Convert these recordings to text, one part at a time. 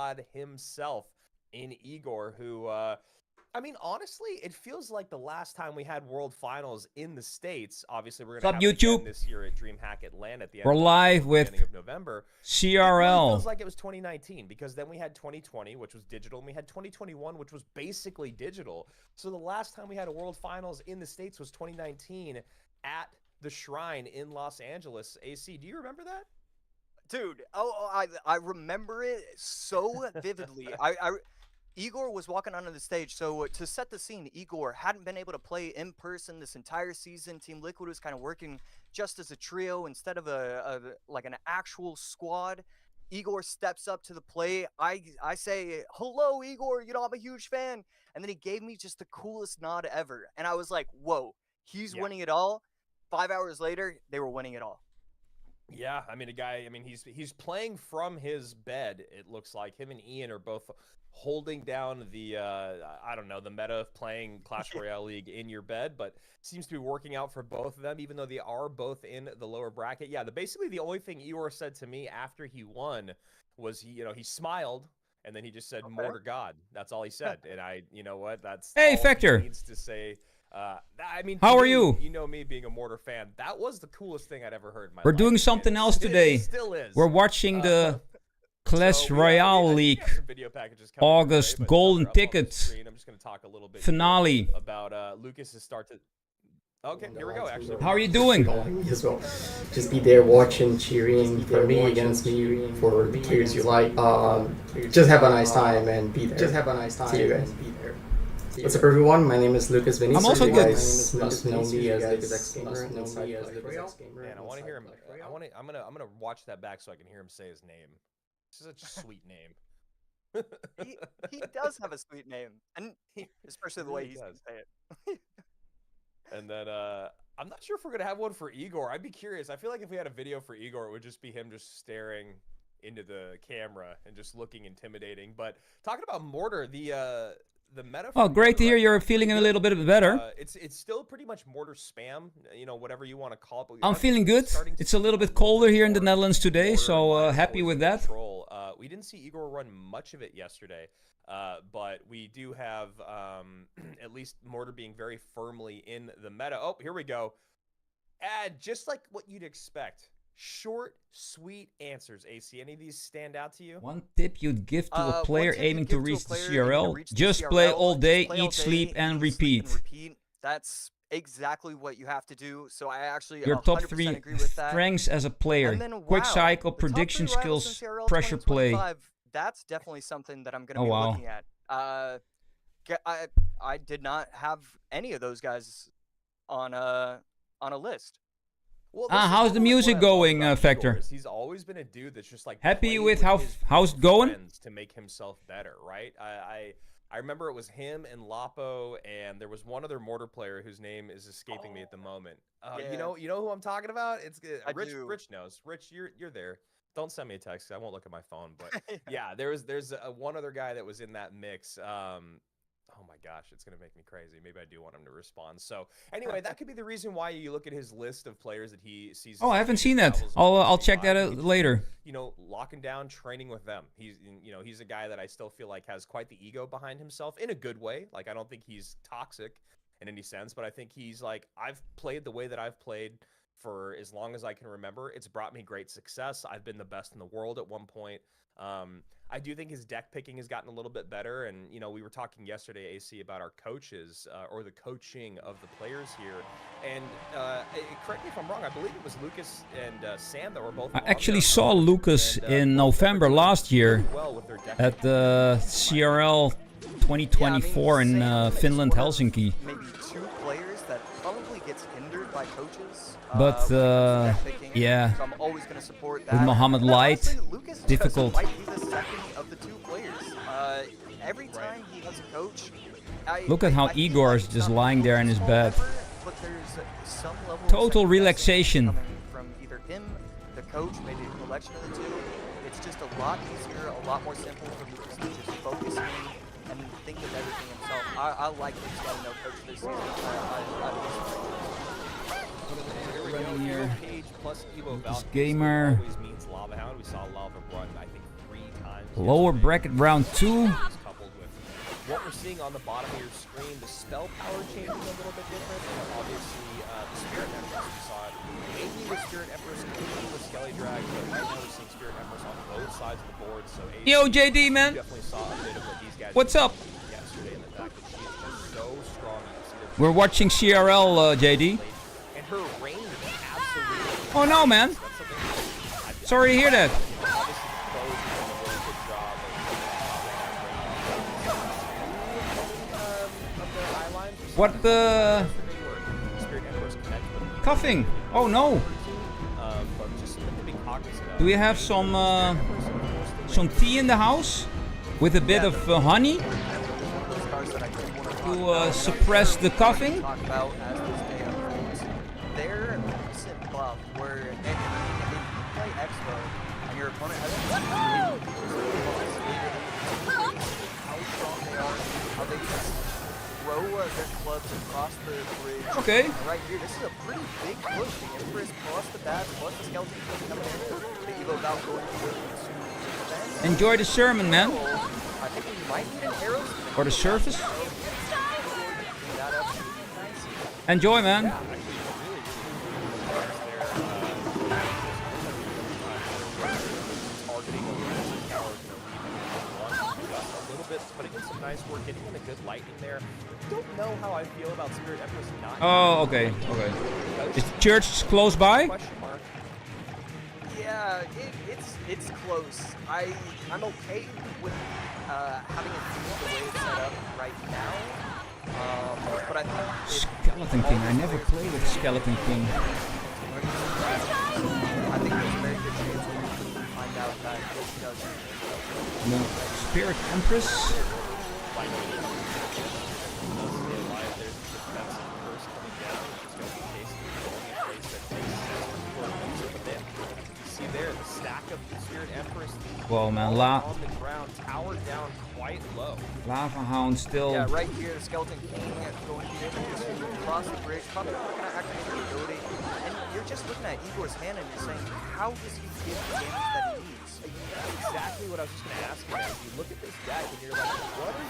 god himself in Igor, who, I mean, honestly, it feels like the last time we had World Finals in the States. Obviously, we're going to have it again this year at DreamHack Atlanta at the end beginning of November. CRL. It really feels like it was 2019 because then we had 2020, which was digital, and we had 2021, which was basically digital. So the last time we had a World Finals in the States was 2019 at the Shrine in Los Angeles. AC, do you remember that? Dude, I remember it so vividly. Igor was walking onto the stage. So to set the scene, Igor hadn't been able to play in person this entire season. Team Liquid was kind of working just as a trio instead of like an actual squad. Igor steps up to the plate. I say, "Hello, Igor. You know, I'm a huge fan." And then he gave me just the coolest nod ever. And I was like, "Whoa, he's winning it all." 5 hours later, they were winning it all. Yeah, I mean, he's playing from his bed. It looks like him and Ian are both holding down the I don't know, the meta of playing Clash Royale League in your bed, but seems to be working out for both of them, even though they are both in the lower bracket. Yeah, basically the only thing Igor said to me after he won was he smiled and then he just said "Mortar God." That's all he said, and you know what? That's hey, all Factor. he needs to say. I mean, how are you? You know me being a Mortar fan. That was the coolest thing I'd ever heard in my life. We're doing something else today. It still is. We're watching the Clash Royale League August golden ticket I'm just going to talk a little bit finale about Lucas's start to. Okay, here we go. Actually, how are you doing? As well, just be there watching, cheering for me, against me, for the players you like. Just have a nice time and be there. Just have a nice time. See you guys. Be there. What's up, everyone? My name is Lucas Vinicius. I'm also you good. guys must know me as Lucas X Gamer. Man, I want to hear him. I'm gonna watch that back so I can hear him say his name. It's such a sweet name. he does have a sweet name, and especially the way he's gonna say it. And then I'm not sure if we're gonna have one for Igor. I'd be curious. I feel like if we had a video for Igor, it would just be him just staring into the camera and just looking intimidating. But talking about Mortar, the meta. Oh, great to hear you're feeling a little bit better. It's still pretty much Mortar spam, whatever you want to call it. But I'm feeling good. It's a little bit colder here in the Netherlands today, so happy with that. We didn't see Igor run much of it yesterday, but we do have at least Mortar being very firmly in the meta. Oh, here we go. Just like what you'd expect. Short, sweet answers, AC. Any of these stand out to you? One tip you'd give to a player aiming to reach the CRL, just play all day, eat, sleep, and repeat. That's exactly what you have to do. So I actually your top 3 agree with that. strengths as a player. And then, quick cycle, prediction skills, pressure play. That's definitely something that I'm going to be looking at. I did not have any of those guys on a list. Well, how's the music going, Factor? He's always been a dude that's just like happy with how's it going to make himself better, right? I remember it was him and Lapo, and there was one other Mortar player whose name is escaping me at the moment. Yeah. You know who I'm talking about? It's Rich. Do. Rich knows. Rich, you're there. Don't send me a text. I won't look at my phone. But yeah, there's one other guy that was in that mix. Oh my gosh, it's gonna make me crazy. Maybe I do want him to respond. So anyway, that could be the reason why you look at his list of players that he sees. Oh, I haven't seen that. I'll check that out later. Locking down, training with them. He's a guy that I still feel like has quite the ego behind himself in a good way. Like, I don't think he's toxic in any sense, but I think he's like, I've played the way that I've played for as long as I can remember. It's brought me great success. I've been the best in the world at one point. I do think his deck picking has gotten a little bit better, and we were talking yesterday, AC, about our coaches or the coaching of the players here. And correct me if I'm wrong, I believe it was Lucas and Sam that were both. I actually saw Lucas in November last year at the CRL 2024 in Finland, Helsinki. Maybe 2 players that probably gets hindered by coaches. But yeah, so I'm always going to support that. with Mohammed Light, Lucas difficult. might be the second of the 2 players. Every time he has a coach, Look at how Igor is just lying there in his bed. But there's some level Total of relaxation. coming from either him, the coach, maybe a collection of the 2. It's just a lot easier, a lot more simple for Lucas to just focus and think of everything himself. I like Lucas having no coach this season. Running here. Page plus Evo This gamer. always means Lava Hound. We saw Lava run, I think, 3 times Lower bracket round 2. Coupled with what we're seeing on the bottom of your screen, the spell power changing a little bit different, and obviously the Spirit Empress. We saw it mainly with Spirit Empress, mainly with Skelly Drag, but right now we're seeing Spirit Empress on both sides of the board. So Yo, JD, man. definitely saw a bit of what these guys What's up? yesterday, and the fact that she is just so strong. You can see that We're watching CRL, JD. and her range is absolutely. Oh no, man. That's something Sorry to hear that. obviously Bo's doing a really good job of the eye lines. What the Spirit Empress connect with coughing? Oh no. but just something to be cognizant of. Do we have some tea in the house with a bit of honey Those cards that I did want to to suppress the coughing? talk about as this day unfolds. Their recent buff, where if you play Expo and your opponent has how strong they are, how they just throw their clubs across the bridge. Okay. And right here, this is a pretty big push. The Empress plus the Bat plus the Skeleton King coming in. The Evo about going to defend. Enjoy the sermon, man. I think we might need an arrow. Or the surface. That up nice. Enjoy, man. Targeting a little bit, putting in some nice work, getting in a good lightning there. Don't know how I feel about Spirit Empress not. Oh, okay, okay. Is the church close by? Question mark. Yeah, it's close. I'm okay with having it the way it's set up right now. But I think Skeleton King. I never played with Skeleton King. I think there's a very good chance we can find out that it does. No. Spirit Empress. See there, the stack of the Spirit Empress. Whoa, man. On the ground, towered down quite low. Lava Hound still. Yeah, right here, the Skeleton King going to be able to cross the bridge, probably not going to activate the ability. And you're just looking at Igor's hand and you're saying, how does he get the damage that he needs? That's exactly what I was just going to ask you. Now. You look at this deck and you're like, what are you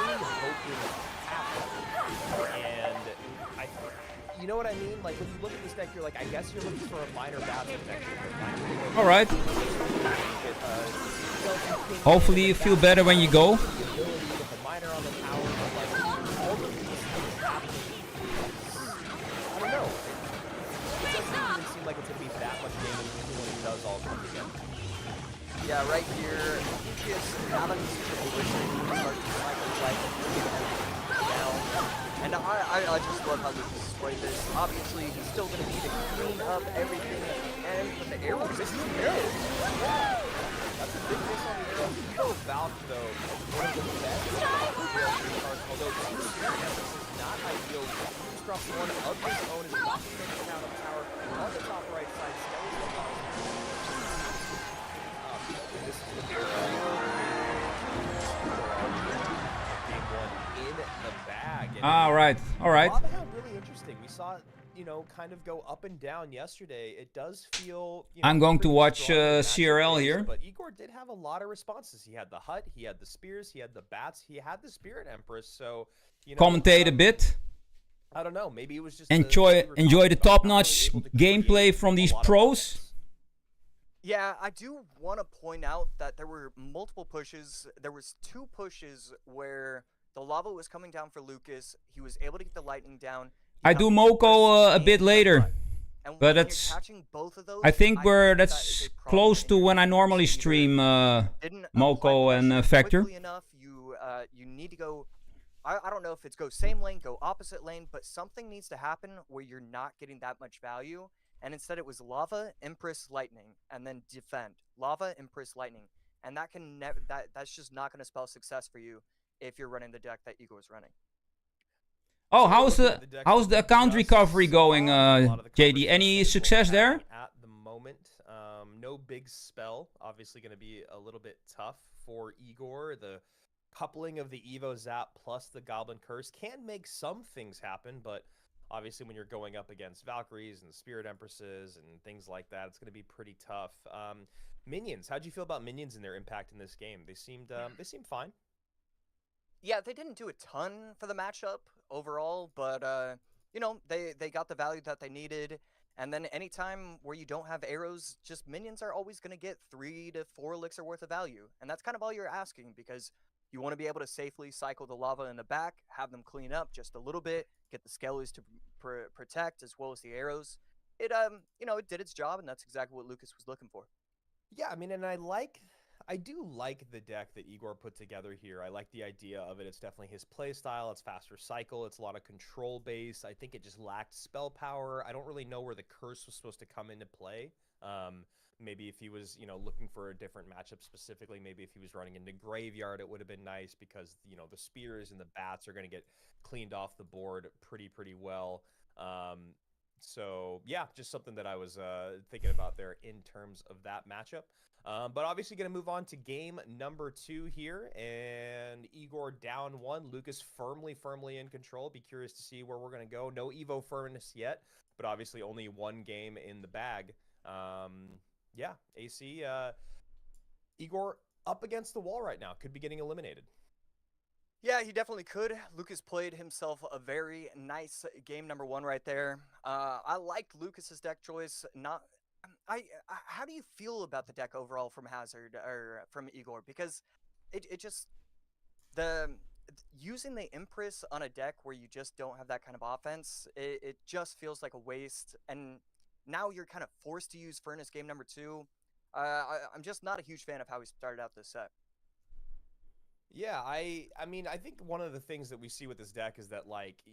really hoping to happen? And you know what I mean? Like when you look at this deck, you're like, I guess you're looking for a minor battle protection. All right. Hopefully you feel better when you go. I don't know. It doesn't even seem like it's going to be that much damage when it does all come together. Yeah, right here, Lucas now that he's position, he starts to cycle like down. And I just love how Lucas displayed this. Obviously, he's still going to need to clean up everything at the end, but the arrows, this is good. Yeah. That's a big miss on the arrow. Evo Valk, though, one of the best cards, although two Spirit Empress is not ideal. He's dropped one of his own, is knocking them down on the tower. On the top right side, Skelly's this is the game one in the bag. And All right, all right. Lava Hound really interesting. We saw it, you know, kind of go up and down yesterday. It does feel. You know, I'm going to pretty watch strong in the CRL matchup, here. But Igor did have a lot of responses. He had the hut, he had the spears, he had the bats, he had the Spirit Empress. So, you know, Commentate a bit. I don't know. Maybe it was just Enjoy we were the talking about not top-notch really able to gameplay create from a these lot of pros. offense. Yeah, I do want to point out that there were multiple pushes. There was two pushes where the lava was coming down for Lucas. He was able to get the lightning down. I do Moko a bit later. And But when you're that's- catching both of those, I think that that's is a problem close in to your when I game. normally Either stream didn't Moko apply and pressure Vector. quickly enough, you need to go. I don't know if it's go same lane, go opposite lane, but something needs to happen where you're not getting that much value. And instead, it was lava, Empress, lightning, and then defend. Lava, Empress, lightning, and that can that's just not going to spell success for you if you're running the deck that Ego is running. Oh, how's the account recovery going, JD? Any success there? At the moment, no big spell. Obviously, going to be a little bit tough for Igor. The coupling of the Evo Zap plus the Goblin Curse can make some things happen, but obviously when you're going up against Valkyries and Spirit Empresses and things like that, it's going to be pretty tough. Minions. How'd you feel about minions and their impact in this game? They seemed fine. Yeah, they didn't do a ton for the matchup overall, but you know, they got the value that they needed. And then anytime where you don't have arrows, just minions are always going to get 3 to 4 elixir worth of value. And that's kind of all you're asking, because you want to be able to safely cycle the lava in the back, have them clean up just a little bit, get the skellies to protect as well as the arrows. It you know, it did its job, and that's exactly what Lucas was looking for. Yeah, I mean, and I do like the deck that Igor put together here. I like the idea of it. It's definitely his play style. It's faster cycle. It's a lot of control base. I think it just lacked spell power. I don't really know where the curse was supposed to come into play. Maybe if he was, you know, looking for a different matchup specifically, maybe if he was running into Graveyard, it would have been nice, because, you know, the spears and the bats are going to get cleaned off the board pretty well. So yeah, just something that I was thinking about there in terms of that matchup. But obviously going to move on to game number 2 here, and Igor down 1. Lucas firmly in control. Be curious to see where we're going to go. No Evo Furnace yet, but obviously only 1 game in the bag. Yeah, AC, Igor up against the wall right now. Could be getting eliminated. Yeah, he definitely could. Lucas played himself a very nice game number 1 right there. I liked Lucas's deck choice. How do you feel about the deck overall from Hazard or from Igor? Because it just, using the Empress on a deck where you just don't have that kind of offense, it just feels like a waste. And now you're kind of forced to use Furnace game number 2. I'm just not a huge fan of how he started out this set. Yeah, I mean, I think one of the things that we see with this deck is that, like,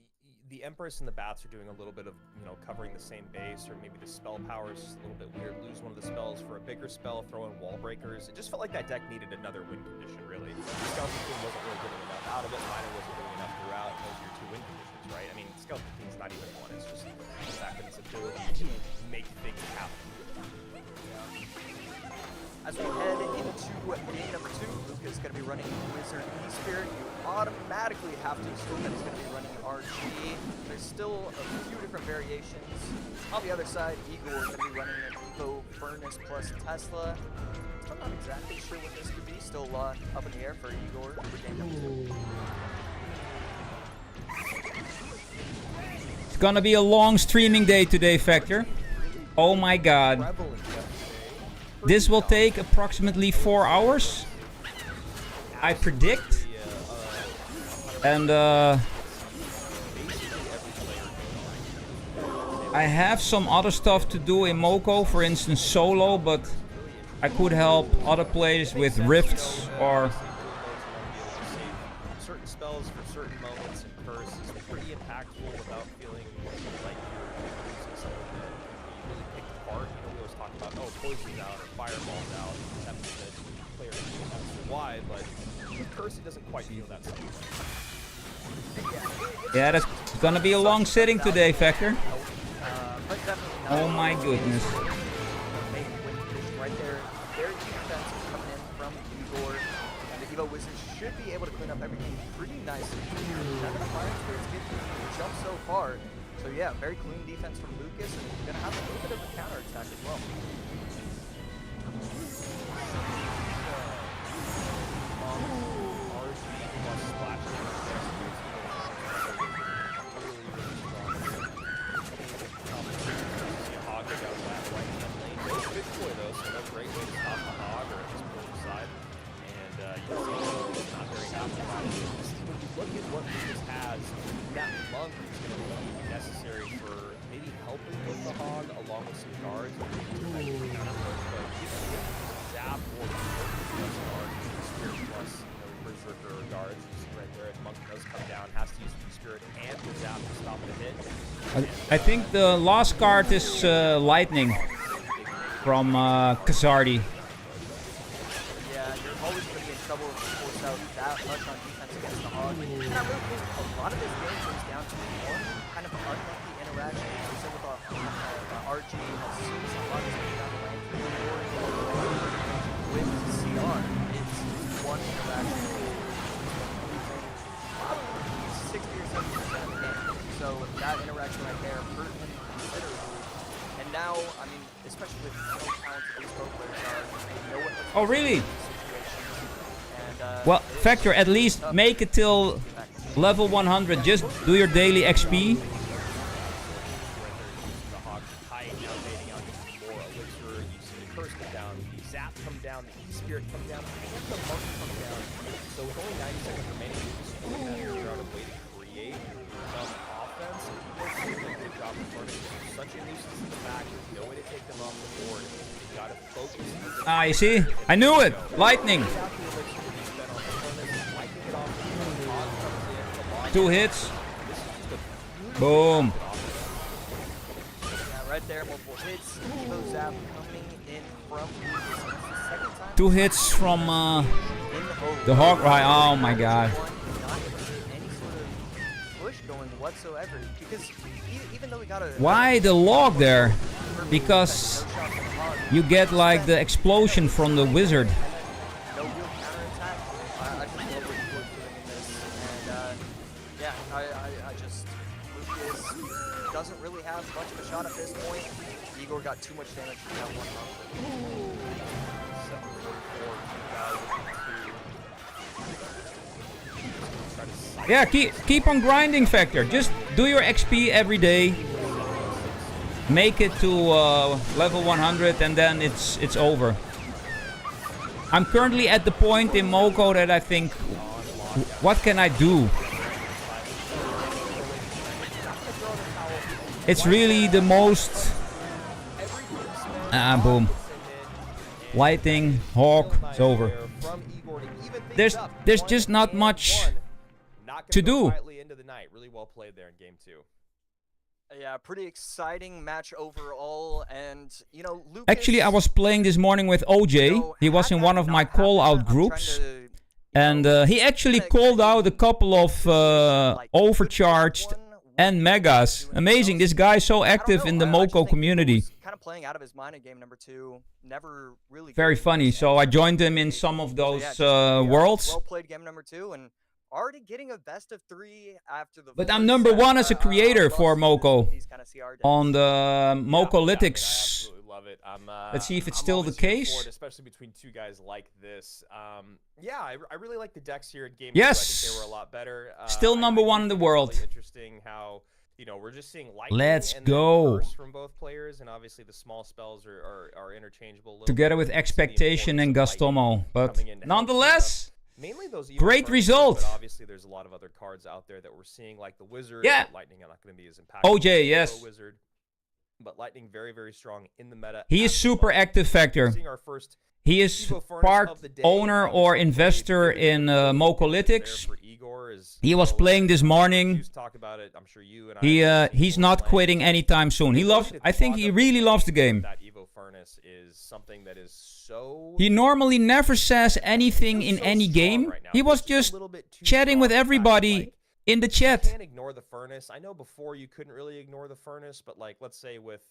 the Empress and the Bats are doing a little bit of, you know, covering the same base, or maybe the spell power is just a little bit weird. Lose one of the spells for a bigger spell, throw in Wall Breakers. It just felt like that deck needed another win condition, really. Skeleton King wasn't really getting enough out of it. Miner wasn't doing enough throughout. And those are your 2 win conditions, right? I mean, Skeleton King's not even 1. It's just the fact that its ability to make things happen. As we head into game number 2, Lucas is going to be running Wizard Spirit. You automatically have to assume that he's going to be running RG. There's still a few different variations. On the other side, Igor is going to be running Evo Furnace plus Tesla. I'm not exactly sure what this could be. Still up in the air for Igor for game number 2. It's gonna be a long streaming day today, Factor. Oh my god. This will take approximately 4 hours, I predict. And I have some other stuff to do in Moko, for instance solo, but I could help other players with rifts or... Certain spells for certain moments and curse is pretty impactful without feeling like you're using something that you really picked apart. You know, we always talk about, oh, poison's out or fireball's out. That's the player can why, but with curse it doesn't quite feel that same way. Yeah, that's gonna be a long sitting today, Factor. Oh my goodness. Right there, very key defense coming in from Igor, and the Evo Wizards should be able to clean up everything pretty nicely. None of the Fire Spirits get jumped so far, so yeah, very clean defense from Lucas, and he's gonna have a little bit of a counter attack as well. Look at what Lucas has. That monk is going to be necessary for maybe helping with the hog along with some guards. Zap or Spirit plus Berserker or guards. Right there, if monk does come down, has to use the Spirit and the Zap to stop the hit. I think the last card is Lightning from Kazardi. Yeah, you're always going to be in trouble if you force out that much on defense against the hog. And I really think a lot of this game comes down to one kind of unlucky interaction. We said with RG has seen some bugs down the lane with CR. It's one interaction. 60 or 70% of the game. So that interaction right there hurt him considerably. And now, I mean, especially with how talented these pro players are, Oh, really? And, Well, Factor, at least make it till level 100. Just do your daily XP. The Hogs tying down, baiting out just more elixir. You see the curse come down, the zap come down, the E-Spirit come down, and the monk come down. So with only 90 seconds remaining, you just looking at figure out a way to create some offense. People are doing a good job of learning. There's such a nuisance in the back. There's no way to take them off the board. You gotta focus. Ah, you see? I knew it. Lightning. 2 hits. Boom. yeah, right there, multiple hits. Evo Zap coming in from the second time. 2 hits from In the the Hawk Ride. Oh my god. Not any sort of push going whatsoever. Because even though we got a Why the log there? Because you get like the explosion from the wizard. no real counterattack. I just love what Igor's doing in this. And yeah, I just Lucas doesn't really have much of a shot at this point. Igor got too much damage from that one round. 744, Yeah, keep on grinding, Factor. Just do your XP every day. Make it to level 100 and then it's over. I'm currently at the point in Moko that I think, what can I do? It's really the most... boom. Lightning, Hawk, it's over. There's just not much to do. Into the night. Really well played there in game 2. Yeah, pretty exciting match overall, and you know, Lucas, Actually, I was playing this morning with OJ. He was in one of my call-out groups. And he actually called out a couple of overcharged and megas. Amazing, this guy is so active in the Moko community. Kind of playing out of his mind in game number 2. Never really. Very funny, so I joined him in some of those worlds. Well played game number 2, and already getting a best of 3 after the. But I'm number 1 as a creator for Moko on the I Mokolytics. absolutely love it. Let's see if it's I'm still the always here for case. it, especially between two guys like this. Yeah, I really like the decks here in game. Yes. 2. I think they were a lot better. Still number 1 in the world. Really interesting how we're just seeing lightning Let's and then go. burst from both players, and obviously the small spells are interchangeable. a little Together bit. with You see the Expectation and importance of lightning Gastomo. But coming in to help nonetheless, mainly those Evo great cards, result. But obviously, there's a lot of other cards out there that we're seeing, like the Wizard. Yeah. But Lightning are not going to be as impactful. OJ, as yes. the Wizard, but Lightning very, very strong in the meta. he is at the super moment. active, Factor. Seeing our first He is Evo Furnace part of the day, owner or obviously, investor in there Mokolytics. for Igor is, He was playing this morning. Hughes talked about it. I'm sure you and I He's not quitting anytime soon. He loves. I think he really loves the game. That Evo Furnace is something that is so. He normally never says anything in so any strong game. right now. He was It's a just little bit too chatting strong with in fact, everybody like, in the you chat. can't ignore the furnace. I know before you couldn't really ignore the furnace, but like let's say with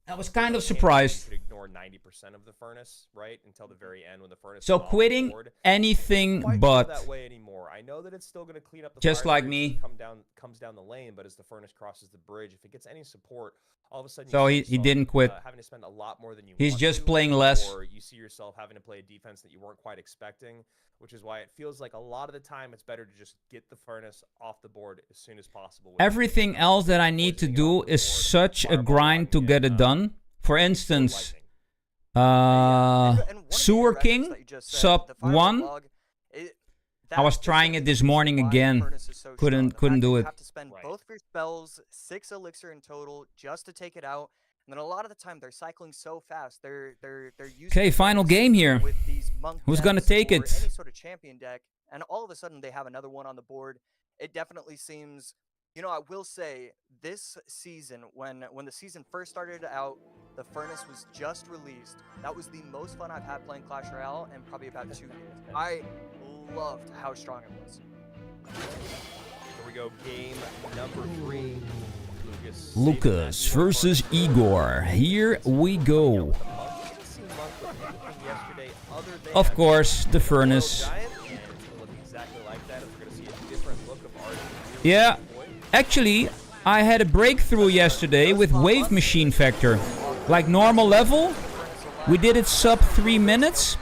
I was kind of Candy, surprised. You could ignore 90% of the furnace, right, until the very end when the furnace. So is off the quitting board. anything Quite but. that way anymore. I know that it's still going to clean up the Just fire like breaks me. as comes down the lane, but as the furnace crosses the bridge, if it gets any support, all of a sudden. So you he see yourself, didn't quit. Having to spend a lot more than you. He's want just to, playing less. Or you see yourself having to play a defense that you weren't quite expecting, which is why it feels like a lot of the time it's better to just get the furnace off the board as soon as possible. Everything else that I need to do is such a grind to get it done. For instance, Sewer King, sub 1. I was trying it this morning again. Couldn't do it. You have to spend both of your spells, 6 elixir in total, just to take it out. And then a lot of the time they're cycling so fast. They're using. Okay, final game here. With these monk Who's gonna decks take or it? Any sort of champion deck, and all of a sudden they have another one on the board. It definitely seems. I will say this season, when the season first started out, the Furnace was just released. That was the most fun I've had playing Clash Royale in probably about 2 years. I loved how strong it was. Here we go, game number 3. Lucas versus Igor. Here we go. Of course, the Furnace. Yeah, actually, I had a breakthrough yesterday with Wave Machine Factor. Like normal level, We did it sub 3 minutes.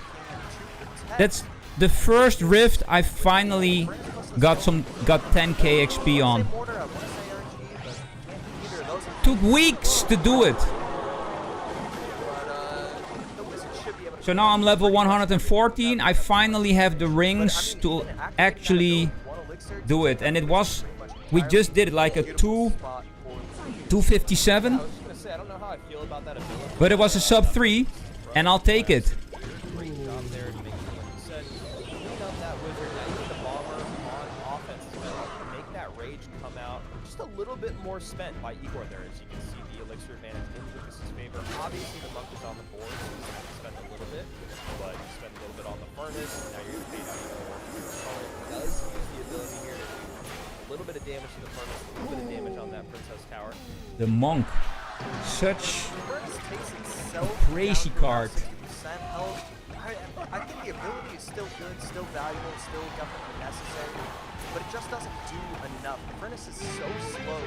That's the first rift I finally got 10k XP on. Took weeks to do it. So now I'm level 114. I finally have the rings to actually do it. And it was, we just did it like a 257. But it was a sub 3 and I'll take it. A little bit more spent by Igor there, as you can see the elixir advantage in Lucas's favor. Obviously the monk is on the board, so he's going to spend a little bit, but you spend a little bit on the furnace, and now you're going to pay out even more. He does use the ability here to do a little bit of damage to the furnace, a little bit of damage on that princess tower. The monk, such a crazy card. I think the ability is still good, still valuable, still definitely necessary, but it just doesn't do enough. The furnace is so slow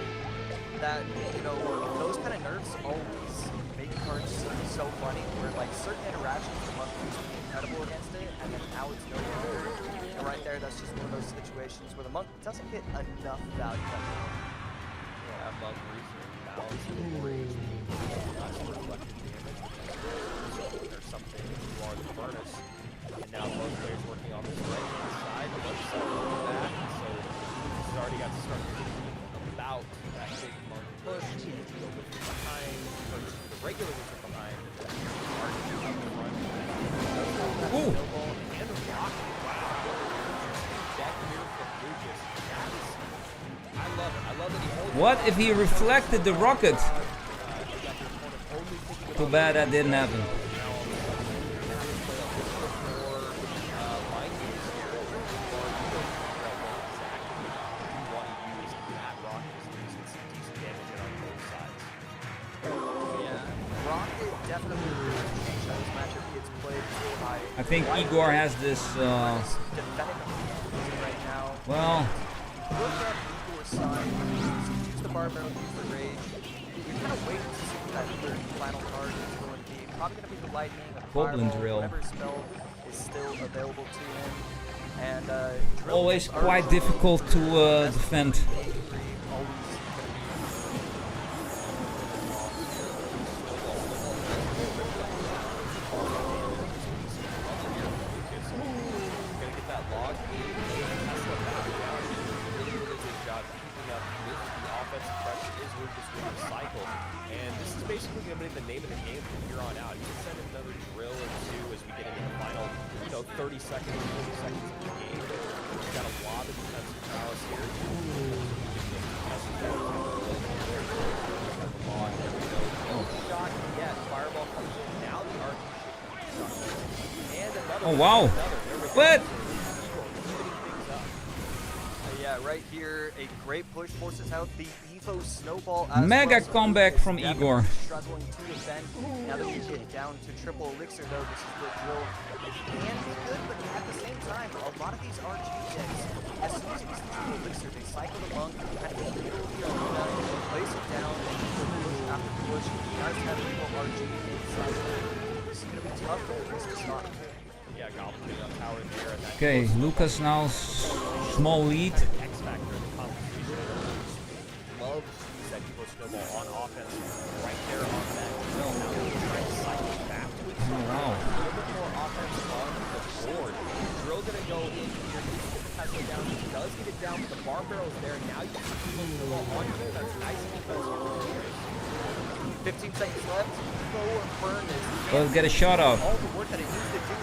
that, you know, those kind of nerfs always make cards so funny, where like certain interactions the monk used to be incredible against it, and then now it's no longer. And right there, that's just one of those situations where the monk doesn't get enough value. Yeah, monk reason balance with rage, reflected damage. There's something you are the furnace. And now both players working on this right-hand side, the left side of that. So this has already got to start thinking about that big monk push. To go with behind, versus the regular wizard behind. Archie up the front. Ooh. And a rocket. Wow. Back here from Lucas. I love it. I love that he holds. What if he reflected the rocket? Too bad that didn't happen. I think Igor has this, well... Look at Igor's side. Use the barbell, use the rage. You're kind of waiting to see what that third final card is going to be. Probably going to be the lightning, the Goblin fireball, drill. whatever spell is still available to him. And always quite difficult to defend. Basically going to be the name of the game from here on out. You can send another drill or two as we get into the final, 30 seconds, 40 seconds of the game. We've got a lot of defensive prowess here. Shot yet. Fireball comes in. Now the archer and another. Oh wow! What? Yeah, right here, a great push forces out the Evo snowball. Mega comeback from Igor. Struggling to defend. Now that we get down to triple elixir, though, this is the drill. It can be good, but at the same time, a lot of these RG decks, as soon as it gets to triple elixir, they cycle the monk, kind of get the middle of the arena, place it down, and push after push. Guys have equal RG inside. This is going to be tough for the risk to start. Yeah, Goblin getting on tower there. Okay, Lucas now small lead. X factor in the competition. Love to use that Evo snowball on offense right there on that drill. Now they're trying to cycle back to it. Oh wow. A little bit more offense on the board. Drill gonna go in here. He's gonna pass it down. He does get it down, but the bar barrel's there. Now you can see Evo snowball on here. That's nice defense here. 15 seconds left. Let's get a shot off. All the work that it needs to do.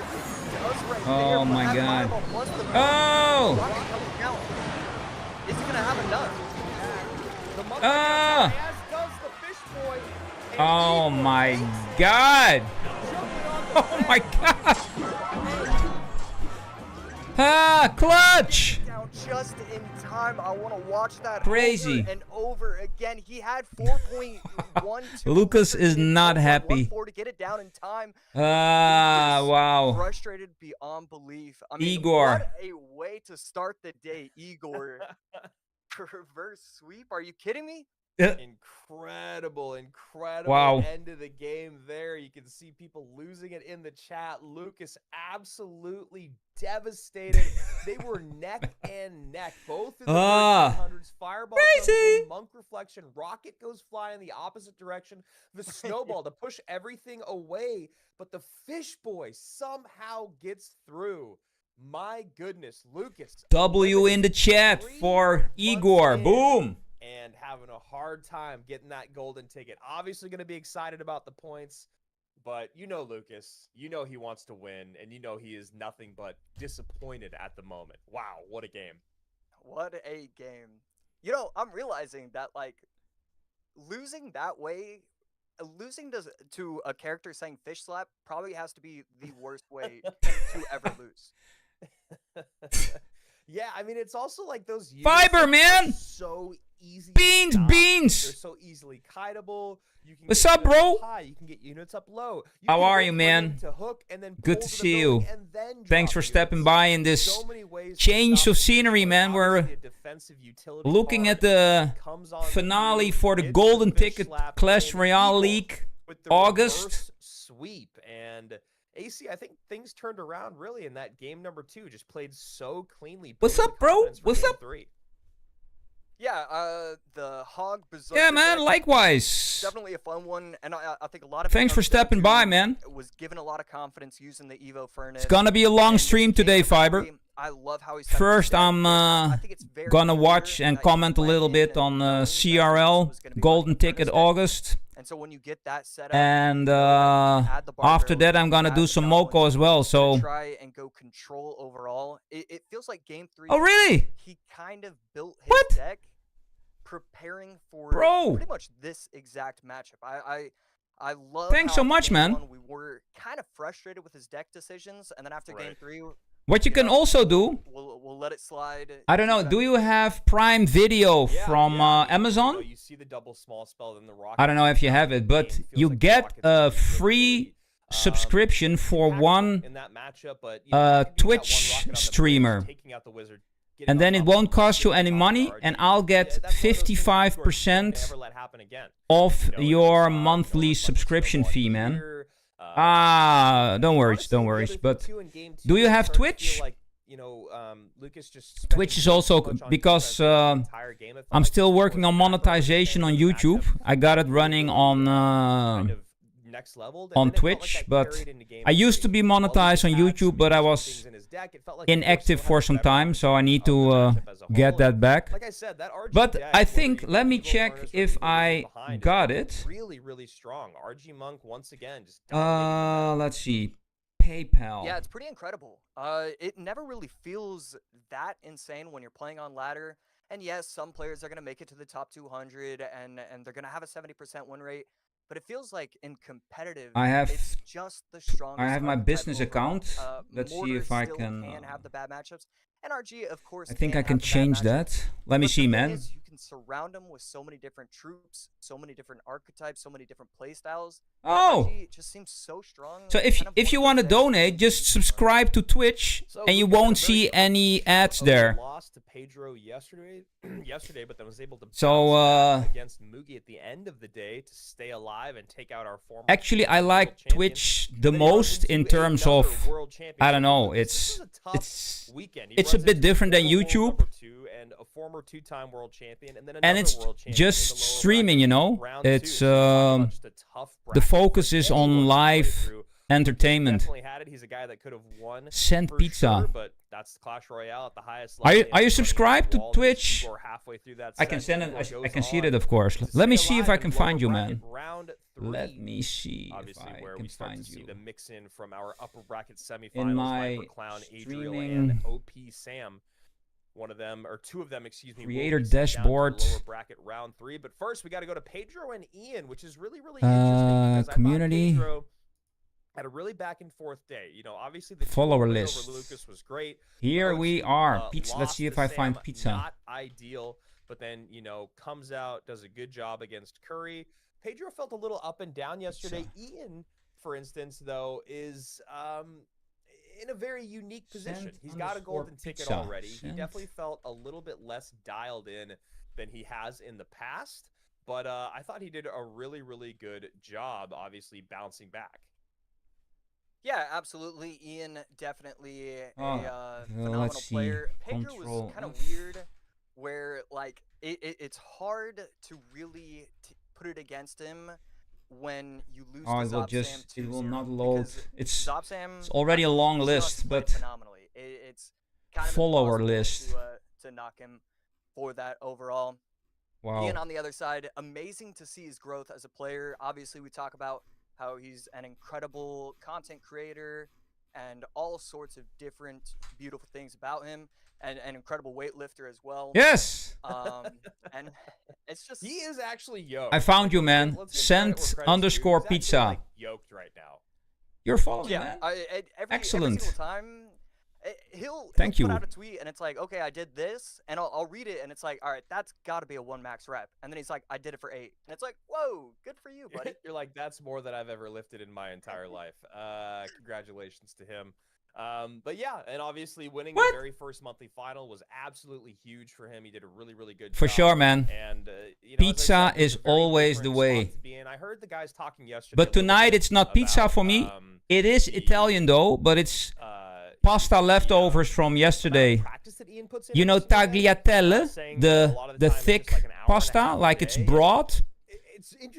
Oh my god. Oh! Is he gonna have enough? Ah! Oh my god! Oh my god! Ah, clutch! Just in time. I want to watch that crazy over and over again. He had 4.12. Lucas is not happy. To get it down in time. Ah, wow. Frustrated beyond belief. I mean, Igor. What a way to start the day, Igor. Reverse sweep? Are you kidding me? Incredible Wow. end of the game there. You can see people losing it in the chat. Lucas absolutely devastated. They were neck and neck, both in the 1300s. Fireball comes in, Monk Reflection, Rocket goes flying the opposite direction. The snowball to push everything away, but the Fish Boy somehow gets through. My goodness, Lucas. W in the chat for Igor. Boom. And having a hard time getting that golden ticket. Obviously going to be excited about the points, but you know Lucas, you know he wants to win, and you know he is nothing but disappointed at the moment. Wow, what a game. What a game. You know, I'm realizing that, like, losing that way, losing to a character saying fish slap probably has to be the worst way to ever lose. Yeah, I mean, it's also like those Fiber, man. So easy. Beans. They're so easily kiteable. You can What's up, bro? High. You can get units up low. How are you, man? To hook and then good to see you. Thanks for stepping by in this change of scenery, man. We're looking at the finale for the golden ticket Clash Royale League August. Sweep and AC, I think things turned around really in that game number 2. Just played so cleanly. What's up, bro? What's up? 3. Yeah, the Hog Berserker. Yeah, man, likewise. Definitely a fun one, and I think a lot of thanks for stepping by, man. Was given a lot of confidence using the Evo Furnace. It's gonna be a long stream today, Fiber. I love how he's first. I'm gonna watch and comment a little bit on CRL Golden Ticket August. And so when you get that set up, and after that, I'm gonna do some Moko as well. So try and go control overall. It feels like game 3. Oh, really? He kind of built his deck preparing for pretty much this exact matchup. I love. Thanks so much, man. We were kind of frustrated with his deck decisions, and then after game 3. What you can also do, we'll let it slide. I don't know. Do you have Prime Video from Amazon? You see the double small spell in the rock. I don't know if you have it, but you get a free subscription for one Twitch streamer. And then it won't cost you any money, and I'll get 55% off your monthly subscription fee, man. Don't worry. But do you have Twitch? Twitch is also because I'm still working on monetization on YouTube. I got it running on Twitch, but I used to be monetized on YouTube, but I was inactive for some time, so I need to get that back. But I think, let me check if I got it. Really strong. RG Monk once again. Let's see. PayPal. Yeah, it's pretty incredible. It never really feels that insane when you're playing on ladder. And yes, some players are going to make it to the top 200 and they're going to have a 70% win rate. But it feels like in competitive, it's just the strongest. I have my business account. Let's see if I can have the bad matchups. And RG, of course, I think I can change that. Let me see, man. You can surround them with so many different troops, so many different archetypes, so many different playstyles. Oh, RG just seems so strong. So if you want to donate, just subscribe to Twitch, and you won't see any ads there. Lost to Pedro yesterday, but then was able to against Mugi at the end of the day to stay alive and take out our former. Actually, I like Twitch the most in terms of, I don't know, it's a bit different than YouTube. And a former 2-time world champion, and then it's world champion just streaming, you know. It's the focus is on live entertainment. He's a guy that could have won. Send pizza. Sure, but that's Clash Royale at the highest level. Are you subscribed to Twitch? I can send it. I can see it, of course. Let me see if I can find you, man. Let me see if I can find you. The mix in from our upper bracket semifinals. In my Clown, Adriel, streaming and OP Sam. One of them, or two of them, excuse me. Creator dashboard. Lower bracket round 3, but first we got to go to Pedro and Ian, which is really interesting because community. I thought Pedro had a really back and forth day. You know, obviously the follower list over Lucas was great. Here we are. Pizza. Let's see if I find pizza. Not ideal, but then comes out, does a good job against Curry. Pedro felt a little up and down yesterday. Pizza. Ian, for instance, though, is in a very unique position. He's got a golden ticket already. He definitely felt a little bit less dialed in than he has in the past. but I thought he did a really, really good job, obviously, bouncing back. Yeah, absolutely. Ian, definitely a let's phenomenal see. player. Pedro Control. was kind of weird, where like it's hard to really put it against him when you lose to It will Zopsam just, it will 2-0, not load. because It's Zopsam already a long just list, played but phenomenally. It's kind of follower impossible list. to knock him for that overall. Wow. Ian on the other side, amazing to see his growth as a player. Obviously, we talk about how he's an incredible content creator and all sorts of different beautiful things about him, and an incredible weightlifter as well. Yes! And it's just... He is actually yoked. I found you, man. Let's give credit Sent where credit's due. underscore He's actually, pizza. like, yoked right now. You're following, Yeah, man. every Excellent. single time, he'll Thank you. put out a tweet and it's like, okay, I did this, and I'll read it and it's like, all right, that's got to be a 1 max rep, and then he's like, I did it for 8, and it's like, whoa, good for you, buddy. You're like, that's more than I've ever lifted in my entire life. Congratulations to him. But yeah, and obviously winning the very first monthly final was absolutely huge for him. He did a really, really good job. For sure, man. And you know, Pizza as I said, is it's a very always the different way. spot to be in. I heard the guys talking yesterday. But a little tonight bit it's not pizza about, for me. It is Italian though, but it's pasta leftovers from yesterday. You know tagliatelle, the thick pasta, like it's broad.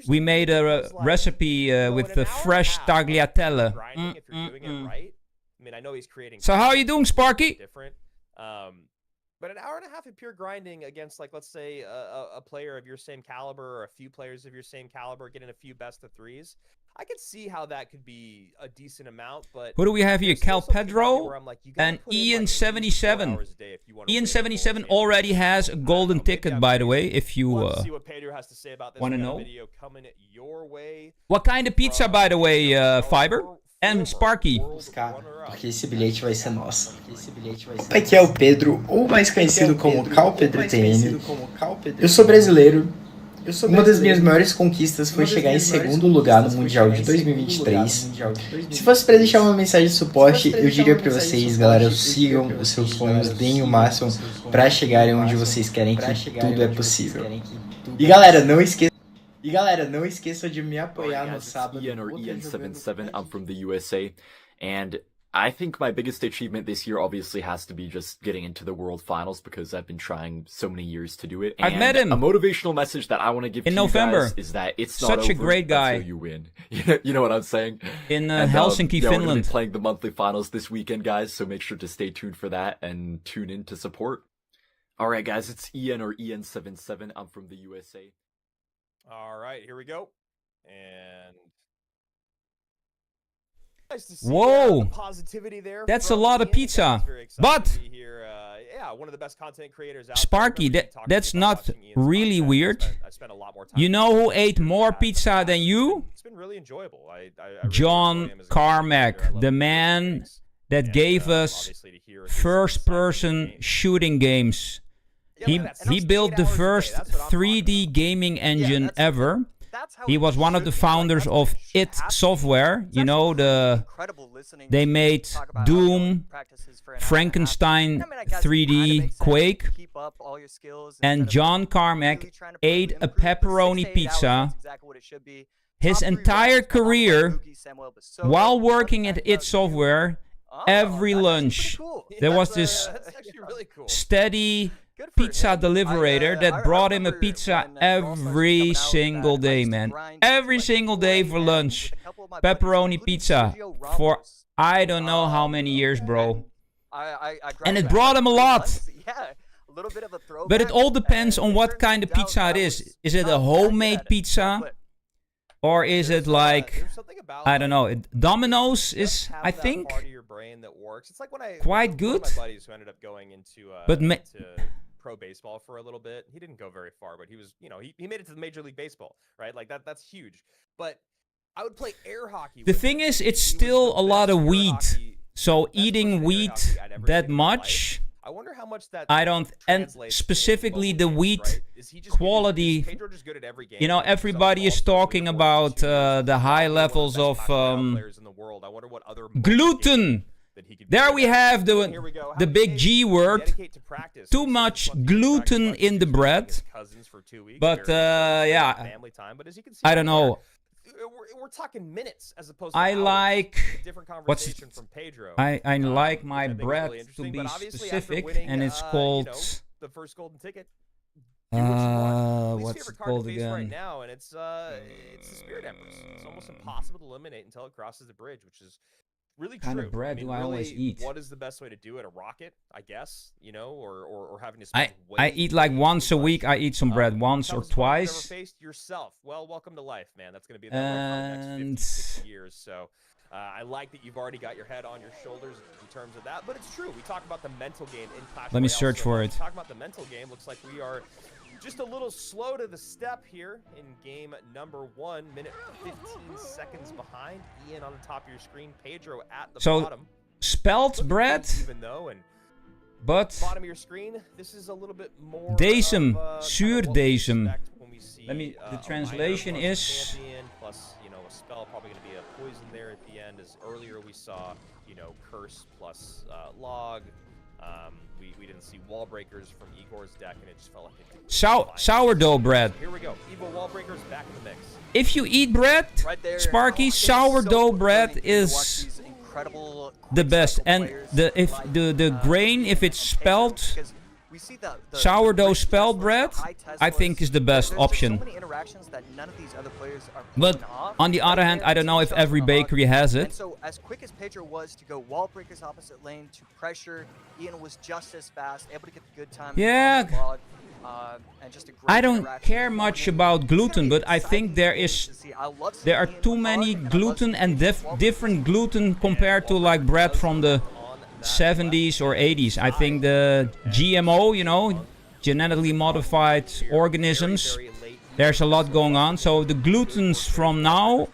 We made a recipe with the fresh tagliatelle. If you're doing it right. I mean, I know he's creating. So how are you doing, Sparky? Different. But an hour and a half of pure grinding against, like, let's say a player of your same caliber or a few players of your same caliber, getting a few best of threes. I could see how that could be a decent amount, but who do we have here? Cal Pedro and Ian77. Ian77 already has a golden ticket, by the way, if you want to know. What kind of pizza, by the way, Fiber and Sparky? Porque esse bilhete vai ser nosso. Aqui é o Pedro, ou mais conhecido como Cal Pedro TN. Eu sou brasileiro. Uma das minhas maiores conquistas foi chegar em segundo lugar no Mundial de 2023. Se fosse para deixar uma mensagem de suporte, eu diria para vocês, galera, sigam os seus sonhos, deem o máximo para chegarem onde vocês querem, que tudo é possível. E galera, não esqueçam de me apoiar no sábado. Ian or Ian77, I'm from the USA, and I think my biggest achievement this year obviously has to be just getting into the World Finals, because I've been trying so many years to do it. And I've met him. A motivational message that I want to give in to November. you guys is that it's not such over a great guy until you win. You know what I'm saying? In Helsinki, We're Finland. gonna be playing the monthly finals this weekend, guys, so make sure to stay tuned for that and tune in to support. Alright guys, it's Ian or Ian77, I'm from the USA. All right, here we go. And nice to see, whoa, the positivity there. That's a lot of pizza. But yeah, one of the best content creators out Sparky, there. that's not really weird. I spent a lot more time. You know who ate more pizza than you? It's been really enjoyable. I John Carmack, the man that gave us first-person shooting games. He built the first 3D gaming engine ever. He was one of the founders of IT Software. You know, they made Doom, Frankenstein 3D, Quake. And John Carmack ate a pepperoni pizza his entire career while working at IT Software. Every lunch there was this steady pizza deliverator that brought him a pizza every single day, man. Every single day for lunch. Pepperoni pizza for I don't know how many years, bro. And it brought him a lot. But it all depends on what kind of pizza it is. Is it a homemade pizza? Or is it like, I don't know, Domino's is, I think, quite good. But pro baseball for a little bit. He didn't go very far, but he was, you know, he made it to the Major League Baseball, right? Like that's huge. But I would play air hockey. The thing is, it's still a lot of wheat. So eating wheat that much, I wonder how much that I don't, and specifically the wheat quality. You know, everybody is talking about the high levels of gluten. that he could. There we have Here we go. the big G word. Dedicate to practice. Too much gluten in the bread. Cousins for 2 weeks. But yeah, family time. But as you can see, I don't know. We're talking minutes as opposed to I hours. like Different conversation from Pedro. I like my which I think is bread really to interesting, be but obviously after specific, winning, and it's you called know, the first golden ticket. Least what's favorite it card called to face again? right now, and it's the Spirit Empress. It's almost impossible to eliminate until it crosses the bridge, which is really Kind true. of bread I mean, do I really, always eat? What is the best way to do it? A rocket, I guess, you know, or having to I spend I way, eat like way once too a much. week. I eat some bread once or Toughest opponent you've twice. ever faced yourself. Well, welcome to life, man. That's going to be that way for the And next 50, 60 years. So I like that you've already got your head on your shoulders in terms of that. But it's true. We talk about the mental game in Clash Let me Royale search so for much. it. Talk about the mental game. Looks like we are just a little slow to the step here in game number 1. Minute 15 seconds behind. Ian on the top of your screen. Pedro at the So, bottom. spelt bread, Even though, and but bottom of your screen, this is a little bit more Decem, of, zuurdesem. when we see, Let me- the a translation minor plus is- champion plus, you know, a spell, probably going to be a poison there at the end. As earlier we saw, you know, curse plus log. We didn't see wall breakers from Igor's deck, and it just felt like it. sourdough bread. Here we go. Evil wall breakers back in the mix. If you eat bread, Right there. Sparky, It's sourdough so bread thrilling to watch is these incredible the quick best. cycle And players the grain, if it's and Pedro, spelled because we see the sourdough rich spelled Teslas, bread, the high I think Teslas. is the best There's just option. so many interactions that none of these other players are But pulling off. on the Right other hand, there, I don't know if two shots every from a hug. bakery has And it. so, as quick as Pedro was to go wall breakers opposite lane to pressure, Ian was just as fast, able to get the good time. Yeah. on the log, and just a great I don't interaction care with much Ian. about It's gonna gluten, be but I exciting think there game is to see. I love seeing there are Ian too hug, many and I love gluten seeing and Ian wall different gluten compared to like bread from the 70s or 80s. I think the GMO, you know, genetically modified organisms, there's a lot going on. So the glutens from now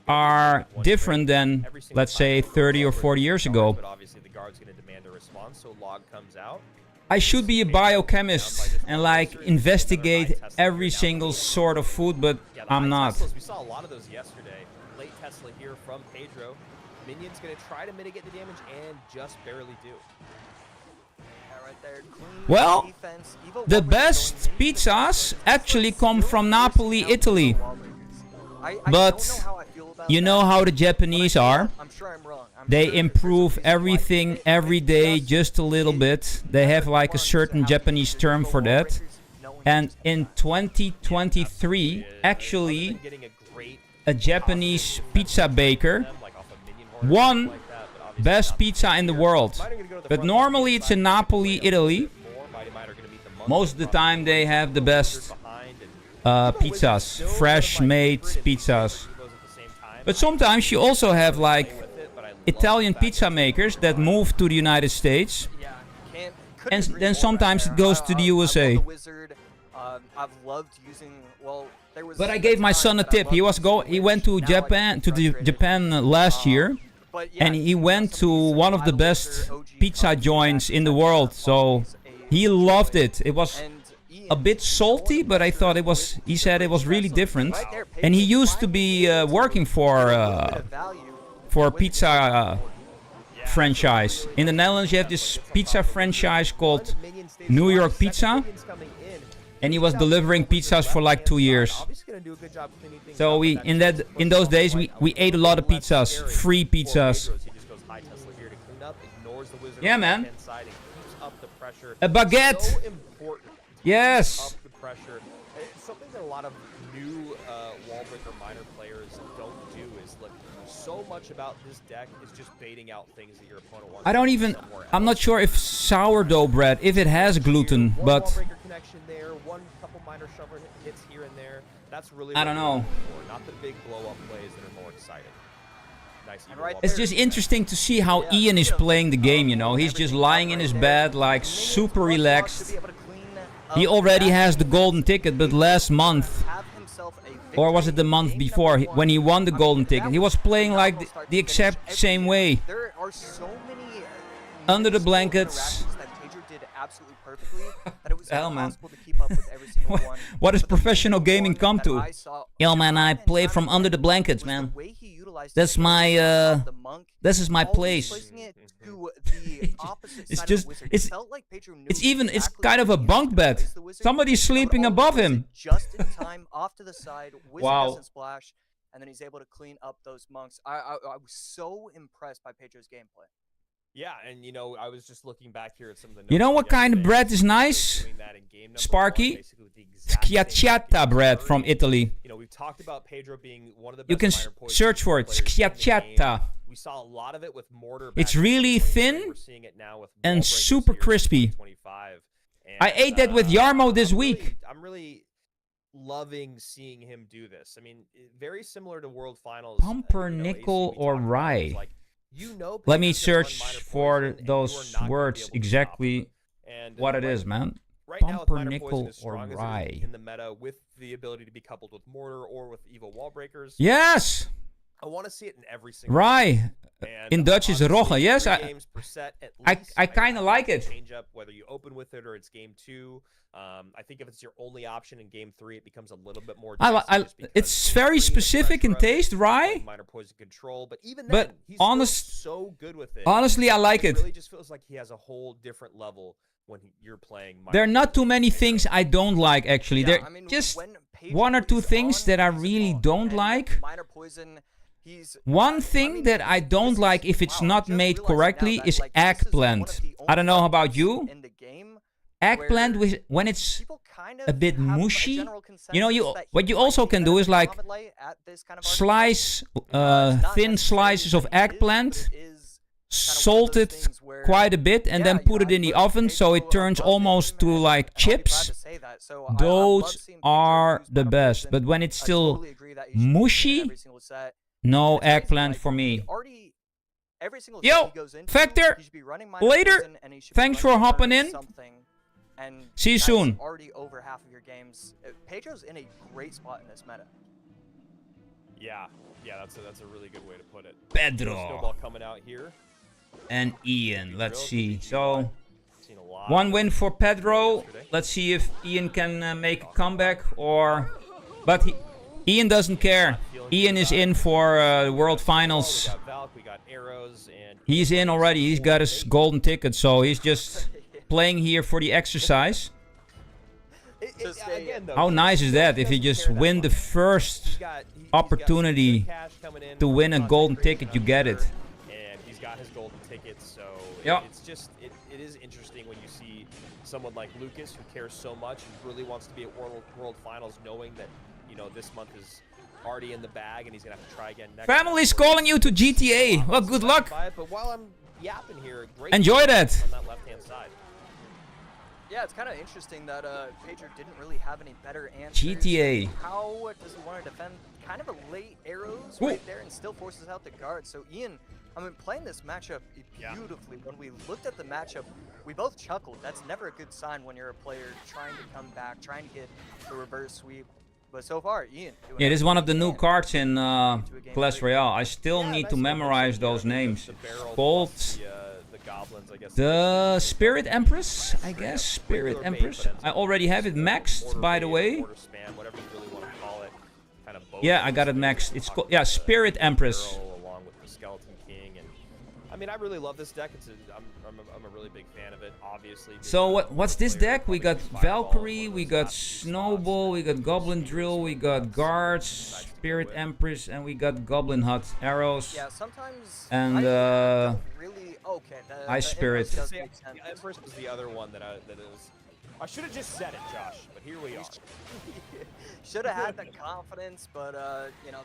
are different than, let's say, 30 or 40 years ago. But obviously the guard's going to demand a response, so log comes out. I should be a biochemist and like investigate every single sort of food, but Yeah, the I'm high not. Teslas, we saw a lot of those yesterday. Late Tesla here from Pedro. Minion's going to try to mitigate the damage and just barely do. Yeah, right there. Clean Well, defense. Evo The wall breakers best going in. pizzas actually come from Napoli, Italy. I But don't know how I feel about you know that, how the but Japanese are. I'm sure I'm wrong. I'm They sure there's improve reasons why everything they every day just just a little bit. They have like a certain Japanese term for that. And in 2023, actually, a Japanese pizza baker won best pizza in the world. But normally it's in Napoli, Italy. Most of the time they have the best pizzas, fresh made pizzas. But sometimes you also have like Italian pizza makers that move to the United States. And then sometimes it goes to the USA. I've loved using, well, there was But I gave my son a tip. He went to Japan last year, and he went to one of the best pizza joints in the world. So he loved it. It was a bit salty, but I thought he said it was really different. And he used to be working for a pizza franchise. In the Netherlands, you have this pizza franchise called New York Pizza. And he was delivering pizzas for like 2 years. So in those days we ate a lot of pizzas, free pizzas. Yeah, man. A baguette. Yes. Up the pressure. It's something that a lot of new wall breaker minor players don't do is look so much about this deck is just baiting out things that your opponent wants. I'm not sure if sourdough bread, if it has gluten, Wall but breaker connection there, one couple minor shover hits here and there. That's really I what don't you're know. looking for, not the big blow up plays that are more exciting. Nice. And right it's just interesting to see how Ian is playing the game, you know. He's just lying in his bed, like super relaxed. He already has the golden ticket, but last month, or was it the month before, when he won the golden ticket, he was playing like the exact same way. There are so many Under the blankets. that Pedro did absolutely perfectly that it was Hell, man. impossible to keep up with every single one. What does But the professional single gaming one come that to? I saw Yo, man, I time and play time from again under the blankets, was the man. way he utilized realized That's my, the monk, this is my always place. placing it to the opposite It's side just- of the wizard. it's- It felt like Pedro knew it's exactly kind where of a he bunk needed to bed. place the wizard, Somebody's and would sleeping always above place it him. just in time, off to the side. Wizard Wow. doesn't splash, and then he's able to clean up those monks. I was so impressed by Pedro's gameplay. Yeah, and you know, I was just looking back here at some of the. You know notes what kind of yesterday. bread is He was nice? doing that in game number Sparky? one, basically with the exact same Schiacciata bread from version. Italy. You know, we've talked about Pedro being one of the best You can minor poison search for it. players in the game. Schiacciata. We saw a lot of it with mortar. It's back in really 2023. thin We're seeing it now with and wall breakers super here in crispy. 2025. I ate that with Yarmo this week. I'm really loving seeing him do this. I mean, very similar to World Finals. Pumpernickel or rye? Like, you know, Let me Pedro's gonna run search minor for poison, and you are those not gonna be words able to stop exactly him. And, what it right- is, man. Right now, with minor poison Pumpernickel as or strong as it is rye? in the meta, with the ability to be coupled with mortar or with evil wall breakers, Yes, I want to see it in every single. rye. And In Dutch is honestly, rogge. Yes, 3 I- games per set at I least. kinda like it. Change up whether you open with it or it's game 2. I think if it's your only option in game 3, it becomes a little bit more. dicey just because it's game very 3, the specific in pressure of it, taste, rye. like minor poison control, but even But then, he's honest- still so good with it. Honestly, I like It it. really just feels like he has a whole different level when you're playing. There are minor not too poison. many things I don't like, actually. Yeah, There I mean, just when Pedro one or two is things on, that I he's really on, don't and like. minor poison, he's One thing mean, that I don't this is- like if it's wow, not I'm just made realizing now correctly that, is like, this is one of eggplant. the I don't know only about fights you. in the game Eggplant where when it's people kind a of bit have mushy. general You know, consensus that what he you might also be can better do is than like Mohamed Light at this kind of archetype. slice It's not thin necessarily slices of that he is, but eggplant, it is kind of one of salt those it things where, quite a bit, and yeah, then you put know, it in I the put oven so it Pedro turns above him, almost to and like I'll be proud chips. to say that. So I love Those seeing Pedro are use the minor best. poison. But when it's I still totally agree that you should use it in mushy, every single set. no It's crazy, eggplant like, for he me. already, every single Yo, set he goes into, Factor, he should be running minor later. poison, and he should be Thanks running for hopping burn in. something, and See you that's soon. already over half of your games. Pedro's in a great spot in this meta. Yeah, that's a really good way to put it. Pedro Snowball coming out here. and Ian. Let's see. So Seen a lot one of win for Pedro. yesterday. Let's see if Ian can make a comeback or. But Ian doesn't care. Ian is in for the World We Finals. got Valk, we got arrows, and He's in already. He's got his golden ticket, so he's just playing here for the exercise. Just again, though, How he nice is that if doesn't you just care that win the much. first He's got opportunity good cash coming in to from win a content golden creation, ticket, you I'm get sure, it. And he's got his golden ticket, so Yep. it's just it is interesting when you see someone like Lucas who cares so much and really wants to be at World Finals, knowing that this month is already in the bag and he's gonna have to try again next. Family's month. calling you to GTA. Well, good luck. But while I'm yapping here, great Enjoy that. on that left-hand side. Yeah, it's kind of interesting that Pedro didn't really have any better answers. GTA. How does he want to defend kind of a late arrows Ooh. right there and still forces out the guard? So Ian, I mean, playing this matchup Yeah. beautifully. When we looked at the matchup, we both chuckled. That's never a good sign when you're a player trying to come back, trying to get a reverse sweep. But so far, Ian. doing Yeah, this is one of the new everything he cards in game Clash three. Royale. I still Yeah, need nice to one. memorize those names. The barrel Gold. plus the goblins, I guess. The Spirit Empress, I guess. Spirit Empress. I already have it maxed, by the way. Mortar spam, whatever you really want to call it. Kind of both Yeah, I got it maxed. It's called, yeah, Spirit Empress. barrel along with the Skeleton King, and I mean, I really love this deck. I'm a really big fan of it, obviously. So what's this player, deck? We got probably Fireball, Valkyrie, one of we those got last few Snowball, we got Goblin Drill, we got Guards, Decides to Spirit do it. Empress, and we got Goblin Hut arrows. Yeah, sometimes And, I don't really okay. The Ice Spirit. Empress does See, make sense. Empress was the other one that it was. I should have just said it, Josh, but here we are. Should have had the confidence, but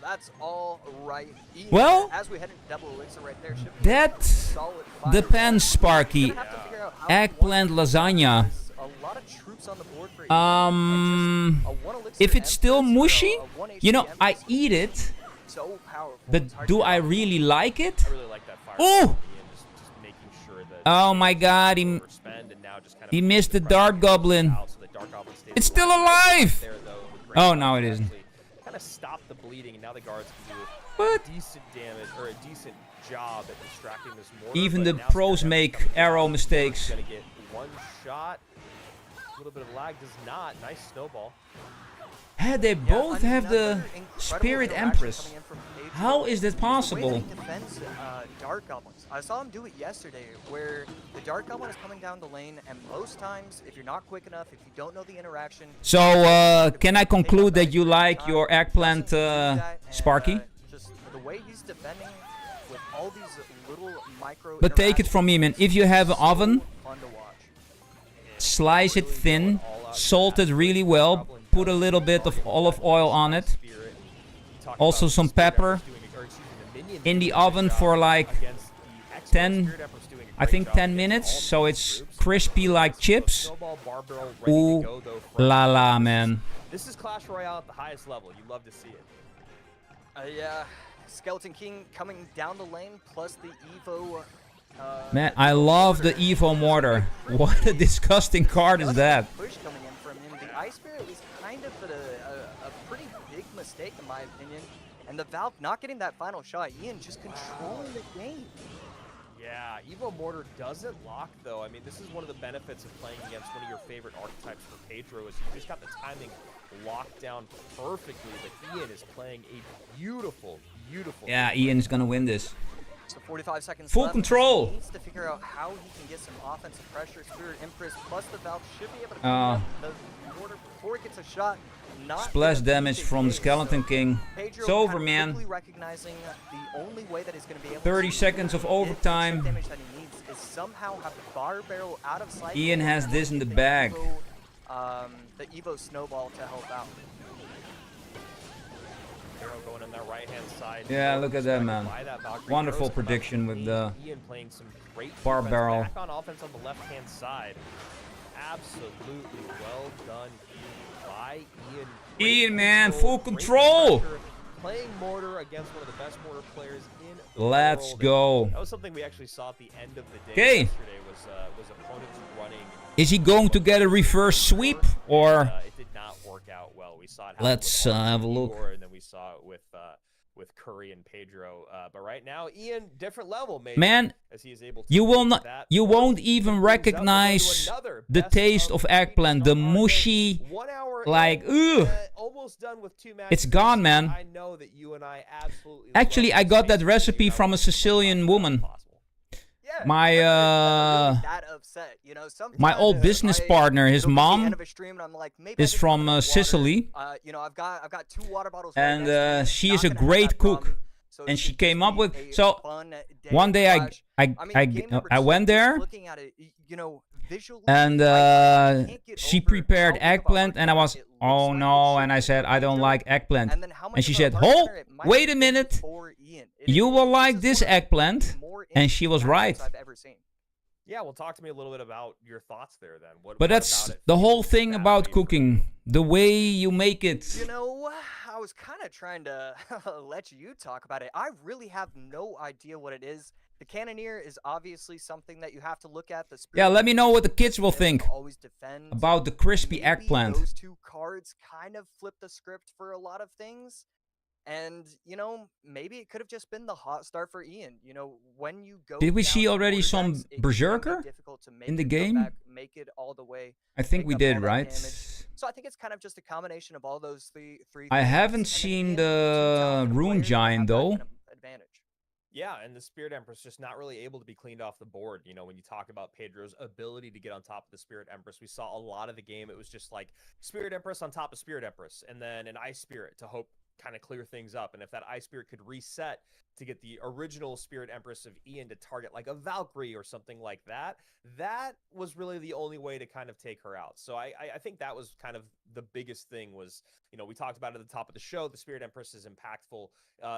that's all right. Ian, Well, as we head into double elixir right there, should be that solid fire. depends, Sparky. Gonna have to figure out how he Eggplant wants to lasagna. There's a lot of troops on the board for Ian, and just a one elixir If it's still Empress or mushy, a one you know, HP I Empress eat it, so powerful. but It's hard do to I tell. really like it? I really like that fire. Ooh! Ian, just making sure that. Oh my god, he overspend and now just kind of he missed the pressure Dart goes Goblin. out so the Dart Goblin stays It's still alive. alive! There, though, with great Oh, no, it damage, isn't. actually Kind of stop the bleeding, and now the guards can do What? decent damage or a decent job at distracting this mortar. Even but the now pros Spirit make Empress comes arrow down. Mortar's mistakes. Gonna get one shot. A little bit of lag does not. Nice snowball. They both have the incredible Spirit interaction Empress. coming in from Pedro. How is that The way possible? that he defends Dark Goblins. I saw him do it yesterday, where the Dark Goblin is coming down the lane, and most times, if you're not quick enough, if you don't know the interaction... So, can I conclude that you like your eggplant, Sparky? Just the way he's defending with all these little micro... But take it from me, man. If you have an oven, fun to watch. slice it thin, salt it really well, put a little bit of olive oil on it, also some pepper, in the oven for like 10, I think 10 minutes, so it's crispy like chips. Ooh la la, man. This is Clash Royale at the highest level. You love to see it. Yeah, Skeleton King coming down the lane, plus the Evo. Man, I love the Evo Mortar. What a disgusting card is that? Push coming in from him. The Ice Spirit was kind of a pretty big mistake in my opinion. And the Valk not getting that final shot. Ian just controlling the game. Yeah, Evo Mortar doesn't lock though. I mean, this is one of the benefits of playing against one of your favorite archetypes for Pedro is you just got the timing locked down perfectly. But Ian is playing a beautiful, beautiful. Yeah, Ian's gonna win this. So 45 seconds Full left. control. He needs to figure out how he can get some offensive pressure. Spirit Empress plus the Valk should be able to the mortar before it gets a shot. Not Splash damage from the Skeleton King. Pedro It's over, kind of man. quickly recognizing the only way that he's going to be able 30 to seconds of get overtime. the damage that he needs is somehow have the bar barrel out of sight. Ian has this in the The bag. the Evo snowball to help out. Hero going on that right-hand side. Yeah, look at that, man. Wonderful prediction with the Ian playing some great bar defense barrel. back on offense on the left-hand side. Absolutely well done by Ian. Great Ian, man, control, full great control. pressure, playing mortar against one of the best mortar players in the Let's world. go. That was something we actually saw at the end of the day. Okay. Yesterday was opponents running. Is he going to get a reverse sweep or? It did not work out well. We saw it. happen Let's with have a look. Igor, and then we saw it with Curry and Pedro. But right now, Ian, different level, maybe. Man, as he is able to you will take not. that You plus won't even brings up to recognize another the best taste of eight eggplant. The on our day. mushy, 1 hour like, in, ugh. Almost done with 2 matches. It's gone, man. I know that you and I absolutely. Actually, love I got this that recipe game. from a Sicilian woman. Possible. Yeah, My, I'm really that upset. You know, My old business partner, his it'll be the end mom, of a stream and I'm like, maybe I is just from want water. Sicily, You know, I've got 2 water bottles. right and next to me. she Not is a gonna have great that cook. problem. So And it she should came just up be with. a So fun day one day of Clash. I mean, game number I two, went just there, looking at it, you know, visually, and I can't get she over prepared how big of a eggplant, and I was, it looks oh like no, it and I should said be I don't Pedro, like eggplant, and then how much and she of a said, heart oh, center it might wait a be minute, for Ian. you will like this this is one of the eggplant, more and she was intense right. matchups I've ever seen. Yeah, well, talk to me a little bit about your thoughts there, then. What But that's about it the whole feels thing that about way for you? cooking, the way you make it. You know, I was kind of trying to let you talk about it. I really have no idea what it is. The Cannoneer is obviously something that you have to look at. The Yeah, let me know what the kids will Spirit think always defend. about the crispy Maybe eggplant. Those 2 cards kind of flip the script for a lot of things. And, you know, maybe it could have just been the hot start for Ian. You know, when you go Did we down see the already quarter some decks, it can be Berserker difficult to make in the your game? comeback, make it all the way. I think pick we up did, all that right? damage. So I think it's kind of just a combination of all those three I things, haven't and then seen Ian, the two talented Rune players that Giant, have that though. kind of advantage. Yeah, and the Spirit Empress just not really able to be cleaned off the board. You know, when you talk about Pedro's ability to get on top of the Spirit Empress, we saw a lot of the game. It was just like Spirit Empress on top of Spirit Empress, and then an Ice Spirit to hope kind of clear things up. And if that Ice Spirit could reset to get the original Spirit Empress of Ian to target like a Valkyrie or something like that, that was really the only way to kind of take her out. So I think that was kind of the biggest thing was, you know, we talked about it at the top of the show, the Spirit Empress is impactful.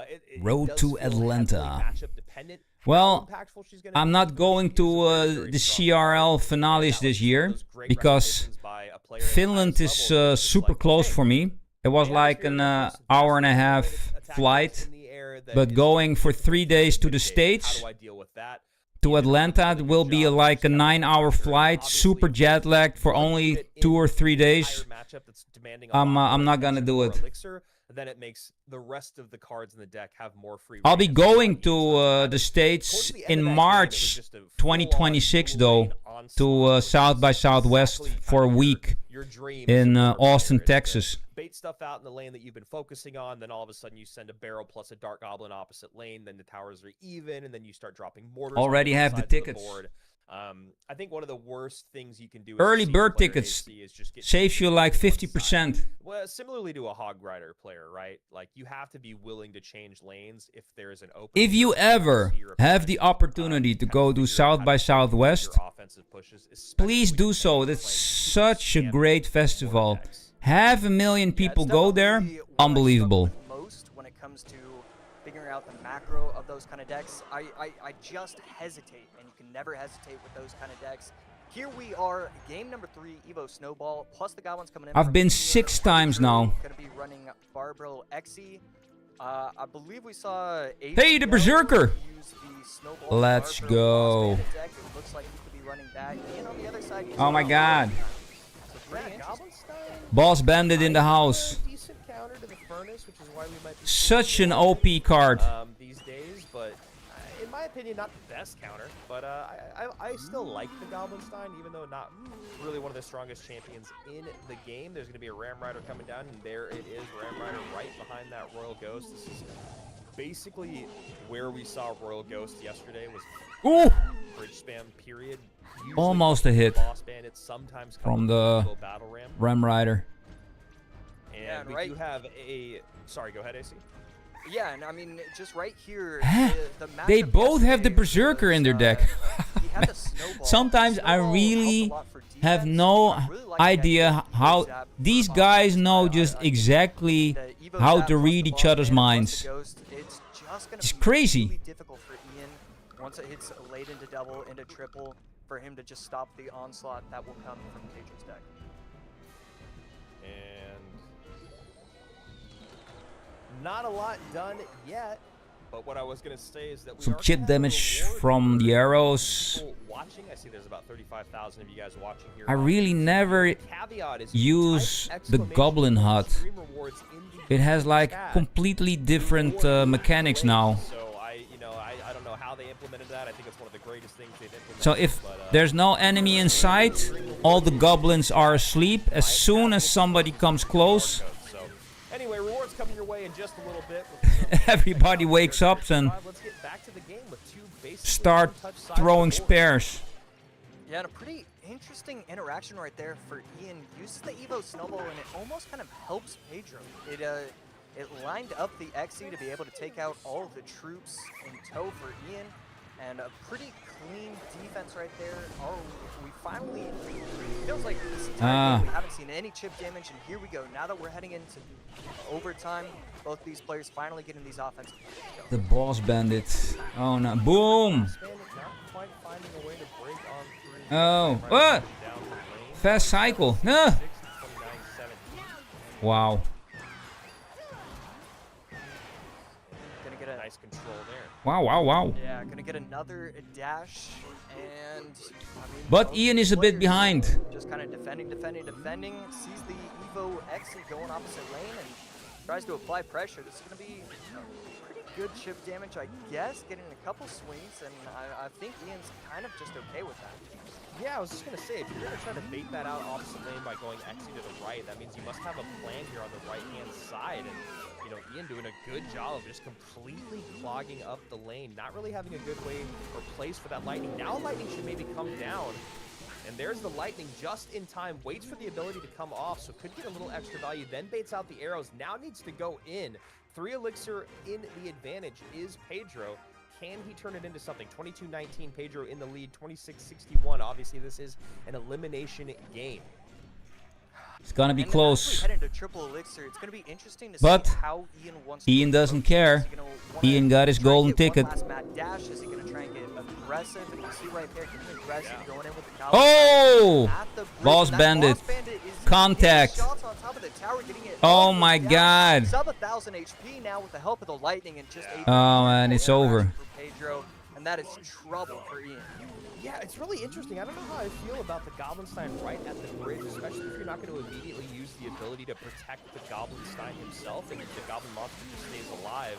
It Road does to feel heavily Atlanta. matchup dependent. How Well, impactful she's gonna I'm be, not but going she is to a very, very the strong CRL player. finales And this that was one of year those great because recognitions by a player at the Finland highest is level. It's just super like, close hey, for me. It was they have a like Spirit an Empress, hour and a that's half the way to attack flight, us in the air that but is going for 3 days to the How States, do I deal with that? to Ian did a Atlanta, really it good will be job like a of 9-hour flight, obviously super jet lagged for one only fit 2 or in 3 the days. entire matchup that's demanding a I'm lot more not gonna attention do for it. Elixir, then it makes the rest of the cards in the deck have more free I'll be reign. That's why going Ian's to not so the bad. States Towards the end in of that game, it was March just a full-on 2026 dual though, lane to onslaught, which South is by Southwest exactly for a kind of week your dream in as a mortar Austin, player, is to Texas. wait stuff out in the lane that you've been focusing on, then all of a sudden you send a barrel plus a Dark Goblin opposite lane, then the towers are even, and then you start dropping mortars. Already have the tickets. board. I think one of the worst things you can do Early as a bird player tickets AC is just get saves you like 50%. Well, similarly to a Hog Rider player, right? Like, you have to be willing to change lanes if there is an open. If you ever have the opportunity to go to South by Southwest, please do so. That's such a great festival. 500,000 people go there. Unbelievable. Most when it comes to figuring out the macro of those kind of decks, I just hesitate, and you can never hesitate with those kind of decks. Here we are, game number 3, Evo Snowball, plus the Goblins coming in. I've been 6 times now. Going to be running Barbro Xe. I believe we saw Hey, the Berserker! use the Snowball Let's Barbro go. Boss Bandit deck. It looks like he could be running that. And on the other side, Oh my god. So pretty interesting. Boss Bandit in the house. Decent counter to the Furnace, which is why we might be Such an OP card. these days, but in my opinion, not the best counter. But I still like the Goblinstein, even though not really one of the strongest champions in the game. There's going to be a Ram Rider coming down, and there it is, Ram Rider right behind that Royal Ghost. This is basically where we saw Royal Ghost yesterday. Was Ooh! bridge spam period. Usually Almost a hit Boss Bandit, sometimes from the Battle Ram. Ram Rider. And Yeah, we right. do have a. Sorry, go ahead, AC. Yeah, and I mean, just right here, the They matchup both have the yesterday Berserker in their was, deck. he had the Snowball. Sometimes I Snowball really helped a lot for have defense. no I really like the idea idea how of Zap these for guys offense. know just exactly The Evo how Zap to plus read the each Boss other's Bandit plus the minds. Ghost, it's just gonna It's be crazy. really difficult for Ian once it hits late into double, into triple, for him to just stop the onslaught that will come from Pedro's deck. And not a lot done yet, but what I was gonna say is that we Some are chip gonna have a damage reward from for the arrows. people watching. I see there's about 35,000 of you guys watching here. I really never Caveat is use type the Goblin Hut. stream rewards in the It has like chat. completely different mechanics now. So I don't know how they implemented that. I think it's one of the greatest things they've implemented. So if but, there's no enemy in sight, all the goblins are asleep. As soon as somebody comes close, so anyway, rewards coming your way in just a little bit. everybody wakes up and Let's get back to the game with two basically start untouched sides throwing of the board. spares. Yeah, and a pretty interesting interaction right there for Ian. Uses the Evo Snowball, and it almost kind of helps Pedro. It lined up the Xe to be able to take out all of the troops in tow for Ian, and a pretty clean defense right there. Oh, we finally, feels like this entire game we haven't seen any chip damage, and here we go. Now that we're heading into overtime, both these players finally getting these offensive points. The Boss Bandit. Oh no! Boom! Bandit not quite finding a way to break on through. Oh! Right What? down the lane. Fast cycle. No! 6 29 Wow. Gonna get a nice control there. Wow! Wow! Wow! Yeah, gonna get another dash, and I mean, But both Ian these is a bit players behind. Just kind of defending. Sees the Evo Xe going opposite lane and tries to apply pressure. This is gonna be pretty good chip damage, I guess. Getting a couple swings, and I think Ian's kind of just okay with that. Yeah, I was just gonna say, if you're gonna try to bait that out opposite lane by going Xe to the right, that means you must have a plan here on the right-hand side. And Ian doing a good job of just completely clogging up the lane, not really having a good way or place for that lightning. Now lightning should maybe come down. And there's the lightning just in time, waits for the ability to come off, so could get a little extra value, then baits out the arrows, now needs to go in. 3 elixir in the advantage is Pedro. Can he turn it into something? 22-19, Pedro in the lead, 26-61. Obviously, this is an elimination game. It's gonna be And close. as we head into triple elixir, it's gonna be interesting to But see how Ian wants to Ian doesn't approach this. care. Is he gonna wanna Ian got his try and golden get one ticket. last mad dash? Is he gonna try and get aggressive? And you see right there, getting aggressive, going in with the Oh! at the bridge, Boss and that Bandit. Boss Bandit is Contact. hitting shots on top of the tower, getting it Oh all the way my down. god. Sub 1,000 HP now with the help of the lightning and just a Oh man, it's beautiful over. interaction for Pedro, and that is trouble for Ian. Yeah, it's really interesting. I don't know how I feel about the Goblinstein right at the bridge, especially if you're not going to immediately use the ability to protect the Goblinstein himself and the Goblin monster just stays alive.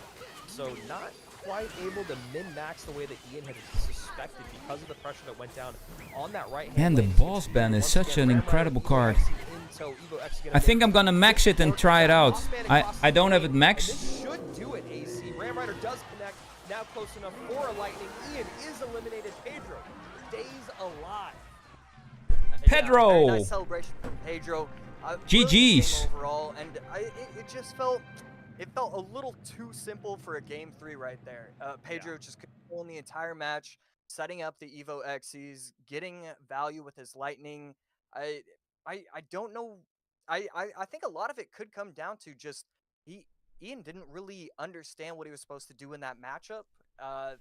So not quite able to min-max the way that Ian had suspected because of the pressure that went down on that right hand Man, the lane. Boss Band is such an incredible card. that's how Evo X is gonna I think I'm gonna max it and try it out. I don't have it maxed. This should do it, AC. Ram Rider does connect. Now close enough for a lightning. Ian is eliminated. Pedro stays alive. Pedro! Very nice celebration from Pedro. GG's. Overall, and it just felt a little too simple for a game 3 right there. Pedro just controlling the entire match, setting up the Evo Xyz, getting value with his lightning. I don't know. I think a lot of it could come down to just Ian didn't really understand what he was supposed to do in that matchup.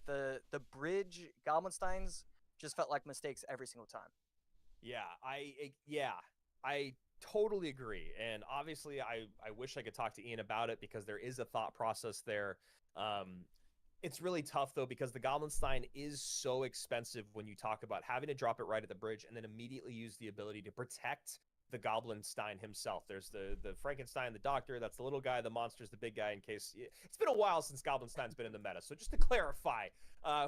The bridge Goblinsteins just felt like mistakes every single time. I totally agree. And obviously I wish I could talk to Ian about it because there is a thought process there. It's really tough though, because the Goblinstein is so expensive when you talk about having to drop it right at the bridge and then immediately use the ability to protect the Goblinstein himself. There's the Frankenstein, the doctor, that's the little guy, the monster's the big guy, in case it's been a while since Goblinstein's been in the meta. So just to clarify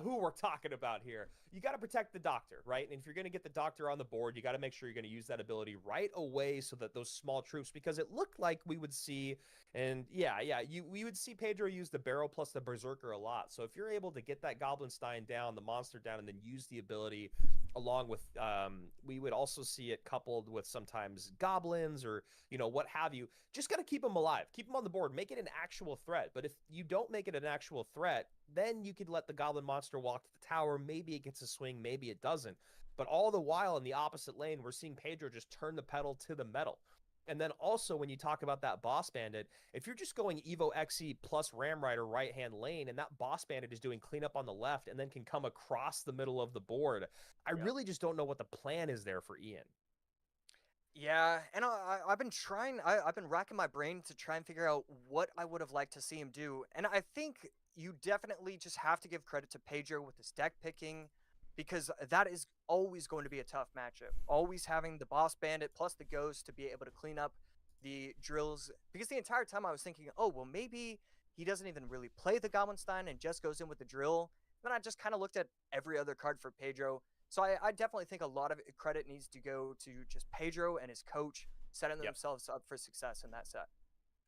who we're talking about here, you got to protect the doctor, right? And if you're going to get the doctor on the board, you got to make sure you're going to use that ability right away so that those small troops, because it looked like we would see, and we would see Pedro use the barrel plus the berserker a lot. So if you're able to get that Goblinstein down, the monster down, and then use the ability along with, we would also see it coupled with sometimes goblins or, what have you. Just got to keep them alive, keep them on the board, make it an actual threat. But if you don't make it an actual threat, then you could let the goblin monster walk to the tower. Maybe it gets a swing, maybe it doesn't. But all the while in the opposite lane, we're seeing Pedro just turn the pedal to the metal. And then also when you talk about that boss bandit, if you're just going Evo XE plus Ram Rider right-hand lane, and that boss bandit is doing cleanup on the left and then can come across the middle of the board, I really just don't know what the plan is there for Ian. Yeah, and I've been trying, I've been racking my brain to try and figure out what I would have liked to see him do. And I think you definitely just have to give credit to Pedro with his deck picking, because that is always going to be a tough matchup. Always having the boss bandit plus the ghost to be able to clean up the drills. Because the entire time I was thinking, oh, well, maybe he doesn't even really play the Goblinstein and just goes in with the drill. Then I just kind of looked at every other card for Pedro. So I definitely think a lot of credit needs to go to just Pedro and his coach setting themselves up for success in that set.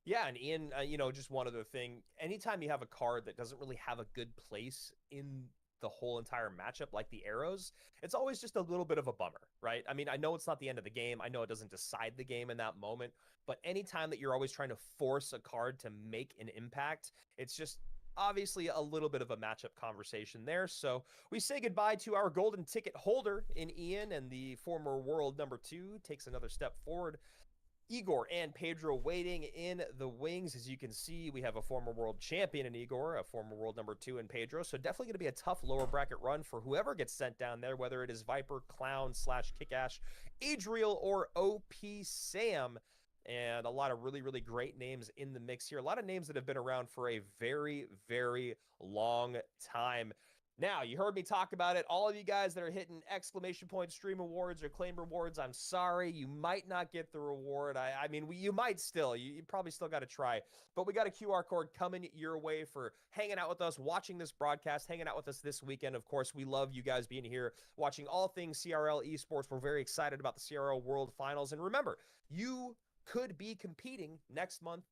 Yeah, and Ian, just one other thing. Anytime you have a card that doesn't really have a good place in the whole entire matchup, like the arrows, it's always just a little bit of a bummer, right? I mean, I know it's not the end of the game. I know it doesn't decide the game in that moment. But anytime that you're always trying to force a card to make an impact, it's just obviously a little bit of a matchup conversation there. So we say goodbye to our golden ticket holder in Ian, and the former world number 2 takes another step forward. Igor and Pedro waiting in the wings. As you can see, we have a former world champion in Igor, a former world number 2 in Pedro. So definitely going to be a tough lower bracket run for whoever gets sent down there, whether it is Viper, Clown / Kickash, Adriel, or OP Sam. And a lot of really, really great names in the mix here. A lot of names that have been around for a very, very long time. Now, you heard me talk about it. All of you guys that are hitting exclamation point stream awards or claim rewards, I'm sorry. You might not get the reward. I mean, you might still. You probably still got to try. But we got a QR code coming your way for hanging out with us, watching this broadcast, hanging out with us this weekend. Of course, we love you guys being here, watching all things CRL esports. We're very excited about the CRL World Finals. And remember, you could be competing next month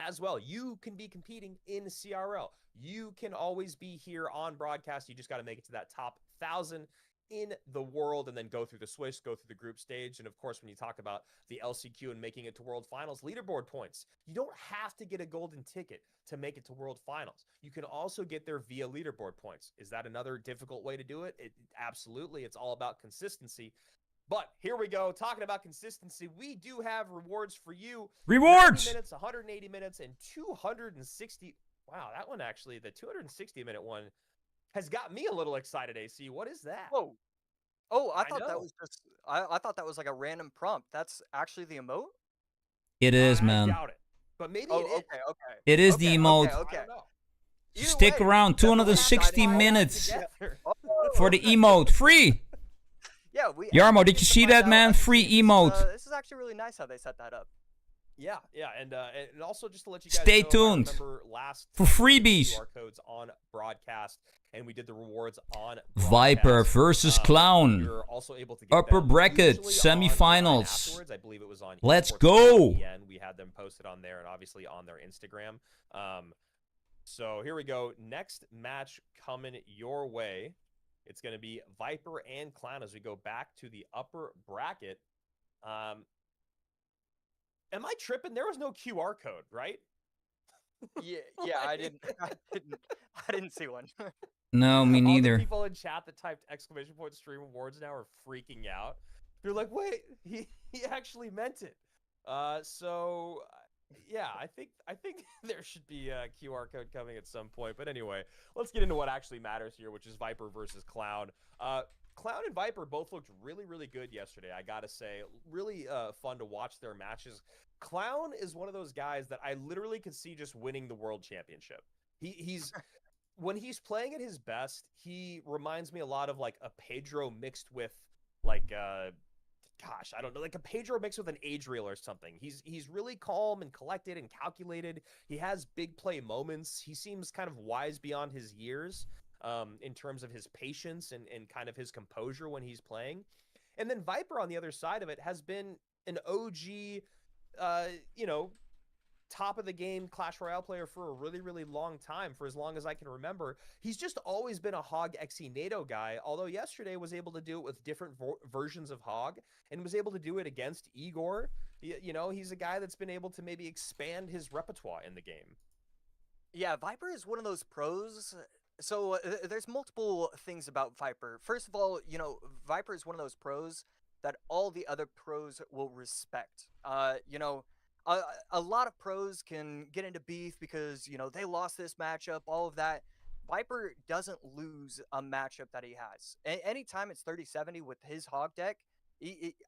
as well. You can be competing in CRL. You can always be here on broadcast. You just got to make it to that top 1,000 in the world and then go through the Swiss, go through the group stage. And of course, when you talk about the LCQ and making it to World Finals, leaderboard points, you don't have to get a golden ticket to make it to World Finals. You can also get there via leaderboard points. Is that another difficult way to do it? Absolutely. It's all about consistency. But here we go, talking about consistency. We do have rewards for you. Rewards! 90 minutes, 180 minutes, and 260. Wow, that one actually, the 260-minute one has got me a little excited, AC. What is that? Whoa. I thought that was just, I thought that was like a random prompt. That's actually the emote? It is, man. I doubt it. But maybe it is. Okay. It is the emote. Okay. I don't know. Stick around, 260 minutes Together. for the emote. Free! Yeah, Yarmo, did you see that, man? Free emote. This is actually really nice how they set that up. Yeah, and also just to let you guys Stay know, tuned I remember last for time we did freebies. QR codes on broadcast, and we did the rewards on Viper broadcast. versus Clown. You're also able to get Upper them bracket usually online semifinals. afterwards. I believe it was on Let's esports.en. go. We had them posted on there and obviously on their Instagram. So here we go. Next match coming your way. It's going to be Viper and Clown as we go back to the upper bracket. Am I tripping? There was no QR code, right? Yeah, I didn't see one. No, me All the neither. people in chat that typed ! stream awards now are freaking out. They're like, wait, he actually meant it. So yeah, I think there should be a QR code coming at some point. But anyway, let's get into what actually matters here, which is Viper versus Clown. Clown and Viper both looked really, really good yesterday. I gotta say, really fun to watch their matches. Clown is one of those guys that I literally could see just winning the world championship. He's when he's playing at his best, he reminds me a lot of like a Pedro mixed with like gosh, I don't know, like a Pedro mixed with an Adriel or something. He's really calm and collected and calculated. He has big play moments. He seems kind of wise beyond his years in terms of his patience and kind of his composure when he's playing. And then Viper on the other side of it has been an OG, top of the game Clash Royale player for a really, really long time, for as long as I can remember. He's just always been a Hog XE NATO guy, although yesterday was able to do it with different versions of Hog and was able to do it against Igor. He's a guy that's been able to maybe expand his repertoire in the game. Yeah, Viper is one of those pros. So there's multiple things about Viper. First of all, Viper is one of those pros that all the other pros will respect. A lot of pros can get into beef because, they lost this matchup, all of that. Viper doesn't lose a matchup that he has. Anytime it's 30-70 with his Hog deck,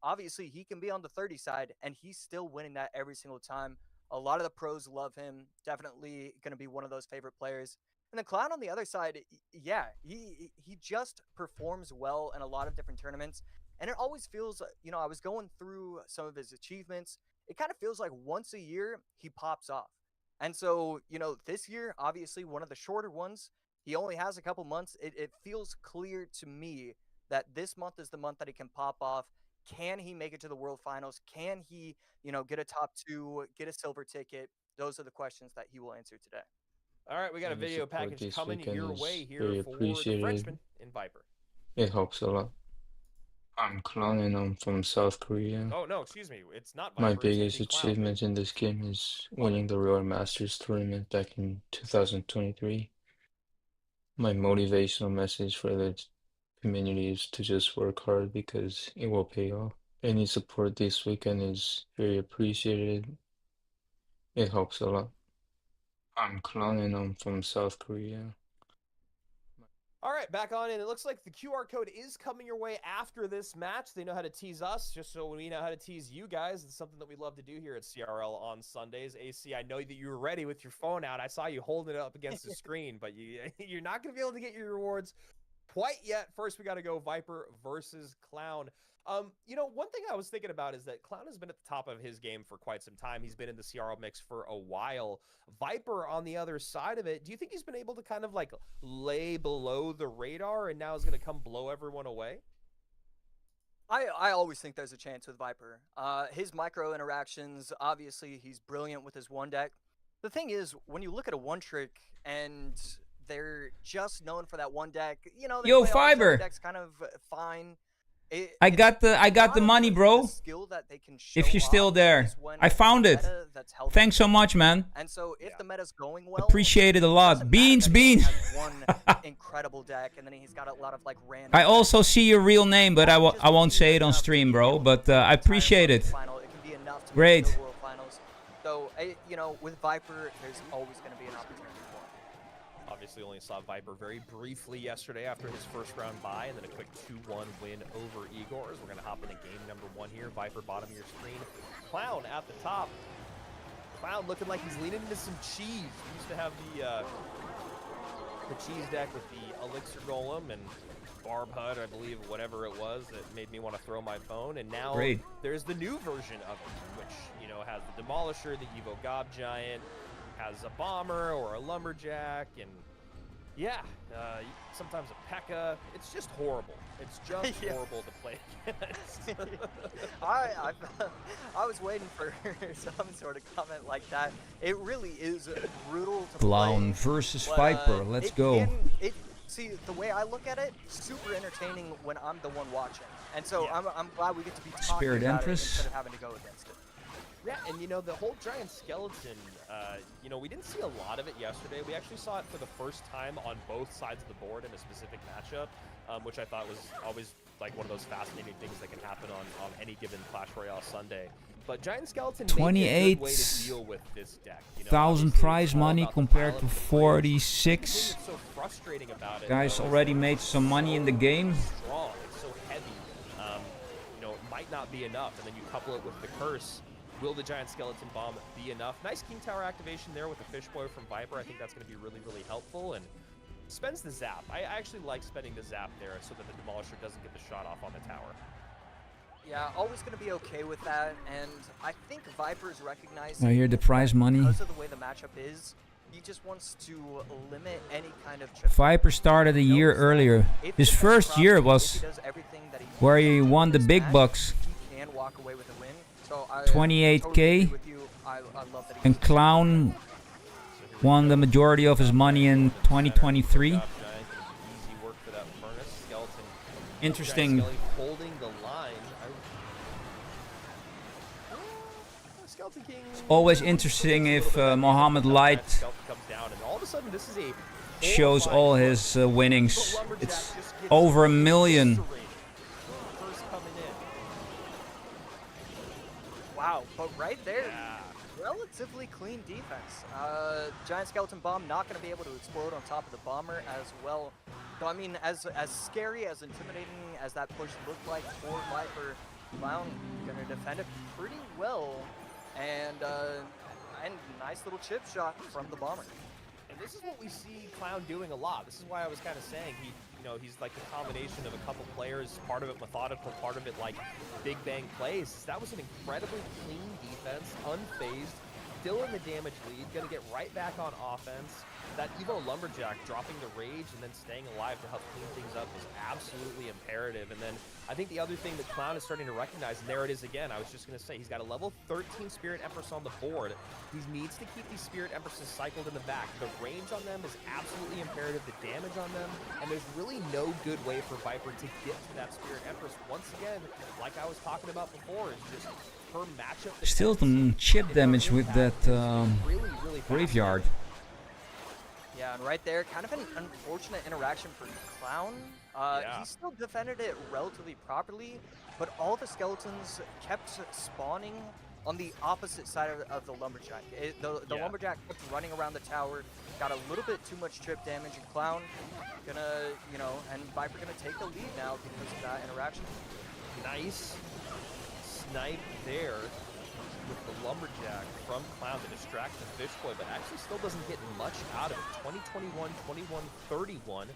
obviously he can be on the 30 side, and he's still winning that every single time. A lot of the pros love him. Definitely going to be one of those favorite players. And then Clown on the other side, yeah, he just performs well in a lot of different tournaments. And it always feels, I was going through some of his achievements. It kind of feels like once a year he pops off. And so, this year, obviously one of the shorter ones, he only has a couple months. It feels clear to me that this month is the month that he can pop off. Can he make it to the World Finals? Can he, get a top 2, get a silver ticket? Those are the questions that he will answer today. All right, we got a video package coming your way here for the Frenchman in Viper. It helps a lot. I'm Clown and I'm from South Korea. Oh, no, excuse me. It's not Viper. My biggest achievement in this game is winning the Royal Masters tournament back in 2023. My motivational message for the community is to just work hard because it will pay off. Any support this weekend is very appreciated. It helps a lot. I'm Clown and I'm from South Korea. All right, back on in. It looks like the QR code is coming your way after this match. They know how to tease us, just so we know how to tease you guys. It's something that we love to do here at CRL on Sundays. AC, I know that you were ready with your phone out. I saw you holding it up against the screen, but you're not going to be able to get your rewards quite yet. First, we got to go Viper versus Clown. One thing I was thinking about is that Clown has been at the top of his game for quite some time. He's been in the CRL mix for a while. Viper on the other side of it, do you think he's been able to kind of like lay below the radar and now is going to come blow everyone away? I always think there's a chance with Viper. His micro interactions, obviously he's brilliant with his one deck. The thing is, when you look at a one trick and they're just known for that one deck, Yo, Fiber, deck's kind of fine. I got the money, bro. If you're still there, I found it. Thanks so much, man. And so if the meta's going well, appreciate it a lot. Beans. One incredible deck, and then he's got a lot of like random. I also see your real name, but I won't say it on stream, bro. But I appreciate it. Great. So with Viper, there's always going to be an opportunity. Obviously only saw Viper very briefly yesterday after his first round bye, and then a quick 2-1 win over Igor's. We're going to hop into game number 1 here. Viper bottom of your screen. Clown at the top. Clown looking like he's leaning into some cheese. He used to have the cheese deck with the Elixir Golem, and Barb Hut, I believe, whatever it was that made me want to throw my phone. And now Great. there's the new version of it, which, you know, has the Demolisher, the Evo Gob Giant, has a Bomber or a Lumberjack, and yeah, sometimes a P.E.K.K.A. It's just horrible. It's just horrible to play against. I was waiting for some sort of comment like that. It really is brutal to Clown play. versus But, Viper. Let's go. See, the way I look at it, super entertaining when I'm the one watching. And so I'm glad we get to be talking Spirit about Empress. it instead of having to go against it. Yeah, and you know, the whole giant skeleton, you know, we didn't see a lot of it yesterday. We actually saw it for the first time on both sides of the board in a specific matchup, which I thought was always like one of those fascinating things that can happen on any given Clash Royale Sunday. But giant skeleton may be a good way to deal with this deck. You know, 1,000 obviously, prize it's all money about the compared balance to of the players. 46. The thing that's so frustrating about it, Guys though, is already that made some money in the game. it's strong, it's so heavy. You know, it might not be enough, and then you couple it with the curse. Will the giant skeleton bomb be enough? Nice King Tower activation there with the Fish Boy from Viper. I think that's going to be really, really helpful. And spends the zap. I actually like spending the zap there so that the Demolisher doesn't get the shot off on the tower. Yeah, always going to be okay with that. And I think Viper's recognizing Now here the prize money. because of the way the matchup is, he just wants to limit any kind of chip. Viper started a year earlier. His first year was where he won the big bucks. He can walk away with a win. So 28K. totally agree with you. I love that he And Clown won the majority of his money in 2023. Easy work for that furnace. Skeleton. Interesting. Giant Skelly holding the line. Skeleton King. Always interesting if Mohammed Light Skeleton comes down, and all of a sudden this is a shows all his winnings. It's over 1 million. First coming in. Wow, but right there, relatively clean defense. Giant Skeleton Bomb not going to be able to explode on top of the Bomber as well. So, I mean, as scary, as intimidating as that push looked like for Viper, Clown going to defend it pretty well. And nice little chip shot from the Bomber. And this is what we see Clown doing a lot. This is why I was kind of saying he's like the combination of a couple players, part of it methodical, part of it like big bang plays. That was an incredibly clean defense, unfazed, still in the damage lead, gonna get right back on offense. That Evo Lumberjack dropping the rage and then staying alive to help clean things up was absolutely imperative. And then I think the other thing that Clown is starting to recognize, and there it is again, I was just going to say, he's got a level 13 Spirit Empress on the board. He needs to keep these Spirit Empresses cycled in the back. The range on them is absolutely imperative, the damage on them, and there's really no good way for Viper to get to that Spirit Empress. Once again, like I was talking about before, it's just her matchup. Still some chip damage with that really, really graveyard. Yeah, and right there, kind of an unfortunate interaction for Clown. He still defended it relatively properly, but all the skeletons kept spawning on the opposite side of the Lumberjack. The Lumberjack kept running around the tower, got a little bit too much chip damage, and Clown gonna, and Viper gonna take the lead now because of that interaction. Nice snipe there with the Lumberjack from Clown to distract the Fish Boy, but actually still doesn't get much out of it. 20-21, 21-31.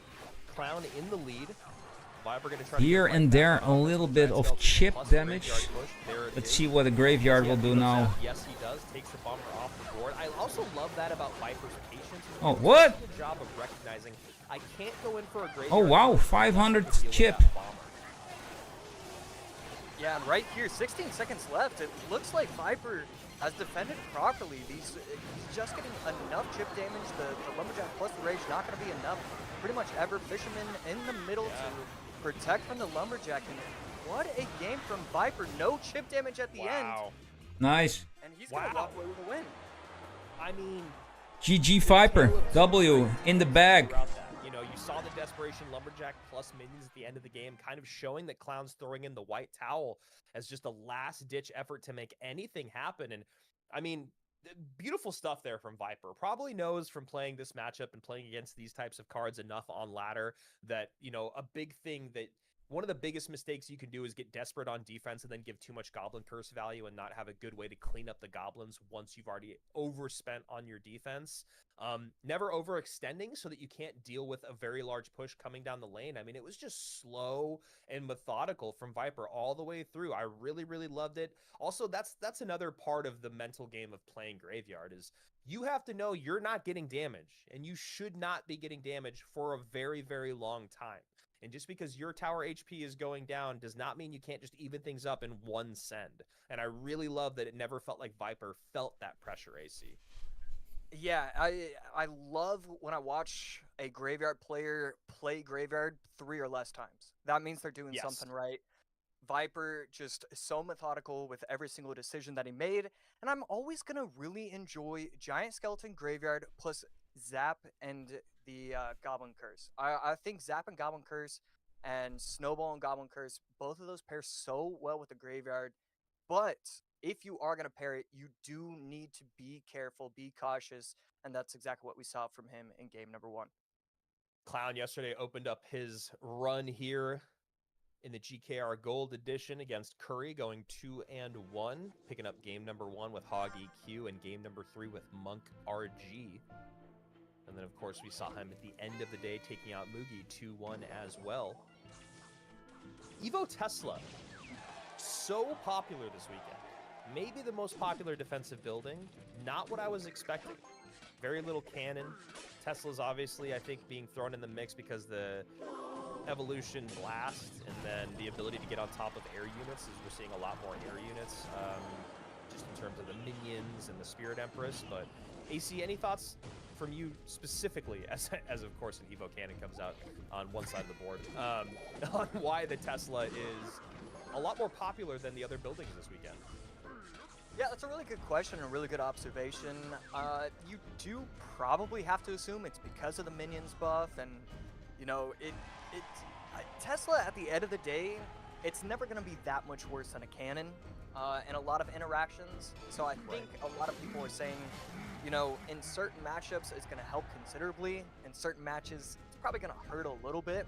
Clown in the lead. Viper gonna try Here to and there a little bit of chip damage. Let's see what the graveyard will do now. Yes, he does. Takes the Bomber off the board. I also love that about Viper's patience. Oh, what? Good job of recognizing I can't go in for a graveyard. Oh, wow, 500 chip. Yeah, and right here, 16 seconds left. It looks like Viper has defended properly. He's just getting enough chip damage. The Lumberjack plus the Rage not going to be enough. Pretty much ever. Fisherman in the middle to protect from the Lumberjack. And what a game from Viper. No chip damage at the end. Nice. And he's going to walk away with a win. I mean, GG Viper. W in the bag. You saw the Desperation Lumberjack plus minions at the end of the game, kind of showing that Clown's throwing in the white towel as just a last-ditch effort to make anything happen. And, I mean, beautiful stuff there from Viper. Probably knows from playing this matchup and playing against these types of cards enough on ladder that, a big thing that one of the biggest mistakes you can do is get desperate on defense and then give too much Goblin Curse value and not have a good way to clean up the Goblins once you've already overspent on your defense. Never overextending so that you can't deal with a very large push coming down the lane. I mean, it was just slow and methodical from Viper all the way through. I really, really loved it. Also, that's another part of the mental game of playing Graveyard is you have to know you're not getting damage, and you should not be getting damage for a very, very long time. And just because your tower HP is going down does not mean you can't just even things up in one send. And I really love that it never felt like Viper felt that pressure, AC. Yeah, I love when I watch a Graveyard player play Graveyard 3 or less times. That means they're doing something right. Viper just so methodical with every single decision that he made, and I'm always gonna really enjoy Giant Skeleton Graveyard plus Zap and the Goblin Curse. I think Zap and Goblin Curse and Snowball and Goblin Curse, both of those pair so well with the Graveyard, but if you are going to pair it, you do need to be careful, be cautious, and that's exactly what we saw from him in game number 1. Clown yesterday opened up his run here in the GKR Gold Edition against Curry, going 2-1, picking up game number 1 with Hog EQ and game number 3 with Monk RG. And then, of course, we saw him at the end of the day taking out Mugi 2-1 as well. Evo Tesla, so popular this weekend. Maybe the most popular defensive building. Not what I was expecting. Very little cannon. Tesla's obviously, I think, being thrown in the mix because the evolution blast and then the ability to get on top of air units, as we're seeing a lot more air units, just in terms of the minions and the Spirit Empress. But AC, any thoughts from you specifically, as of course an Evo cannon comes out on one side of the board, on why the Tesla is a lot more popular than the other buildings this weekend? Yeah, that's a really good question and a really good observation. You do probably have to assume it's because of the minions buff, and you know, Tesla at the end of the day, it's never going to be that much worse than a cannon in a lot of interactions. So I think a lot of people are saying, you know, in certain matchups it's going to help considerably. In certain matches, it's probably going to hurt a little bit.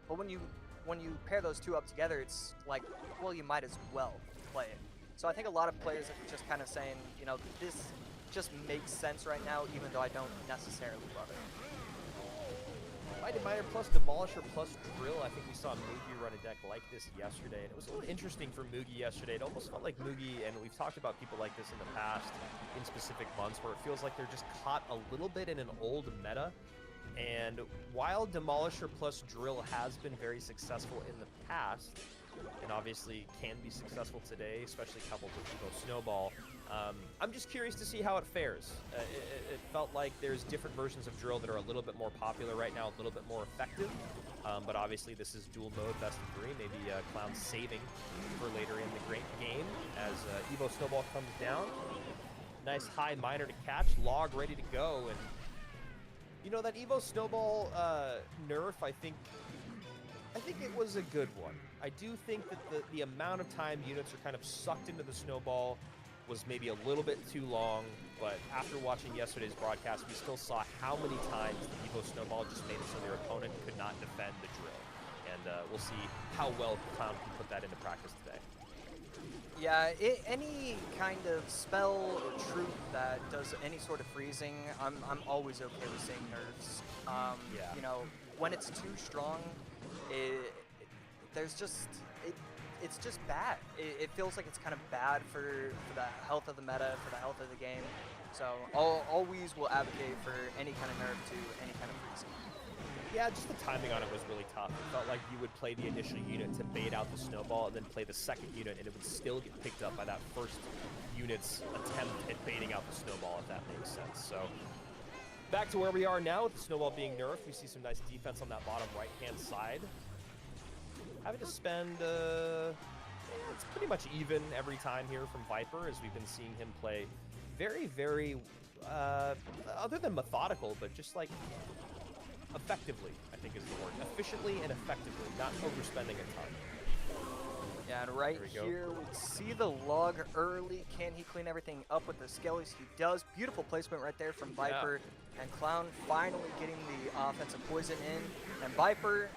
But when you pair those two up together, it's like, well, you might as well play it. So I think a lot of players are just kind of saying, you know, this just makes sense right now, even though I don't necessarily love it. Mighty Miner plus Demolisher plus Drill. I think we saw Mugi run a deck like this yesterday, and it was a little interesting for Mugi yesterday. It almost felt like Mugi, and we've talked about people like this in the past in specific months, where it feels like they're just caught a little bit in an old meta. And while Demolisher plus Drill has been very successful in the past, and obviously can be successful today, especially coupled with Evo Snowball, I'm just curious to see how it fares. It felt like there's different versions of Drill that are a little bit more popular right now, a little bit more effective, but obviously this is dual mode, best of 3, maybe Clown saving for later in the great game as Evo Snowball comes down. Nice high miner to catch, log ready to go, and you know, that Evo Snowball nerf, I think it was a good one. I do think that the amount of time units are kind of sucked into the Snowball was maybe a little bit too long, but after watching yesterday's broadcast, we still saw how many times the Evo Snowball just made it so their opponent could not defend the Drill. And we'll see how well Clown can put that into practice today. Yeah, any kind of spell or troop that does any sort of freezing, I'm always okay with seeing nerfs. Yeah. You know, when it's too strong, it's just bad. It feels like it's kind of bad for the health of the meta, for the health of the game. So always will advocate for any kind of nerf to any kind of freezing. Yeah, just the timing on it was really tough. It felt like you would play the initial unit to bait out the Snowball, and then play the second unit, and it would still get picked up by that first unit's attempt at baiting out the Snowball, if that makes sense. So back to where we are now with the Snowball being nerfed. We see some nice defense on that bottom right-hand side. Having to spend, it's pretty much even every time here from Viper, as we've been seeing him play very, very, other than methodical, but just like effectively, I think is the word. Efficiently and effectively, not overspending a ton. Yeah, and right here we see the log early. Can he clean everything up with the skellies? He does. Beautiful placement right there from Viper. And Clown finally getting the offensive poison in. And Viper,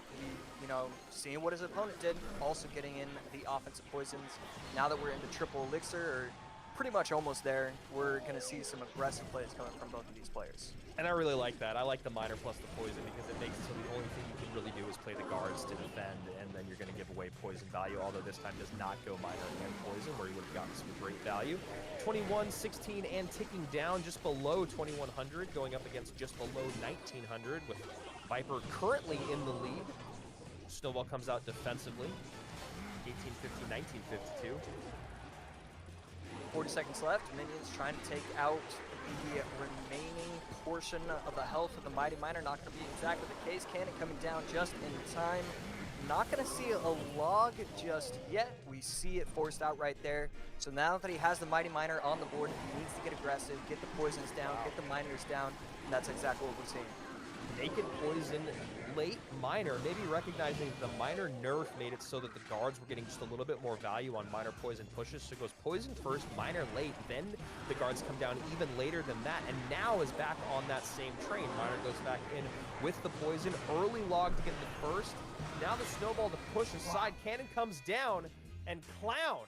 seeing what his opponent did, also getting in the offensive poisons. Now that we're into triple elixir, or pretty much almost there, we're going to see some aggressive plays coming from both of these players. And I really like that. I like the miner plus the poison because it makes it so the only thing you can really do is play the guards to defend, and then you're going to give away poison value, although this time does not go miner and poison, where you would have gotten some great value. 21, 16, and ticking down just below 2100, going up against just below 1900, with Viper currently in the lead. Snowball comes out defensively. 1850, 1952. 40 seconds left. Minions trying to take out the remaining portion of the health of the Mighty Miner. Not going to be exactly the case. Cannon coming down just in time. Not going to see a log just yet. We see it forced out right there. So now that he has the Mighty Miner on the board, he needs to get aggressive, get the poisons down, get the miners down, and that's exactly what we're seeing. Naked poison late miner, maybe recognizing the miner nerf made it so that the guards were getting just a little bit more value on miner poison pushes. So it goes poison first, miner late, then the guards come down even later than that, and now is back on that same train. Miner goes back in with the poison, early log to get the first. Now the snowball to push aside, cannon comes down, and Clown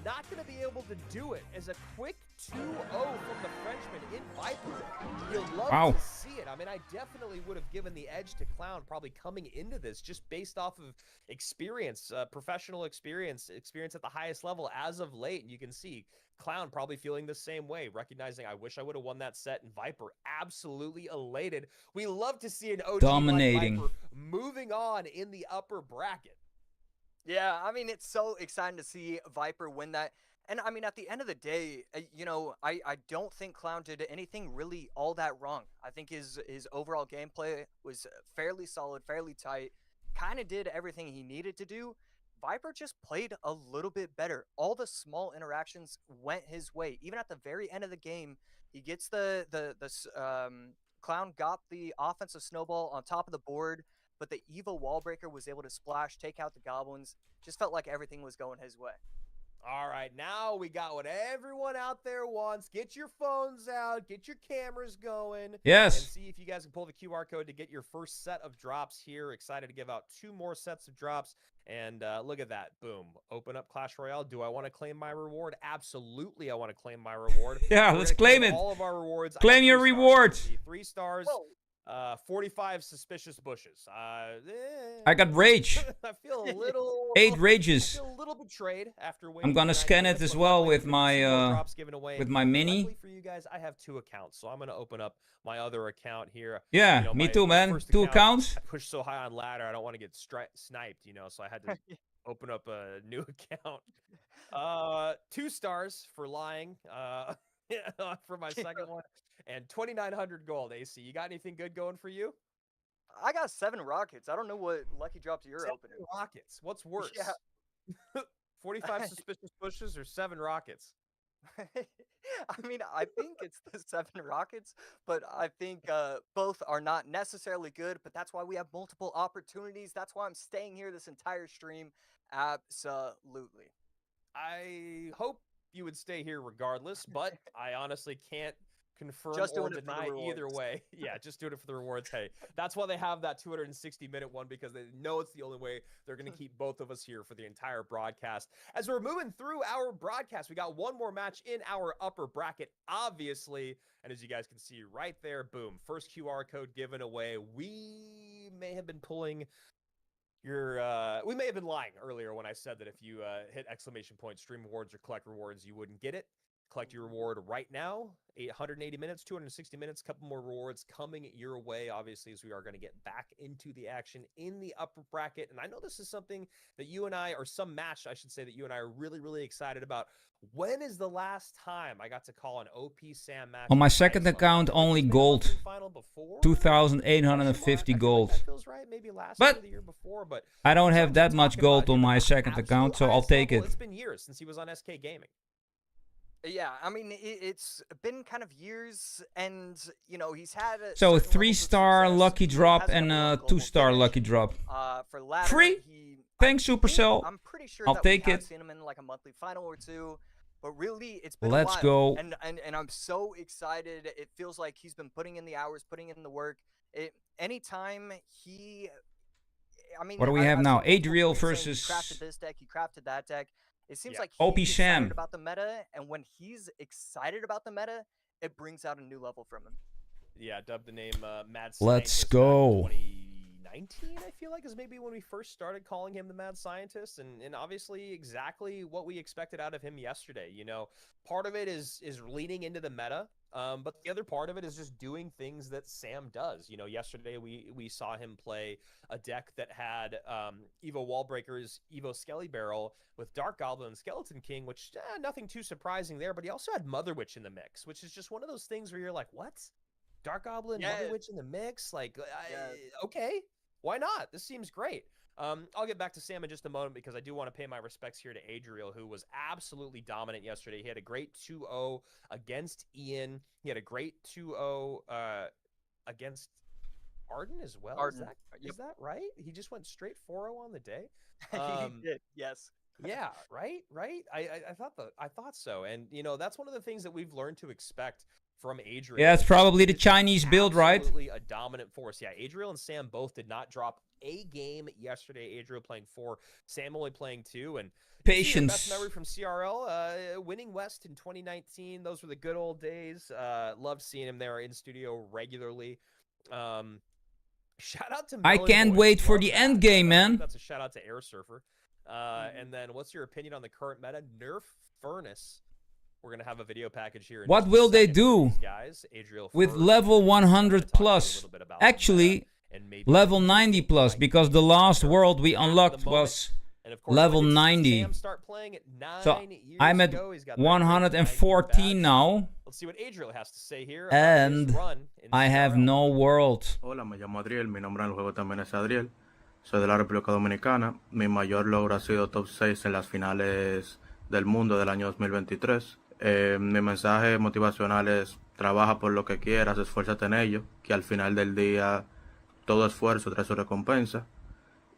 not going to be able to do it as a quick 2-0 from the Frenchman in Viper. You'll love to see it. I mean, I definitely would have given the edge to Clown probably coming into this just based off of experience, professional experience at the highest level as of late. And you can see Clown probably feeling the same way, recognizing I wish I would have won that set, and Viper absolutely elated. We love to see an OG dominating like Viper moving on in the upper bracket. Yeah, I mean, it's so exciting to see Viper win that. And I mean, at the end of the day, I don't think Clown did anything really all that wrong. I think his overall gameplay was fairly solid, fairly tight, kind of did everything he needed to do. Viper just played a little bit better. All the small interactions went his way. Even at the very end of the game, he gets Clown got the offensive snowball on top of the board, but the Evo Wallbreaker was able to splash, take out the goblins. Just felt like everything was going his way. All right, now we got what everyone out there wants. Get your phones out, get your cameras going. Yes. And see if you guys can pull the QR code to get your first set of drops here. Excited to give out 2 more sets of drops. And look at that. Boom. Open up Clash Royale. Do I want to claim my reward? Absolutely, I want to claim my reward. Yeah, let's claim it. All of our rewards. Claim your reward. 3 stars. Whoa. 45 suspicious bushes. I got rage. I feel a little 8 rages. I feel a little betrayed after waiting. I'm gonna scan it as well with my mini. For you guys, I have 2 accounts, so I'm gonna open up my other account here. Yeah, me too, man. 2 accounts. I pushed so high on ladder, I don't want to get sniped, so I had to open up a new account. 2 stars for lying. For my second one, and 2,900 gold. AC, you got anything good going for you? I got 7 rockets. I don't know what lucky drops you're 7 opening. Rockets. What's worse? Yeah. 45 suspicious bushes or 7 rockets? I mean, I think it's the 7 rockets, but I think both are not necessarily good. But that's why we have multiple opportunities. That's why I'm staying here this entire stream. Absolutely. I hope you would stay here regardless, but I honestly can't confirm or deny either way. Yeah, just doing it for the rewards. Hey, that's why they have that 260-minute one, because they know it's the only way they're going to keep both of us here for the entire broadcast. As we're moving through our broadcast, we got one more match in our upper bracket, obviously. And as you guys can see right there, boom, first QR code given away. We may have been pulling we may have been lying earlier when I said that if you hit exclamation point stream rewards or collect rewards, you wouldn't get it. Collect your reward right now. 180 minutes, 260 minutes, couple more rewards coming your way, obviously, as we are going to get back into the action in the upper bracket. And I know this is something that you and I, or some match, I should say, that you and I are really, really excited about. When is the last time I got to call an OP Sam match? On my second account, only gold. 2,850 gold. That feels right. Maybe last year or the year before, but I don't have that much gold on my second account, so I'll take it. It's been years since he was on SK Gaming. Yeah, I mean, it's been kind of years, and, he's had a... So a 3-star lucky drop and a 2-star lucky drop. For ladder, Free? Thanks, Supercell. I'm pretty sure I'll that take we have it. seen him in like a monthly final or two, but really it's been Let's a while. go. And I'm so excited. It feels like he's been putting in the hours, putting in the work. Anytime he, I mean, What do we have I've now? seen multiple Adriel tweets saying versus he crafted this deck, he crafted that deck. It seems like OP he's Sam. excited about the meta, and when he's excited about the meta, it brings out a new level from him. Yeah, dubbed the name Mad Let's Scientist go. back in 2019, I feel like, is maybe when we first started calling him the Mad Scientist, and obviously exactly what we expected out of him yesterday. You know, part of it is leaning into the meta, but the other part of it is just doing things that Sam does. You know, yesterday we saw him play a deck that had Evo Wallbreakers, Evo Skelly Barrel with Dark Goblin and Skeleton King, which nothing too surprising there, but he also had Mother Witch in the mix, which is just one of those things where you're like, what? Dark Goblin, Mother Witch in the mix? Like, okay, why not? This seems great. I'll get back to Sam in just a moment because I do want to pay my respects here to Adriel, who was absolutely dominant yesterday. He had a great 2-0 against Ian. He had a great 2-0 against Arden as well. Arden. Is that right? He just went straight 4-0 on the day? He did, yes. Yeah, right. I thought so, and you know that's one of the things that we've learned to expect from Adriel. Yeah, it's probably the Chinese build, right? Absolutely a dominant force. Yeah, Adriel and Sam both did not drop a game yesterday. Adriel playing 4, Sam only playing 2, and Patience. Best memory from CRL, winning West in 2019. Those were the good old days. Loved seeing him there in studio regularly. Shout out to I Melon can't Boys. wait for Love the that. end game, man. That's a shout out to Air Surfer. And then what's your opinion on the current meta? Nerf Furnace. We're going to have a video package here. What will they do guys? Adriel with Furnace. level 100 plus? Actually, level 90 plus, because the last world we unlocked was level 90. So I'm at 114 now, Let's see what Adriel has to say here. and I have no world. Hola, me llamo Adriel, mi nombre en el juego también es Adriel. Soy de la República Dominicana. Mi mayor logro ha sido top 6 en las finales del mundo del año 2023. Mi mensaje motivacional es: trabaja por lo que quieras, esfuérzate en ello, que al final del día todo esfuerzo trae su recompensa.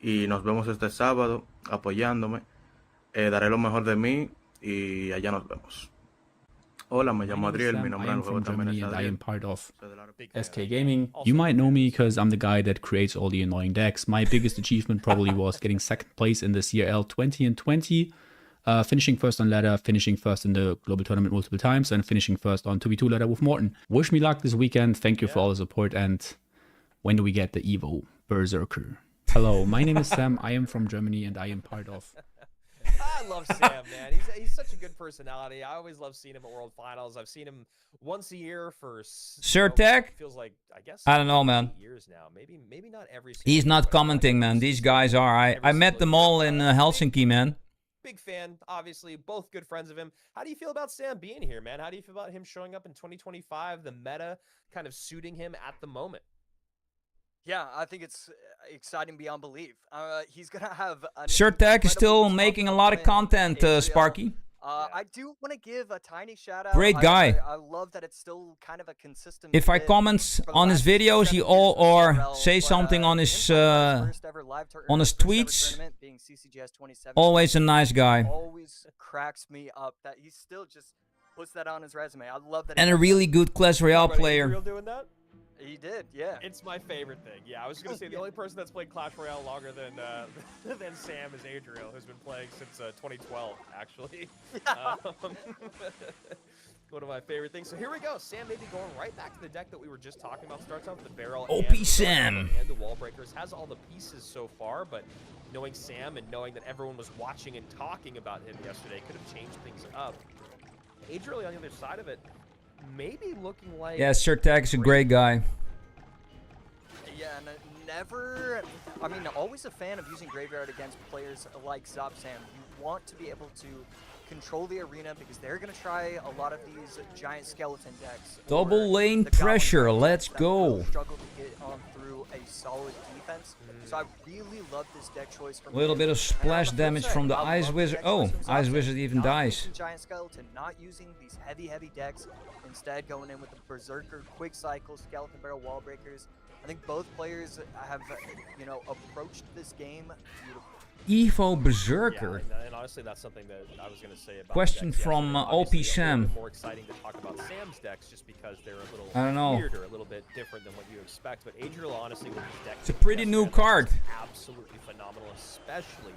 Y nos vemos este sábado apoyándome. Daré lo mejor de mí y allá nos vemos. Hola, me llamo Adriel, mi nombre en el juego también es I am Adriel. part of Big fan. SK Gaming. You might know me because I'm the guy that creates all the annoying decks. My biggest achievement probably was getting second place in the CRL 20 and 20, finishing first on ladder, finishing first in the global tournament multiple times, and finishing first on 2v2 ladder with Morton. Wish me luck this weekend. Thank you for all the support. And when do we get the Evo Berserker? Hello, my name is Sam. I am from Germany and I am part of... I love Sam, man. He's such a good personality. I always love seeing him at World Finals. I've seen him once a year for Sir Tech? feels like, I guess, I don't know, man. 8 years now. Maybe not every. He's single not year, but commenting, man. These guys are. I met them all in Helsinki, man. Big fan, obviously. Both good friends of him. How do you feel about Sam being here, man? How do you feel about him showing up in 2025? The meta kind of suiting him at the moment. Yeah, I think it's exciting beyond belief. He's gonna have. Sir Tech is still making a lot of content, Sparky. I do want to give a tiny shout out. Great guy. I love that it's still kind of a consistent. If I fit comment for the on his last videos, 7 he years all of or CRL, say but, something on his first ever live on his first ever tweets. tournament being CCGS 2017, Always a nice guy always cracks me up that he still just puts that on his resume. I love that. and a really good Clash Royale player. Adriel doing that? He did, yeah. It's my favorite thing. Yeah, I was gonna say the only person that's played Clash Royale longer than than Sam is Adriel, who's been playing since 2012, actually. One of my favorite things. So here we go. Sam may be going right back to the deck that we were just talking about. Starts off with the barrel. OP and Sam. and the wall breakers. Has all the pieces so far, but knowing Sam and knowing that everyone was watching and talking about him yesterday could have changed things up. Adriel on the other side of it, maybe looking like... Yeah, Sir Tech is a great guy. Yeah, and never, I mean, always a fan of using Graveyard against players like Zop Sam. You want to be able to control the arena because they're going to try a lot of these giant skeleton decks. Double lane the goblin pressure, decks let's that go. will struggle to get on through a solid defense. So I really love this deck choice. A little bit of splash damage from the Ice Wizard. Oh, Ice Wizard even dies. Giant skeleton, not using these heavy decks. Instead, going in with the Berserker, Quick Cycle, Skeleton Barrel, Wall Breakers. I think both players have, you know, approached this game beautifully. Evo Berserker. Yeah, and honestly, that's something that I was going to say about Question the decks from yesterday. OP Obviously, a little Sam. bit more exciting to talk about Sam's decks just because they're a little I don't know. weirder, a little bit different than what you expect. But Adriel, honestly, with his deck, It's a pretty new card. Absolutely phenomenal, especially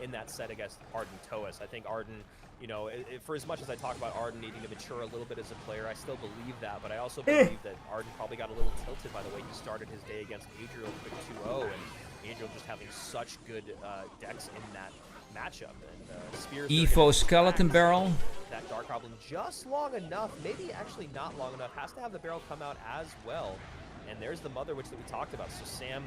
in that set against Arden Toas. I think Arden, you know, for as much as I talk about Arden needing to mature a little bit as a player, I still believe that. But I also believe that Arden probably got a little tilted by the way he started his day against Adriel quick 2-0, and Adriel just having such good decks in that matchup. And Spears Evo Skeleton Barrel. that Dark Goblin just long enough, maybe actually not long enough, has to have the barrel come out as well. And there's the Mother Witch that we talked about. So Sam,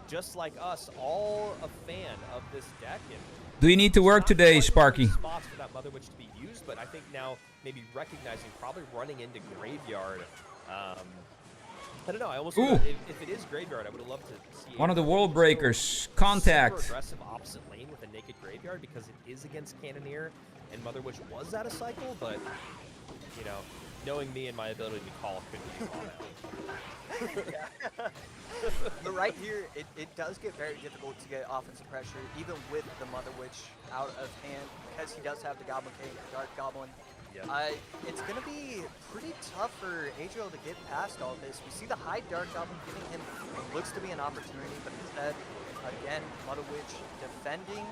just like us, all a fan of this deck. And Do you need to work today, Sparky? spots for that Mother Witch to be used, but I think now maybe recognizing probably running into Graveyard. I don't know. I almost feel if it is Graveyard, I would have loved to see One of the World Breakers. Contact. super aggressive opposite lane with a naked Graveyard because it is against Cannoneer, and Mother Witch was out of cycle, but you know, knowing me and my ability to call couldn't be But right here, it does get very difficult to get offensive pressure, even with the Mother Witch out of hand, because he does have the Goblin King, the Dark Goblin. Yeah. It's going to be pretty tough for Adriel to get past all this. We see the high Dark Goblin giving him what looks to be an opportunity, but instead, again, Mother Witch defending,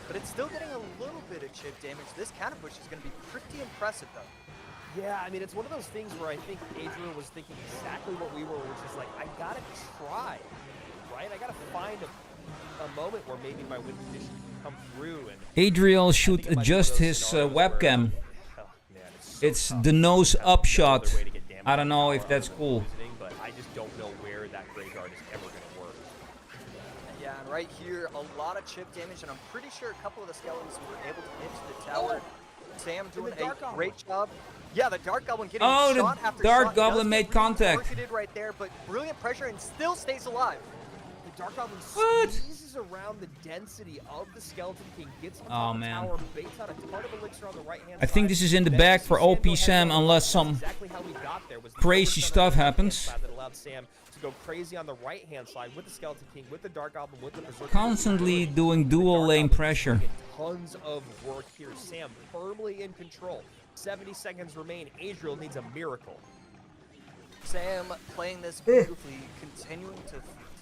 but it's still getting a little bit of chip damage. This counter push is going to be pretty impressive, though. Yeah, I mean, it's one of those things where I think Adriel was thinking exactly what we were, which is like, I gotta try, right? I gotta find a moment where maybe my win condition can come through. And Adriel should adjust his webcam. It's the nose up shot. I don't know if that's cool. But I just don't know where that Graveyard is ever going to work. Yeah, and right here, a lot of chip damage, and I'm pretty sure a couple of the skeletons were able to get to the tower. Sam doing a great job. Yeah, the Dark Goblin getting shot after the Dark shot. Goblin made contact. Targeted right there, but brilliant pressure and still stays alive. The Dark Goblin squeezes around the density of the Skeleton King, gets on top of the tower, baits out a ton of elixir on the right-hand I think this is in the bag for OP Sam unless some crazy stuff happens. That allowed Sam to go crazy on the right-hand side with the Skeleton King, with the Dark Goblin, with the Berserker. Constantly doing dual lane pressure. Tons of work here. Sam firmly in control. 70 seconds remain. Adriel needs a miracle. Sam playing this beautifully, continuing to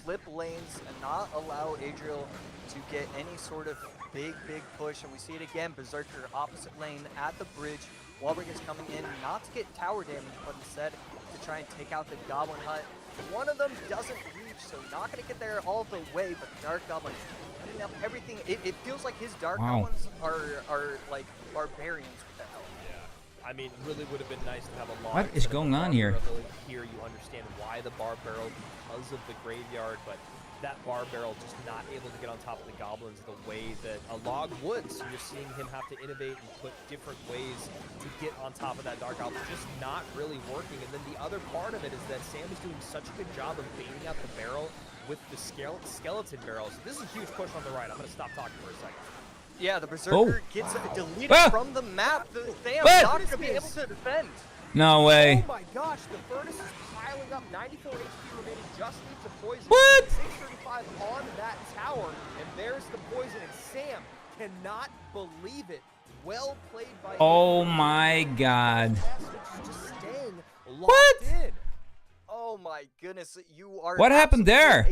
flip lanes and not allow Adriel to get any sort of big push. And we see it again, Berserker opposite lane at the bridge. Wallbreak is coming in, not to get tower damage, but instead to try and take out the Goblin Hut. One of them doesn't reach, so not going to get there all the way, but the Dark Goblin putting up everything. It feels like his Dark Goblins are like barbarians with the help. I mean, really would have been nice to have a lot. What is going on here? Here you understand why the bar barrel, because of the Graveyard, but that bar barrel just not able to get on top of the goblins the way that a log would. So you're seeing him have to innovate and put different ways to get on top of that Dark Goblin, just not really working. And then the other part of it is that Sam is doing such a good job of baiting out the barrel with the skeleton barrels. This is a huge push on the right. I'm going to stop talking for a second. Yeah, the Berserker gets deleted from the map. The Sam not going to be able to defend. No way. Oh my gosh, the Furnace is piling up. 94 HP remaining, just needs a poison. What? 635 on that tower, and there's the poison, and Sam cannot believe it. Well played by him. My God. Just staying locked What? in. Oh my goodness, you are. What happened there?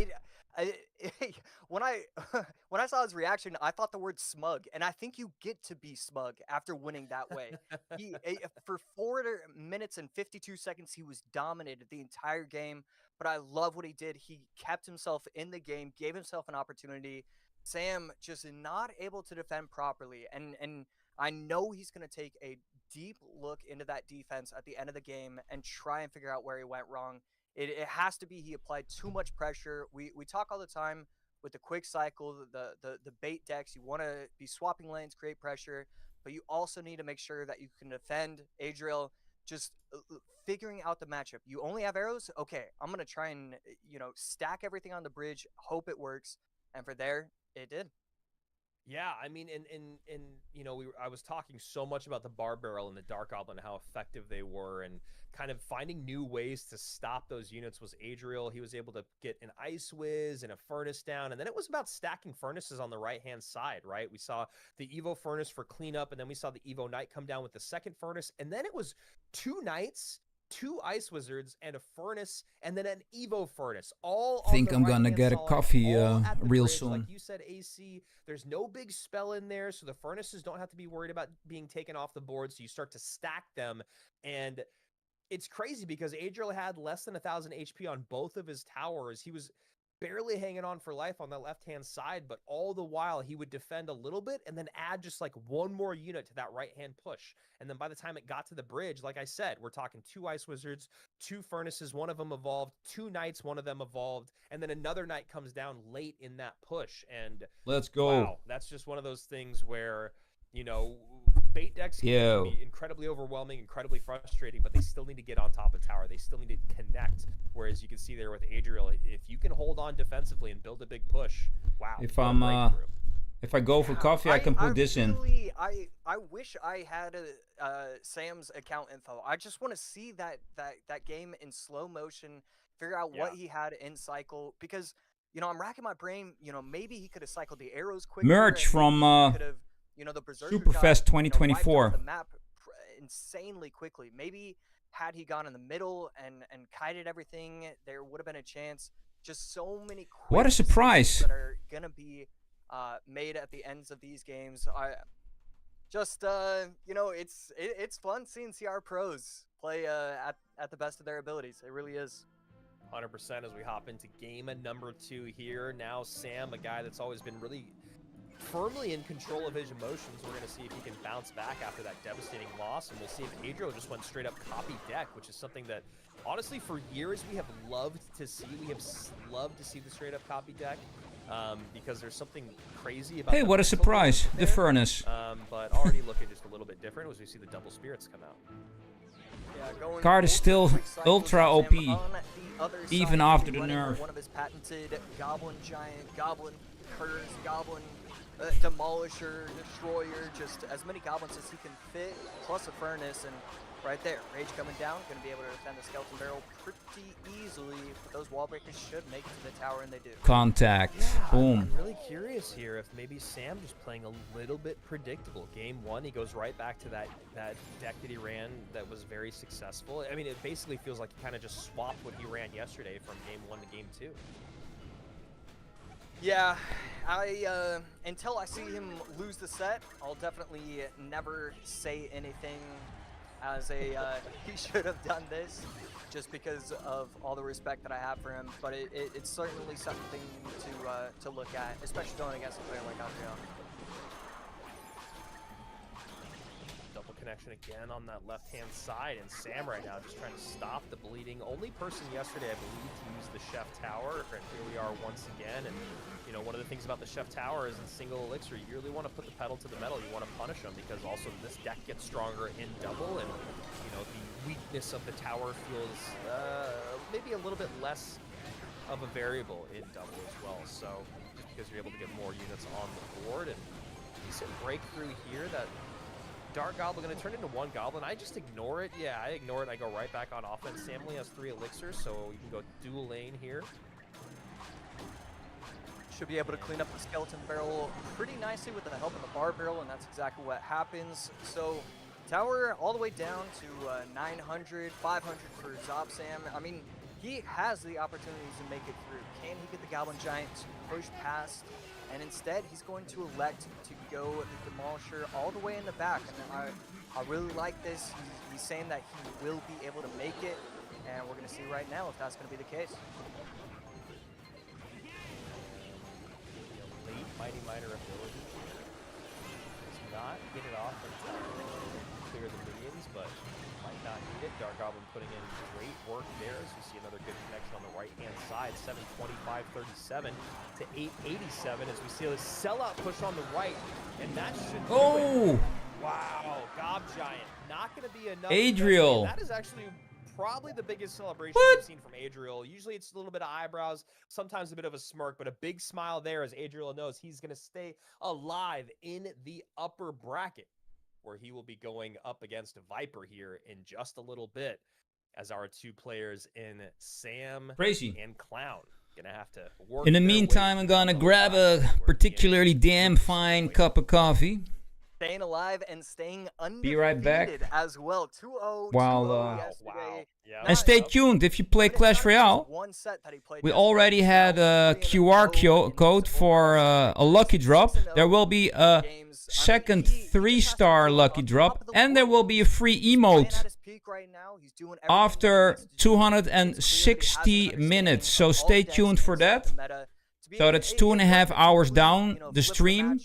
When I saw his reaction, I thought the word smug, and I think you get to be smug after winning that way. For 4 minutes and 52 seconds, he was dominated the entire game, but I love what he did. He kept himself in the game, gave himself an opportunity. Sam just not able to defend properly, and I know he's going to take a deep look into that defense at the end of the game and try and figure out where he went wrong. It has to be he applied too much pressure. We talk all the time with the quick cycle, the bait decks. You want to be swapping lanes, create pressure, but you also need to make sure that you can defend. Adriel just figuring out the matchup. You only have arrows? Okay, I'm going to try and, stack everything on the bridge, hope it works. And for there, it did. Yeah, I mean, and you know, I was talking so much about the Bar Barrel and the Dark Goblin, how effective they were, and kind of finding new ways to stop those units. Was Adriel. He was able to get an Ice Whiz and a Furnace down, and then it was about stacking Furnaces on the right-hand side, right? We saw the Evo Furnace for cleanup, and then we saw the Evo Knight come down with the second Furnace, and then it was 2 Knights, 2 Ice Wizards, and a Furnace, and then an Evo Furnace. All Think on the I'm gonna right-hand get a side, coffee all at the real bridge. soon. Like you said, AC, there's no big spell in there, so the Furnaces don't have to be worried about being taken off the board, so you start to stack them, and it's crazy because Adriel had less than 1,000 HP on both of his towers. He was barely hanging on for life on the left-hand side, but all the while he would defend a little bit and then add just like one more unit to that right-hand push. And then by the time it got to the bridge, like I said, we're talking 2 Ice Wizards, 2 Furnaces, one of them evolved, 2 Knights, one of them evolved, and then another Knight comes down late in that push. And Let's go. wow, that's just one of those things where, you know, bait decks can be incredibly overwhelming, incredibly frustrating, but they still need to get on top of tower. They still need to connect. Whereas you can see there with Adriel, if you can hold on defensively and build a big push, wow. If I go for coffee, I can put this in. I wish I had Sam's account info. I just want to see that game in slow motion, figure out what he had in cycle, because, you know, I'm racking my brain. You know, maybe he could have cycled the arrows quicker. Merch from you know, the Berserker Superfest 2024. the map insanely quickly. Maybe had he gone in the middle and kited everything, there would have been a chance. Just so many quick what a surprise that are gonna be made at the ends of these games. I just you know, it's fun seeing CR pros play at the best of their abilities. It really is. 100% as we hop into game number 2 here. Now Sam, a guy that's always been really firmly in control of his emotions. We're going to see if he can bounce back after that devastating loss, and we'll see if Adriel just went straight up copy deck, which is something that honestly for years we have loved to see. We have loved to see the straight up copy deck because there's something crazy about what a surprise, the Furnace. But already looking just a little bit different as we see the double spirits come out. Yeah, card is still ultra OP, even after the nerf. One of his patented Goblin Giant, Goblin Curse, Goblin Demolisher, Destroyer, just as many goblins as he can fit, plus a Furnace, and right there, Rage coming down, going to be able to defend the Skeleton Barrel pretty easily, but those wall breakers should make it to the tower, and they do. Contact. Yeah, Boom. I'm really curious here if maybe Sam just playing a little bit predictable. Game 1, he goes right back to that deck that he ran that was very successful. I mean, it basically feels like he kind of just swapped what he ran yesterday from Game 1 to Game 2. Yeah, until I see him lose the set, I'll definitely never say anything as a he should have done this, just because of all the respect that I have for him. But it's certainly something to look at, especially going against a player like Adriel. Double connection again on that left-hand side, and Sam right now just trying to stop the bleeding. Only person yesterday, I believe, to use the Chef Tower, and here we are once again. And you know, one of the things about the Chef Tower is in single elixir, you really want to put the pedal to the metal. You want to punish them because also this deck gets stronger in double, and you know, the weakness of the tower feels maybe a little bit less of a variable in double as well. So just because you're able to get more units on the board, and decent breakthrough here. That Dark Goblin going to turn into 1 Goblin. I just ignore it. Yeah, I ignore it. I go right back on offense. Sam only has 3 elixirs, so you can go dual lane here. Should be able to clean up the Skeleton Barrel pretty nicely with the help of the Bar Barrel, and that's exactly what happens. So tower all the way down to 900, 500 for Zobsam. I mean, he has the opportunities to make it through. Can he get the Goblin Giant to push past? And instead, he's going to elect to go the Demolisher all the way in the back. And I really like this. He's saying that he will be able to make it, and we're going to see right now if that's going to be the case. Late Mighty Miner ability. Does not get it off in time to clear the minions, but might not need it. Dark Goblin putting in great work there as we see another good connection on the right-hand side. 725-37 to 887 as we see a sellout push on the right, and that should do it. Wow, Gob Giant not going to be enough. Adriel. That is actually probably the biggest celebration What? we've seen from Adriel. Usually it's a little bit of eyebrows, sometimes a bit of a smirk, but a big smile there as Adriel knows he's going to stay alive in the upper bracket, where he will be going up against Viper here in just a little bit, as our two players in Sam Crazy. and Clown gonna have to work. In the their way meantime, I'm through gonna the grab bracket a where particularly the damn fine cup of coffee. Staying alive and staying undefeated Be right back. as well. 2-0, While, 2-0 yesterday. wow. Yeah. And stay tuned if you play Clash Royale. We already had a QR code for a lucky drop. There will be a second 3-star lucky drop, and there will be a free emote after 260 minutes. So stay tuned for that. So that's 2.5 hours down the stream.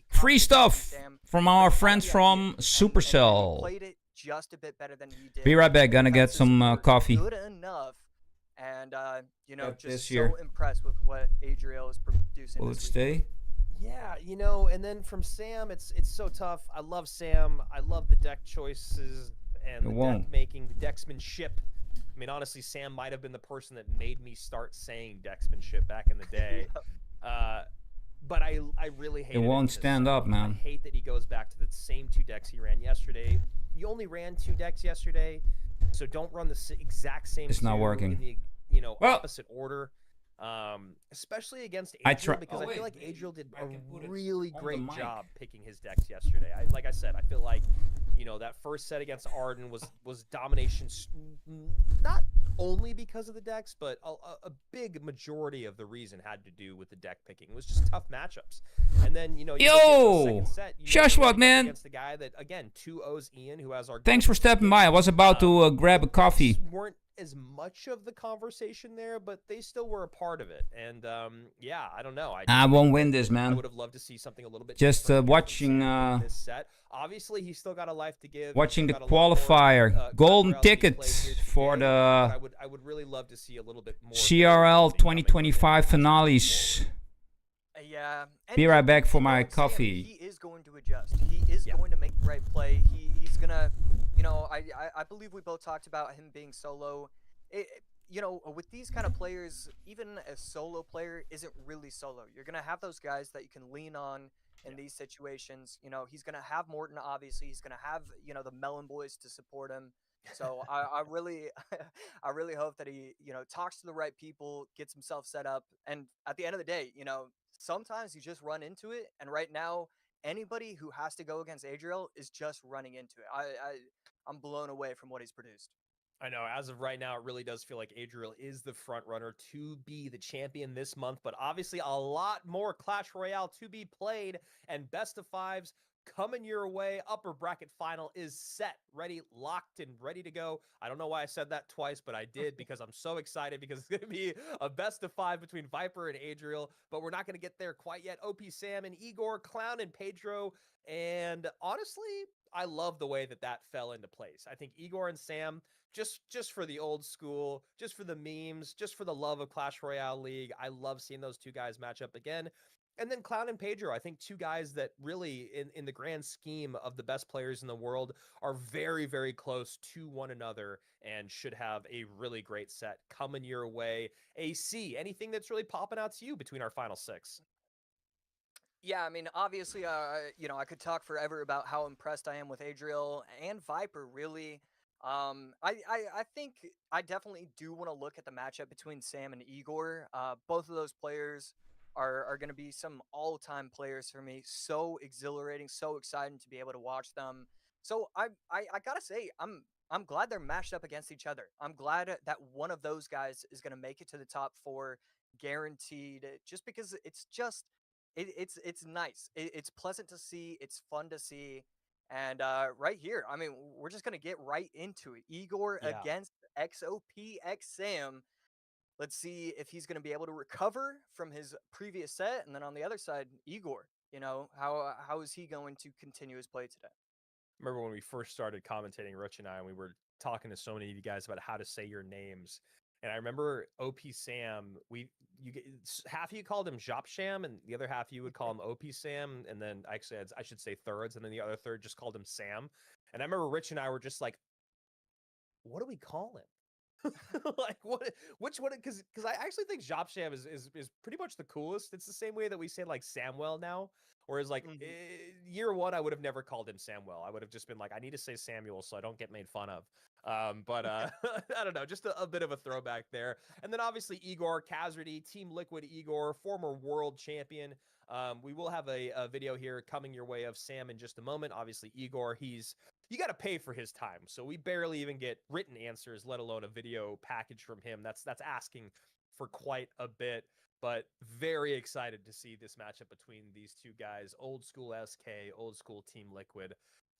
Free stuff from our friends from Supercell. Be right back. Gonna get some coffee. Good enough, and you know, Got just this so here. impressed with what Adriel is producing. Will it this week. stay? Yeah, you know, and then from Sam, it's so tough. I love Sam. I love the deck choices and the deck making, the decksmanship. I mean, honestly, Sam might have been the person that made me start saying decksmanship back in the day. But I really hate it. It won't stand up, man. I hate that he goes back to the same 2 decks he ran yesterday. You only ran 2 decks yesterday, so don't run the exact same. It's not 2 working. In the, you know, opposite order. Especially against Adriel, because I feel like Adriel did a really great job picking his decks yesterday. Like I said, I feel like, you know, that first set against Arden was domination, not only because of the decks, but a big majority of the reason had to do with the deck picking. It was just tough matchups. And then, you know, yo, Shashwat, man, against the guy that, again, 2-0's Ian, who has our thanks for stepping by. I was about to grab a coffee. Weren't as much of the conversation there, but they still were a part of it. And yeah, I don't know. I won't win this, man. I would have loved to see something a little bit just watching this set. Obviously, he's still got a life to give. Watching the qualifier, golden tickets for the I would really love to see a little bit more CRL 2025 finales. Yeah. Be right back for my coffee. He is going to adjust. He is going to make the right play. He's gonna, you know, I believe we both talked about him being solo. You know, with these kind of players, even a solo player isn't really solo. You're gonna have those guys that you can lean on in these situations. You know, he's gonna have Morton, obviously. He's gonna have, you know, the Melon Boys to support him. So I really hope that he, you know, talks to the right people, gets himself set up, and at the end of the day, you know, sometimes you just run into it. And right now, anybody who has to go against Adriel is just running into it. I'm blown away from what he's produced. I know, as of right now, it really does feel like Adriel is the front runner to be the champion this month, but obviously a lot more Clash Royale to be played, and best of fives coming your way. Upper bracket final is set, ready, locked, and ready to go. I don't know why I said that twice, but I did because I'm so excited, because it's going to be a best of 5 between Viper and Adriel, but we're not going to get there quite yet. OP Sam and Igor, Clown and Pedro, and honestly, I love the way that fell into place. I think Igor and Sam, just for the old school, just for the memes, just for the love of Clash Royale League, I love seeing those 2 guys match up again. And then Clown and Pedro, I think 2 guys that really, in the grand scheme of the best players in the world, are very, very close to one another and should have a really great set coming your way. AC, anything that's really popping out to you between our final 6? Yeah, I mean, obviously, you know, I could talk forever about how impressed I am with Adriel and Viper, really. I think I definitely do want to look at the matchup between Sam and Igor. Both of those players are going to be some all-time players for me. So exhilarating, so exciting to be able to watch them. So I gotta say, I'm glad they're matched up against each other. I'm glad that one of those guys is going to make it to the top 4, guaranteed. Just because it's just it's nice. It's pleasant to see. It's fun to see. And right here, I mean, we're just going to get right into it. Igor against XOPX Sam. Let's see if he's going to be able to recover from his previous set. And then on the other side, Igor, you know, how is he going to continue his play today? Remember when we first started commentating, Rich and I, and we were talking to so many of you guys about how to say your names. And I remember OP Sam, half of you called him Jopsham, and the other half you would call him OP Sam, and then actually I should say thirds, and then the other third just called him Sam. And I remember Rich and I were just like, what do we call him? Like which one? Because I actually think Jobsham is pretty much the coolest. It's the same way that we say like Samwell now. Whereas like year one, I would have never called him Samwell. I would have just been like, I need to say Samuel so I don't get made fun of. But I don't know, just a bit of a throwback there. And then obviously Igor Kazrady, Team Liquid Igor, former world champion. We will have a video here coming your way of Sam in just a moment. Obviously Igor, you got to pay for his time. So we barely even get written answers, let alone a video package from him. That's asking for quite a bit, but very excited to see this matchup between these two guys. Old school SK, old school Team Liquid.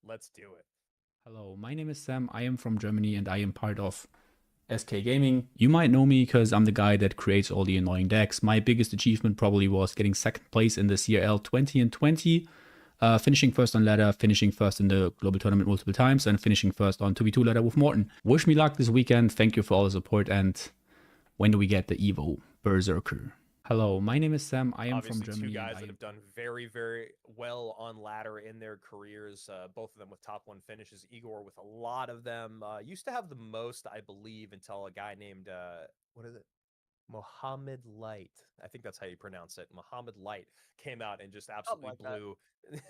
Let's do it. Hello, my name is Sam. I am from Germany and I am part of SK Gaming. You might know me because I'm the guy that creates all the annoying decks. My biggest achievement probably was getting second place in the CRL20 and 20. Finishing first on ladder, finishing first in the global tournament multiple times, and finishing first on 2v2 ladder with Morten. Wish me luck this weekend. Thank you for all the support. And when do we get the Evo Berserker? Hello, my name is Sam. I am Obviously, from Germany. Two guys that have done very, very well on ladder in their careers. Both of them with top 1 finishes. Igor with a lot of them. Used to have the most, I believe, until a guy named what is it? Mohammed Light. I think that's how you pronounce it. Mohammed Light came out and just absolutely blew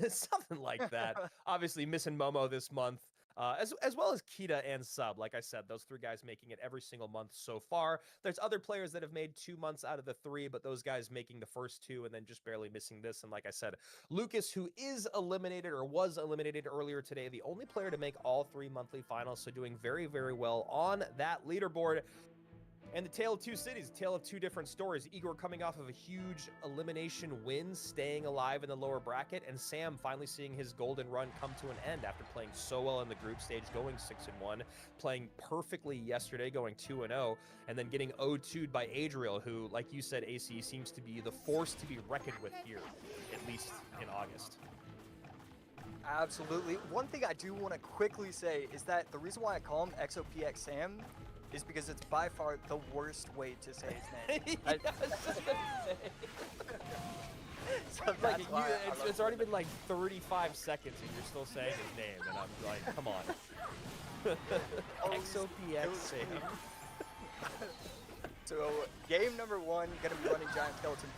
something like that. Obviously missing Momo this month, as well as Kita and Sub. Like I said, those 3 guys making it every single month so far. There's other players that have made 2 months out of the 3, but those guys making the first 2 and then just barely missing this. And like I said, Lucas, who is eliminated or was eliminated earlier today, the only player to make all 3 monthly finals. So doing very, very well on that leaderboard. And the tale of 2 cities, tale of 2 different stories. Igor coming off of a huge elimination win, staying alive in the lower bracket, and Sam finally seeing his golden run come to an end after playing so well in the group stage, going 6-1, playing perfectly yesterday, going 2-0, and then getting 0-2'd by Adriel, who, like you said, AC, seems to be the force to be reckoned with here, at least in August. Absolutely. One thing I do want to quickly say is that the reason why I call him XOPX Sam is because it's by far the worst way to say his name. Yeah, I was just gonna say. So like, it's already been like 35 seconds and you're still saying his name, and I'm like, come on. XOPX Sam. So game number 1, gonna be running Giant Skeleton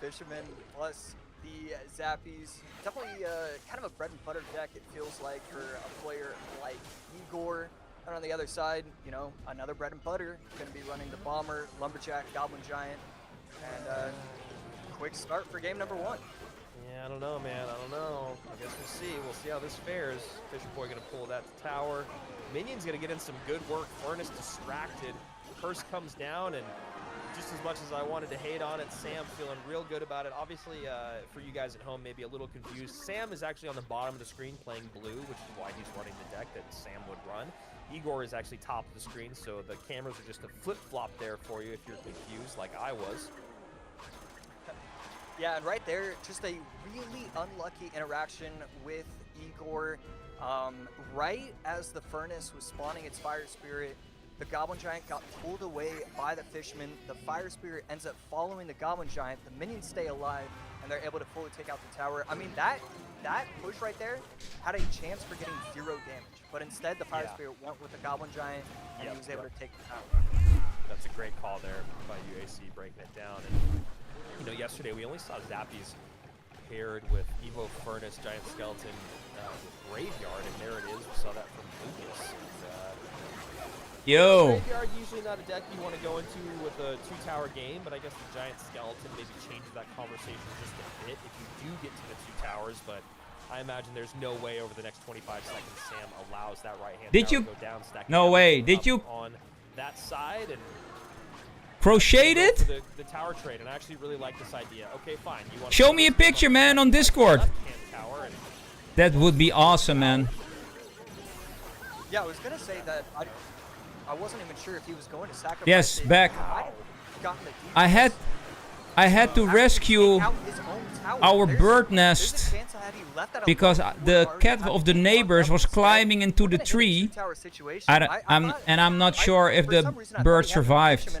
Fisherman plus the Zappies. Definitely kind of a bread and butter deck, it feels like, for a player like Igor. And on the other side, you know, another bread and butter. Going to be running the Bomber, Lumberjack, Goblin Giant, and quick start for game number 1. Yeah, I don't know, man. I don't know. I guess we'll see. We'll see how this fares. Fisher Boy going to pull that to tower. Minion's going to get in some good work. Furnace distracted. Curse comes down, and just as much as I wanted to hate on it, Sam feeling real good about it. Obviously, for you guys at home, maybe a little confused, Sam is actually on the bottom of the screen playing blue, which is why he's running the deck that Sam would run. Igor is actually top of the screen, so the cameras are just a flip-flop there for you if you're confused, like I was. Yeah, and right there, just a really unlucky interaction with Igor. Right as the Furnace was spawning its Fire Spirit, the Goblin Giant got pulled away by the Fishman. The Fire Spirit ends up following the Goblin Giant. The minions stay alive, and they're able to fully take out the tower. I mean, that push right there had a chance for getting 0 damage, but instead the Fire Spirit went with the Goblin Giant, and he was able to take the tower. That's a great call there by UAC, breaking it down. And you know, yesterday we only saw Zappies paired with Evo Furnace, Giant Skeleton with Graveyard, and there it is. We saw that from Lucas. Yo! Graveyard usually not a deck you want to go into with a 2-tower game, but I guess the Giant Skeleton maybe changes that conversation just a bit if you do get to the 2 towers, but I imagine there's no way over the next 25 seconds Sam allows that right-hand tower to go down, stacking No way. Did you on that side and crochet it? The tower trade, and I actually really like this idea. Okay, fine. You want Show me a picture, man, on Discord. Tower, that would be awesome, man. Yeah, I was gonna say that I wasn't even sure if he was going to sacrifice. Yes, it. back. I had to rescue our bird nest because the cat of the neighbors was climbing into the tree. I'm not sure if the bird survived.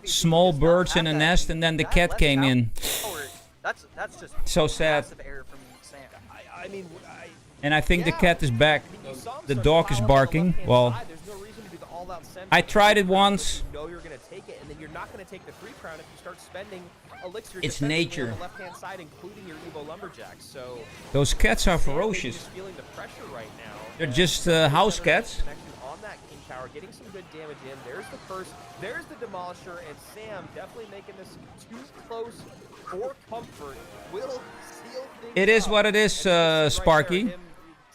Small birds in a nest, and then the cat came in. That's just so sad. I mean, and I think the cat is back. The dog is barking. Well, there's no out send. I tried it once. You know you're going to take it, and then you're not going to take the 3 crown if you start spending elixir It's defensively nature. on the left-hand side, including your Evo Lumberjacks. So Those cats are Sam ferocious. is feeling the pressure right now. They're just house cats. Connection on that King Tower, getting some good damage in. There's the first, there's the Demolisher, and Sam definitely making this too close for comfort. Will seal things It is up. what it is, And you can see right Sparky. there, him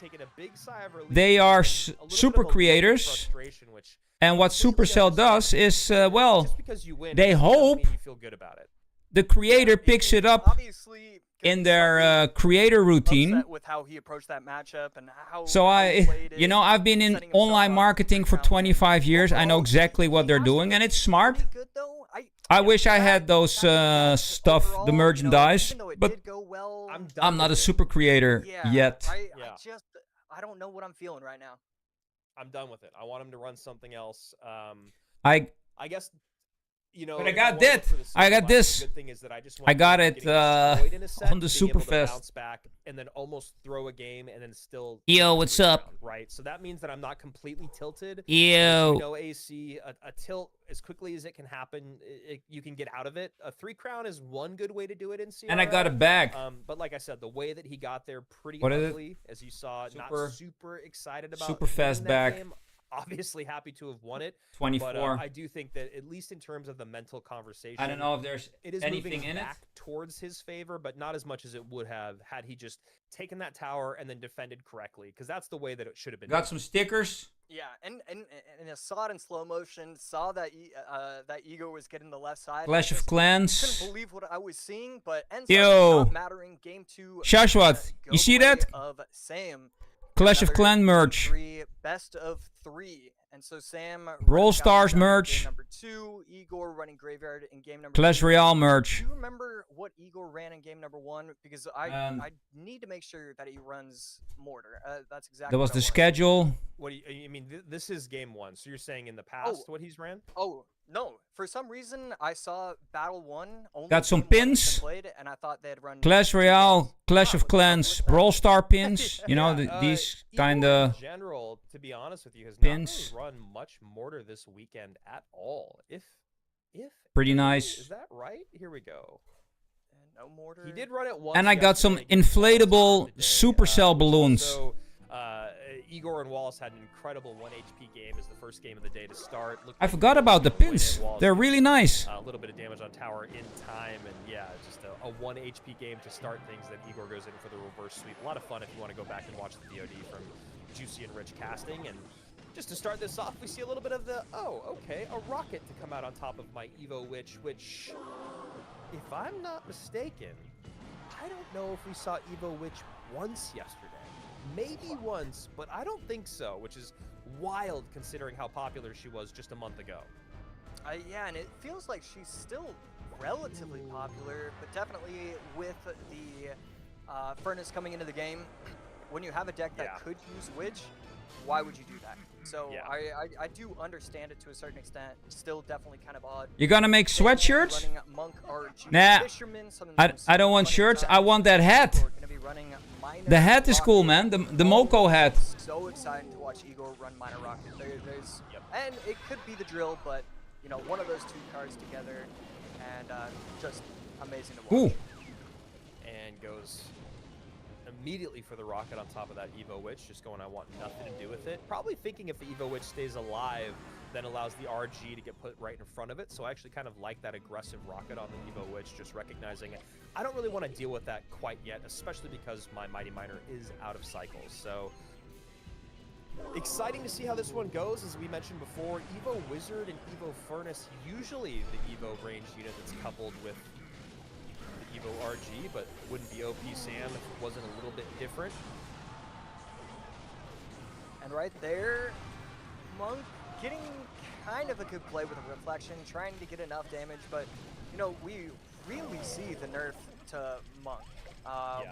taking a big sigh of relief They are and a little bit super of a look of creators. frustration, which And what completely Supercell does is, well, just because you win, they doesn't hope mean you feel good about it. the creator picks it up Obviously, in their creator routine. upset with how he approached that matchup and how So how he played you it, know, I've been in setting himself online up marketing for for 25 years. I know exactly what they're doing, and it's smart. pretty good though. I wish I had those stuff, Overall, the you know, merchandise, even though it but did go well, I'm done I'm not a with it. super creator yeah, yet. I Yeah. just I don't know what I'm feeling right now. I'm done with it. I want him to run something else. I I guess, you know. But I if got wanna look that. for the I got silver lining, this. The good thing is that I just I want got him it, getting destroyed in a set, on the being able to Superfest. bounce back and then almost throw a game and then still. Yo, take what's the up? rebound, right? So that means that I'm not completely tilted. Yo. You know, AC, a tilt as quickly as it can happen, you can get out of it. A 3 crown is one good way to do it in CRL. And I got it back. But like I said, the way that he got there, pretty What is it? ugly, as you saw. Super- not super excited about super fast winning that back. game. Obviously happy to have won it. 24. But I do think that at least in terms of the mental conversation, I don't know if there's it is anything moving in it. back towards his favor, but not as much as it would have had he just taken that tower and then defended correctly, because that's the way that it should have been. Got done. some stickers. Yeah, and I saw it in slow motion. Saw that that Ego was getting the left side. Clash I of just Clans. couldn't believe what I was seeing, but ends Yo. up not mattering. Game 2. Shashwat, you see that? Of Sam. Clash of Another Clan game merch. 3, best of 3. And so Sam Brawl running Stars Gauntlet merch. Game number 2, Igor running Graveyard in game number Clash 2. Royale Do merch. you remember what Igor ran in game number 1? Because I need to make sure that he runs Mortar. That's exactly That was what I the wanted. schedule. What do you mean? This is game 1, so you're saying in the past what he's ran? Oh, no. For some reason, I saw Battle 1 only Got some game 1 had been pins. played, and I thought they had run Clash 2 Royale, games. Clash Wow, of what's up Clans, with that? Brawl Star pins. You know, Yeah, these Igor kind of in general, to be honest with you, has pins. not really run much Mortar this weekend at all. If Pretty any, nice. Is that right? Here we go. And no Mortar. He did run it once. And I got some yesterday against Wallace inflatable today, Supercell which balloons. also, Igor and Wallace had an incredible 1 HP game as the first game of the day to start. Looked I like forgot Igor about the was gonna win pins. it. Wallace They're was really nice. a little bit of damage on tower in time, and yeah, just a 1 HP game to start things. Then Igor goes in for the reverse sweep. A lot of fun if you want to go back and watch the VOD from Juicy and Rich casting. And just to start this off, we see a little bit of the, a rocket to come out on top of my Evo Witch, which, if I'm not mistaken, I don't know if we saw Evo Witch once yesterday. Maybe once, but I don't think so, which is wild considering how popular she was just a month ago. Yeah, and it feels like she's still relatively popular, but definitely with the Furnace coming into the game, when you have a deck that could use Witch, why would you do that? So Yeah. I do understand it to a certain extent. Still definitely kind of odd. You gonna make sweatshirts? Running Monk RG Nah, Fisherman, something I don't want funny shirts. I times. want that hat. We're gonna be running Minor The hat is cool, Rocket. man. The Moko hat. So excited to watch Igor run Minor Rocket. And it could be the drill, but you know, one of those two cards together, and just amazing to watch. Ooh. And goes immediately for the rocket on top of that Evo Witch, just going, I want nothing to do with it. Probably thinking if the Evo Witch stays alive, then allows the RG to get put right in front of it. So I actually kind of like that aggressive rocket on the Evo Witch, just recognizing it. I don't really want to deal with that quite yet, especially because my Mighty Miner is out of cycles. So exciting to see how this one goes. As we mentioned before, Evo Wizard and Evo Furnace, usually the Evo range unit that's coupled with the Evo RG, but wouldn't be OP Sam if it wasn't a little bit different. And right there, Monk getting kind of a good play with a reflection, trying to get enough damage, but you know, we really see the nerf to Monk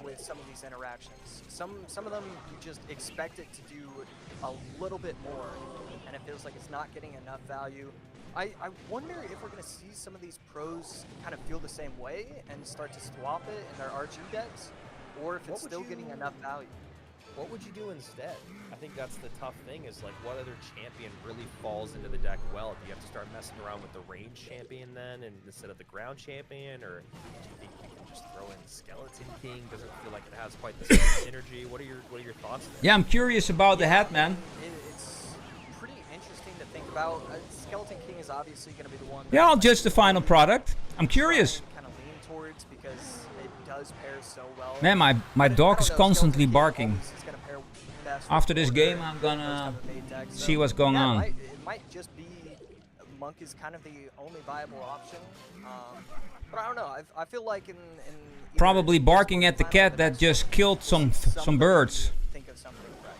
with some of these interactions. Some of them you just expect it to do a little bit more, and it feels like it's not getting enough value. I wonder if we're going to see some of these pros kind of feel the same way and start to swap it in their RG decks, or if it's still getting enough value. what would you do instead? I think that's the tough thing is like what other champion really falls into the deck well? Do you have to start messing around with the range champion then and instead of the ground champion, or do you think you can just throw in Skeleton King? Doesn't feel like it has quite the same synergy. What are your thoughts there? Yeah, I'm curious about the hat, man. It's pretty interesting to think about. Skeleton King is obviously going to be the one. Yeah, I'll judge the final product. I'm curious. Kind of lean towards because it does pair so well. Man, my dog is constantly barking. After this game, I'm gonna see what's going on. It might just be Monk is kind of the only viable option. But I don't know. I feel like in Probably barking at the cat that just killed some birds. Think of something fresh.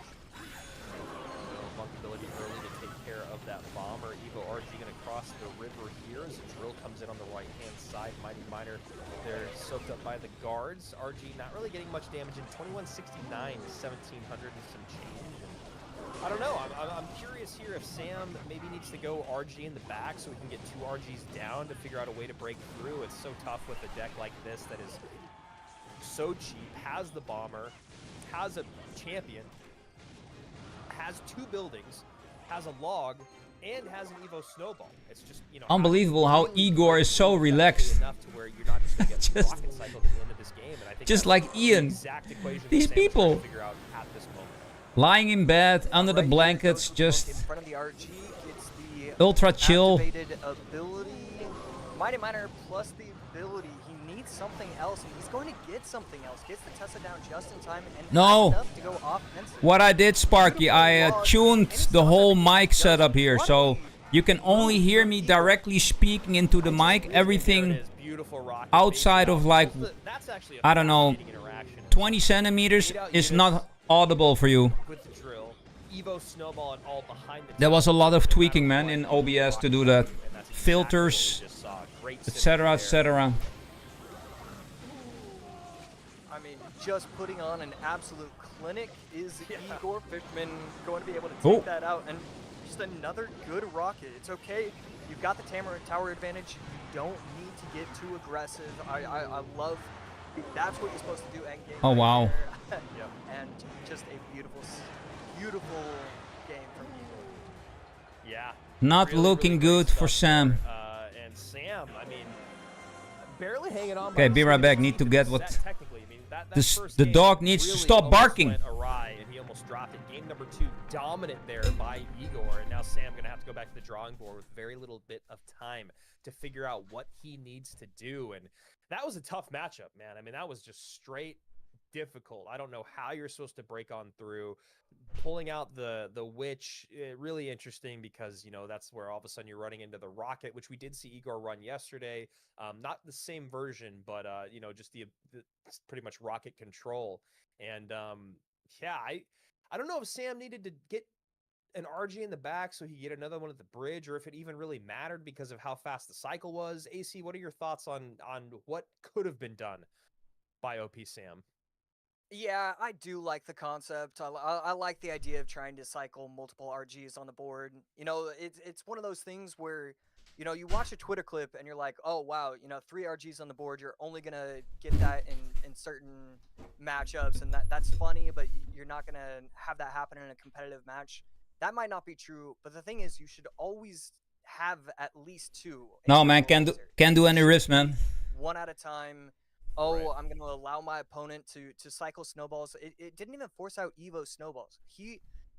Monk ability early to take care of that bomb, or Evo RG going to cross the river here as the drill comes in on the right-hand side. Mighty Miner, they're soaked up by the guards. RG not really getting much damage in 2169, 1700 and some change. And I don't know. I'm curious here if Sam maybe needs to go RG in the back so we can get 2 RGs down to figure out a way to break through. It's so tough with a deck like this that is so cheap, has the bomber, has a champion, has 2 buildings, has a log, and has an Evo snowball. It's just, you know, Unbelievable how Igor is so relaxed. enough to where you're not just gonna get Just- rocket cycled at the end of this game. And I think Just that's like the Ian. exact equation that These Sam's trying to people. figure out at this moment. Lying in bed, under the Right here, blankets, goes just in front of the RG, gets the ultra chill. activated ability. Mighty Miner plus the ability. He needs something else, and he's going to get something else. Gets the Tessa down just in time, and No. has enough to go offensive. What I did, Sparky, I tuned the whole mic setup here, so you can only hear me directly speaking into the mic. There Everything it is, beautiful rocket outside base. of like, That's actually a I don't know, fascinating interaction. 20 centimeters is not audible for you. With the drill, Evo snowball and all behind the There was a lot of tweaking, man, in rocket OBS to do that. and that's exactly Filters, what we just saw. Great etc., synergy there. etc. I mean, just putting on an absolute clinic. Is Igor Fishman going to be able to take Oh. that out? And just another good rocket. It's okay. You've got the tower advantage. You don't need to get too aggressive. I love. That's what you're supposed to do end game. Oh, right wow. there. And just a beautiful game from Igor. Yeah. Not Really, looking really great good for stuff Sam. there. And Sam, I mean, barely hanging on. Okay, by be the right skin of back. his Need to teeth get in what- set, technically. I mean, that This- first the game dog needs to really stop almost barking. went awry, and he almost dropped it. Game number 2, dominant there by Igor, and now Sam gonna have to go back to the drawing board with very little bit of time to figure out what he needs to do. And that was a tough matchup, man. I mean, that was just straight difficult. I don't know how you're supposed to break on through. Pulling out the witch, really interesting because, you know, that's where all of a sudden you're running into the rocket, which we did see Igor run yesterday. Not the same version, but you know, just the pretty much rocket control. And yeah, I don't know if Sam needed to get an RG in the back so he could get another one at the bridge, or if it even really mattered because of how fast the cycle was. AC, what are your thoughts on what could have been done by OP Sam? Yeah, I do like the concept. I like the idea of trying to cycle multiple RGs on the board. You know, it's one of those things where, you know, you watch a Twitter clip and you're like, oh, wow, you know, 3 RGs on the board, you're only going to get that in certain matchups, and that's funny, but you're not going to have that happen in a competitive match. That might not be true, but the thing is, you should always have at least 2. No, man, can't do any risk, man. One at a time. Oh, Right. I'm going to allow my opponent to cycle snowballs. It didn't even force out Evo snowballs.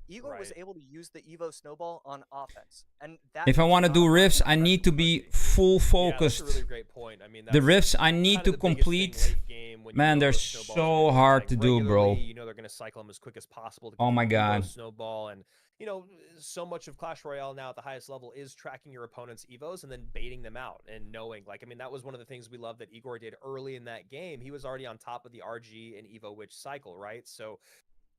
Igor was Right. able to use the Evo snowball on offense. And that If I is want to not do really riffs, I need to be full Yeah, that's focused. a really great point. I mean, The that's riffs I kind need of to the biggest thing complete. late game when you Man, know they're those snowballs so are gonna be, hard like, to do, bro. regularly. You know they're going to cycle them as quick as possible. To Oh my complete Evo God. snowball, and you know, so much of Clash Royale now at the highest level is tracking your opponent's Evos and then baiting them out and knowing. Like, I mean, that was one of the things we loved that Igor did early in that game. He was already on top of the RG and Evo Witch cycle, right? So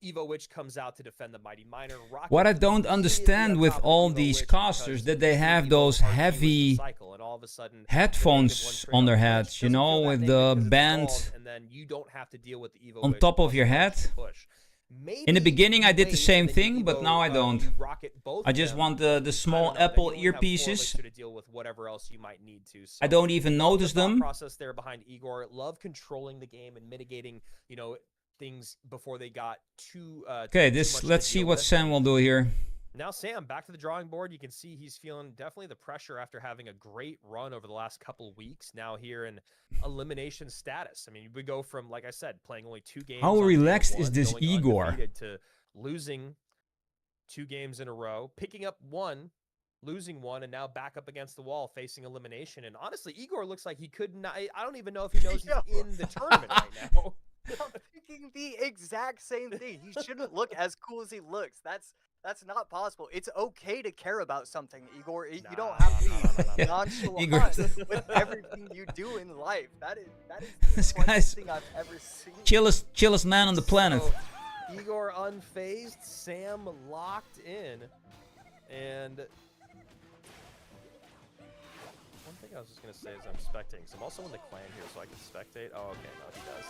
Evo Witch comes out to defend the Mighty Miner. Rocket What I don't immediately on understand with top of all Evo these Witch casters because that they the have Evo those RG was the heavy cycle, and all of a sudden they headphones make it one on their trade heads, Witch. you Doesn't know, feel that with big the because it's band stalled, and then you don't have to deal with the Evo on Witch top of plus your the head. RG push. In the Maybe beginning, you I did the wait same and then you thing, but Evo, now I don't. you rocket both I of just them. want the I don't small know, then Apple you only have 4 earpieces. elixir to deal with whatever else you might need to. I So don't even love the notice thought them. process there behind Igor. Love controlling the game and mitigating, you know, things before they got too. Okay, too much to let's see deal what with. Sam will do here. Now Sam, back to the drawing board. You can see he's feeling definitely the pressure after having a great run over the last couple of weeks. Now here in elimination status. I mean, we go from, like I said, playing only 2 games. How on day relaxed is one, this going Igor? undefeated, to losing 2 games in a row, picking up 1, losing 1, and now back up against the wall facing elimination. And honestly, Igor looks like he could not. I don't even know if he knows he's in the tournament right now. I'm thinking the exact same thing. He shouldn't look as cool as he looks. That's not possible. It's okay to care about something, Igor. You don't have to be nonchalant with everything you do in life. That is This the guy's thing I've ever seen. chillest man on the planet. So, Igor unfazed, Sam locked in, and one thing I was just gonna say is I'm spectating. So I'm also in the clan here, so I can spectate. Oh, okay, no, he does.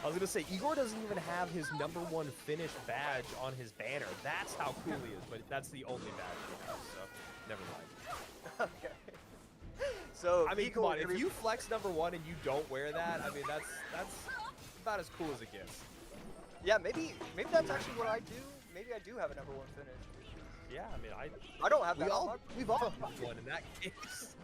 I was gonna say Igor doesn't even have his #1 finish badge on his banner. That's how cool he is, but that's the only badge he has. So never mind. Okay. So I mean, Igor, come on, if you flex #1 and you don't wear that, I mean that's about as cool as it gets. yeah, maybe that's actually what I do. Maybe I do have a #1 finish. Yeah, I mean I don't have that. we've all won in that case.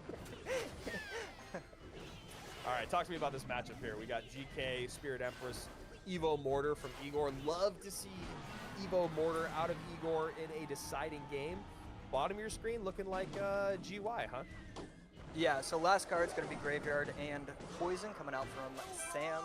All right, talk to me about this matchup here. We got GK, Spirit Empress, Evo Mortar from Igor. Love to see Evo Mortar out of Igor in a deciding game. Bottom of your screen looking like GY, huh? Yeah, so last card's going to be Graveyard and Poison coming out from Sam.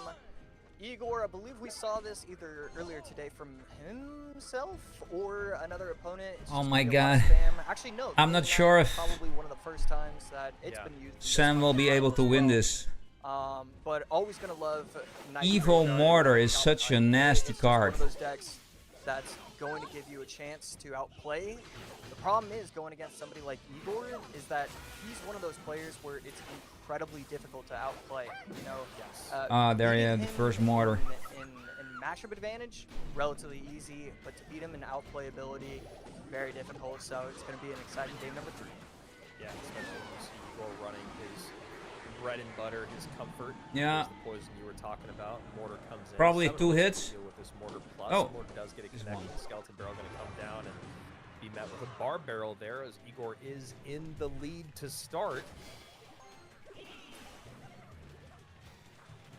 Igor, I believe we saw this either earlier today from himself or another opponent. It's Oh just my gonna be a lot of God. spam. Actually, no. I'm not sure if probably one of the first times that it's been used. Sam will be able to win this. But always gonna love Night Evo Graveyard Mortar is outside. such a nasty It's just card. One of those decks that's going to give you a chance to outplay. The problem is going against somebody like Igor is that he's one of those players where it's incredibly difficult to outplay. You know, There beating yeah, the him first mortar. in matchup advantage, relatively easy, but to beat him in outplayability, very difficult. So it's going to be an exciting game number 3. Yeah, especially when you see Igor running his bread and butter, his comfort. Yeah. There's the poison you were talking about. Mortar comes in. Probably 7 2 of us hits. Deal with this Mortar plus. Oh. Mortar does get a Just connect one. with the Skeleton Barrel, going to come down and be met with a bar barrel there as Igor is in the lead to start.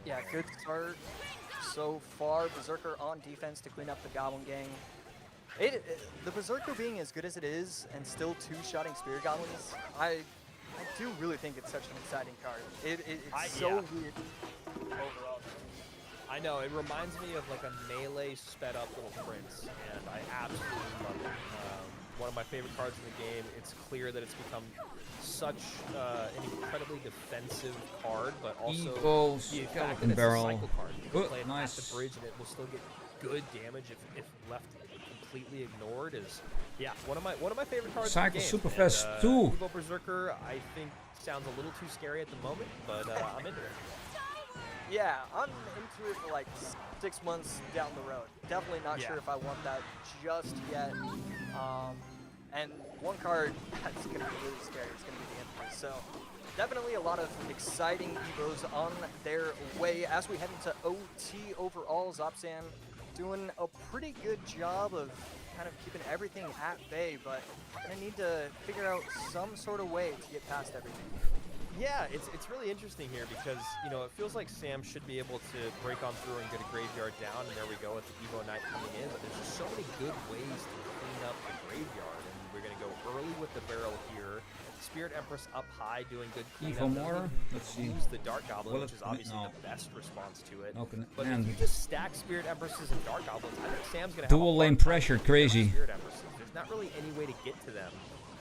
Yeah, good start so far. Berserker on defense to clean up the Goblin Gang. The Berserker being as good as it is and still 2-shotting Spirit Goblins, I do really think it's such an exciting card. It's so weird overall. I know, it reminds me of like a melee sped up little prince, and I absolutely love it. One of my favorite cards in the game. It's clear that it's become such an incredibly defensive card, but also Evo the fact Skeleton that it's Barrel. a cycle card. You can play it Nice. at the bridge and it will still get good damage if left completely ignored. Is one of my favorite cards Cycle in the game. super And, fast too. Evo Berserker I think sounds a little too scary at the moment, but I'm into it. Yeah, I'm into it for like 6 months down the road. Definitely not sure if I want that just yet. And one card that's going to be really scary is going to be the Empress. So definitely a lot of exciting Evos on their way as we head into OT overall. Zopsan doing a pretty good job of kind of keeping everything at bay, but gonna need to figure out some sort of way to get past everything. Yeah, it's really interesting here because, you know, it feels like Sam should be able to break on through and get a graveyard down, and there we go with the Evo Knight coming in, but there's just so many good ways to clean up the graveyard, and we're going to go early with the barrel here. Spirit Empress up high doing good cleanup. Evo Mortar, let's see. Use the Dark Goblin, Well, which is obviously no. the best response to it. No, But and if you just stack Spirit Empresses and Dark Goblins, I think Sam's going to have Dual a lane hard time pressure, taking care of crazy. Spirit Empresses. There's not really any way to get to them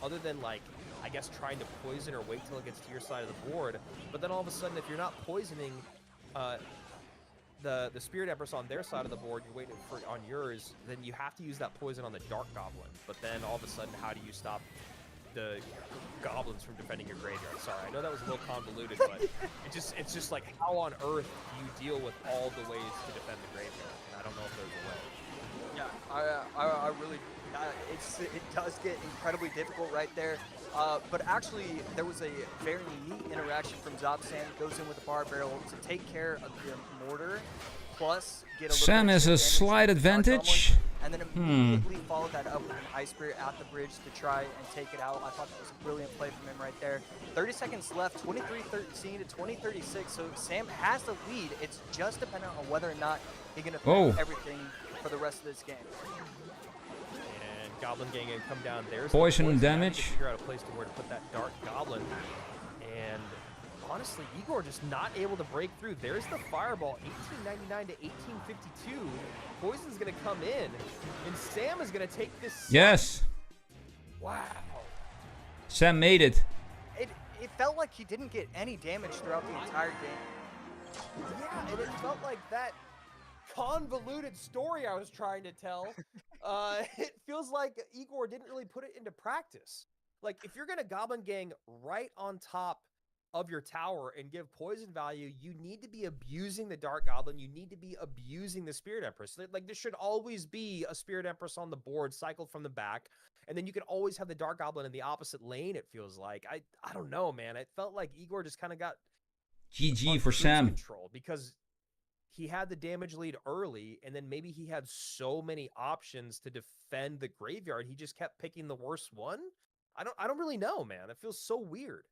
other than, like, I guess trying to poison or wait till it gets to your side of the board. But then all of a sudden, if you're not poisoning the Spirit Empress on their side of the board, you're waiting for on yours, then you have to use that poison on the Dark Goblin. But then all of a sudden, how do you stop the goblins from defending your graveyard? Sorry, I know that was a little convoluted, but it's just like, how on earth do you deal with all the ways to defend the graveyard? And I don't know if there's a way. Yeah, I really, it does get incredibly difficult right there. But actually, there was a very neat interaction from Zopsan. Goes in with the bar barrel to take care of the mortar. plus get a little Sam bit of has a chip damage slight with the Dark Goblin, advantage. and then immediately follow that up with an Ice Spirit at the bridge to try and take it out. I thought that was a brilliant play from him right there. 30 seconds left, 23-13 to 20-36, so Sam has the lead. It's just dependent on whether or not he can defend everything for the rest of this game. And Goblin Gang gonna come down there. Poison damage. Figure out a place to where to put that Dark Goblin. And honestly, Igor just not able to break through. There's the fireball, 1899 to 1852. Poison's gonna come in, and Sam is gonna take this. Yes. Wow. Sam made it. It felt like he didn't get any damage throughout the entire game. Yeah, and it felt like that convoluted story I was trying to tell. It feels like Igor didn't really put it into practice. Like, if you're gonna Goblin Gang right on top of your tower and give poison value, you need to be abusing the Dark Goblin. You need to be abusing the Spirit Empress. Like, there should always be a Spirit Empress on the board, cycled from the back, and then you can always have the Dark Goblin in the opposite lane, it feels like. I don't know, man. It felt like Igor just kind of got GG for Sam. Control because he had the damage lead early, and then maybe he had so many options to defend the graveyard, he just kept picking the worst one. I don't really know, man. It feels so weird.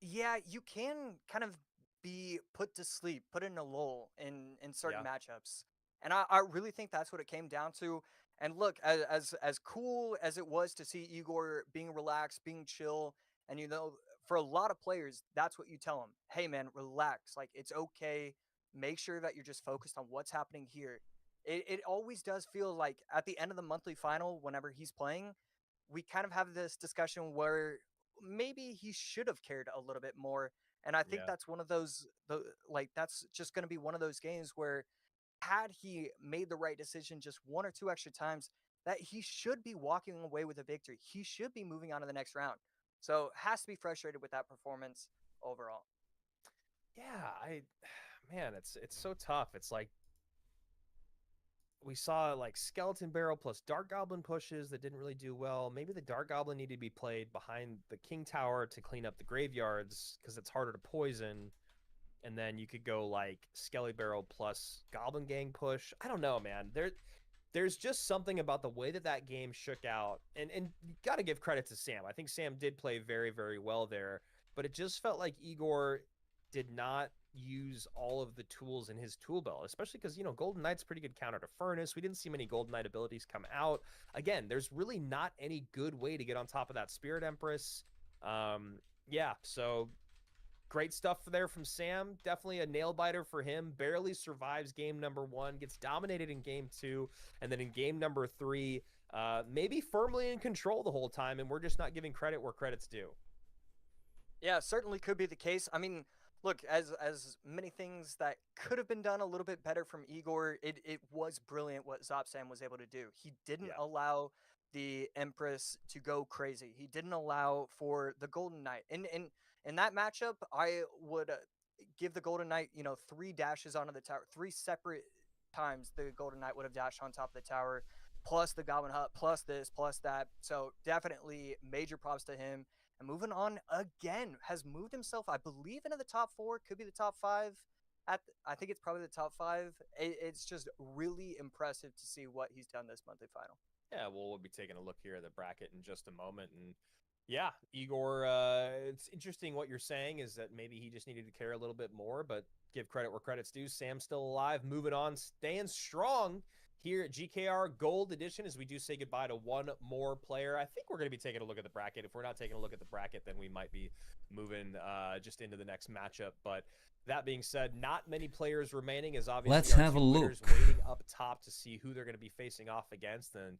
Yeah, you can kind of be put to sleep, put in a lull in certain matchups. And I really think that's what it came down to. And look, as cool as it was to see Igor being relaxed, being chill, and for a lot of players, that's what you tell them. Hey man, relax. Like, it's okay. Make sure that you're just focused on what's happening here. It always does feel like at the end of the monthly final, whenever he's playing, we kind of have this discussion where maybe he should have cared a little bit more. And I think that's one of those, that's just going to be one of those games where had he made the right decision just one or two extra times, that he should be walking away with a victory. He should be moving on to the next round. So has to be frustrated with that performance overall. Yeah, man, it's so tough. It's like we saw like Skeleton Barrel plus Dark Goblin pushes that didn't really do well. Maybe the Dark Goblin needed to be played behind the King Tower to clean up the graveyards because it's harder to poison. And then you could go like Skelly Barrel plus Goblin Gang push. I don't know, man. There's just something about the way that game shook out. And you got to give credit to Sam. I think Sam did play very, very well there. But it just felt like Igor did not use all of the tools in his tool belt, especially because, Golden Knight's pretty good counter to Furnace. We didn't see many Golden Knight abilities come out. Again, there's really not any good way to get on top of that Spirit Empress. Yeah, so great stuff there from Sam. Definitely a nail biter for him. Barely survives game number 1, gets dominated in game 2, and then in game number 3, maybe firmly in control the whole time, and we're just not giving credit where credit's due. Yeah, certainly could be the case. I mean, look, as many things that could have been done a little bit better from Igor, it was brilliant what Zopsam was able to do. He didn't allow the Empress to go crazy. He didn't allow for the Golden Knight. And in that matchup, I would give the Golden Knight, 3 dashes onto the tower. 3 separate times the Golden Knight would have dashed on top of the tower, plus the Goblin Hut, plus this, plus that. So definitely major props to him. And moving on again, has moved himself, I believe, into the top 4, could be the top 5. I think it's probably the top 5. It's just really impressive to see what he's done this monthly final. Yeah, well, we'll be taking a look here at the bracket in just a moment. And yeah, Igor, it's interesting what you're saying is that maybe he just needed to care a little bit more, but give credit where credit's due. Sam's still alive, moving on, staying strong here at GKR Gold Edition as we do say goodbye to one more player. I think we're going to be taking a look at the bracket. If we're not taking a look at the bracket, then we might be moving just into the next matchup. But that being said, not many players remaining, as obviously let's have a look waiting up top to see who they're going to be facing off against, and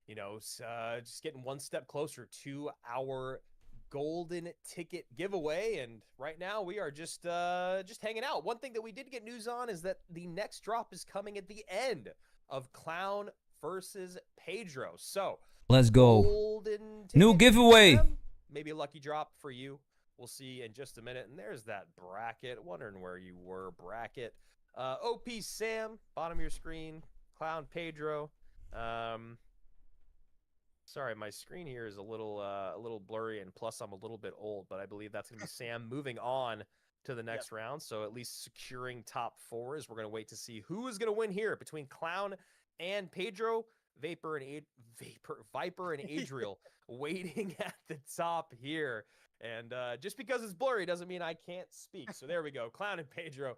just getting one step closer to our golden ticket giveaway. And right now we are just hanging out. One thing that we did get news on is that the next drop is coming at the end of Clown versus Pedro. So let's go. Golden ticket, new giveaway. Maybe a lucky drop for you. We'll see in just a minute. And there's that bracket. Wondering where you were, bracket. OP Sam, bottom of your screen. Clown Pedro. Sorry, my screen here is a little blurry, and plus I'm a little bit old, but I believe that's going to be Sam. Moving on to the next round. So at least securing top 4 is we're going to wait to see who is going to win here between Clown and Pedro. Viper and Adriel waiting at the top here. And just because it's blurry doesn't mean I can't speak. So there we go. Clown and Pedro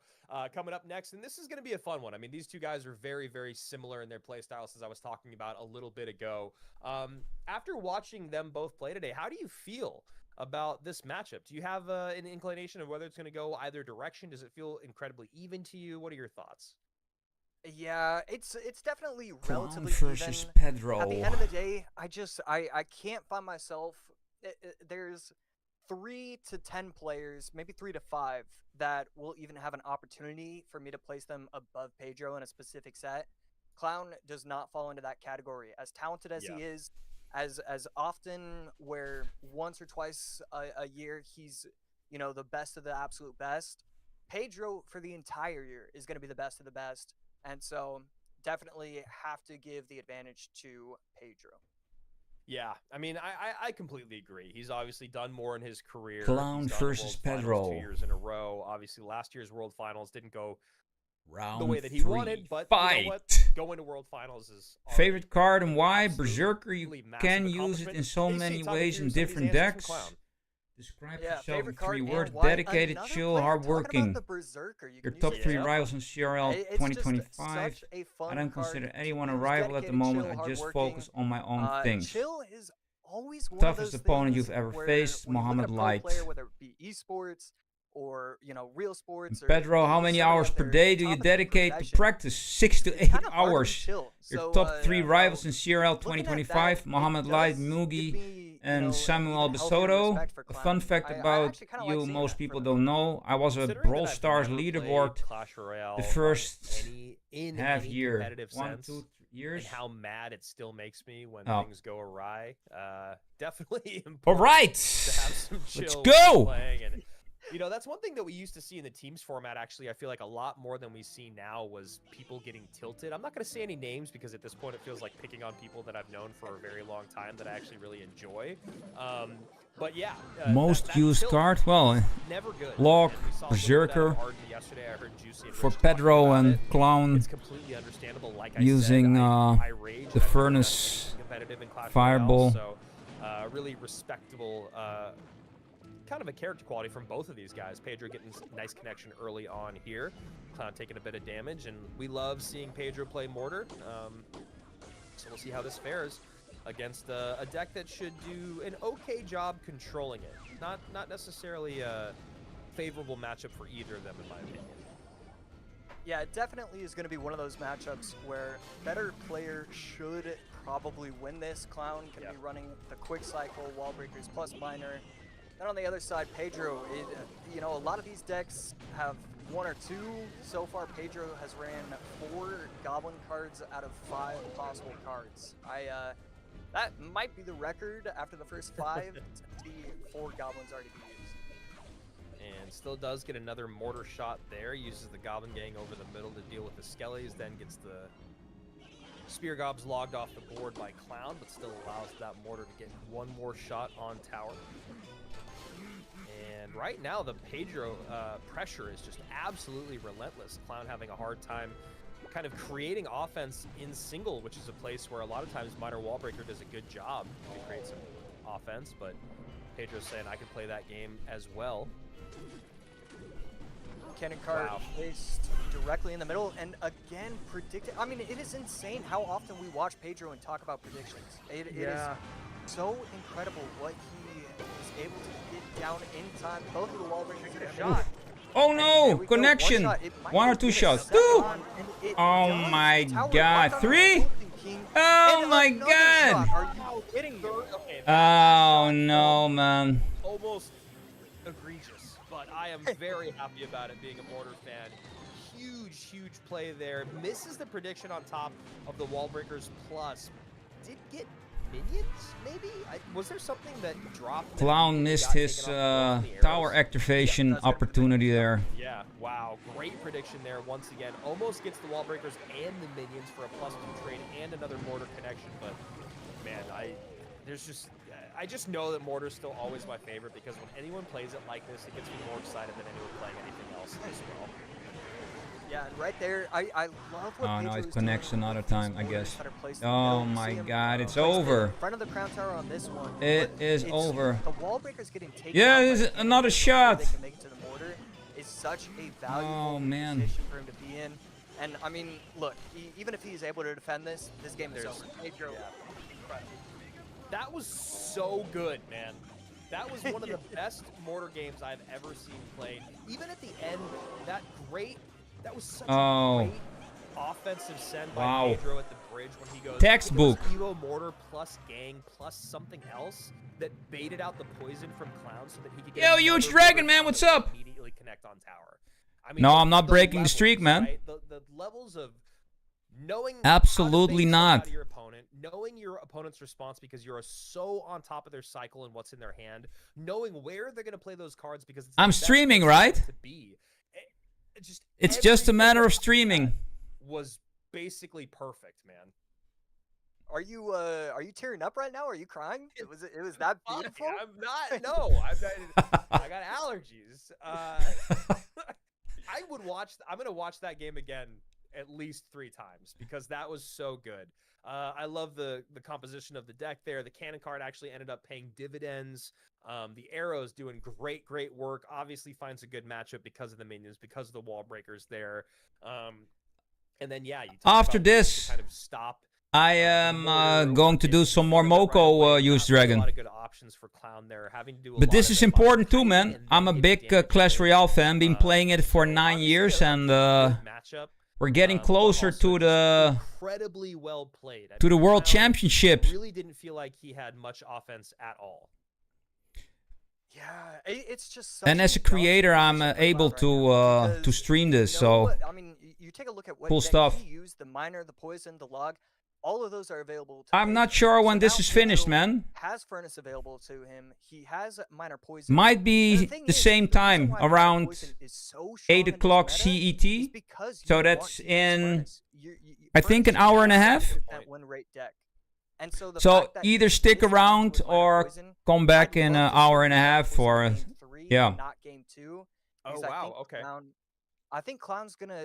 coming up next. And this is going to be a fun one. I mean, these two guys are very, very similar in their play styles, as I was talking about a little bit ago. After watching them both play today, how do you feel about this matchup? Do you have an inclination of whether it's going to go either direction? Does it feel incredibly even to you? What are your thoughts? Yeah, it's definitely Clown relatively versus even. Pedro. At the end of the day, I can't find myself. There's 3 to 10 players, maybe 3 to 5, that will even have an opportunity for me to place them above Pedro in a specific set. Clown does not fall into that category. As talented as he is, as often where once or twice a year he's, you know, the best of the absolute best, Pedro for the entire year is going to be the best of the best. And so definitely have to give the advantage to Pedro. Yeah, I mean, I completely agree. He's obviously done more in his career. Clown versus Pedro. 2 years in a row. Obviously, last year's World Finals didn't go Round the way that he 3. wanted, but Fight. you know what? Going to World Finals is favorite card and why? Berserker, you can use it in so many ways in different decks. Describe yourself in 3 words. Dedicated, chill, hardworking. Your top 3 rivals in CRL 2025. I don't consider anyone a rival at the moment. I just focus on my own things. Chill is always one Toughest of those opponent you've things ever where faced, when you look at Mohammed a pro Light. player, whether it be esports or, you know, real sports. Or, Pedro, how many hours per day do you dedicate to practice? 6 to 8 hours. Your top 3 rivals in CRL 2025, Mohammed Light, Mugi, and Samuel Besoto. A fun fact about you, most people don't know, I was a Brawl Stars leaderboard Clash Royale the first in half any year. competitive 1, sense, 2 years. and how mad it still makes me when Oh. things go awry. Definitely important All right, to have some let's chill go. playing. And you know, that's one thing that we used to see in the teams format. Actually, I feel like a lot more than we see now was people getting tilted. I'm not going to say any names because at this point it feels like picking on people that I've known for a very long time that I actually really enjoy. But yeah, Most that used tilt, card, well, never good. Locke, And we saw a little bit of that Berserker, in Arden yesterday. I heard Juicy and for Rich talking Pedro about and it. Clown, It's completely understandable. Like using I said, I rage the and I think furnace that's competitive in Clash fireball. Royale, so really respectable kind of a character quality from both of these guys. Pedro getting nice connection early on here. Clown taking a bit of damage, and we love seeing Pedro play Mortar. So we'll see how this fares against a deck that should do an okay job controlling it. Not necessarily a favorable matchup for either of them, in my opinion. Yeah, it definitely is going to be one of those matchups where better player should probably win this. Clown can be running the quick cycle, wall breakers plus minor. Then on the other side, Pedro, you know, a lot of these decks have 1 or 2. So far, Pedro has ran 4 Goblin cards out of 5 possible cards. That might be the record after the first 5 to see 4 Goblins already be used. And still does get another mortar shot there. Uses the Goblin Gang over the middle to deal with the Skellies, then gets the Spear Gobs logged off the board by Clown, but still allows that mortar to get 1 more shot on tower. And right now, the Pedro pressure is just absolutely relentless. Clown having a hard time kind of creating offense in single, which is a place where a lot of times Minor Wallbreaker does a good job to create some offense, but Pedro's saying I can play that game as well. Cannon card placed directly in the middle, and again predicted. I mean, it is insane how often we watch Pedro and talk about predictions. It is so incredible what he is able to get down in time. Both of the wall breakers get a shot. Oh no! Connection! 1 or 2 shots. 2! Oh my god. 3? Oh my god! Are you kidding me? Oh no, man. Almost egregious, but I am very happy about it being a Mortar fan. Huge play there. Misses the prediction on top of the wall breakers plus. Did get minions, maybe? Was there something that dropped? Clown missed his tower activation opportunity there. Yeah, wow. Great prediction there once again. Almost gets the wall breakers and the minions for a +2 trade and another mortar connection, but man, there's just I just know that Mortar's still always my favorite because when anyone plays it like this, it gets me more excited than anyone playing anything else as well. Yeah, and right there, I love what Oh no, Pedro's it connects doing another with these time, I mortars guess. that are placed in the Oh middle. You my see him god, it's placed over. in front of the crown tower on this one. It but is it's, over. The wall breaker's getting taken Yeah, out by there's the another Pedro before shot. They can make it to the mortar. It's such a valuable Oh, man. position for him to be in. And I mean, look, even if he's able to defend this game is over. Pedro, incredible. That was so good, man. That was one of the best Mortar games I've ever seen played. Even at the end, that was such a great offensive send by Pedro at the bridge when he goes Textbook. Evo Mortar plus Gang plus something else that baited out the poison from Clown so that he could get Yo, Huge Dragon, man, what's up? Immediately connect on tower. I mean, No, I'm not the breaking the levels, streak, man. right? The levels of knowing Absolutely how to bait stuff not. out of your opponent, knowing your opponent's response because you're so on top of their cycle and what's in their hand, knowing where they're going to play those cards because it's the I'm best streaming, place right? to be. It's just a matter of streaming. Was basically perfect, man. Are you tearing up right now? Are you crying? It was that beautiful? I'm not. No, I got allergies. I'm gonna watch that game again at least 3 times because that was so good. I love the composition of the deck there. The cannon card actually ended up paying dividends. The arrows doing great work. Obviously finds a good matchup because of the minions, because of the wall breakers there. And then yeah, you After about ways this, to kind of stop. I am going to do some more Moko Huge A Dragon. lot of good options for Clown there. Having to do a But lot this of is it by important too, hiding man. and then I'm a getting big damage Clash away. Royale fan. Been playing it for So 9 obviously years, a and good matchup. we're getting But closer also to just the incredibly well played. I to the mean, World Clown Championship. really didn't feel like he had much offense at all. Yeah, it's just such And as a dominant creator, I'm position for able Clown right now to because, stream you this. know So what- I mean, you take a look at what cool deck stuff. he used, the miner, the poison, the log, all of those are available to I'm not Pedro. sure So when this now is finished, Pedro man. has furnace available to him. He has minor poison. Might And be the thing the is, same the reason time, why minor around poison is so 8 strong in this o'clock meta is CET. because you So want that's to use in, furnace. I think, an Furnace is hour and a a half. 70% win rate deck. And so the So fact that either he's stick finishing around with minor or poison, come back I'd in love an to see hour and a minor half poison for game 3, yeah. not game 2. Oh Because I wow, think okay. I think Clown's gonna,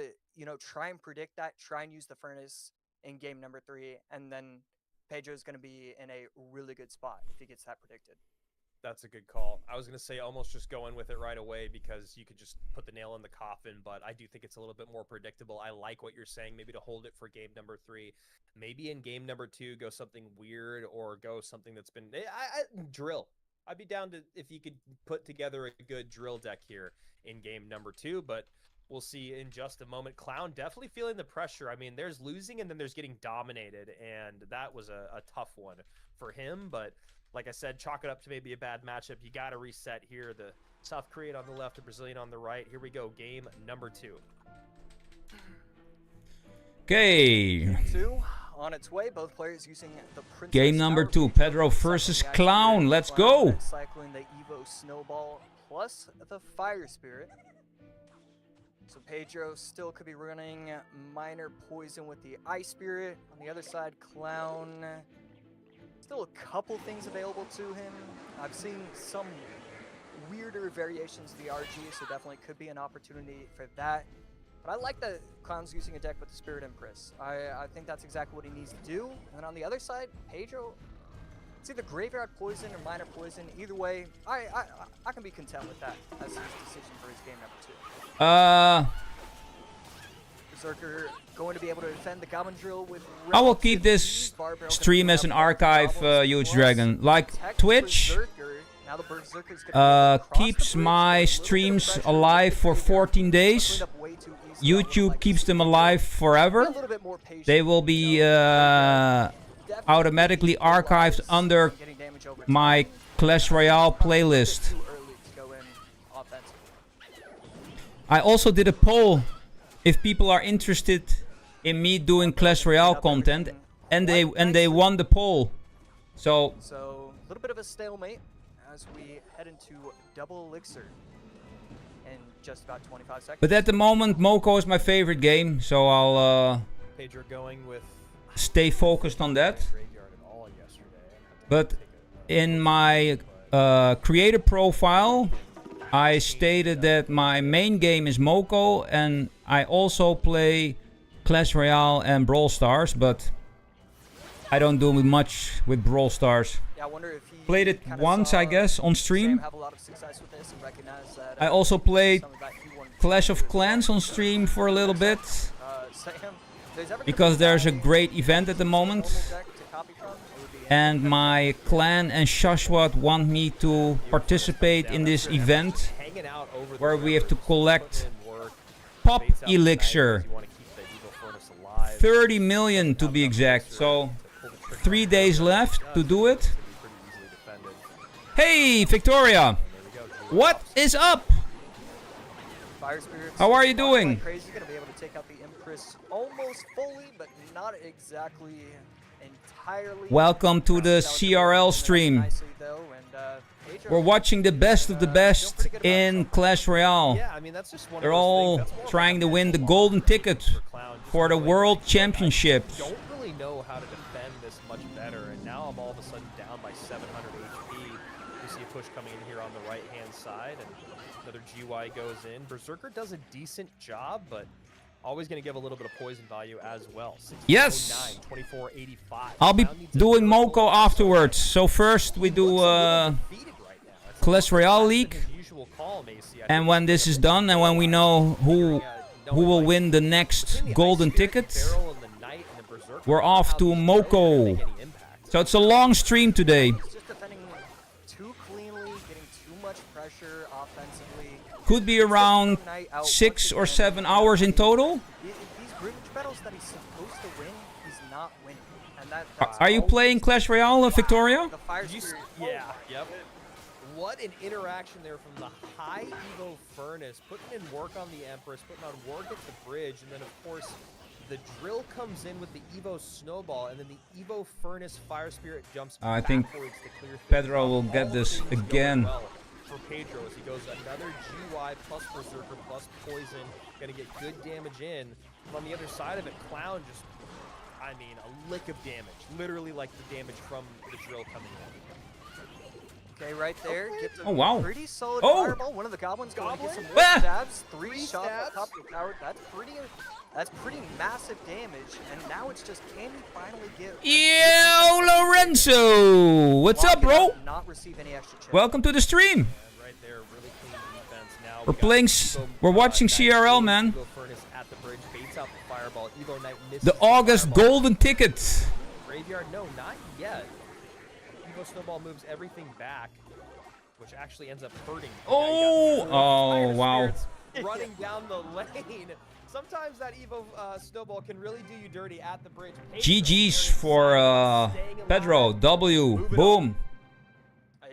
try and predict that, try and use the furnace in game number 3, and then Pedro's gonna be in a really good spot if he gets that predicted. That's a good call. I was going to say almost just go in with it right away because you could just put the nail in the coffin, but I do think it's a little bit more predictable. I like what you're saying, maybe to hold it for game number 3. Maybe in game number 2, go something weird or go something that's been... drill. I'd be down to if you could put together a good drill deck here in game number 2, but we'll see in just a moment. Clown definitely feeling the pressure. I mean, there's losing and then there's getting dominated, and that was a tough one for him, but... Like I said, chalk it up to maybe a bad matchup. You got to reset here. The South Korean on the left, the Brazilian on the right. Here we go. Game number 2. Okay. 2 on its way. Both players using the Princess Game number Tower. 2. Pedro versus Clown. Let's go. Cycling the Evo Snowball plus the Fire Spirit. So Pedro still could be running minor poison with the Ice Spirit. On the other side, Clown. Still a couple things available to him. I've seen some weirder variations of the RG, so definitely could be an opportunity for that. But I like that Clown's using a deck with the Spirit Empress. I think that's exactly what he needs to do. And then on the other side, Pedro, it's either Graveyard Poison or Minor Poison. Either way, I can be content with that as his decision for his game number 2. Berserker going to be able to defend the Goblin Drill with... I will keep this stream as an archive, Huge Dragon. Like Twitch keeps my streams alive for 14 days. YouTube keeps them alive forever. They will be automatically archived under my Clash Royale playlist. I also did a poll if people are interested in me doing Clash Royale content, and they won the poll. So a little bit of a stalemate as we head into double elixir in just about 25 seconds. But at the moment, Moko is my favorite game, so I'll Pedro going with stay focused on that. But in my creator profile, I stated that my main game is Moko, and I also play Clash Royale and Brawl Stars, but I don't do much with Brawl Stars. Yeah, I wonder if he Played it once, I guess, on stream. have a lot of success with this and recognize that, I also played some of that he won Clash of Clans on stream for a little bit, Sam, there's ever gonna because be there's a guy great event at the moment. normal deck to copy from, it would be And my clan and Shashwat want me to participate in this event Hanging out over the where we have to rivers, collect putting in work, Pop baits out the Elixir. snipers, you wanna keep the Eagle Furnace alive, 30 million to be exact. So 3 days left to do it. pretty easily defended. Hey, Victoria. What is up? Fire Spirits. How are you flying doing? like crazy, gonna be able to take out the Empress almost fully, but not exactly entirely. Welcome to the CRL stream. Nicely, though, and, Pedro, We're watching the best of the best in Clash Royale. Yeah, I mean that's just one They're of those all things. That's more trying like to a win the mental golden block ticket Clown, just for the like, World I Championships. don't really know how to defend this much better, and now I'm all of a sudden down by 700 HP. We see a push coming in here on the right-hand side, and another GY goes in. Berserker does a decent job, but always going to give a little bit of poison value as well. 1609, Yes. 2485. I'll be Clown needs a doing miracle. Moko afterwards. So first we do Looks a little defeated right now. It's a Clash little Royale less than League. his usual call, Macy. I And think when he's this gonna is put done, and when we know who will win the next between the golden Ice Spirit, ticket, Feral, and the Knight, and the Berserker, we're off how to these don't really Moko. make any impact. So it's a long stream today. He's just defending too cleanly, getting too much pressure offensively. Could be around 6 or 7 hours in total. These bridge battles that he's supposed to win, he's not winning. And Are you playing Clash Royale, Victoria? The Fire Did you Spirit. yeah, yep. What an interaction there from the high Evo Furnace, putting in work on the Empress, putting on work at the bridge, and then of course the drill comes in with the Evo Snowball, and then the Evo Furnace Fire Spirit jumps I think backwards to clear things Pedro up. will get All this things going again. well for Pedro as he goes another GY plus Berserker plus Poison, gonna get good damage in. On the other side of it, Clown just, I mean, a lick of damage, literally like the damage from the drill coming in. Okay, right there. Gets a Oh, wow. pretty solid Oh! fireball. One of the goblins going to get some more Ah! stabs. Three Three shots on stabs. top of the tower. That's pretty massive damage. And now it's just, can he finally get Yo, Lorenzo! What's up, bro? Not receive any extra chip. Welcome to the stream. And right there, really clean defense. Now We're we got playing Evo, we're watching Knight, CRL, man. Evo Furnace at the bridge, baits out the fireball. Evo Knight misses The August fireball. golden ticket. Graveyard, no, not yet. Evo Snowball moves everything back, which actually ends up hurting. Oh! Oh, wow. Running down the lane. Sometimes that Evo Snowball can really do you dirty at the bridge. GG's for Staying alive. Pedro. W. Moving Boom.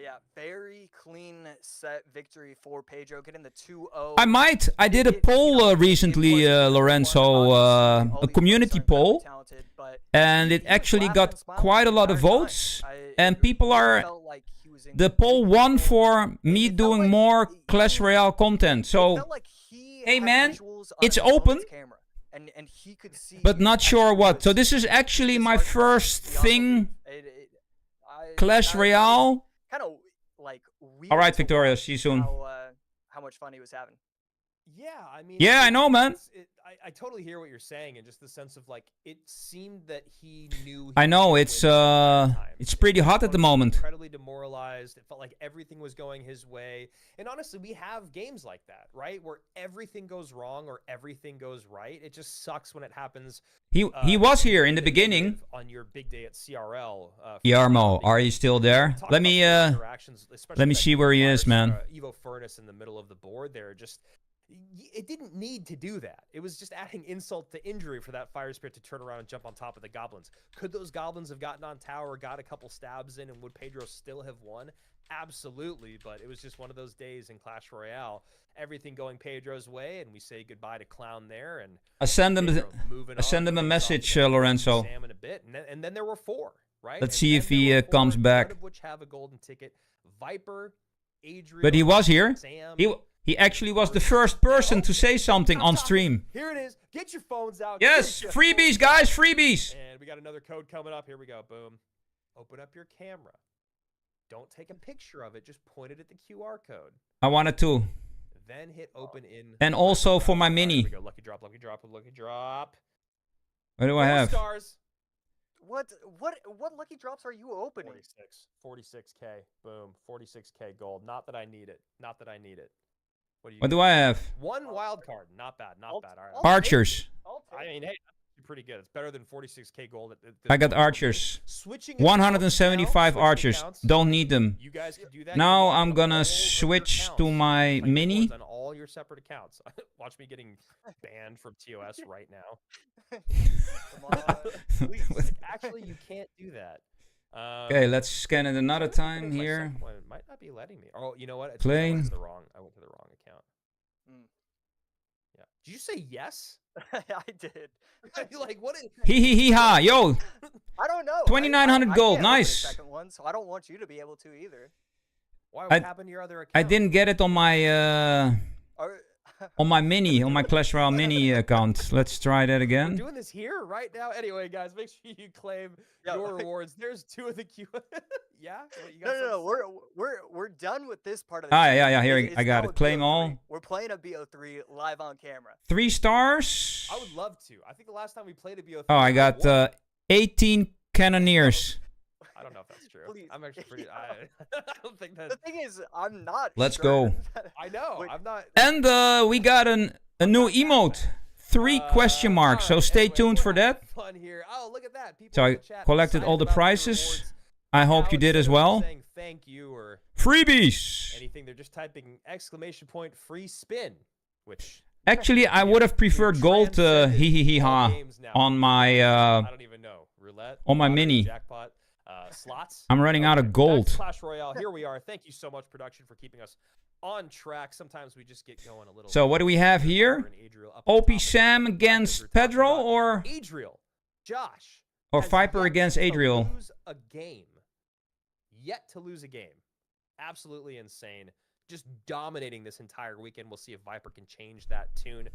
Yeah, very clean set victory for Pedro, getting the 2-0. I did a poll recently, Lorenzo, a community poll, and it actually got quite a lot of votes, and people are, the poll won for me doing more Clash Royale content, so, hey man, it's open, and he could see but not sure what. So this is actually my first thing, Clash Royale. Kind of like weird. All right, to Victoria, watch see you soon. how much fun he was having. Yeah, I mean. Yeah, I know, man. I totally hear what you're saying, and just the sense of like it seemed that he knew. I know, it's pretty hot at the moment. Incredibly demoralized. It felt like everything was going his way, and honestly, we have games like that, right, where everything goes wrong or everything goes right. It just sucks when it happens. He was here in the beginning. On your big day at CRL. Yarmo, are you still there? Let me see where he is, man. Evo Furnace in the middle of the board there, just. It didn't need to do that. It was just adding insult to injury for that Fire Spirit to turn around and jump on top of the goblins. Could those goblins have gotten on tower, got a couple stabs in, and would Pedro still have won? Absolutely, but it was just one of those days in Clash Royale. Everything going Pedro's way, and we say goodbye to Clown there. And I send him a message, Lorenzo. Sam in a bit, and then there were 4, right? Let's And see then if there he were 4, comes back. none of which have a golden ticket. Viper, Adriel, But he was here. Sam. He actually was the first person to say something on stream. Here it is. Get your phones out. Yes, Get your freebies, guys, freebies. And we got another code coming up. Here we go. Boom. Open up your camera. Don't take a picture of it. Just point it at the QR code. I wanted to. Then hit open in. And also for my mini. Here we go. Lucky drop, lucky drop, lucky drop. What do I have? 4 stars. What lucky drops are you opening? 46K. Boom. 46K gold. Not that I need it. Not that I need it. What do I have? 1 wild card. Not bad. Not bad. All right. Archers. I mean, hey, that's pretty good. It's better than 46K gold. I got archers. Switching 175 archers. accounts. Don't need them. You guys can do that. Now You can I'm log gonna all of your switch accounts. to my Play mini. rewards on all your separate accounts. Watch me getting banned from TOS right now. Come on, please. Actually, you can't do that. Okay, let's scan it another time here. It might not be letting me. Oh, you know what? Plane. I went to the wrong account. Mm. Yeah. Did you say yes? I did. You're like, what is... Hee ha. Yo, I don't know. 2,900 I gold. can't open a Nice. second one, so I don't want you to be able to either. Why? I- What happened to your other account? I didn't get it on my on my mini, on my Clash Royale mini account. Let's try that We're again. doing this here right now. Anyway, guys, make sure you claim Yeah, your like- rewards. There's 2 of the Q. Yeah. What, you got No. something? We're done with this part of the Ah, game. yeah. Here It's I got now it. a Claim BO3. all. We're playing a BO3 live on camera. 3 stars. I would love to. I think the last time we played a BO3. Oh, I got won. 18 cannoneers. I don't know if that's true. Please. I'm actually pretty. Yeah. I don't think that. The thing is, I'm not. Let's sure go. that- I know. Wait. I'm not. And we got a new emote. 3 question marks. So alright, stay anyway, tuned we're for having that. Fun here. Oh, look at that. People So in I the chat collected excited all the about their prizes. rewards. I hope Now, you did instead as of well. Saying thank you or Freebies. anything, they're just typing exclamation point free spin, which Actually, I would have preferred gold. Hee ha. games now. On my I don't even know. Roulette. on my lottery, mini. Jackpot. Slots. I'm running out of Back to gold. Clash Royale. Here we are. Thank you so much, production, for keeping us on track. Sometimes we just get going a little. So what do we have here? And Adriel up on OP top of Sam the against we're talking Pedro about or Adriel. Josh. has Viper yet against to Adriel? Lose a game. Yet to lose a game. Absolutely insane. Just dominating this entire weekend. We'll see if Viper can change that tune.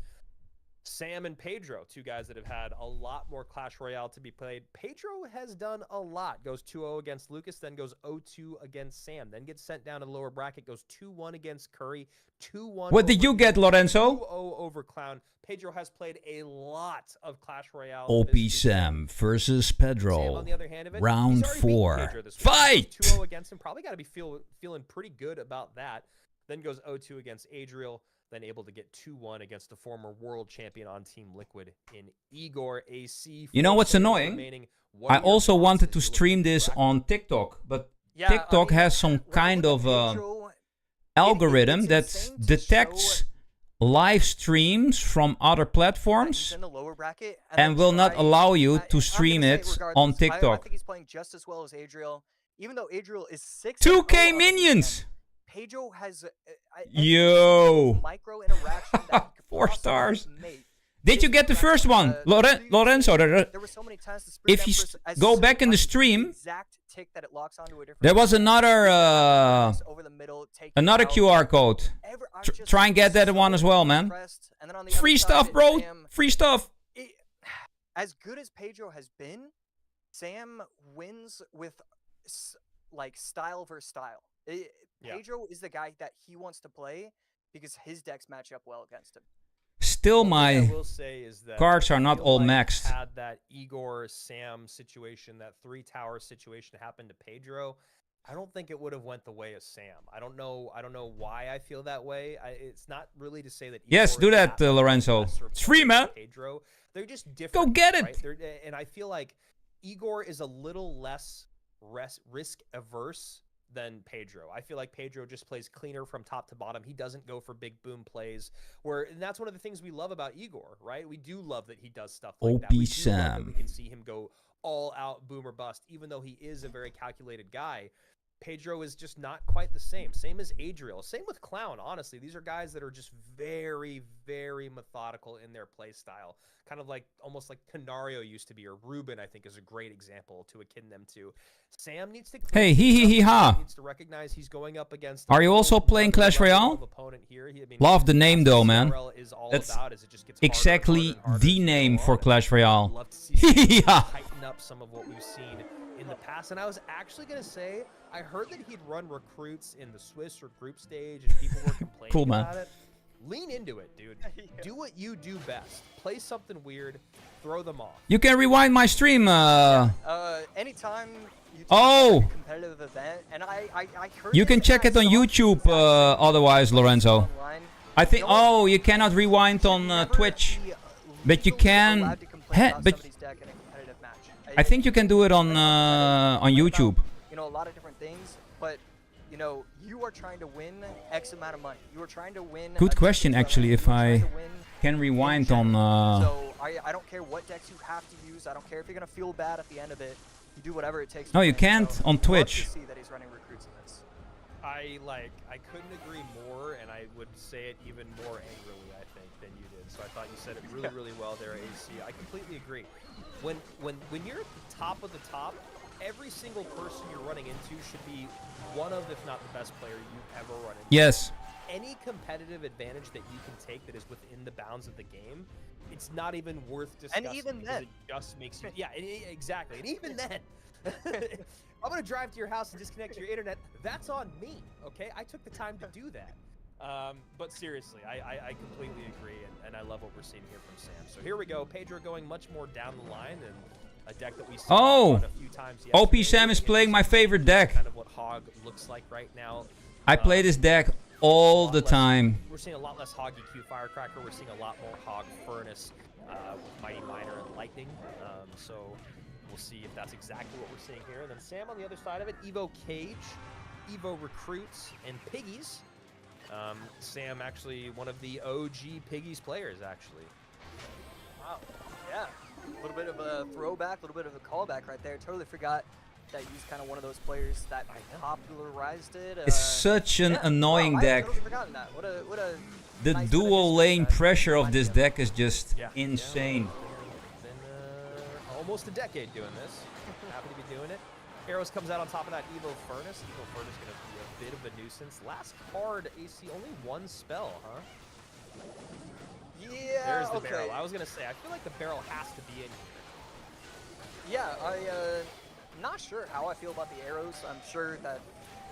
Sam and Pedro, 2 guys that have had a lot more Clash Royale to be played. Pedro has done a lot. Goes 2-0 against Lucas, then goes 0-2 against Sam. Then gets sent down to the lower bracket, goes 2-1 against Curry, 2-1 What did over you get, Ian, Lorenzo? 2-0 over Clown. Pedro has played a lot of Clash Royale. OP this season. Sam versus Sam, Pedro. on the other hand of it, Round he's already beaten 4. Pedro this week. Fight! 2-0 against him. Probably got to be feeling pretty good about that. Then goes 0-2 against Adriel. Then able to get 2-1 against the former world champion on Team Liquid in Igor AC. You know what's annoying? Remaining. What I are your also thoughts wanted as to you look at stream the this bracket? on TikTok, but Yeah, I TikTok mean, has some when I kind look at of Pedro, algorithm it's that insane to detects show live streams from other that he's platforms in the lower bracket and then will not try- allow you I'm to gonna stream say it regardless, on I TikTok. think he's playing just as well as Adriel, even though Adriel is 6. 2K minions! Pedro has Yo! micro interaction that he could 4 possibly stars. make. Did you get the first one? Lorenzo, There were so many times the Spirit if you Empress, as go soon back in the as stream, exact tick that it locks onto a different there was another over the middle, take another it out. QR code. I'm Tr- just try and get that so one as well, man. impressed. And then on the Free other stuff, side, bro. Sam, Free stuff. as good as Pedro has been, Sam wins with like style versus style. Yeah. Pedro is the guy that he wants to play because his decks match up well against him. Still, One thing I my will say is that cards I are not feel all like maxed. Had that Igor Sam situation, that 3 tower situation happen to Pedro, I don't think it would have went the way of Sam. I don't know why I feel that way. It's not really to say that. Yes, Igor do is that, that much Lorenzo. lesser It's free, player man. than Pedro, they're just different. Go get it. Right? And I feel like Igor is a little less risk averse than Pedro. I feel like Pedro just plays cleaner from top to bottom. He doesn't go for big boom plays. And that's one of the things we love about Igor, right? We do love that he does stuff like that. OP We do love that Sam. we can see him go all out boom or bust, even though he is a very calculated guy. Pedro is just not quite the same. Same as Adriel. Same with Clown, honestly. These are guys that are just very, very methodical in their play style. Kind of like almost like Canario used to be, or Ruben, I think, is a great example to akin them to. Sam needs to Hey, hee ha. Needs to recognize he's going up against. Are you also playing Clash Royale? Love the name though, man. That's exactly the name for Clash Royale. Love to see tighten up some of what we've seen in the past. And I was actually gonna say, I heard that he'd run recruits in the Swiss or group stage, and people were complaining Cool, man. about it. Lean into it, dude. Do what you do best. Play something weird. Throw them off. You can rewind my stream. Anytime you Oh! a competitive event, and I heard You it can and check I it on saw YouTube otherwise, Lorenzo. online. I think, You know what? oh, you cannot rewind on Never Twitch. be But you legally can, allowed to complain about but somebody's deck in a competitive match. I think you can do it on YouTube. You know, a lot of different things, but you know, you are trying to win X amount of money. You are trying to win. Good a question, tournament. actually, if You are trying I to win can in rewind on. general. So I don't care what decks you have to use. I don't care if you're gonna feel bad at the end of it. You do whatever it takes. No, to you win. can't So, on love Twitch. to see that he's running recruits in this. I couldn't agree more, and I would say it even more angrily, I think, than you did. So I thought you said it really, really well there, AC. I completely agree. When you're at the top of the top, every single person you're running into should be one of, if not the best player you've ever run into. Yes. Any competitive advantage that you can take that is within the bounds of the game, it's not even worth discussing. And even because then. it just makes you. Yeah, exactly. And even then. I'm gonna drive to your house and disconnect your internet. That's on me, okay? I took the time to do that. But seriously, I completely agree, and I love what we're seeing here from Sam. So here we go. Pedro going much more down the line, and a deck that we saw a few times yesterday. OP Sam is playing my favorite deck. Kind of what Hog looks like right now. I play this deck all the time. We're seeing a lot less Hog EQ Firecracker. We're seeing a lot more Hog Furnace with Mighty Miner and Lightning. So we'll see if that's exactly what we're seeing here. And then Sam on the other side of it, Evo Cage, Evo Recruits, and Piggies. Sam actually one of the OG Piggies players, actually. Wow. Yeah. A little bit of a throwback, a little bit of a callback right there. Totally forgot that he's kind of one of those players that popularized it. It's such an annoying wow, deck. I totally forgotten that. What a The nice dual lane pressure of this deck is just Yeah. insane. Been almost a decade doing this. Happy to be doing it. Arrows comes out on top of that Evo Furnace. Evo Furnace going to be a bit of a nuisance. Last card, AC, only one spell, huh? Yeah, There's the okay. barrel. I was going to say, I feel like the barrel has to be in here. Yeah, not sure how I feel about the arrows. I'm sure that.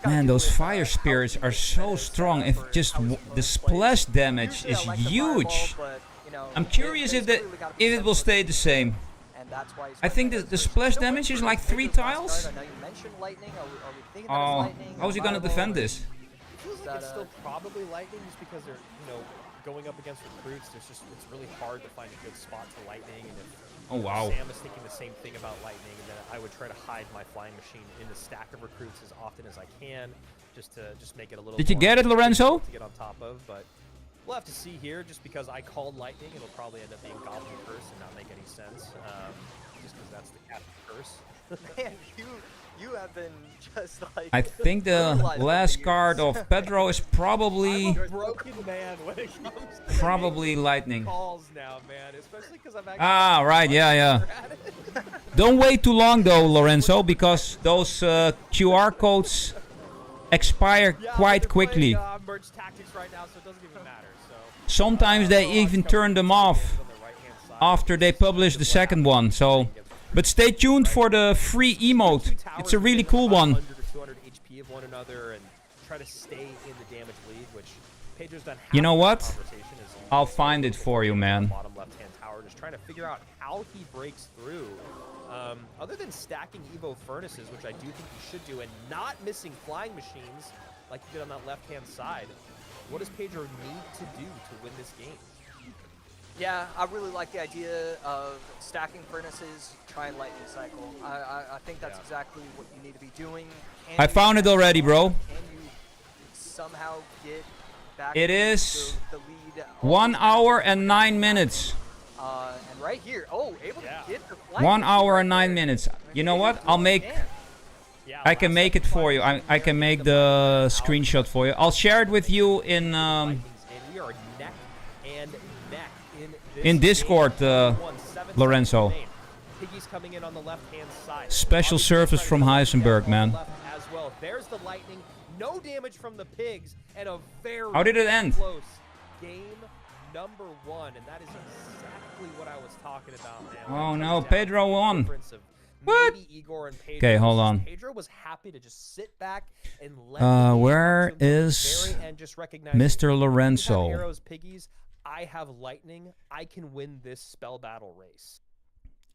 Man, those fire spirits are so strong. If just the splash damage is huge. I'm curious if it will stay the same. I think the splash damage is like 3 tiles. Oh, how's he gonna defend this? It feels like it's still probably Lightning just because they're, going up against recruits. It's really hard to find a good spot to Lightning. And if Oh, wow. Sam is thinking the same thing about Lightning, and then I would try to hide my flying machine in the stack of recruits as often as I can, just to make it a little. Did you more get it, Lorenzo? To get on top of, but we'll have to see here. Just because I called Lightning, it'll probably end up being Goblin Curse and not make any sense. Just because that's the Captain Curse. Man, you have been just like. I think the last card of Pedro is probably I'm a broken man when it comes to Lightning. calls now, man. Especially because I've actually. Ah, right, yeah. Don't wait too long though, Lorenzo, because those QR codes expire quite quickly. Merge tactics right now, so it doesn't even matter. So. Sometimes they even turn them off after they publish the second one. So, but stay tuned for the free emote. It's a really cool one. 100 or 200 HP of one another and try to stay in the damage lead, which Pedro's done. You know what? Conversation is I'll find it for you, man. Bottom left-hand tower, just trying to figure out how he breaks through. Other than stacking Evo Furnaces, which I do think you should do, and not missing flying machines like you did on that left-hand side, what does Pedro need to do to win this game? Yeah, I really like the idea of stacking furnaces, try and lightning cycle. I think that's exactly what you need to be doing. I found it already, bro. Can you somehow get back It into is the lead? 1 hour and 9 minutes. And right here, able to get the flying 1 hour machine and right 9 there. minutes. You know what? I'll make. Yeah, I can make it for you. I can make the screenshot for you. I'll share it with you in. And we are neck and in Discord, Lorenzo. Piggy's coming in on the left-hand side. Special service from Heisenberg, man. As well. There's the lightning. No damage from the pigs, and a very How did it end? close game number 1, and that is exactly what I was talking about, man. Oh no, Pedro won. What? Okay, Okay, hold on. Pedro was happy to just sit back and let Where is Mr. Lorenzo? Arrows, piggies. I have lightning. I can win this spell battle race.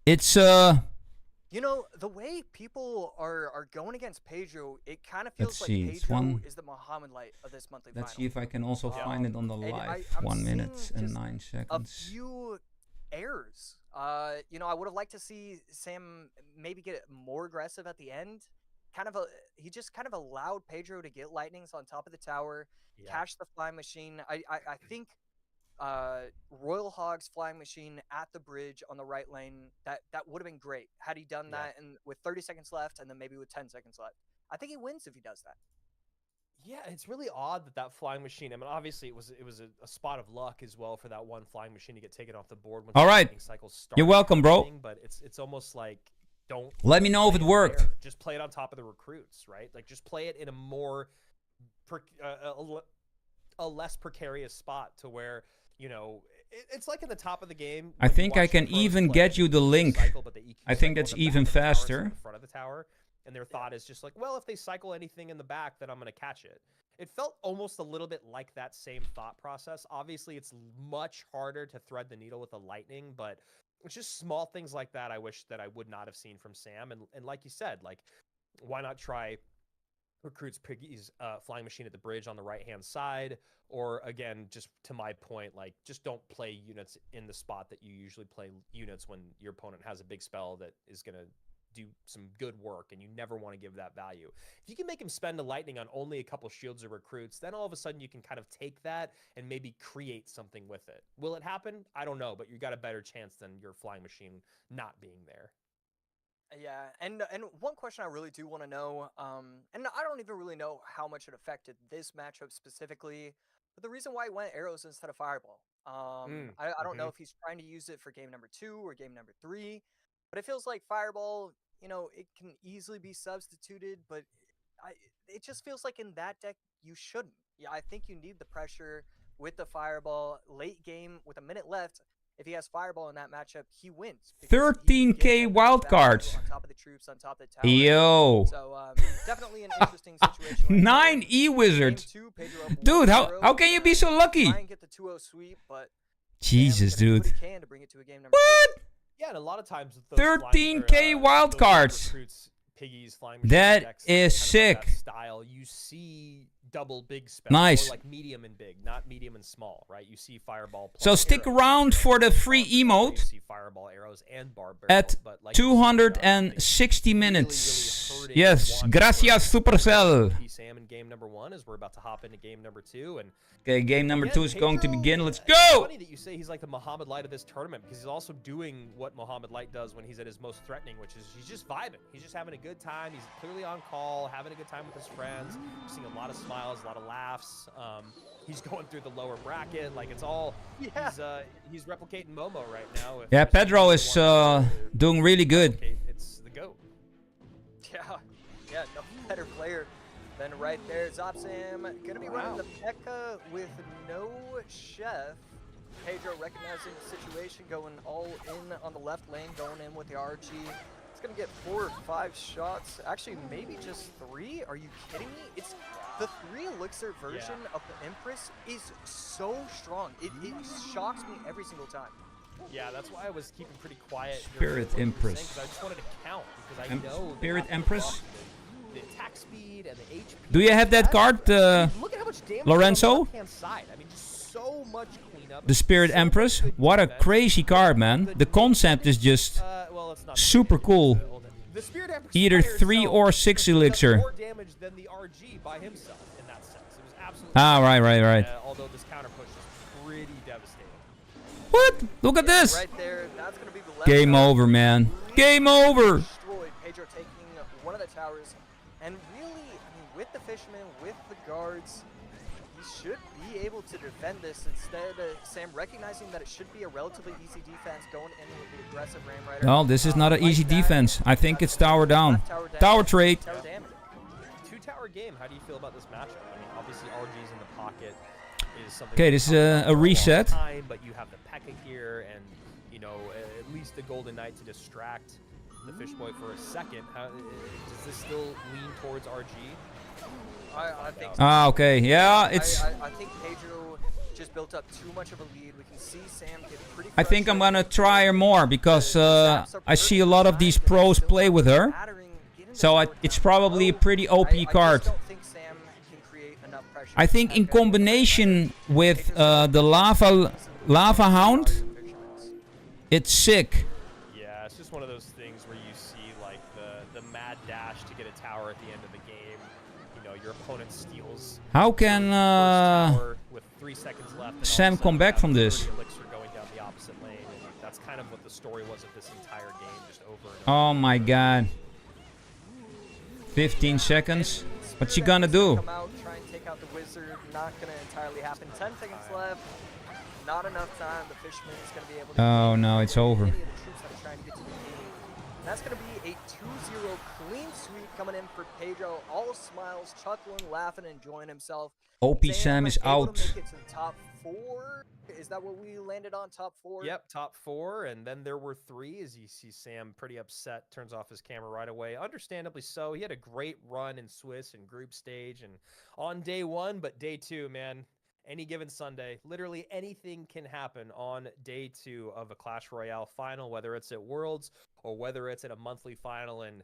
It's You know, the way people are going against Pedro, it kind of feels Let's like see, it's Pedro one- is the Muhammad Light of this monthly Let's see final. if I can also find it on the And live. I'm 1 minute seeing and just 9 A seconds. few errors. You know, I would have liked to see Sam maybe get more aggressive at the end. He just kind of allowed Pedro to get lightnings on top of the tower, catch the flying machine. I think Royal Hog's flying machine at the bridge on the right lane, that would have been great had he done that, and with 30 seconds left, and then maybe with 10 seconds left. I think he wins if he does that. Yeah, it's really odd that flying machine. I mean, obviously it was a spot of luck as well for that one flying machine to get taken off the board. When All right. cycles start You're welcome, bro. happening, but it's almost like don't. Let me know if it worked. there. Just play it on top of the recruits, right? Like just play it in a more, a less precarious spot to where it's like in the top of the game. I when you think I watch can the pros even play, get you the they link. cycle, but they EQ I think cycle that's in the back even of the tower instead of faster. in front of the tower. And their thought is just like, well, if they cycle anything in the back, then I'm going to catch it. It felt almost a little bit like that same thought process. Obviously, it's much harder to thread the needle with the lightning, but it's just small things like that I wish that I would not have seen from Sam. And like you said, like, why not try recruits Piggy's flying machine at the bridge on the right-hand side? Or, again, just to my point, like, just don't play units in the spot that you usually play units when your opponent has a big spell that is going to do some good work, and you never want to give that value. If you can make him spend a lightning on only a couple shields or recruits, then all of a sudden you can kind of take that and maybe create something with it. Will it happen? I don't know, but you got a better chance than your flying machine not being there. Yeah, and one question I really do want to know, and I don't even really know how much it affected this matchup specifically, but the reason why he went arrows instead of fireball. I don't know if he's trying to use it for game number 2 or game number 3, but it feels like fireball, it can easily be substituted, but it just feels like in that deck you shouldn't. Yeah, I think you need the pressure with the fireball late game with a minute left. If he has fireball in that matchup, he wins. 13k wildcards. On top of the troops, on top of the tower. Yo. So definitely an interesting situation. Right 9 there. E-Wizard. Game 2, Pedro up Dude, 1-0. how can you be so lucky? Try and get the 2-0 sweep, but Jesus, Sam's gonna do dude. what he can to bring it to a game number What? 3. Yeah, and a lot of times with those 13k wildcards. recruits, Piggies, flying machine That decks, is kind of like sick. that style, you see double big spells. Nice. Or like medium and big, not medium and small, right? You see fireball. Plus So stick arrows. around for the free You emote see fireball, arrows, and barbarians. at but like you said, I think 260 really, minutes. really hurting Yes, one gracias for Supercell. Sam in game number 1 as we're about to hop into game number 2, and Okay, game number again, 2 is going to Pedro, begin. Let's It's go! funny that you say he's like the Muhammad Light of this tournament, because he's also doing what Muhammad Light does when he's at his most threatening, which is he's just vibing. He's just having a good time. He's clearly on call, having a good time with his friends. We're seeing a lot of smiles, a lot of laughs. He's going through the lower bracket. Like, it's all, he's replicating Momo right now. If Yeah, there's Pedro somebody is who wants to doing really good. replicate, it's the GOAT. Yeah, no better player than right there. Zopsam gonna be running the P.E.K.K.A. with no chef. Pedro recognizing the situation, going all in on the left lane, going in with the RG. It's gonna get 4 or 5 shots. Actually, maybe just 3. Are you kidding me? It's the 3 elixir version of the Empress is so strong. It shocks me every single time. Yeah, that's why I was keeping pretty quiet. Spirit during what you were Empress. saying, 'cause I just wanted to count, because I know Spirit that Empress? the attack speed and the HP. Do you have that card, Look at how much damage Lorenzo? on the left-hand side. I mean, just so much cleanup. The Spirit so much Empress? good What a defense, crazy card, man. good The concept is just well, it's not super cool. The Spirit Empress Either by 3 herself or 6 does elixir. more damage than the RG by himself in that sense. It was absolutely Ah, right. although this counter push is pretty devastating. What? Look at this! Right there, that's gonna be the left Game side. over, man. Game over! Destroyed. Pedro taking one of the towers, and really, I mean, with the fishermen, with the guards, should be able to defend this. Instead, Sam recognizing that it should be a relatively easy defense, going in with the aggressive Ram Rider. No, this is not an easy defense. I think it's tower down. Tower trade. Tower damage. Two-tower game. How do you feel about this matchup? I mean, obviously RG's in the pocket is something. Okay, this is a reset. Time, but you have the P.E.K.K.A here, and you know at least the Golden Knight to distract the Fish Boy for a second. How, does this still lean towards RG? I think. Ah, okay. Yeah, it's. I think Pedro just built up too much of a lead. We can see Sam get pretty. I think I'm gonna try her more because I see a lot of these pros play with her. So it's probably a pretty OP card. I think in combination with the Lava Hound, it's sick. Yeah, it's just one of those things where you see like the mad dash to get a tower at the end of the game. You know, your opponent steals. How can with 3 seconds left, Sam come back from this? Elixir going down the opposite lane, and that's kind of what the story was of this entire game, just over and over. Oh my god. 15 seconds. What's she gonna do? Come out, try and take out the wizard. Not gonna entirely happen. 10 seconds left. Not enough time. The Fishman is gonna be able to. Oh no, it's over. Any of the troops that are trying to get to the game. And that's gonna be a 2-0 clean sweep coming in for Pedro. All smiles, chuckling, laughing, enjoying himself. OP Sam is able out. to make it to the top 4. Is that what we landed on? Top 4? Yep, top 4, and then there were 3. As you see, Sam pretty upset, turns off his camera right away. Understandably so. He had a great run in Swiss and group stage, and on day 1, but day 2, man. Any given Sunday, literally anything can happen on day 2 of a Clash Royale final, whether it's at Worlds or whether it's at a monthly final. And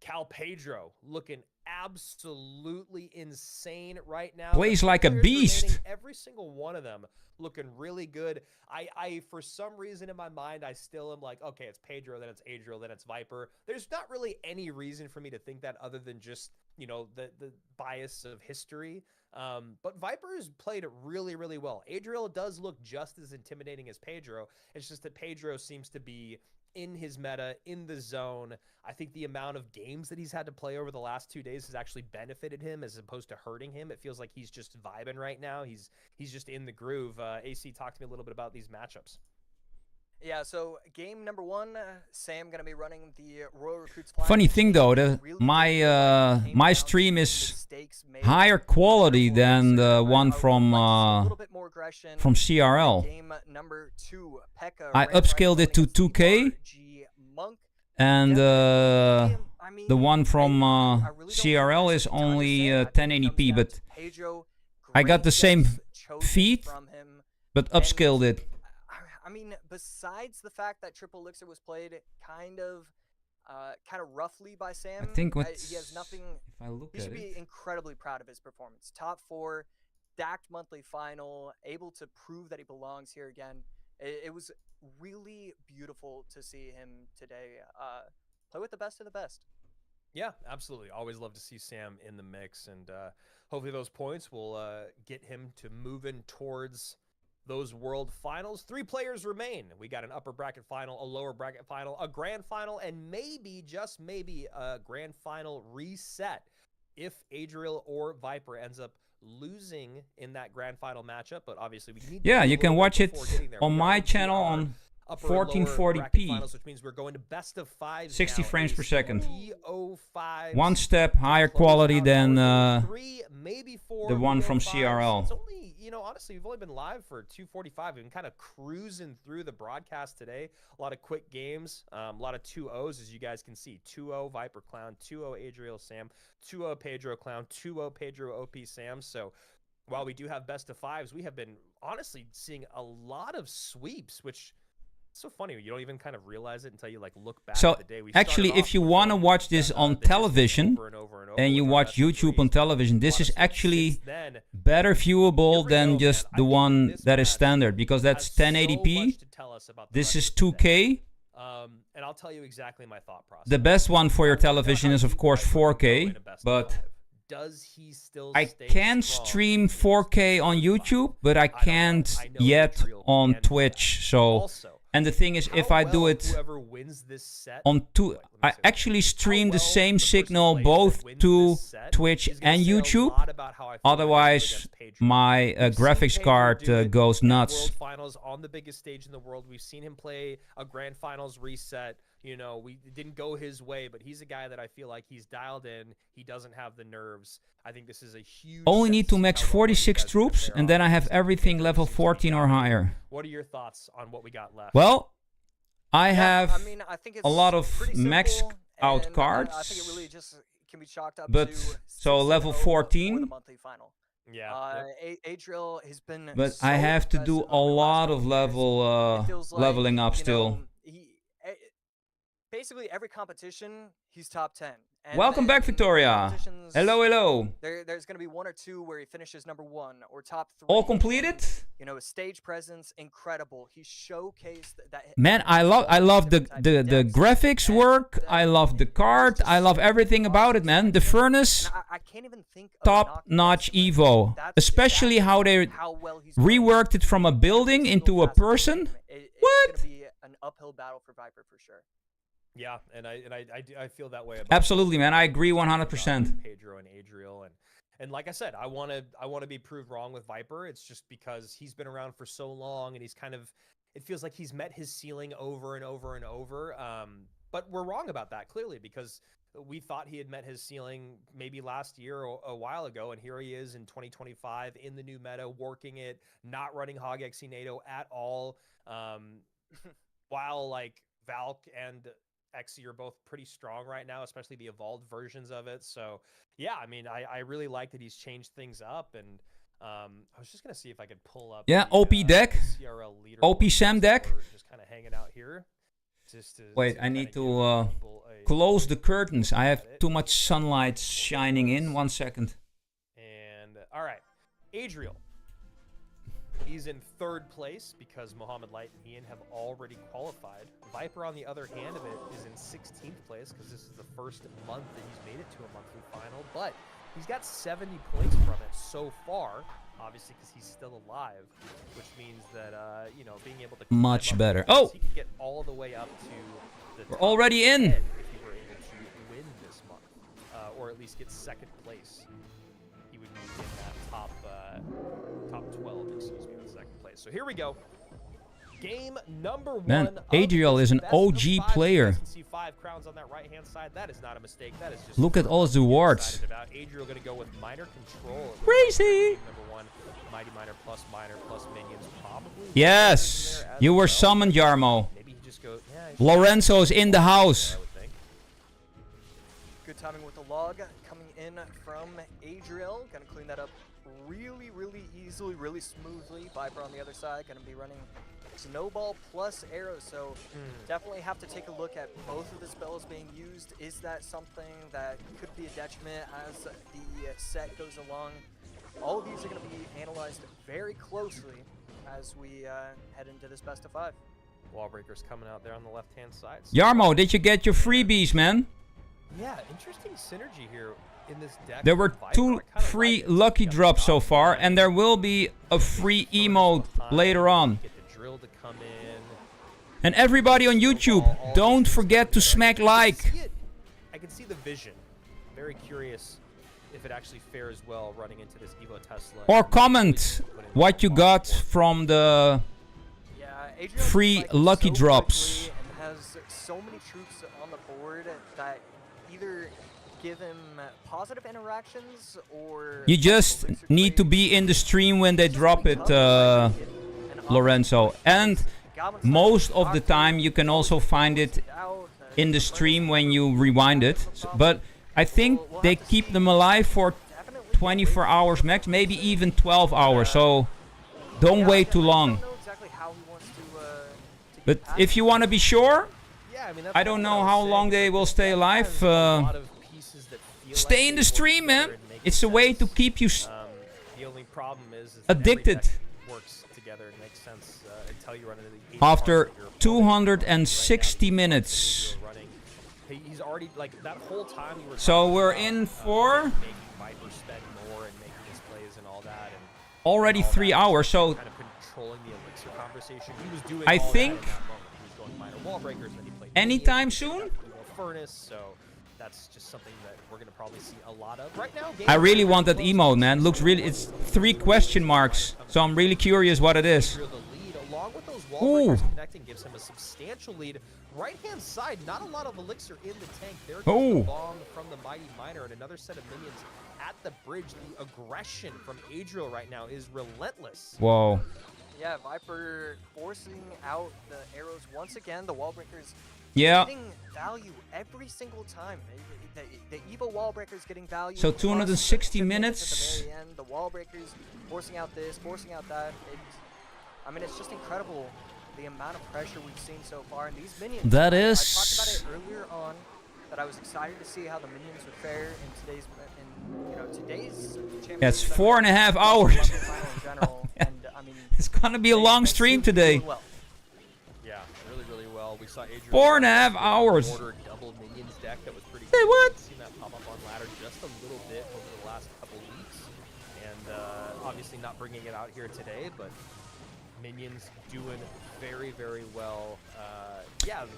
Cal Pedro looking absolutely insane right now. Plays like a beast. Every single one of them looking really good. I for some reason in my mind, I still am like, okay, it's Pedro, then it's Adriel, then it's Viper. There's not really any reason for me to think that other than just, you know, the bias of history. But Viper's played it really, really well. Adriel does look just as intimidating as Pedro. It's just that Pedro seems to be in his meta, in the zone. I think the amount of games that he's had to play over the last 2 days has actually benefited him as opposed to hurting him. It feels like he's just vibing right now. He's just in the groove. AC, talk to me a little bit about these matchups. Yeah, so game number 1, Sam gonna be running the Royal Recruits. Funny thing though, my stream is higher quality than the one from CRL. Game number 2, P.E.K.K.A. I upscaled it to 2K, and the one from CRL is only 1080p, but I got the same feed, but upscaled it. I mean, besides the fact that Triple Elixir was played kind of roughly by Sam, I think he has nothing. If I look he should be incredibly proud of his performance. Top 4, stacked monthly final, able to prove that he belongs here again. It was really beautiful to see him today play with the best of the best. Yeah, absolutely. Always love to see Sam in the mix, and hopefully those points will get him to moving towards those world finals. 3 players remain. We got an upper bracket final, a lower bracket final, a grand final, and maybe, just maybe, a grand final reset if Adriel or Viper ends up losing in that grand final matchup. But obviously we need you can watch it on my channel on 1440p, finals, which means we're going to best of 5, 60 frames per second. 5 1 step higher quality than 3, maybe 4, the one from VO5s. CRL. It's only, you know, honestly, we've only been live for 2:45. We've been kind of cruising through the broadcast today. A lot of quick games, a lot of 2-0s, as you guys can see. 2-0 Viper Clown, 2-0 Adriel Sam, 2-0 Pedro Clown, 2-0 Pedro OP Sam. So while we do have best of 5s, we have been honestly seeing a lot of sweeps, which it's so funny. You don't even kind of realize it until you like look back So at the day. We actually, if you want to watch this on television and you watch YouTube on television, this is actually better viewable than just the one that is standard, because that's 1080p. This is 2K. And I'll tell you exactly my thought process. The best one for your television is of course 4K, but does he still I can stream 4K on YouTube, but I can't yet on Twitch. So And the thing is, if I do it whoever wins this set, on two, I actually stream the same signal both to Twitch and YouTube. Otherwise, my graphics card goes nuts. World Finals on the biggest stage in the world. We've seen him play a Grand Finals reset. You know, it didn't go his way, but he's a guy that I feel like he's dialed in. He doesn't have the nerves. I think this is a huge. Only need to max 46 troops, and then I have everything level 14 or higher. What are your thoughts on what we got left? Well, I have I think it's a lot of max simple, out and cards, I think it really just can be chalked up but to so level 14. for the monthly final. Yeah. Adriel has been. But so I have to do impressive a over the last lot couple of years. level It feels like, leveling up you still. know, basically every competition he's top 10. And Welcome back, in Victoria. competitions, Hello, hello. There's going to be 1 or 2 where he finishes number 1 or top 3. All completed? You know, his stage presence incredible. He showcased that. Man, I love the graphics work. I love the card. I love everything about it, man. The furnace, I can't even think of top-notch Evo. Especially how they well he's reworked it from a building into a person. What? It's going to be an uphill battle for Viper for sure. Yeah, and I feel that way about Absolutely, man. I agree 100%. Pedro and Adriel, and like I said, I want to be proved wrong with Viper. It's just because he's been around for so long, and he's kind of, it feels like he's met his ceiling over and over and over. But we're wrong about that clearly, because we thought he had met his ceiling maybe last year or a while ago, and here he is in 2025 in the new meta, working it, not running Hog XC NATO at all, while like Valk and XC are both pretty strong right now, especially the evolved versions of it. So yeah, I mean, I really like that he's changed things up, and I was just gonna see if I could pull up OP deck, CRL leader OP Sam deck. Just kind of hanging out here. Wait, I need to close the curtains. I have too much sunlight shining in. 1 second. And all right, Adriel. He's in 3rd place because Mohamed Light and Ian have already qualified. Viper, on the other hand of it, is in 16th place because this is the first month that he's made it to a monthly final. But he's got 70 points from it so far, obviously because he's still alive, which means that, you know, being able to much better. Points, he could get all the way up to the we're already in. If he were able to win this month, or at least get 2nd place. He would be in that top 12, excuse me, in 2nd place. So here we go. Game number 1. Man, Adriel is an OG player. See 5 crowns on that right-hand side. That is not a mistake. That is just look at all his awards. Adriel going to go with minor control. Crazy. Number 1, mighty minor plus minions, probably. Yes, you were summoned, Yarmo. Maybe he just goes. Yeah, Lorenzo's in the house. Good timing with the log coming in from Adriel. Gonna clean that up really easily, really smoothly. Viper on the other side, gonna be running Snowball plus Arrow, so definitely have to take a look at both of the spells being used. Is that something that could be a detriment as the set goes along? All of these are going to be analyzed very closely as we head into this best of 5. Wallbreaker's coming out there on the left-hand side. Yarmo, did you get your freebies, man? Yeah, interesting synergy here in this deck. There were 2 free lucky drops so far, and there will be a free emote later on. Drill to come in. And everybody on YouTube, don't forget to smack like. I can see the vision. Very curious if it actually fares well running into this Evo Tesla. Or comment what you got from the free lucky drops. And has so many troops on the board that either give him positive interactions or you just need to be in the stream when they drop it, Lorenzo. And most of the time you can also find it in the stream when you rewind it. But I think they keep them alive for 24 hours max, maybe even 12 hours. So don't wait too long. But if you want to be sure, I don't know how long they will stay alive. Stay in the stream, man. It's a way to keep you addicted. After 260 minutes. So we're in for already 3 hours. So I think the wall breakers, and then he played Anytime minions, soon? got the furnace, so that's just something that we're gonna probably see a lot of right now. I really want that emote, man. Looks really, it's 3 question marks, so I'm really curious what it is. The lead, along with those wall breakers connecting, gives him a substantial lead. Right-hand side, not a lot of elixir in the tank. There goes the bomb from the Mighty Miner, and another set of minions at the bridge. The aggression from Adriel right now is relentless. Whoa. Yeah, Viper forcing out the arrows once again. The wall breakers getting value every single time. The Evo wall breakers getting value. So 260 minutes. At the very end, the wall breakers forcing out this, forcing out that. I mean, it's just incredible the amount of pressure we've seen so far. And these minions. That is. I talked about it earlier on that I was excited to see how the minions would fare in today's championship. That's 4.5 hours. In general. And I mean, it's gonna be a long stream today. Well. Yeah, really well. We saw Adrian 4.5 hours. Order double minions deck that was pretty Say what? We've seen that pop up on ladder just a little bit over the last couple weeks, and obviously not bringing it out here today, but minions doing very well.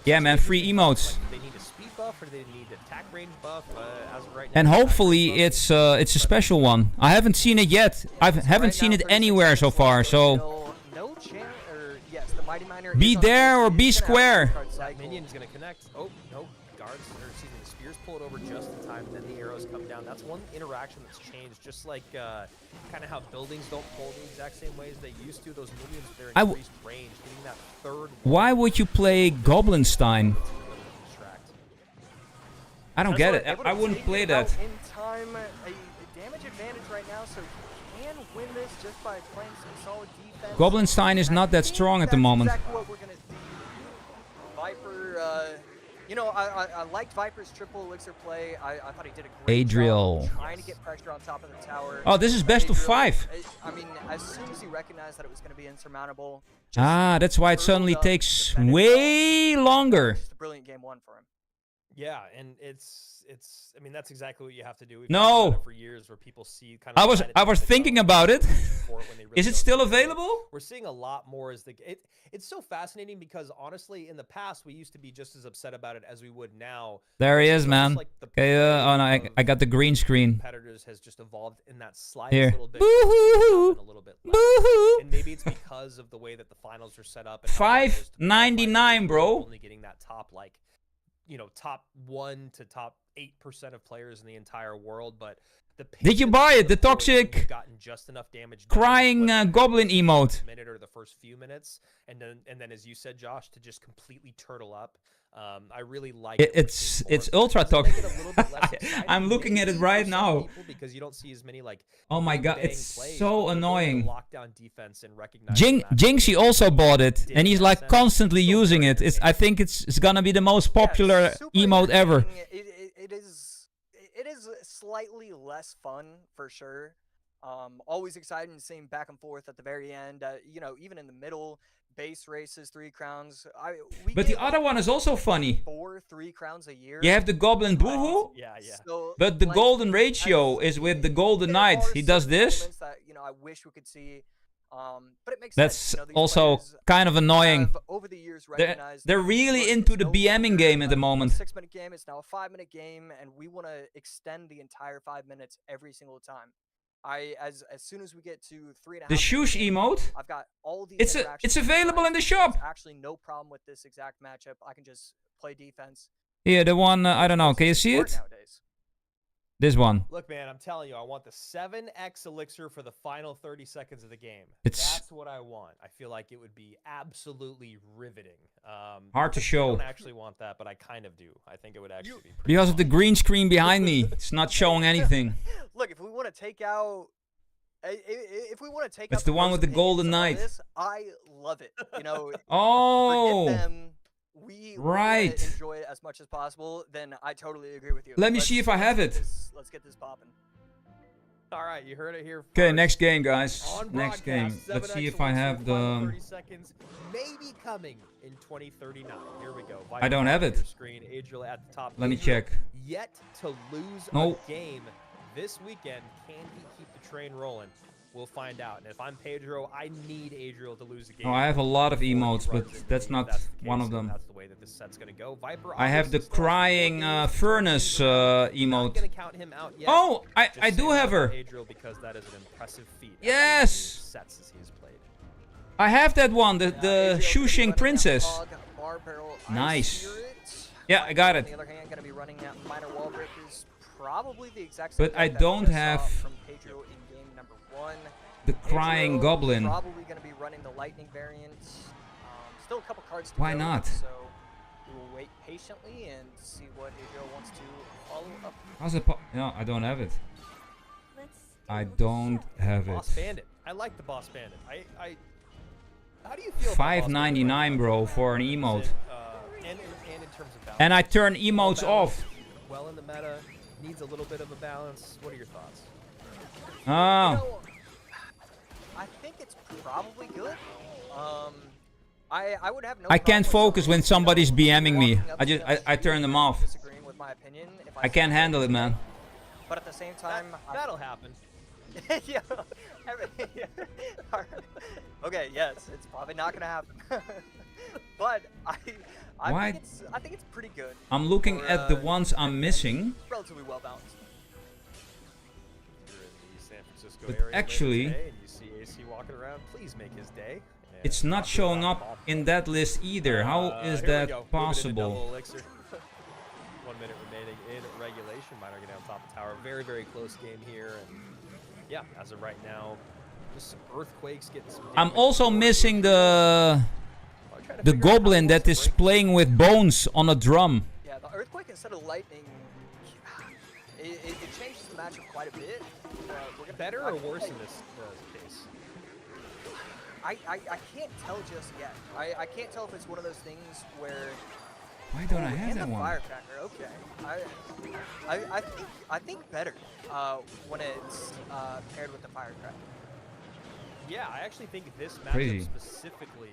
Yeah, man, free emotes. Like, they need a speed buff or they need attack range buff as of right now. And hopefully it's a special one. I haven't seen it yet. I haven't seen it anywhere so far. So no chance, or yes, the Mighty Miner be there or be square. That minion's gonna connect. Oh no, guards, or excuse me, the spears pull it over just in time, and then the arrows come down. That's one interaction that's changed. Just like kind of how buildings don't pull the exact same ways they used to. Those minions, they're increased range, getting that third. Why would you play Goblinstein? I don't get it. I wouldn't play that. In time, a damage advantage right now, so can win this just by playing some solid defense. Goblinstein is not that strong at the moment. Exactly what we're gonna see. Viper, you know, I liked Viper's triple elixir play. I thought he did a great Adriel. job trying to get pressure on top of the tower. Oh, this is best of 5. I mean, as soon as he recognized that it was going to be insurmountable. That's why it suddenly takes way longer. Just a brilliant game 1 for him. Yeah, and it's. I mean, that's exactly what you have to do. We've No. talked about it for years, where people see kind of. I was thinking about it. Is it still available? We're seeing a lot more as it's so fascinating because honestly, in the past we used to be just as upset about it as we would now. There he is, It's man. like the Okay, oh no, I got the green screen. Competitors has just evolved in that slightest Here. little bit. Boo-hoo. A little bit less. Boo-hoo. And maybe it's because of the way that the finals are set up. And $5.99, bro. Only getting that top top 1 to top 8% of players in the entire world, but did you buy it? The toxic gotten just enough damage crying goblin emote. Minute or the first few minutes, and then as you said, Josh, to just completely turtle up. I really like it's ultra toxic. I'm looking at it right now because you don't see as many like. Oh my god, it's so annoying. Lockdown defense and recognize. Jinxie also bought it, and he's like constantly using it. I think it's gonna be the most popular emote ever. It is slightly less fun for sure. Always exciting seeing back and forth at the very end. You know, even in the middle, base races, 3 crowns. But the other one is also funny. 3 crowns a year. You have the Goblin Boohoo. Yeah. So, but the golden ratio is with the Golden Knight. He does this. That, I wish we could see. But it makes That's sense. also kind of annoying. Over the years, they're really into the BMing game at the moment. 6-minute game. It's now a 5-minute game, and we want to extend the entire 5 minutes every single time. As soon as we get to 3.5. The Shush emote. I've got all these. It's available in the shop. There's actually no problem with this exact matchup. I can just play defense. Yeah, the one I don't know. Can you see it? Nowadays. This one. Look, man, I'm telling you, I want the 7x elixir for the final 30 seconds of the game. That's what I want. I feel like it would be absolutely riveting. Hard to show. I don't actually want that, but I kind of do. I think it would actually be pretty because fun. of the green screen behind me. It's not showing anything. Look, if we want to take out. If we want to take it's the one with the golden knight. I love it. Oh. Forget them. We enjoy it as much as possible. Then I totally agree with you. Let me see if I have it. Let's get this popping. All right, you heard it here. Okay, next game, guys. Broadcast, Next game. Let's see if I have the. 30 seconds, maybe coming in 2039. Here we go. I don't have it. Screen, Adriel at the top. Let me check. Yet to lose No. a game this weekend. Can he keep the train rolling? We'll find out. And if I'm Pedro, I need Adriel to lose a game. Oh, I have a lot of before he emotes, but runs into that's me. not That's the one case, of and them. That's the way that this set's gonna go. Viper. I have the obviously still has crying 4 games to furnace play, not emote. gonna count him out yet. Oh, I Just do saying have that about her. Adriel, because that is an impressive feat. after Yes! as many Sets as he's played. I have that one, the Adriel's gonna be Shushing running Princess. that Hog, Bar Barrel, Ice Nice. Spirit. Yeah, I got On the it. other hand, going to be running that Minor Wall Breakers, probably the exact But same I deck that we don't just saw have from Pedro in game number 1. The Crying Adriel Goblin. Probably going to be running the Lightning variant. Still a couple cards to Why go, not? So we will wait patiently and see what Adriel wants to follow up. How's it? No, I don't have it. I don't have it. Boss Bandit. I like the Boss Bandit. How do you feel? about Boss Bandit right $5.99, now? bro, for an emote. Is it, and in terms of balance. And I turn Well emotes balanced, off. Well in the meta, needs a little bit of a balance. What are your thoughts? Oh. You know, I think it's probably good. I would have no I can't problem focus with when someone, somebody's BMing me. walking up I to just them I and turn them off. disagreeing with my opinion if I can't handle it, man. But at the same time, That'll happen. yeah. Okay, yes, it's probably not gonna happen. But Why- I think it's pretty good. I'm looking for, at the ones I'm missing. Relatively well balanced. You're in the San Francisco But area later actually- today and you see AC walking around, please make his day. And It's not talk showing about up in that list either. How is here we that go. Moving into possible? double elixir. 1 minute remaining in regulation. Miner getting on top of the tower. Very, very close game here. And yeah, as of right now, just some earthquakes getting some I'm damage. also missing the I'm trying to the figure out how goblin he that wants is to break playing with bones on a drum. Yeah, the earthquake instead of lightning, it changes the matchup quite a bit. We're gonna better or worse in this case? I can't tell just yet. I can't tell if it's one of those things where. Why don't I Oh, have and that the one? firecracker. Okay. I think better when it's paired with the firecracker. Yeah, I actually think this matchup Crazy. specifically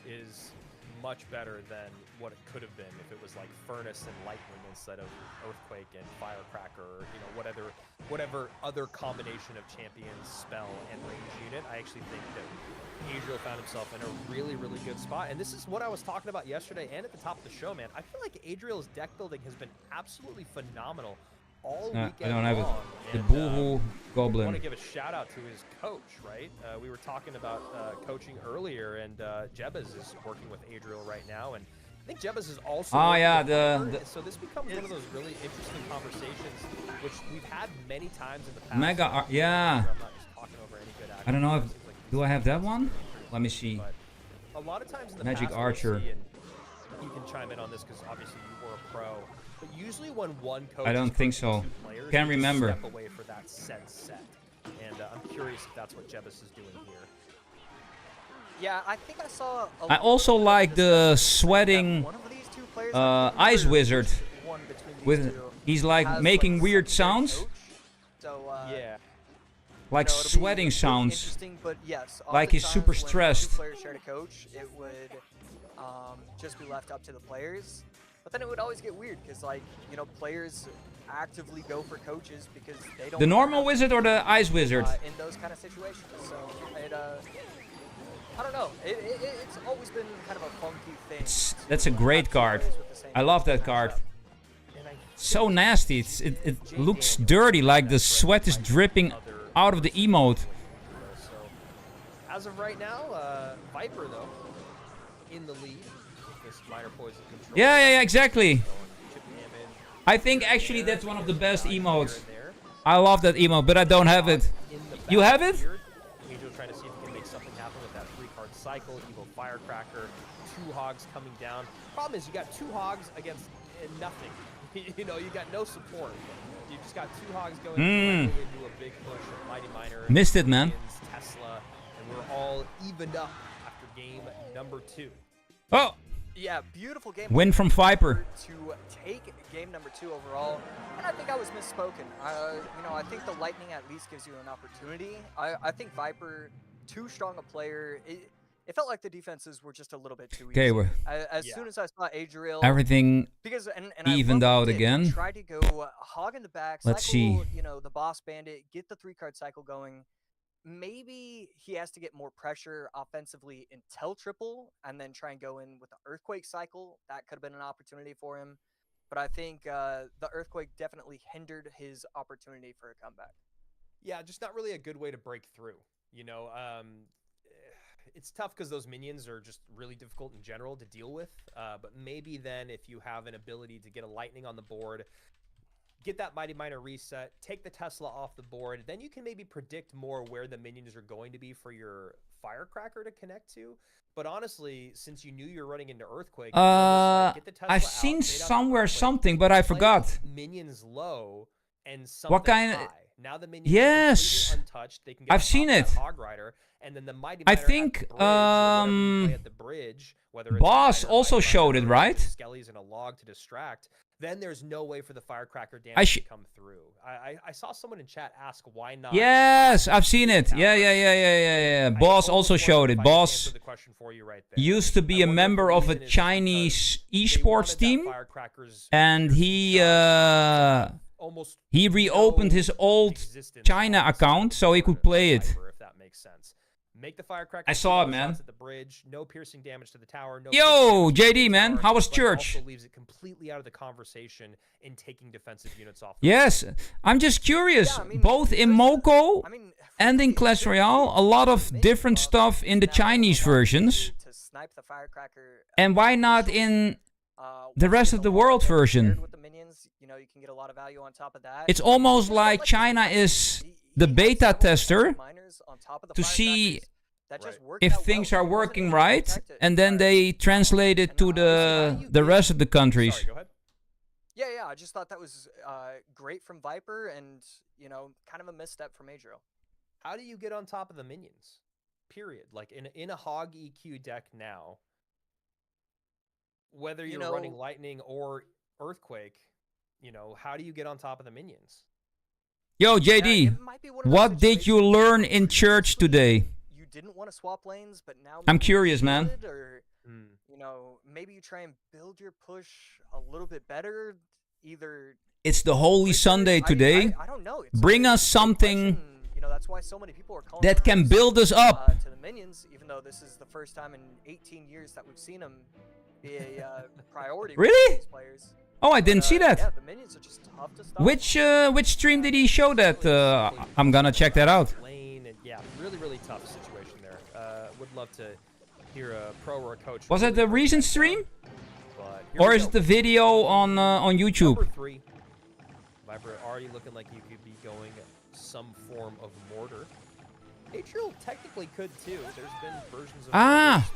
is much better than what it could have been if it was like Furnace and Lightning instead of Earthquake and Firecracker, or whatever other combination of champions, spell, and range unit. I actually think that Adriel found himself in a really, really good spot. And this is what I was talking about yesterday and at the top of the show, man. I feel like Adriel's deck building has been absolutely phenomenal all weekend I don't have it. long. The And, Boohoo I want to Goblin. give a shout out to his coach, right? We were talking about coaching earlier, and Jebez is working with Adriel right now, and I think Jebez is also. Oh, working yeah, with the- Viper, so this becomes one of those really interesting conversations, which we've had many times in the past. Mega yeah. I'm not just talking over any good I don't know if actors. It seems like do I have that one? Let me see. but a lot of times in the Magic past, we'll Archer. see, and you can chime in on this because obviously you were a pro. But usually when one coach I don't is think coaching so. two players, Can't you just remember. Step away for that set. And I'm curious if that's what Jebus is doing here. Yeah, I think I saw. I also like the sweating one of these two players, Ice Wizard one between these with two he's like has, making like, weird secondary sounds, coach. So Yeah. like you know, it'll be sweating really sounds. interesting, but yes, like he's oftentimes super when two stressed. players shared a coach, it would just be left up to the players. But then it would always get weird because, like, you know, players actively go for coaches because they don't. The normal have, wizard or the ice wizard? in those kind of situations. So it I don't know. It's always been kind of a funky thing. That's a great card. I love that card. So nasty. It looks dirty, like the sweat is dripping out of the emote. So as of right now, Viper though in the lead. This minor poison control. Yeah, exactly. Chip damage. I think actually that's one of the best Here emotes. and there. I love that emote, but I don't have it. In the You back have it? here, Angel trying to see if he can make something happen with that 3-card cycle. Evo Firecracker, 2 hogs coming down. Problem is, you got 2 hogs against nothing. You know, you got no support. You just got 2 hogs going directly into a big push of Mighty Miner. Missed it, man. Indians, Tesla, and we're all evened up after game number 2. Oh, Yeah, beautiful game. win from Viper. To take game number 2 overall, and I think I was misspoken. You know, I think the Lightning at least gives you an opportunity. I think Viper, too strong a player. It felt like the defenses were just a little bit too easy. Okay, we're As soon as I saw Adriel, everything. because and evened I out loved it. He again. tried to go hog in the back. Let's cycle, see. You know, the boss bandit, get the 3-card cycle going. maybe he has to get more pressure offensively until triple and then try and go in with the Earthquake cycle. That could have been an opportunity for him. But I think the Earthquake definitely hindered his opportunity for a comeback. Yeah, just not really a good way to break through. You know, it's tough because those minions are just really difficult in general to deal with. But maybe then if you have an ability to get a lightning on the board, get that Mighty Miner reset, take the Tesla off the board, then you can maybe predict more where the minions are going to be for your Firecracker to connect to. But honestly, since you knew you're running into Earthquake, get the Tesla I've out, seen fade out the somewhere Earthquake, something, but I play forgot. minions low and something What kind of... high. Now the minions Yes, are completely untouched. They can get I've seen it. Hog Rider, and then the Mighty I Miner think at the bridge, or whatever you play at the bridge, whether it's Boss Miner, also Mighty showed Miner, it, or right? Skelly's in a log to distract. Then there's no way for the Firecracker damage to come through. I saw someone in chat ask why not. Yes, I've seen it. Yeah. Boss also showed it. Boss the question for you right there. used to be a member of a Chinese esports team, and he reopened his old China account so he could play it. If that makes sense. Make the Firecracker. I saw it, man. At the bridge, no piercing damage to the tower. No Yo, JD, man, how was church? Also leaves it completely out of the conversation in taking defensive units off. Yes, I'm just curious. Yeah, I mean, both in Moko I mean, and in Clash Royale, a lot of different stuff in the Chinese versions. to snipe the Firecracker. And why not in the rest of the world version? With the minions, you know, you can get a lot of value on top of that. It's almost like China is the beta tester to see if things are working right, and then they translate it to the rest of the countries. Sorry, go ahead. Yeah, I just thought that was great from Viper, and you know, kind of a misstep from Adriel. How do you get on top of the minions? Period. Like in a Hog EQ deck now, whether you're running Lightning or Earthquake, you know, how do you get on top of the minions? Yo, JD, what did you learn in church today? You didn't want to swap lanes, but now I'm curious, man. Or, you know, maybe you try and build your push a little bit better. Either it's the Holy Sunday today. I don't know. Bring us something that's why so many people are calling that can build us up. To the minions, even though this is the first time in 18 years that we've seen them be a priority. Really? For these players. Oh, I didn't see that. Yeah, the minions are just tough to stop. Which stream did he show that? I'm gonna check that out. Lane and, yeah, really tough situation there. Would love to hear a pro or a coach. Was it the recent stream? Or is it the video on YouTube? Number 3. Viper already looking like you could be going some form of mortar. Adriel technically could too. There's been versions of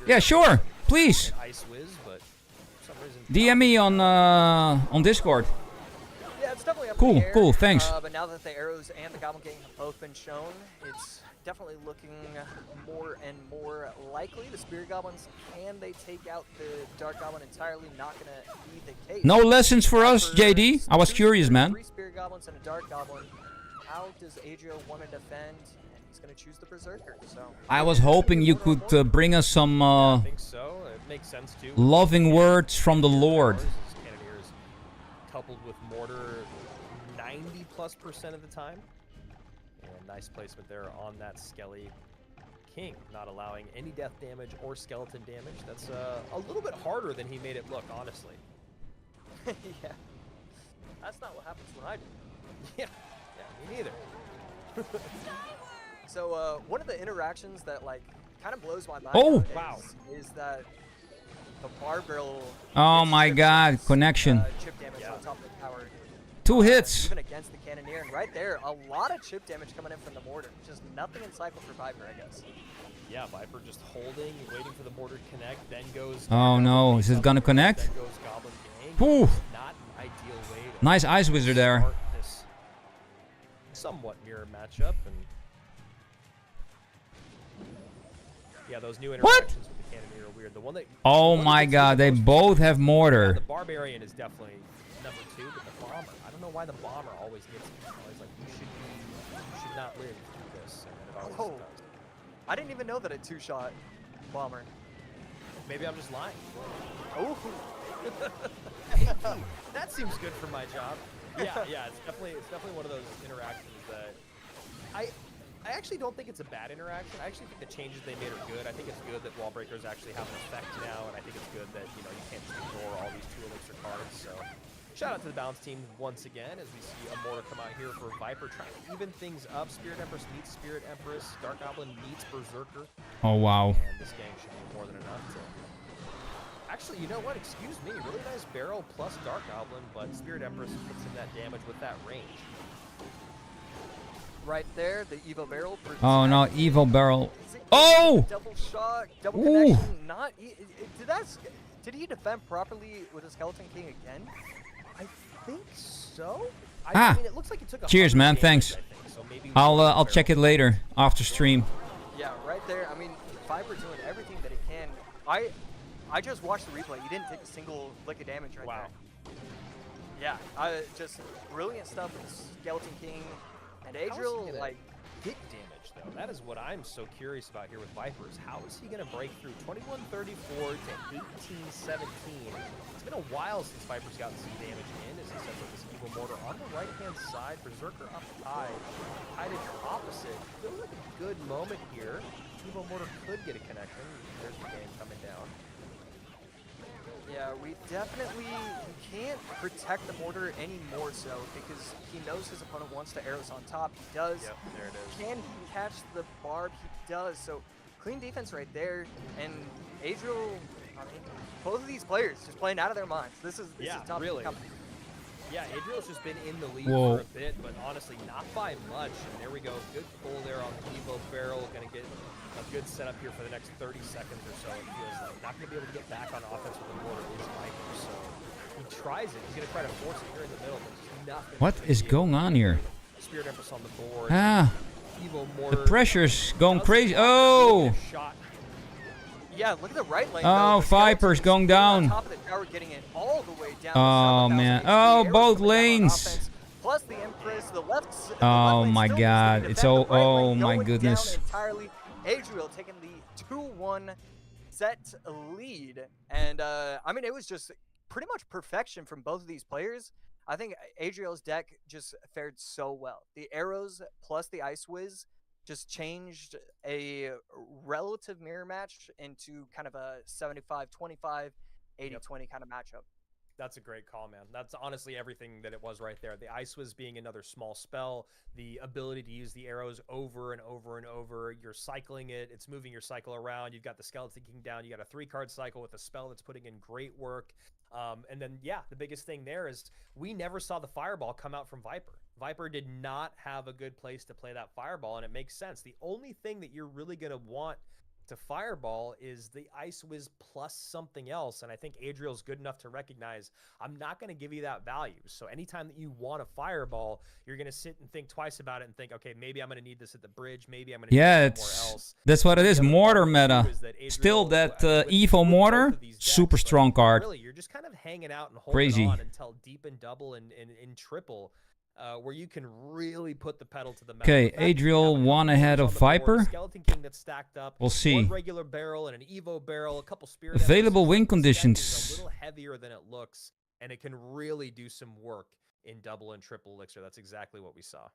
yeah, sure. Please. Ice Wiz, but for some reason DM me on Discord. Yeah, it's definitely up in the air. Cool, thanks. But now that the arrows and the Goblin Gang have both been shown, it's definitely looking more and more likely. The Spirit Goblins, can they take out the Dark Goblin entirely? Not going to be the case. No lessons for us, JD. I was curious, man. 3 Spirit Goblins and a Dark Goblin. How does Adriel want to defend? And he's going to choose the Berserker. So I was hoping you could bring us some I think so. It makes sense too. loving words from the Lord. Cannoneers coupled with mortar 90+% of the time. And nice placement there on that Skelly King, not allowing any death damage or skeleton damage. That's a little bit harder than he made it look, honestly. yeah. That's not what happens when I do. Yeah, me neither. So one of the interactions that like kind of blows my mind is that the barbell. Oh my God, connection. Chip damage on top of the tower. 2 hits. Even against the Cannoneer, and right there, a lot of chip damage coming in from the mortar. Just nothing in cycle for Viper, I guess. Yeah, Viper just holding, waiting for the mortar to connect, then goes. Oh no, is it gonna connect? Then goes Goblin Gang. Whew. Not an ideal way to Nice Ice Wizard there. start this somewhat mirror matchup, and yeah, those new interactions with the Cannoneer are weird. The one that My God, they both have mortar. the Barbarian is definitely number 2, but the Bomber, I don't know why the Bomber always gets me. It's always like you should not live through this, and then it always does. I didn't even know that a 2-shot bomber. Maybe I'm just lying. Oh. That seems good for my job. Yeah, it's definitely one of those interactions that I actually don't think it's a bad interaction. I actually think the changes they made are good. I think it's good that wall breakers actually have an effect now, and I think it's good that, you know, you can't just ignore all these 2 elixir cards. So shout out to the balance team once again as we see a Mortar come out here for Viper trying to even things up. Spirit Empress meets Spirit Empress. Dark Goblin meets Berserker. Oh, wow. And this gang should be more than enough to... Actually, you know what? Excuse me. Really nice barrel plus Dark Goblin, but Spirit Empress puts in that damage with that range. Right there, the Evo barrel. Oh no, Evo barrel. Oh! Double shot, double Ooh. connection. Not did he defend properly with a Skeleton King again? I think so. Ah. I mean, it looks like he took a Cheers, 100 man. damage, Thanks. I think, so maybe I'll check it later after stream. Yeah, right there. I mean, Viper doing everything that he can. I just watched the replay. He didn't take a single lick of damage right Wow. there. Yeah, just brilliant stuff with the Skeleton King and Adriel. Like, hit damage though. That is what I'm so curious about here with Vipers. How is he going to break through 2134 to 1817? It's been a while since Vipers gotten some damage in as he sets up this Evil Mortar on the right-hand side. Berserker up high. Tided opposite. Feels like a good moment here. Evil Mortar could get a connection. There's the game coming down. yeah, we definitely can't protect the Mortar any more so because he knows his opponent wants the arrows on top. He does. Yep, there it is. Can he catch the barb? He does. So clean defense right there. And Adriel, I mean, both of these players just playing out of their minds. This is tough. really. Yeah, Adriel's just been in the lead Whoa. for a bit, but honestly not by much. And there we go. Good pull there on the Evo barrel. Going to get a good setup here for the next 30 seconds or so. It feels like not going to be able to get back on offense with the Mortar is Viper. So he tries it. He's going to try to force it here in the middle, but there's nothing. What is going on here? Spirit Empress on the board. Ah, Evo the Mortar. pressure's going doesn't crazy. have to Oh! get a shot. Yeah, look at the right lane. Oh, though. The Viper's Skeleton's going on down. top of the tower, getting it all the way down. Oh, to 7,000 man. HP. Oh, Arrows both coming down on lanes. offense, plus the Empress, the left. The left Oh lane my still God, needs it's to all- defend. The right oh lane my going down goodness. entirely. Adriel taking the 2-1 set lead, and I mean it was just pretty much perfection from both of these players. I think Adriel's deck just fared so well. The arrows plus the Ice Whiz just changed a relative mirror match into kind of a 75-25, 80-20 kind of matchup. That's a great call, man. That's honestly everything that it was right there. The Ice Whiz being another small spell, the ability to use the arrows over and over and over. You're cycling it. It's moving your cycle around. You've got the Skeleton King down. You got a 3-card cycle with a spell that's putting in great work. And then, yeah, the biggest thing there is we never saw the Fireball come out from Viper. Viper did not have a good place to play that Fireball, and it makes sense. The only thing that you're really going to want to Fireball is the Ice Whiz plus something else, and I think Adriel's good enough to recognize I'm not going to give you that value. So anytime that you want a Fireball, you're going to sit and think twice about it and think, okay, maybe I'm going to need this at the bridge, maybe I'm going to need it somewhere else. That's what it is. The other Mortar part, too, meta. is that Adriel, Still that with Evo both Mortar, of these decks, super like, strong card. Really, you're just kind of hanging out and holding Crazy. on until deep and double and in triple. Where you can really put the pedal to the metal. Okay, The fact that you Adriel have a one couple ahead things of on the board, a Viper. Skeleton King that's stacked up. We'll see. One regular barrel and an Evo barrel, a couple Spirit Available Empresses. win This deck conditions. is a little heavier than it looks, and it can really do some work in double and triple elixir. That's exactly what we saw.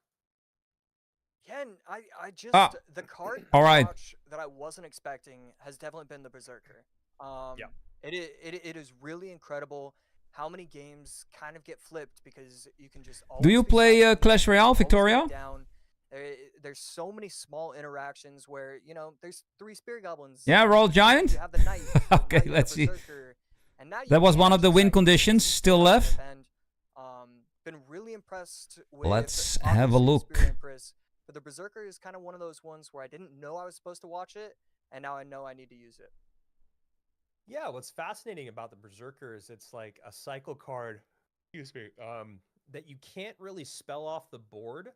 Yeah, and I just Ah, the card all right. watch that I wasn't expecting has definitely been the Berserker. Yeah. It is really incredible how many games kind of get flipped because you can just Do you always be play cycling, Clash Royale, always get Victoria? down. There's so many small interactions where there's 3 Spirit Goblins. Yeah, roll giant. You have the Knight. Okay, now you have let's see. Berserker, and now you That was can one of the actually win cycle conditions these still spots left. and, been really impressed with. Let's have a obviously look. Spirit Empress, but the Berserker is kind of one of those ones where I didn't know I was supposed to watch it, and now I know I need to use it. Yeah, what's fascinating about the Berserker is it's like a cycle card, excuse me, that you can't really spell off the board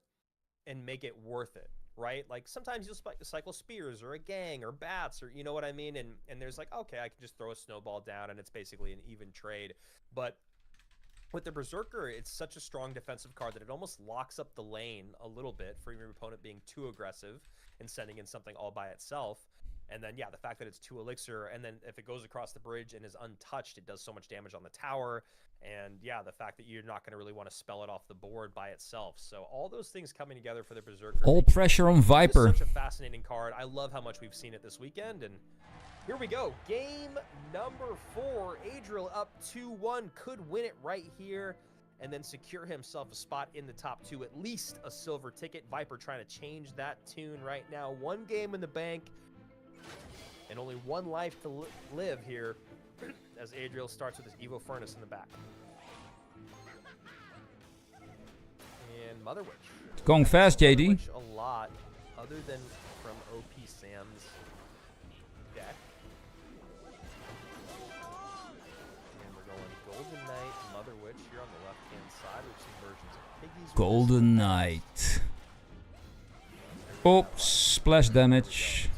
and make it worth it, right? Like sometimes you'll cycle spears or a gang or bats or you know what I mean? And there's like, okay, I can just throw a snowball down and it's basically an even trade. But with the Berserker, it's such a strong defensive card that it almost locks up the lane a little bit for your opponent being too aggressive and sending in something all by itself. And then, yeah, the fact that it's 2 elixir, and then if it goes across the bridge and is untouched, it does so much damage on the tower. And, yeah, the fact that you're not going to really want to spell it off the board by itself. So all those things coming together for the Berserker. All pressure on Viper. Such a fascinating card. I love how much we've seen it this weekend. And here we go. Game number 4. Adriel up 2-1. Could win it right here and then secure himself a spot in the top 2, at least a silver ticket. Viper trying to change that tune right now. 1 game in the bank and only 1 life to live here as Adriel starts with his Evo Furnace in the back. And Mother Witch. It's going fast, JD. Mother Witch a lot, other than from OP Sam's deck. And we're going Golden Knight, Mother Witch here on the left-hand side with some versions of Piggies. Golden Knight. Oops, splash damage.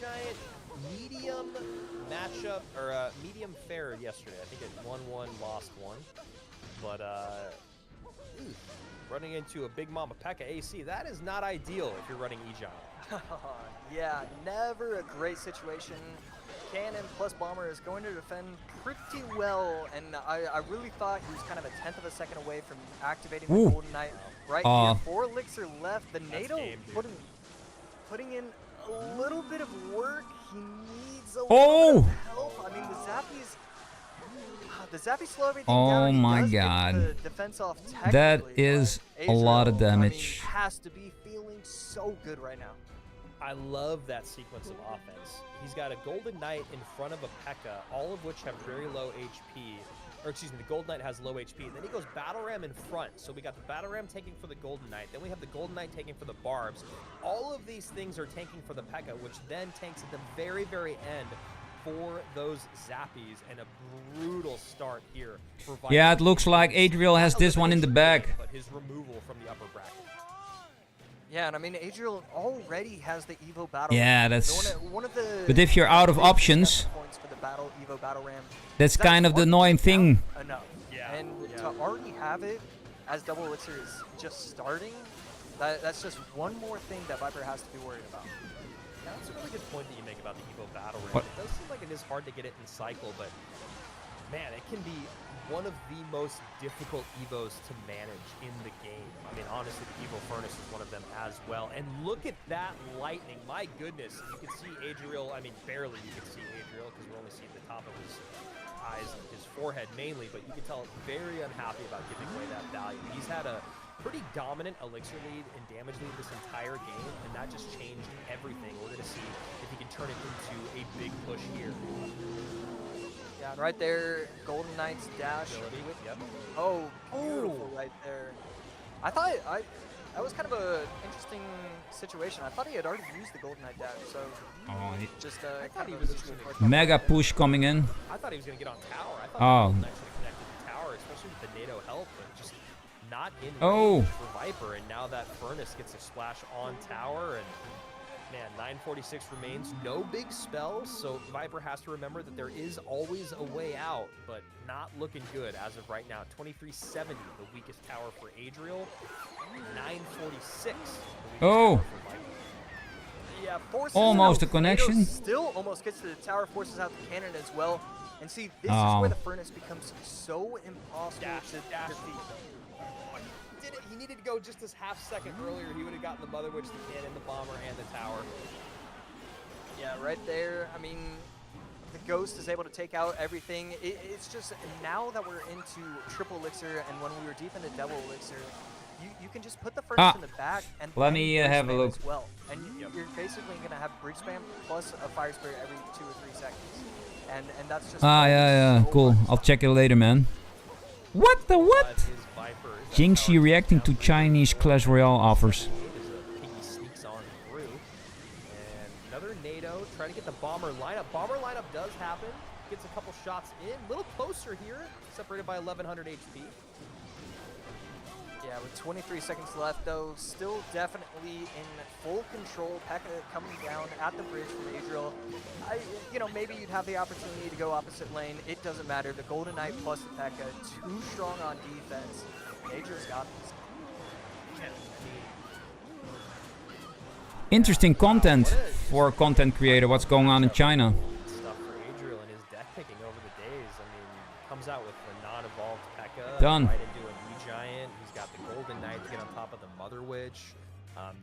Giant medium matchup, or medium fair yesterday. I think it 1-1, lost 1. But running into a Big Mama P.E.K.K.A AC, that is not ideal if you're running E-Giant. Yeah, never a great situation. Cannon plus Bomber is going to defend pretty well, and I really thought he was kind of a 1/10 of a second away from activating the Golden Knight. Right here, 4 elixir left. The NATO putting in a little bit of work. He needs a little bit of help. I mean, the Zappy slow everything down. Oh my He does get god. the defense off That technically, is but a lot of Adriel, damage. I mean, has to be feeling so good right now. I love that sequence of offense. He's got a Golden Knight in front of a P.E.K.K.A, all of which have very low HP. Or excuse me, the Golden Knight has low HP. And then he goes Battle Ram in front. So we got the Battle Ram taking for the Golden Knight. Then we have the Golden Knight taking for the Barbs. All of these things are tanking for the P.E.K.K.A, which then tanks at the very, very end for those Zappies. And a brutal start here for Viper. Yeah, it looks like Adriel has this one in the bag. But his removal from the upper bracket. Yeah, and I mean, Adriel already has the Evo Battle Yeah, Ram. that's... One of the But if you're out of options, points for the Evo Battle Ram, that's kind of the annoying thing. Enough. Yeah. And to already have it as double elixir is just starting, that's just one more thing that Viper has to be worried about. Yeah, that's a really good point that you make about the Evo Battle Ram. It does seem like it is hard to get it in cycle, but man, it can be one of the most difficult Evos to manage in the game. I mean, honestly, the Evo Furnace is one of them as well. And look at that lightning. My goodness. You can see Adriel. I mean, barely you can see Adriel because we're only seeing the top of his eyes and his forehead mainly, but you can tell very unhappy about giving away that value. He's had a pretty dominant elixir lead and damage lead this entire game, and that just changed everything. We're going to see if he can turn it into a big push here. Yeah, right there, Golden Knight's dash. Yep. Oh, beautiful right there. I thought that was kind of a interesting situation. I thought he had already used the Golden Knight dash, so just kind of a Mega push coming in. I thought he was going to get on tower. I thought the Golden Knight should have connected the tower, especially with the NATO help, but just not in range for Viper. And now that Furnace gets a splash on tower, and man, 946 remains, no big spells, so Viper has to remember that there is always a way out, but not looking good as of right now. 2370, the weakest tower for Adriel. 946. Oh! Yeah, forces almost out. a connection. Still almost gets to the tower, forces out the cannon as well. And see, this is where the Furnace becomes so impossible to defeat. He needed to go just this half second earlier. He would have gotten the Mother Witch, the cannon, the bomber, and the tower. Yeah, right there. I mean, the Ghost is able to take out everything. It's just now that we're into triple elixir, and when we were deep into double elixir, you can just put the Furnace in the back and let me have a look. as well. And you're basically going to have bridge spam plus a fire spirit every 2 or 3 seconds. And that's just yeah, so cool. much I'll fun. check it later, man. What the what? Jinxie reacting to Chinese Clash Royale offers. Piggy sneaks on through. And another NATO trying to get the bomber lineup. Bomber lineup does happen. Gets a couple shots in. A little closer here. Separated by 1100 HP. Yeah, with 23 seconds left, though, still definitely in full control. P.E.K.K.A coming down at the bridge from Adriel. Maybe you'd have the opportunity to go opposite lane. It doesn't matter. The Golden Knight plus the P.E.K.K.A, too strong on defense. Adriel's got this. Interesting content for a content creator. What's going on in China? Stuff for Adriel and his deck picking over the days. I mean, comes out with the non-evolved P.E.K.K.A. Done. Right into an E-Giant. He's got the Golden Knight to get on top of the Mother Witch.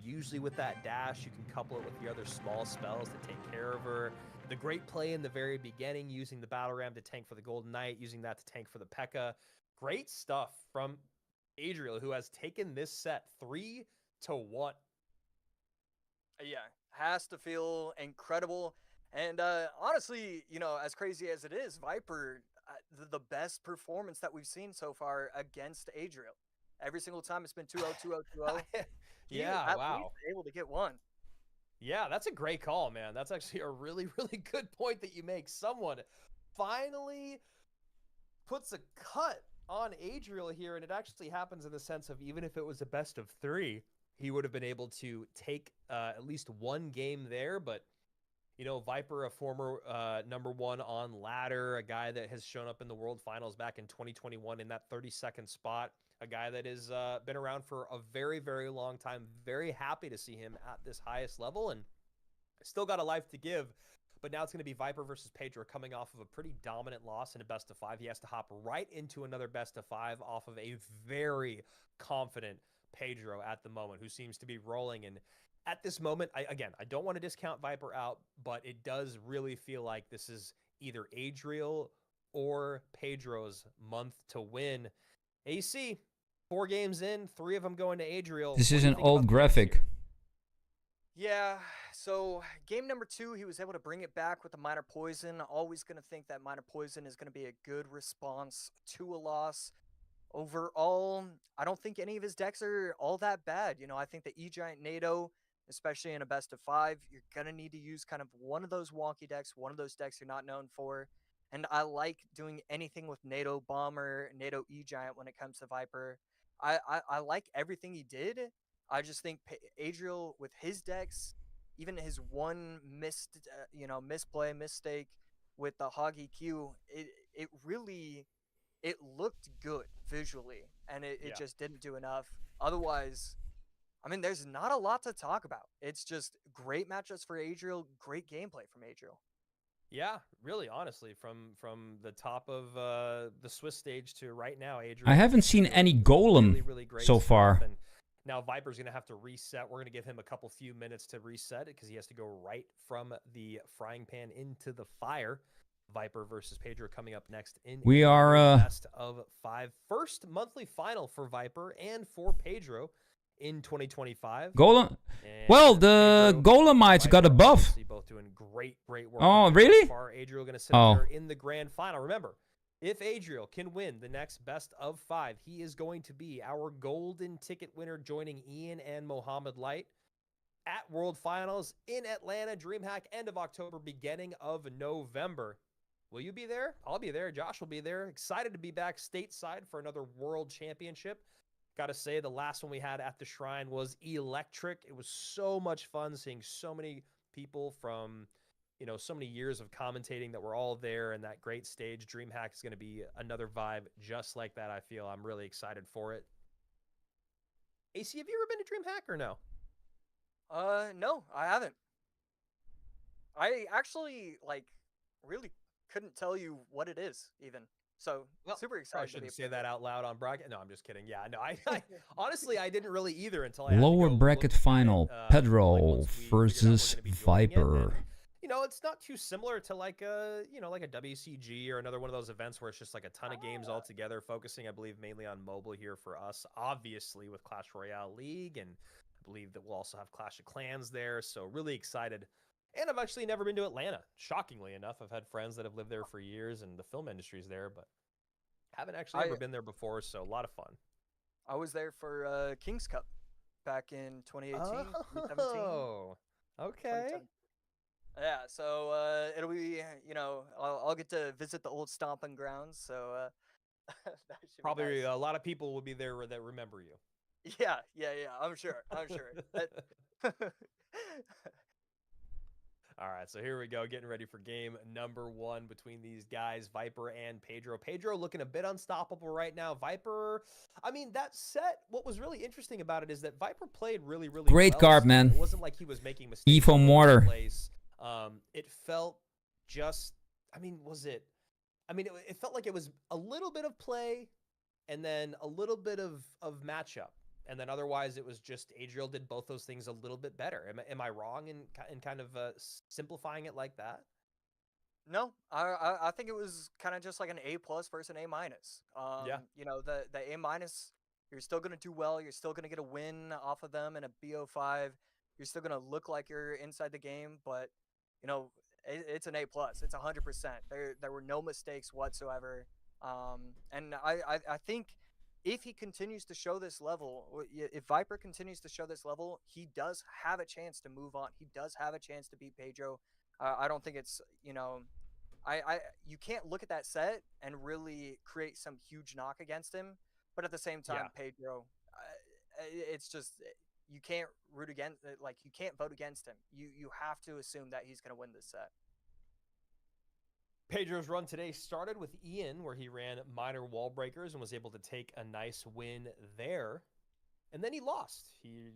Usually with that dash, you can couple it with the other small spells to take care of her. The great play in the very beginning, using the Battle Ram to tank for the Golden Knight, using that to tank for the P.E.K.K.A. Great stuff from Adriel, who has taken this set 3-1. Yeah, has to feel incredible. And honestly, you know, as crazy as it is, Viper, the best performance that we've seen so far against Adriel. Every single time it's been 2-0, 2-0, 2-0. Yeah, at wow. least able to get one. Yeah, that's a great call, man. That's actually a really, really good point that you make. Someone finally puts a cut on Adriel here, and it actually happens in the sense of even if it was a best of 3, he would have been able to take at least one game there. But, you know, Viper, a former #1 on ladder, a guy that has shown up in the World Finals back in 2021 in that 32nd spot, a guy that has been around for a very, very long time. Very happy to see him at this highest level, and still got a life to give. But now it's going to be Viper versus Pedro coming off of a pretty dominant loss in a best of 5. He has to hop right into another best of 5 off of a very confident Pedro at the moment, who seems to be rolling. And at this moment, I don't want to discount Viper out, but it does really feel like this is either Adriel or Pedro's month to win. AC, 4 games in, 3 of them going to Adriel. This is an old graphic. Yeah, so game number 2, he was able to bring it back with the Minor Poison. Always going to think that Minor Poison is going to be a good response to a loss. Overall, I don't think any of his decks are all that bad. You know, I think the E-Giant NATO, especially in a best of 5, you're going to need to use kind of one of those wonky decks, one of those decks you're not known for. And I like doing anything with NATO Bomber, NATO E-Giant when it comes to Viper. I like everything he did. I just think Adriel with his decks, even his one misplay, mistake with the Hog EQ, it really, it looked good visually, and it just didn't do enough. Otherwise, I mean, there's not a lot to talk about. It's just great matchups for Adriel, great gameplay from Adriel. Yeah, really, honestly, from the top of the Swiss stage to right now, Adriel. I haven't seen any Golem really great so far. And now Viper's going to have to reset. We're going to give him a few minutes to reset it because he has to go right from the frying pan into the fire. Viper versus Pedro coming up next in We are best of 5. First monthly final for Viper and for Pedro in 2025. Golem. Well, the Golemites got a buff. Both doing great work. Oh, really? Far, Adriel going to sit there in the grand final. Remember, if Adriel can win the next best of 5, he is going to be our golden ticket winner, joining Ian and Mohammed Light at World Finals in Atlanta, DreamHack, end of October, beginning of November. Will you be there? I'll be there. Josh will be there. Excited to be back stateside for another World Championship. Got to say, the last one we had at the Shrine was electric. It was so much fun seeing so many people from, you know, so many years of commentating that were all there, and that great stage. DreamHack is going to be another vibe just like that, I feel. I'm really excited for it. AC, have you ever been to DreamHack or no? No, I haven't. I actually, really couldn't tell you what it is, even. So, super excited. I shouldn't say that out loud on broadcast. No, I'm just kidding. Yeah, no, I honestly, I didn't really either until I lower bracket final. Pedro versus Viper. You know, it's not too similar to like a WCG or another one of those events where it's just like a ton of games all together, focusing, I believe, mainly on mobile here for us, obviously with Clash Royale League, and I believe that we'll also have Clash of Clans there. So really excited. And I've actually never been to Atlanta. Shockingly enough, I've had friends that have lived there for years, and the film industry's there, but haven't actually ever been there before. So a lot of fun. I was there for King's Cup back in 2018, 2017. Oh, okay. Yeah, so it'll be, you know, I'll get to visit the old stomping grounds. So that should probably be nice. A lot of people will be there that remember you. Yeah. I'm sure. All right, so here we go, getting ready for game number 1 between these guys, Viper and Pedro. Pedro looking a bit unstoppable right now. Viper, I mean, that set, what was really interesting about it is that Viper played really Great well. card, man. It wasn't like he was making mistakes. Evo Mortar. It felt just, I mean, it felt like it was a little bit of play and then a little bit of matchup. And then otherwise, it was just Adriel did both those things a little bit better. Am I wrong in kind of simplifying it like that? No, I think it was kind of just like an A+ versus an A-. Yeah. You know, the A-, you're still going to do well. You're still going to get a win off of them in a BO5. You're still going to look like you're inside the game. But, you know, it's an A+. It's 100%. There were no mistakes whatsoever. And I think if he continues to show this level, if Viper continues to show this level, he does have a chance to move on. He does have a chance to beat Pedro. I don't think it's, you know, you can't look at that set and really create some huge knock against him. But at the same time, Pedro, it's just, you can't root against, like, you can't vote against him. You have to assume that he's going to win this set. Pedro's run today started with Ian, where he ran minor wall breakers and was able to take a nice win there. And then he lost. He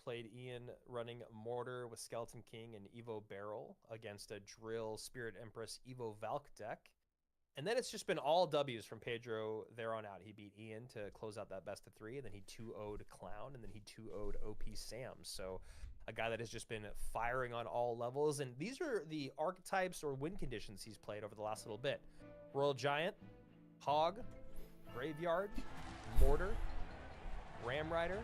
played Ian running Mortar with Skeleton King and Evo Barrel against a Drill Spirit Empress Evo Valk deck. And then it's just been all W's from Pedro there on out. He beat Ian to close out that best of 3, and then he 2-0'd Clown, and then he 2-0'd OP Sam. So a guy that has just been firing on all levels. And these are the archetypes or win conditions he's played over the last little bit. Royal Giant, Hog, Graveyard, Mortar, Ram Rider,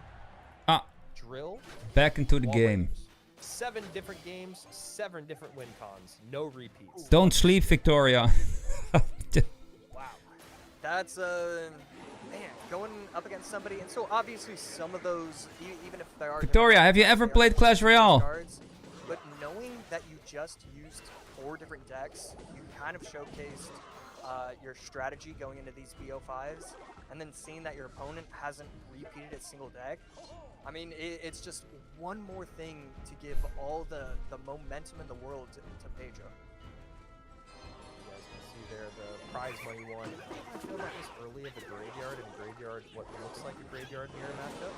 Drill. Back into the game. Breakers. 7 different games, 7 different win cons, no repeats. Don't sleep, Victoria. Wow. That's, man, going up against somebody, and so obviously some of those, even if there are... Victoria, have you ever played Clash Royale? Cards, but knowing that you just used 4 different decks, you kind of showcased your strategy going into these BO5s, and then seeing that your opponent hasn't repeated a single deck, I mean, it's just one more thing to give all the momentum in the world to Pedro. You guys can see there the prize money one. I feel like this early of a graveyard and graveyard, what looks like a graveyard mirror matchup,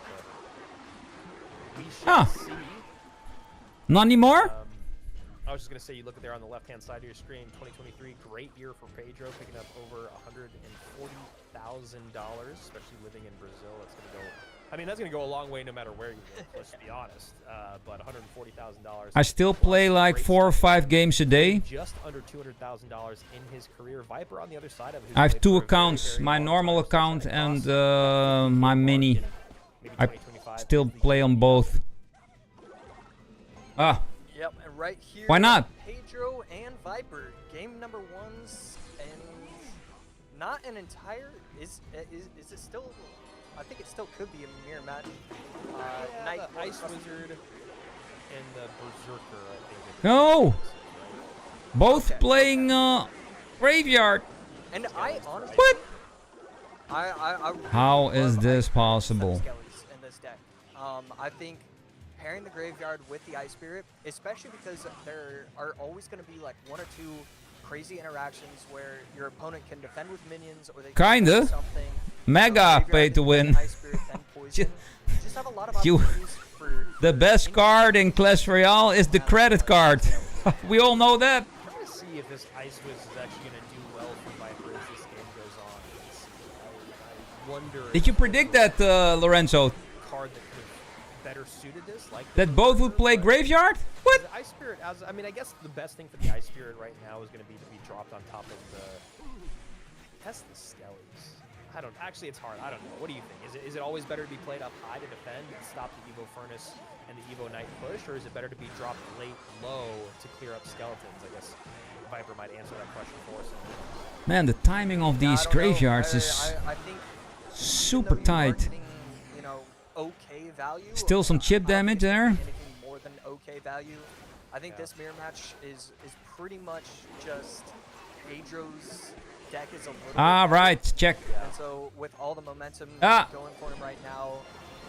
but we shall see. Not anymore? I was just going to say, you look at there on the left-hand side of your screen, 2023, great year for Pedro, picking up over $140,000, especially living in Brazil. That's going to go, I mean, that's going to go a long way no matter where you live, let's be honest. But $140,000. I still play like 4 or 5 games a day. Just under $200,000 in his career. Viper on the other side of it. I have 2 accounts, my normal account and my mini. I still play on both. Yep, and right here, why not? Pedro and Viper, game number 1s, and not an entire, is it still, I think it still could be a mirror match. The Ice Wizard and the Berserker, I think. No! Both playing Graveyard. And I honestly... What? How is this possible? In this deck. I think pairing the Graveyard with the Ice Spirit, especially because there are always going to be like 1 or 2 crazy interactions where your opponent can defend with minions or they can do something. Mega pay to win. The best card in Clash Royale is the credit card. We all know that. I'm going to see if this Ice Wiz is actually going to do well for Viper as this game goes on. I wonder. Did you predict that, Lorenzo? Card that could have better suited this, like that both would play Graveyard? What? The Ice Spirit, I mean, I guess the best thing for the Ice Spirit right now is going to be dropped on top of the. Test the Skellies. I don't. Actually, it's hard. I don't know. What do you think? Is it always better to be played up high to defend and stop the Evo Furnace and the Evo Knight push, or is it better to be dropped late low to clear up skeletons? I guess Viper might answer that question for us. Man, the timing of these graveyards is I think super tight. Getting, you know, okay value. Still some chip damage there. Anything more than okay value. I think this mirror match is pretty much just Pedro's deck is a little right, check. And so with all the momentum going for him right now,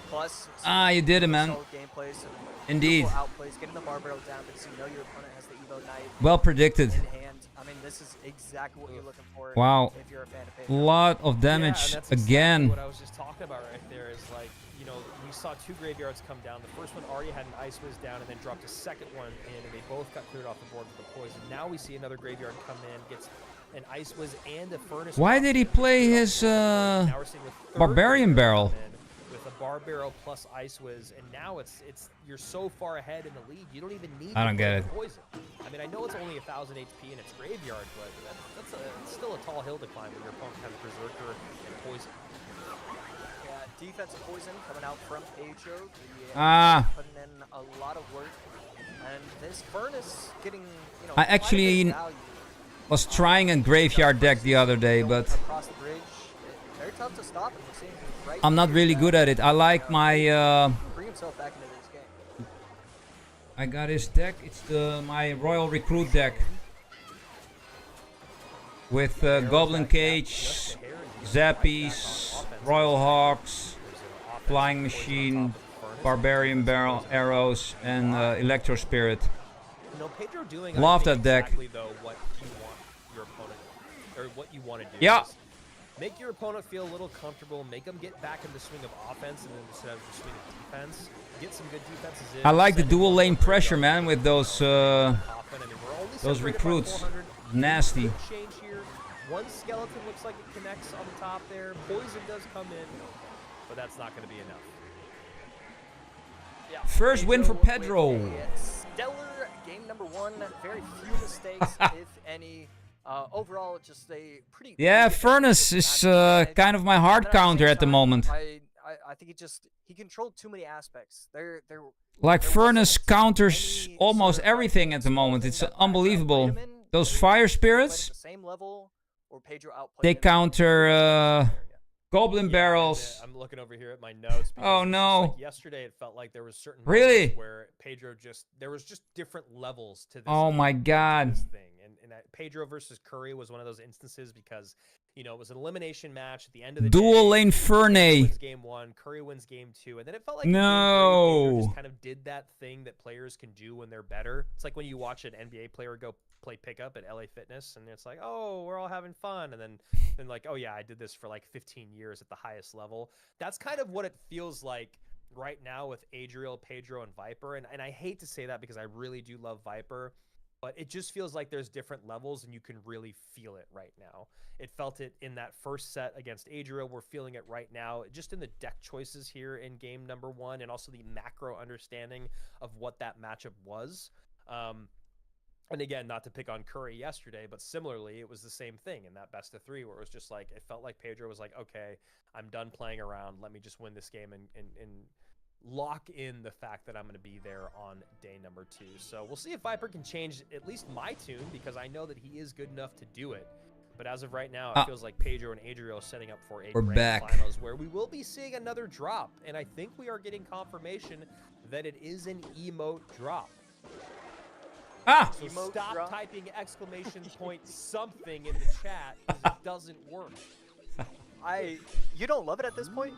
Plus, You did it, man. solid gameplay, some Indeed. beautiful outplays, getting the bar barrel down because you know your opponent has the Evo Knight Well predicted. in hand. I mean, this is exactly what you're looking for. Wow. If you're a fan of Pedro. Lot of Yeah, and damage that's again. exactly what I was just talking about right there is like, you know, we saw 2 graveyards come down. The first one already had an Ice Wiz down and then dropped a second one in, and they both got cleared off the board with the poison. Now we see another graveyard come in, gets an Ice Wiz and a Furnace. Why did he play his Now we're seeing a third Barbarian graveyard Barrel? come in with a Bar Barrel plus Ice Wiz, and now it's you're so far ahead in the league, you don't even need I to don't play get the it. poison. I mean, I know it's only 1,000 HP in its graveyard, but it's still a tall hill to climb when your opponent has Berserker and poison. Yeah, defensive poison coming out from Pedro. Putting in a lot of work. And this Furnace getting, you know, I actually value. Was trying a graveyard deck the other day, but Across the bridge, very tough to stop, and we're seeing him right I'm not here really that, good at it. I like my bring himself back into this game. I got his deck. It's my Royal Recruit deck with Goblin Cage, Zappies, Royal Hawks, Flying Machine, Barbarian Barrel, Arrows, and Electro Spirit. You know, Pedro doing Love I think, that deck. exactly though what you want your opponent, or what you want to do. Yeah. is make your opponent feel a little comfortable. Make them get back in the swing of offense and then instead of the swing of defense. Get some good defenses in. I like the send it dual one lane more pressure, graveyard. man, with those Often, I mean, we're only those separated by recruits. 400. Nasty. Good change here. One skeleton looks like it connects on the top there. Poison does come in, but that's not going to be enough. Yeah, First win for Pedro. with a stellar game number 1. Very few mistakes, if any. Overall, just a pretty. Yeah, good Furnace match. is And kind of my hard then counter same at the time, moment. I think he controlled too many aspects. Like there Furnace wasn't counters any almost sort of, like, everything at the small moment. thing It's that unbelievable. played him in, Those and Fire Pedro played Spirits, at the same level, or Pedro outplayed they him. counter Goblin Yeah, Barrels. I'm looking over here at my notes. because Oh, it's just no. Like yesterday, it felt like there was certain Really? moments where Pedro there was just different levels to this. Oh my to God. this thing. And Pedro versus Curry was one of those instances because you know it was an elimination match at the end of the Dual day. lane Pedro Fernay. wins game 1, Curry wins game 2, and then it felt like in game 3, No. Pedro just kind of did that thing that players can do when they're better. It's like when you watch an NBA player go play pickup at LA Fitness, and it's like, oh, we're all having fun, and then like, oh yeah, I did this for like 15 years at the highest level. That's kind of what it feels like right now with Adriel, Pedro, and Viper, and I hate to say that because I really do love Viper, but it just feels like there's different levels and you can really feel it right now. It felt it in that first set against Adriel. We're feeling it right now just in the deck choices here in game number 1 and also the macro understanding of what that matchup was. And again, not to pick on Curry yesterday, but similarly, it was the same thing in that best of 3 where it was just like, it felt like Pedro was like, okay, I'm done playing around. Let me just win this game and lock in the fact that I'm going to be there on day number 2. So we'll see if Viper can change at least my tune, because I know that he is good enough to do it. But as of right now, it feels like Pedro and Adriel are setting up for a We're grand back. finals where we will be seeing another drop. And I think we are getting confirmation that it is an emote drop. So Emote stop drop? typing exclamation point something in the chat, because it doesn't work. You don't love it at this point?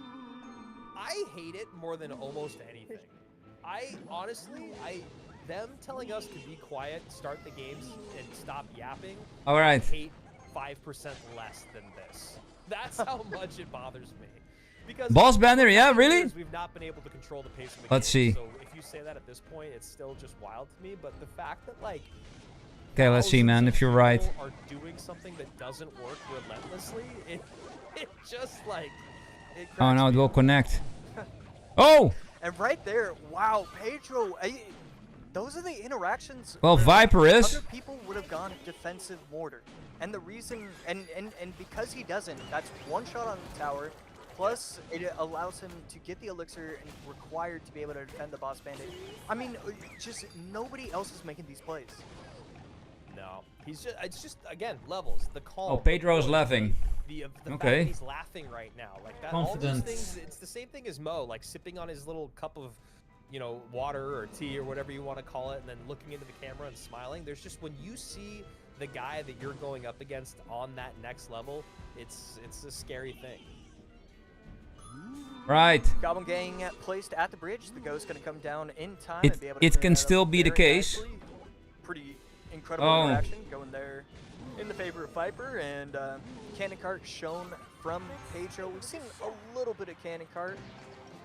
I hate it more than almost anything. Them telling us to be quiet, start the games, and stop yapping. All right. I hate 5% less than this. That's how much it bothers me. Because Boss banner, yeah, really? we've not been able to control the pace of the Let's game. see. So if you say that at this point, it's still just wild to me. But the fact that like, Okay, let's see, man, if you're right. people are doing something that doesn't work relentlessly, it just like. It Oh cracks no, it me will up. connect. Oh! And right there, wow, Pedro. Those are the interactions. Well, where Viper is. Other people would have gone defensive mortar, and the reason, and because he doesn't, that's one shot on the tower. Plus, it allows him to get the elixir and required to be able to defend the boss bandit. I mean, just nobody else is making these plays. No, it's just again levels. The calm. Oh, Pedro's laughing. The fact Okay. that he's laughing right now, like that. All those Confidence. things. It's the same thing as Mo, like sipping on his little cup of, you know, water or tea or whatever you want to call it, and then looking into the camera and smiling. There's just when you see the guy that you're going up against on that next level, it's a scary thing. Right. Goblin Gang placed at the bridge. The Ghost going to come down in time It, and be able to it clean can that up still be the very case. nicely. Pretty incredible Oh. interaction going there in the favor of Viper, and Cannon Cart shown from Pedro. We've seen a little bit of Cannon Cart,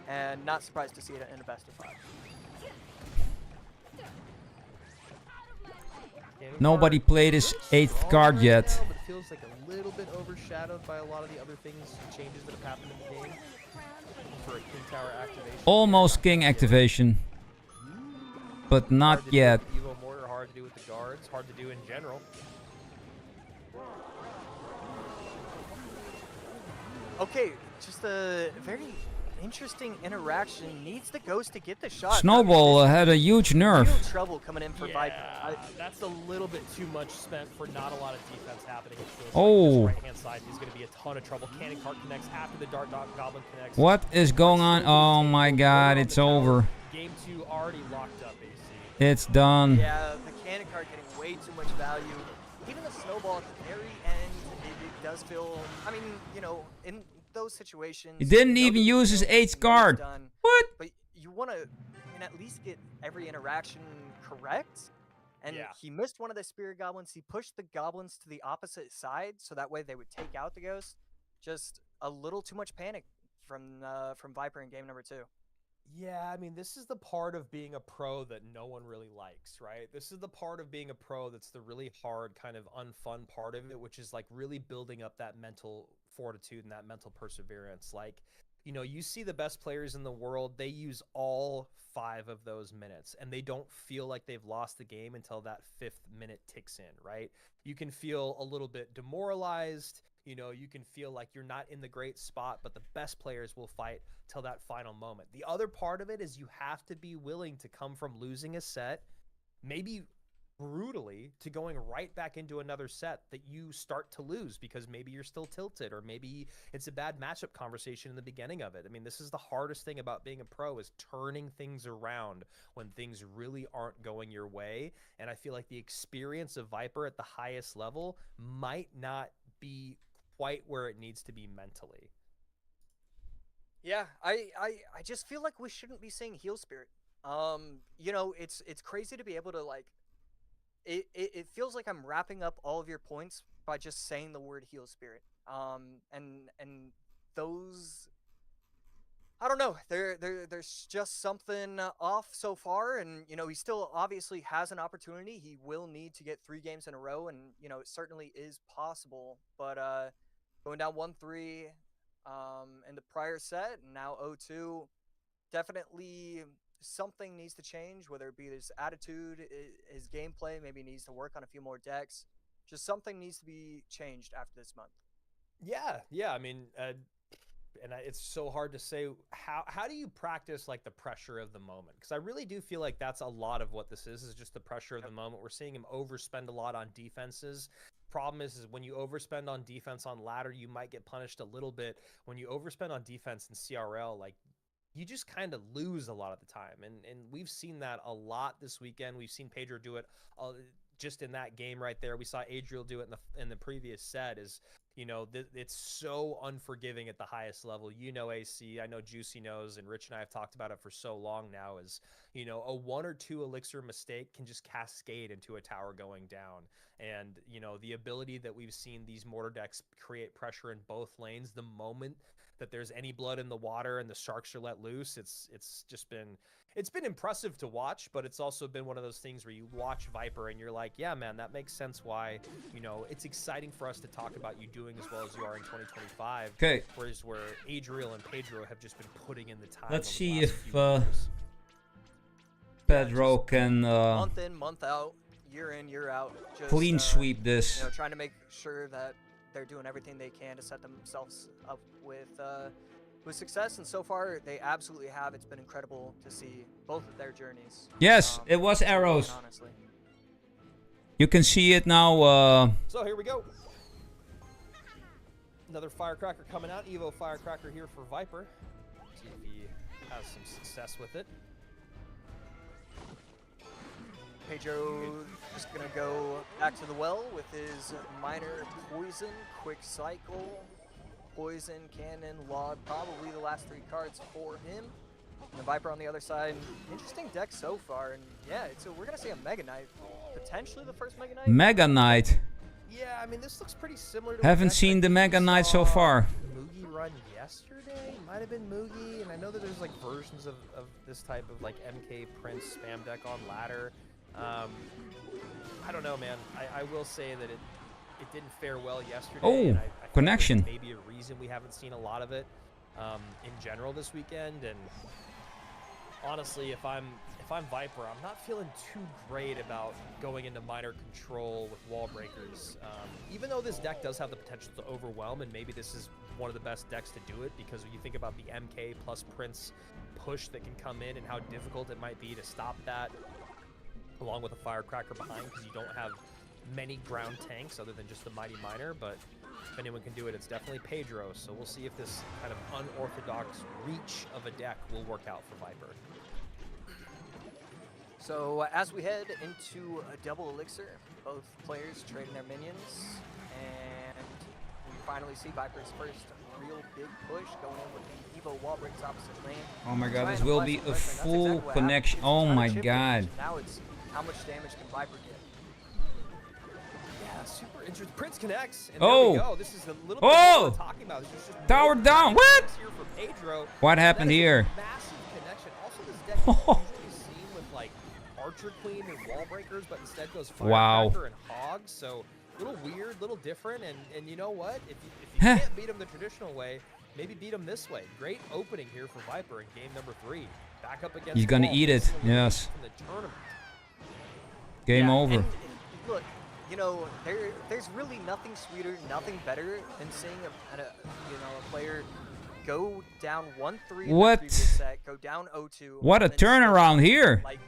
and not surprised to see it in a best of 5. Nobody played his 8th card yet. Now, but it feels like a little bit overshadowed by a lot of the other things and changes that have happened in the game. For a King Tower activation. Almost King activation. But not Hard to do yet. with Evo Mortar, hard to do with the guards, hard to do in general. Okay, just a very interesting interaction. Needs the Ghost to get the shot. Snowball had a huge nerf. Real trouble coming in for Viper. That's a little bit too much spent for not a lot of defense happening. It feels Oh. like this right-hand side is going to be a ton of trouble. Cannon Cart connects after the Dart Goblin connects. What is going on? Oh my god, it's over. Game 2 already locked up, AC. It's done. Yeah, the Cannon Cart getting way too much value. Even the Snowball at the very end, it does feel, I mean, you know, in those situations. He didn't you know even that use his the 8th game card. is done, What? But you want to, at least get every interaction correct. And he missed one of the Spirit Goblins. He pushed the Goblins to the opposite side, so that way they would take out the Ghost. Just a little too much panic from Viper in game number 2. Yeah, I mean, this is the part of being a pro that no one really likes, right? This is the part of being a pro that's the really hard, kind of unfun part of it, which is like really building up that mental fortitude and that mental perseverance. Like, you know, you see the best players in the world, they use all 5 of those minutes, and they don't feel like they've lost the game until that 5th minute ticks in, right? You can feel a little bit demoralized. You know, you can feel like you're not in the great spot, but the best players will fight till that final moment. The other part of it is you have to be willing to come from losing a set, maybe brutally, to going right back into another set that you start to lose because maybe you're still tilted, or maybe it's a bad matchup conversation in the beginning of it. I mean, this is the hardest thing about being a pro, is turning things around when things really aren't going your way. And I feel like the experience of Viper at the highest level might not be quite where it needs to be mentally. Yeah, I just feel like we shouldn't be saying Heal Spirit. You know, it's crazy to be able to, like, it feels like I'm wrapping up all of your points by just saying the word Heal Spirit. And those, I don't know, there's just something off so far, and you know, he still obviously has an opportunity. He will need to get 3 games in a row, and you know, it certainly is possible. But going down 1-3 in the prior set, and now 0-2, definitely something needs to change, whether it be his attitude, his gameplay. Maybe he needs to work on a few more decks. Just something needs to be changed after this month. Yeah. I mean, and it's so hard to say. How do you practice like the pressure of the moment? Because I really do feel like that's a lot of what this is just the pressure of the moment. We're seeing him overspend a lot on defenses. Problem is when you overspend on defense on ladder, you might get punished a little bit. When you overspend on defense in CRL, like, you just kind of lose a lot of the time. And we've seen that a lot this weekend. We've seen Pedro do it just in that game right there. We saw Adriel do it in the previous set. Is, you know, it's so unforgiving at the highest level. You know, AC, I know Juicy knows, and Rich and I have talked about it for so long now, is, you know, a 1 or 2 elixir mistake can just cascade into a tower going down. And, you know, the ability that we've seen these mortar decks create pressure in both lanes, the moment that there's any blood in the water and the sharks are let loose, it's been impressive to watch. But it's also been one of those things where you watch Viper and you're like, yeah, man, that makes sense why, you know, it's exciting for us to talk about you doing as well as you are in 2025. Okay. Whereas where Adriel and Pedro have just been putting in the time. Let's over see the last if few years. Pedro can month in, month out, year in, year out, just clean sweep this. You know, trying to make sure that they're doing everything they can to set themselves up with success, and so far they absolutely have. It's been incredible to see both of their journeys. Yes, it was arrows. Honestly. You can see it now. So here we go. Another firecracker coming out. Evo firecracker here for Viper. See if he has some success with it. Pedro is going to go back to the well with his minor poison, quick cycle. Poison, Cannon, Log, probably the last 3 cards for him. And the Viper on the other side. Interesting deck so far, and yeah, so we're gonna see a Mega Knight, potentially the first Mega Knight. Mega Knight. Yeah, I mean, this looks pretty similar to. Haven't seen the Mega Knight so far. Moogie run yesterday might have been Moogie, and I know that there's like versions of this type of like MK Prince spam deck on ladder. I don't know, man. I will say that it didn't fare well yesterday. Oh, and I connection. Maybe a reason we haven't seen a lot of it in general this weekend. And honestly, if I'm Viper, I'm not feeling too great about going into minor control with wall breakers. Even though this deck does have the potential to overwhelm, and maybe this is one of the best decks to do it, because when you think about the MK plus Prince push that can come in and how difficult it might be to stop that, along with a Firecracker behind, because you don't have many ground tanks other than just the Mighty Miner. But if anyone can do it, it's definitely Pedro. So we'll see if this kind of unorthodox reach of a deck will work out for Viper. So as we head into a double elixir, both players trading their minions, and we finally see Viper's first real big push going in with the Evo wall breaks opposite lane. Oh my god, this will be a full connection. Oh my god. Now it's how much damage can Viper get? Yeah, super interesting. Prince connects, and Oh. there we go. This is a little bit what we're talking about. This is just Tower down. What? here for Pedro. What happened That is a here? Massive connection. Also, this deck is usually seen with like Archer Queen and wall breakers, but instead goes Firecracker and Hogs. So a little weird, little different. And you know what? If you can't beat him the traditional way, maybe beat him this way. Great opening here for Viper in game number 3. Back up against. He's gonna wall. eat it. Yes. In the tournament. Game over. And look, you know, there's really nothing sweeter, nothing better than seeing a player go down 1-3 in What? the previous set, go down 0-2. What a and then still turnaround win. here. Like,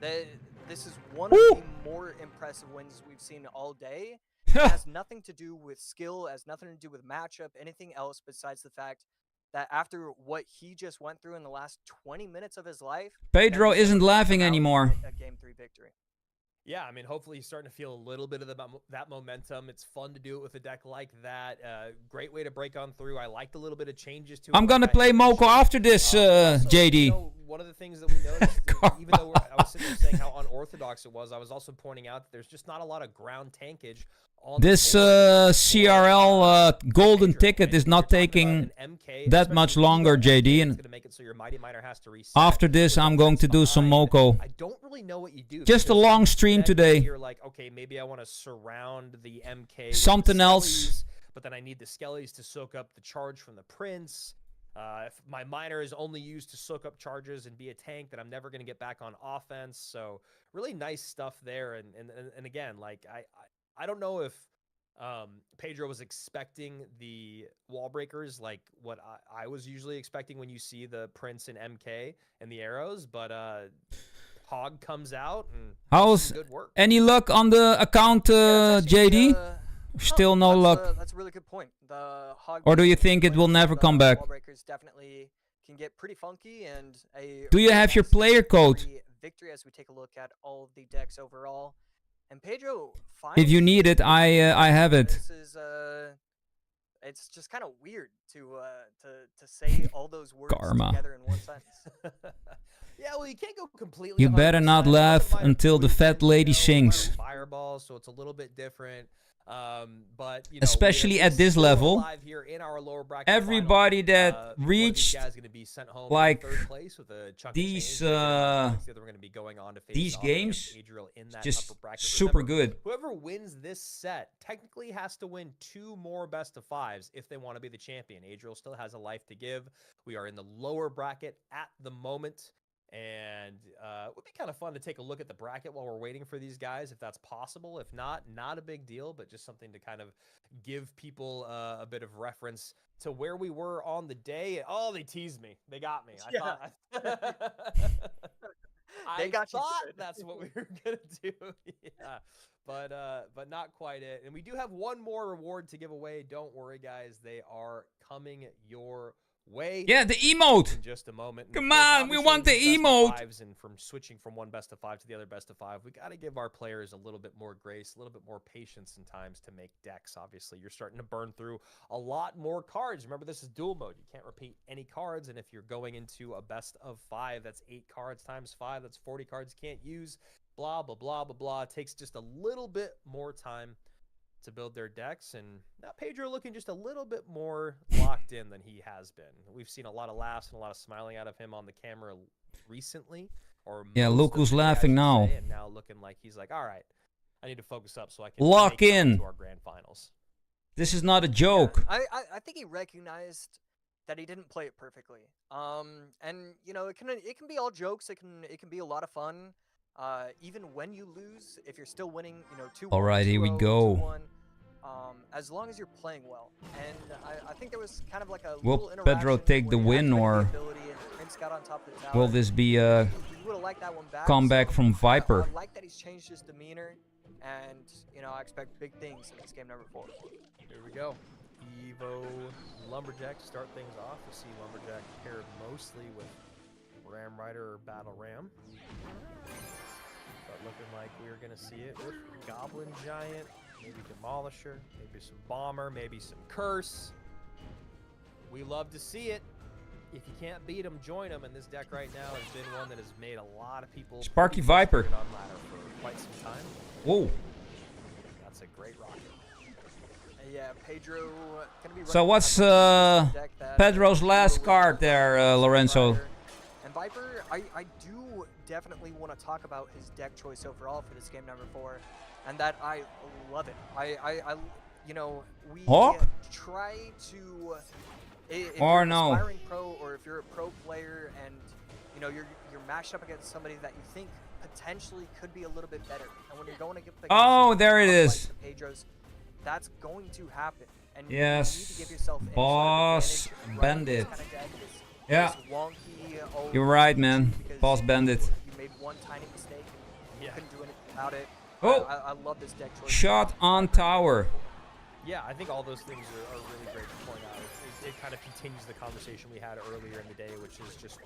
this is one Woo. of the more impressive wins we've seen all day. It has nothing to do with skill, has nothing to do with matchup, anything else besides the fact that after what he just went through in the last 20 minutes of his life, Pedro that he's isn't able to laughing come out anymore. with a game 3 victory. Yeah, I mean, hopefully he's starting to feel a little bit of that momentum. It's fun to do it with a deck like that. Great way to break on through. I liked a little bit of changes to it. I'm gonna play Moko after this, Also, JD. you know, one of the things that we noticed, even though I was sitting there saying how unorthodox it was, I was also pointing out that there's just not a lot of ground tankage on This the board. CRL golden ticket is not You're talking taking about an MK, that much especially longer, Evo JD, MK, and it's gonna make it so your Mighty Miner has to reset. after this, With I'm the going to Prince do some behind. Moko. I don't really know what you do. Just a because long stream then today. You're like, okay, maybe I want to surround the MK with Something the else. Skellies, but then I need the Skellies to soak up the charge from the Prince. If my miner is only used to soak up charges and be a tank, then I'm never going to get back on offense. So really nice stuff there. And again, like I don't know if Pedro was expecting the wall breakers like what I was usually expecting when you see the Prince and MK and the arrows, but Hog comes out and How's good work. any luck on the account, JD? Still no luck. That's a really good point. The Hog Or do you think it will never come back? Wall breakers definitely can get pretty funky, and Do you have your player code? Victory as we take a look at all of the decks overall. And Pedro, If you need it, I have it. This is it's just kind of weird to say all those words Karma. together in one sentence. Yeah, well, you can't go completely. You better not 100%. laugh until the fat lady sings. Fireball, so it's a little bit different. But you know, Especially at this still level, alive here in our lower bracket everybody final. that One of these reached guys gonna be sent home like in third place with a chunk of these, change. The other we're gonna be going on to face these off games, against Adriel in that just upper bracket. super Remember, good. Whoever wins this set technically has to win 2 more best of 5s if they want to be the champion. Adriel still has a life to give. We are in the lower bracket at the moment. And it would be kind of fun to take a look at the bracket while we're waiting for these guys, if that's possible. If not, not a big deal, but just something to kind of give people a bit of reference to where we were on the day. Oh, they teased me. They got me. I thought that's what we were going to do. Yeah, but not quite it. And we do have one more reward to give away. Don't worry, guys. They are coming your way. Yeah, the emote. In just a moment. And Come of course, on, we want the obviously, these best of emote. fives, and from switching from one best of 5 to the other best of 5, we got to give our players a little bit more grace, a little bit more patience sometimes to make decks. Obviously, you're starting to burn through a lot more cards. Remember, this is duel mode. You can't repeat any cards, and if you're going into a best of 5, that's 8 cards times 5. That's 40 cards you can't use. Blah, blah, blah, blah, blah. It takes just a little bit more time to build their decks, and now Pedro looking just a little bit more locked in than he has been. We've seen a lot of laughs and a lot of smiling out of him on the camera recently. Or Yeah, most look of who's the day, I laughing should now. say, and now looking like he's like, all right, I need to focus up so I can Lock make it in. to our grand finals. This is not a joke. I think he recognized that he didn't play it perfectly. And you know, it can be all jokes. It can be a lot of fun. Even when you lose, if you're still winning, you know, 2-1, All right, here we 2-0, go. 2-1, as long as you're playing well. And I think there was kind of like a Will little Pedro interaction take the where he win, activated the or ability and Prince got on top of the tower. will this be a You would've liked that one back, comeback so from Viper? I like that he's changed his demeanor, and you know, I expect big things in this game number 4. Here we go. Evo Lumberjack to start things off. We see Lumberjack paired mostly with Ram Rider or Battle Ram. But looking like we're going to see it with Goblin Giant, maybe Demolisher, maybe some Bomber, maybe some Curse. We love to see it. If you can't beat them, join them. And this deck right now has been one that has made a lot of people Sparky pretty Viper. frustrated on ladder for quite some time. Whoa. That's a great rocket. Yeah, Pedro gonna be So running what's a deck that, Pedro's Evo last was card playing there, with Lorenzo? Viper. And Viper, I do definitely want to talk about his deck choice overall for this game number 4, and that I love it. I you know, we Hawk? try to, if Or you're an no. aspiring pro, or if you're a pro player and you know you're matched up against somebody that you think potentially could be a little bit better, and when you're going against Oh, there it like is. the Pedros, that's going to happen. And Yes. you need to give yourself any Boss sort of advantage Bandit. running this kind of deck, this Yeah. wonky, old You're right, man. because Boss Bandit. You made one tiny mistake and you Yeah. couldn't do anything about it. Oh. I love this deck choice. Shot on tower. Yeah, I think all those things are really great to point out. It kind of continues the conversation we had earlier in the day, which is just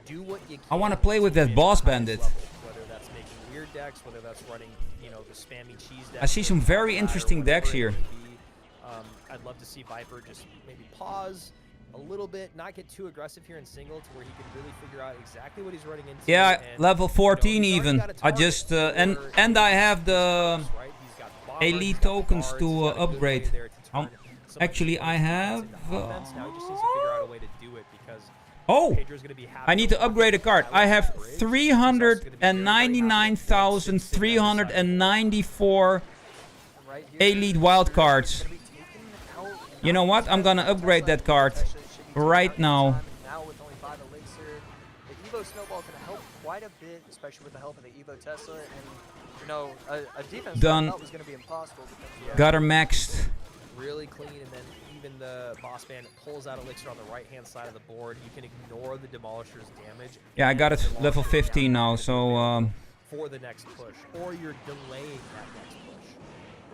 do what you can. I wanna play with to that win Boss at the highest Bandit. level, whether that's making weird decks, whether that's running, you know, the spammy cheese deck. I see some very interesting decks here. I'd love to see Viper just maybe pause a little bit, not get too aggressive here in single, to where he can really figure out exactly what he's running into. Yeah, and, level 14 he's already even. got a I target just and for I have the right? He's got Bomber, elite he's got tokens guards, to he's got a good way upgrade. there to turn some Actually, I have. into offense. Now he just needs to figure out a way to do it, because Oh, Pedro's gonna be happy I need to upgrade a card. I have 399,394 Right here, elite wild cards. gonna be taken out, You know what? I'm gonna upgrade that card right now. Now with only 5 elixir, the Evo Snowball can help quite a bit, especially with the help of the Evo Tesla. And you know, a defense Done. I thought was going to be impossible. Because, Got her maxed. really clean, and then even the boss bandit pulls out elixir on the right hand side of the board. You can ignore the demolisher's damage. Yeah, I got it and level Demolisher 15 down now, to so for the next push, or you're delaying that next push.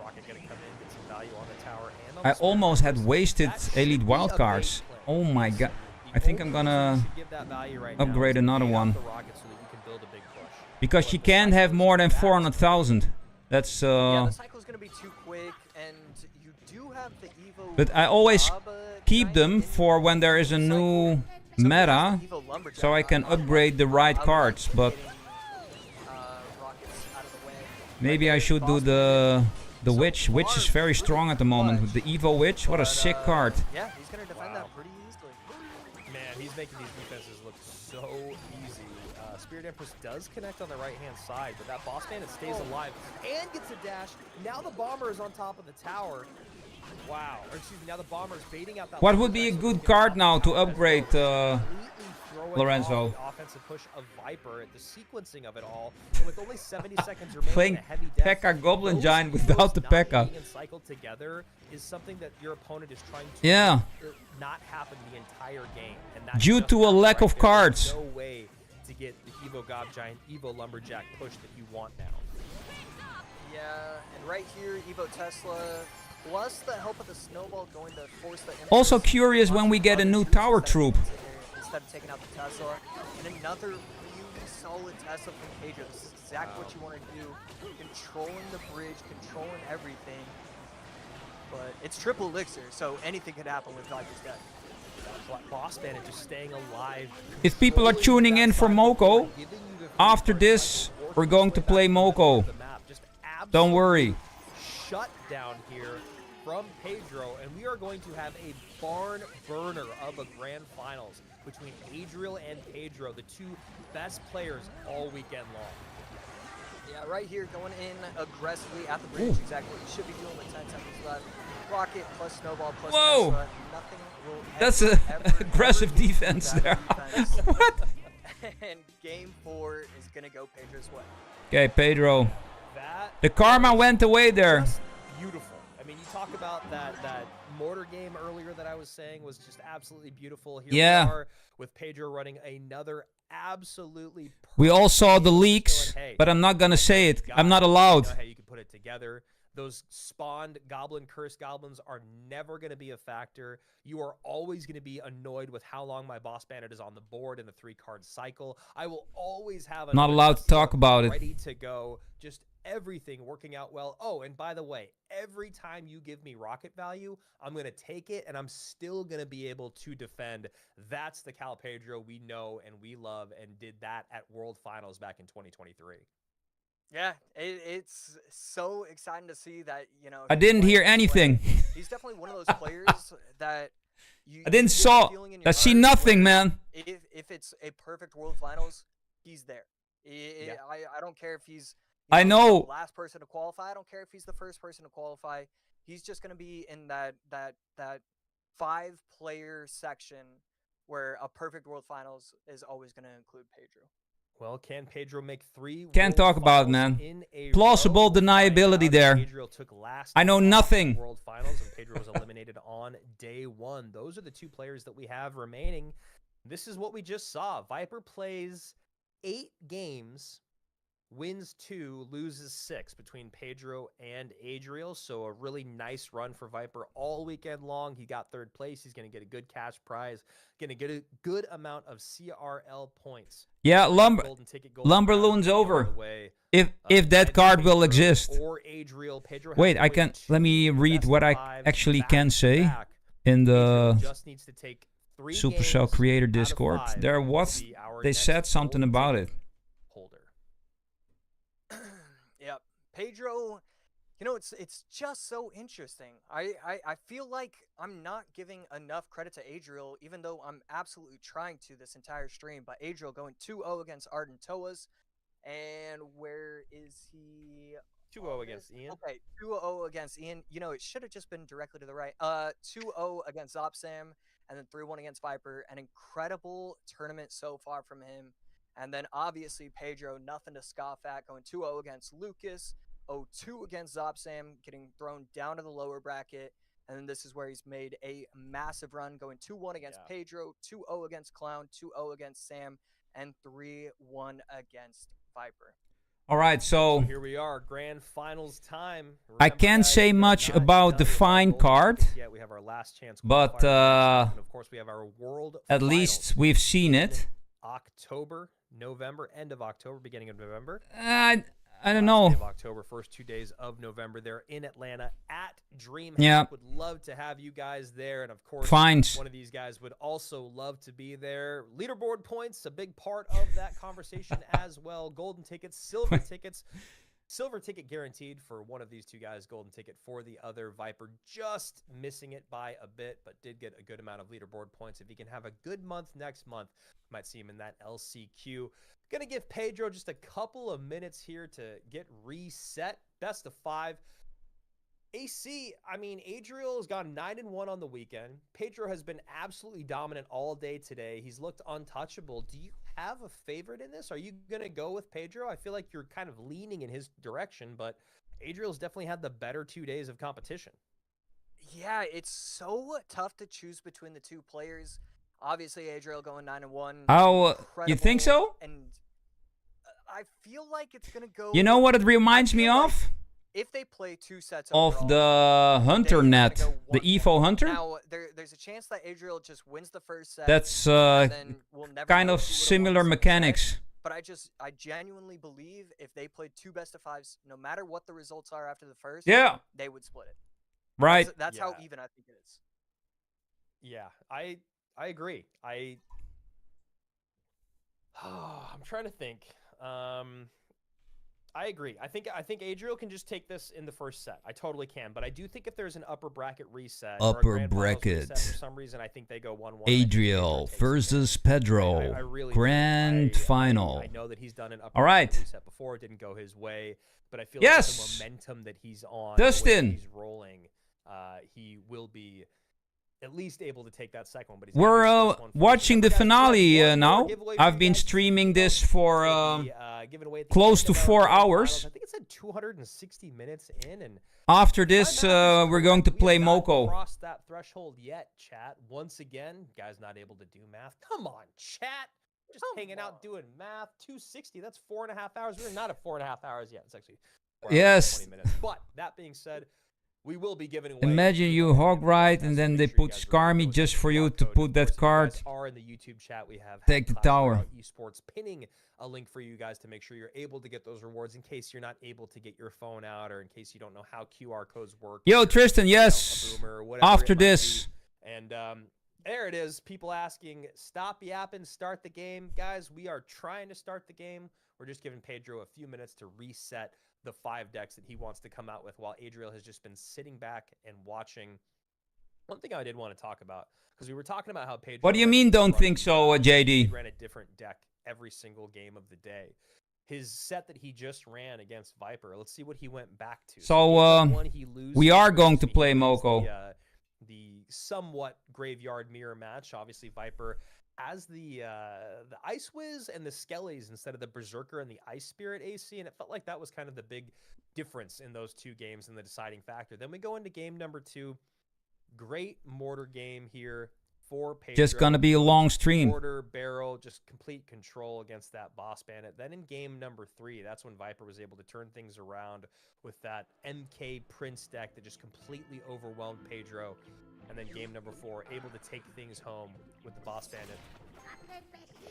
Rocket gonna come in, get some value on the tower and on I the almost had Smurf. wasted That should elite be wild a big cards. play. Oh my god. The I think I'm only reason gonna you should give that value right now upgrade is to another beat up one. the Rocket so that you can build a big push. because But she the can't have cycle's more than fast. 400,000. That's yeah, uh. the cycle's going to be too quick, and you do have the Evo. But I always Lava keep Giant them in for when there is a the new cycle. So meta, there's the Evo Lumberjack so I can on upgrade the right I like cards. But getting, rockets out of the way. maybe I should do the witch. Witch is very strong at the moment with the Evo Witch. What a sick card. Yeah, he's going to defend Wow. that pretty easily. Man, he's making these defenses look so easy. Spirit Empress does connect on the right-hand side, but that boss bandit stays alive and gets a dash. Now the bomber is on top of the tower. Wow. Or excuse me, now the bomber is baiting out that. What would be a good card now to upgrade, Lorenzo? Offensive push of Viper, the sequencing of it all, and with only 70 seconds remaining Playing in a heavy deck, P.E.K.K.A. Goblin those Giant heroes without the not P.E.K.K.A. being cycled together is something that your opponent is trying to Yeah. not happen the entire game. And that's Due just to a happened lack right of there. cards. There's no way to get the Evo Gob Giant, Evo Lumberjack push that you want now. Yeah, and right here, Evo Tesla plus the help of the snowball going to force the Also curious when we get a new tower troop. Instead of taking out the Tesla. And another really solid Tesla from Pedro. This is exactly what you want to do. Controlling the bridge, controlling everything. But it's triple elixir, so anything could happen with Viper's death. Boss Bandit just staying alive. If people are tuning in for Moko, after this, we're going to play Moko. Don't worry. Shut down here from Pedro, and we are going to have a barn burner of a grand finals between Adriel and Pedro, the two best players all weekend long. Yeah, right here going in aggressively at the bridge. Ooh. Exactly what you should be doing with 10 seconds left. Rocket plus snowball plus Tesla. Nothing will That's an aggressive defense there. What? And game 4 is going to go Pedro's way. Okay, Pedro. The karma went away there. Just beautiful. I mean, you talk about that mortar game earlier that I was saying was just absolutely beautiful. Here we are with Pedro running another absolutely perfect. We all saw the leaks, but I'm not going to say it. I'm not allowed. You know how you can put it together. Those spawned cursed goblins are never going to be a factor. You are always going to be annoyed with how long my boss bandit is on the board in the 3-card cycle. I will always have not allowed to talk about it. Ready to go. Just everything working out well. Oh, and by the way, every time you give me rocket value, I'm going to take it, and I'm still going to be able to defend. That's the Cal Pedro we know and we love, and did that at World Finals back in 2023. Yeah, it's so exciting to see that, you know. I didn't hear anything. He's definitely one of those players that I see nothing, man. If it's a perfect World Finals, he's there. I don't care if he's I know the last person to qualify. I don't care if he's the first person to qualify. He's just going to be in that 5-player section where a perfect World Finals is always going to include Pedro. Well, can Pedro make 3? Can't talk about it, man. Plausible deniability there. I know nothing. World Finals, and Pedro was eliminated on day 1. Those are the 2 players that we have remaining. This is what we just saw. Viper plays 8 games, wins 2, loses 6 between Pedro and Adriel. So a really nice run for Viper all weekend long. He got 3rd place. He's going to get a good cash prize. Going to get a good amount of CRL points. Yeah, Lumberloon's over. If that card will exist. Or Adriel, Pedro. Wait, I can. Let me read what I actually can say in the Supercell Creator Discord. There was they said something about it. Yep, Pedro. You know, it's just so interesting. I feel like I'm not giving enough credit to Adriel, even though I'm absolutely trying to this entire stream. But Adriel going 2-0 against Arden Toas. And where is he? 2-0 against Ian. Okay, 2-0 against Ian. You know, it should have just been directly to the right. 2-0 against Zopsam, and then 3-1 against Viper. An incredible tournament so far from him. And then obviously Pedro, nothing to scoff at, going 2-0 against Lucas. 0-2 against Zopsam, getting thrown down to the lower bracket. And then this is where he's made a massive run, going 2-1 against Pedro, 2-0 against Clown, 2-0 against Sam, and 3-1 against Viper. All right, so here we are, grand finals time. Remember, I can't say much about the fine card, yeah, we have our last chance, but and of course we have our world at least we've seen it. October, November, end of October, beginning of November. I don't know. Of October, first 2 days of November. They're in Atlanta at DreamHack. Yeah. Would love to have you guys there, and of course, Fines. one of these guys would also love to be there. Leaderboard points, a big part of that conversation as well. Golden tickets, silver tickets. Silver ticket guaranteed for one of these 2 guys. Golden ticket for the other. Viper just missing it by a bit, but did get a good amount of leaderboard points. If he can have a good month next month, might see him in that LCQ. Going to give Pedro just a couple of minutes here to get reset. Best of 5. AC, I mean, Adriel has gone 9-1 on the weekend. Pedro has been absolutely dominant all day today. He's looked untouchable. Do you have a favorite in this? Are you going to go with Pedro? I feel like you're kind of leaning in his direction, but Adriel's definitely had the better 2 days of competition. Yeah, it's so tough to choose between the 2 players. Obviously, Adriel going 9-1. Oh, you think so? And I feel like it's going to go... You know what it reminds me of? if they play 2 sets of overall, the Hunter they're net, gonna go the 1-1. Evo Hunter. Now there's a chance that Adriel just wins the first set. That's and then we'll never kind know of who would've won similar the second set. mechanics. But I genuinely believe if they played 2 best-of-5s, no matter what the results are after the first, Yeah. they would split it. Right. That's how Yeah. even I think it is. Yeah, I agree. I'm trying to think. I agree. I think Adriel can just take this in the first set. I totally can, but I do think if there's an upper bracket reset, or a Upper grand finals bracket. reset, for some reason I think they go 1-1. Adriel versus Pedro. I really Grand final. I know that he's done an upper All right. bracket reset before. It didn't go his way, but I feel Yes. like the momentum that he's on, the way that Dustin. he's rolling, he will be at least able to take that second one. But he's We're got his first one first. watching the Remember, guys, we have finale one more now. giveaway for I've you been guys. streaming this for We'll be, giving away at the close end to of our 4 grand hours. finals. I think it said 260 minutes in, and After this, we're going to play we have not Moko. crossed that threshold yet, chat. Once again, guys not able to do math. Come on, chat. Just hanging out doing math. 260. That's 4.5 hours. We're not at 4.5 hours yet. It's actually 4 hours and Yes. 20 minutes. But that being said, we will be giving away. Imagine you hog right and then they put Skarmy just for you to put that card. Are in the YouTube chat. We have Take the Clash tower. Royale Esports pinning a link for you guys to make sure you're able to get those rewards in case you're not able to get your phone out or in case you don't know how QR codes work. Yo, or, Tristan, you know, a yes. boomer or whatever After it might this. be. And there it is. People asking, stop yapping, start the game. Guys, we are trying to start the game. We're just giving Pedro a few minutes to reset the 5 decks that he wants to come out with while Adriel has just been sitting back and watching. One thing I did want to talk about, because we were talking about how Pedro... What do you mean don't think so, JD? He ran a different deck every single game of the day. His set that he just ran against Viper, let's see what he went back to. So, we are going to play Moko. The somewhat graveyard mirror match. Obviously, Viper has the Ice Wiz and the Skellies instead of the Berserker and the Ice Spirit AC, and it felt like that was kind of the big difference in those 2 games and the deciding factor. Then we go into game number 2. Great mortar game here for Pedro. Just gonna be a long stream. Mortar, barrel, just complete control against that boss bandit. Then in game number 3, that's when Viper was able to turn things around with that MK Prince deck that just completely overwhelmed Pedro. And then game number 4, able to take things home with the boss bandit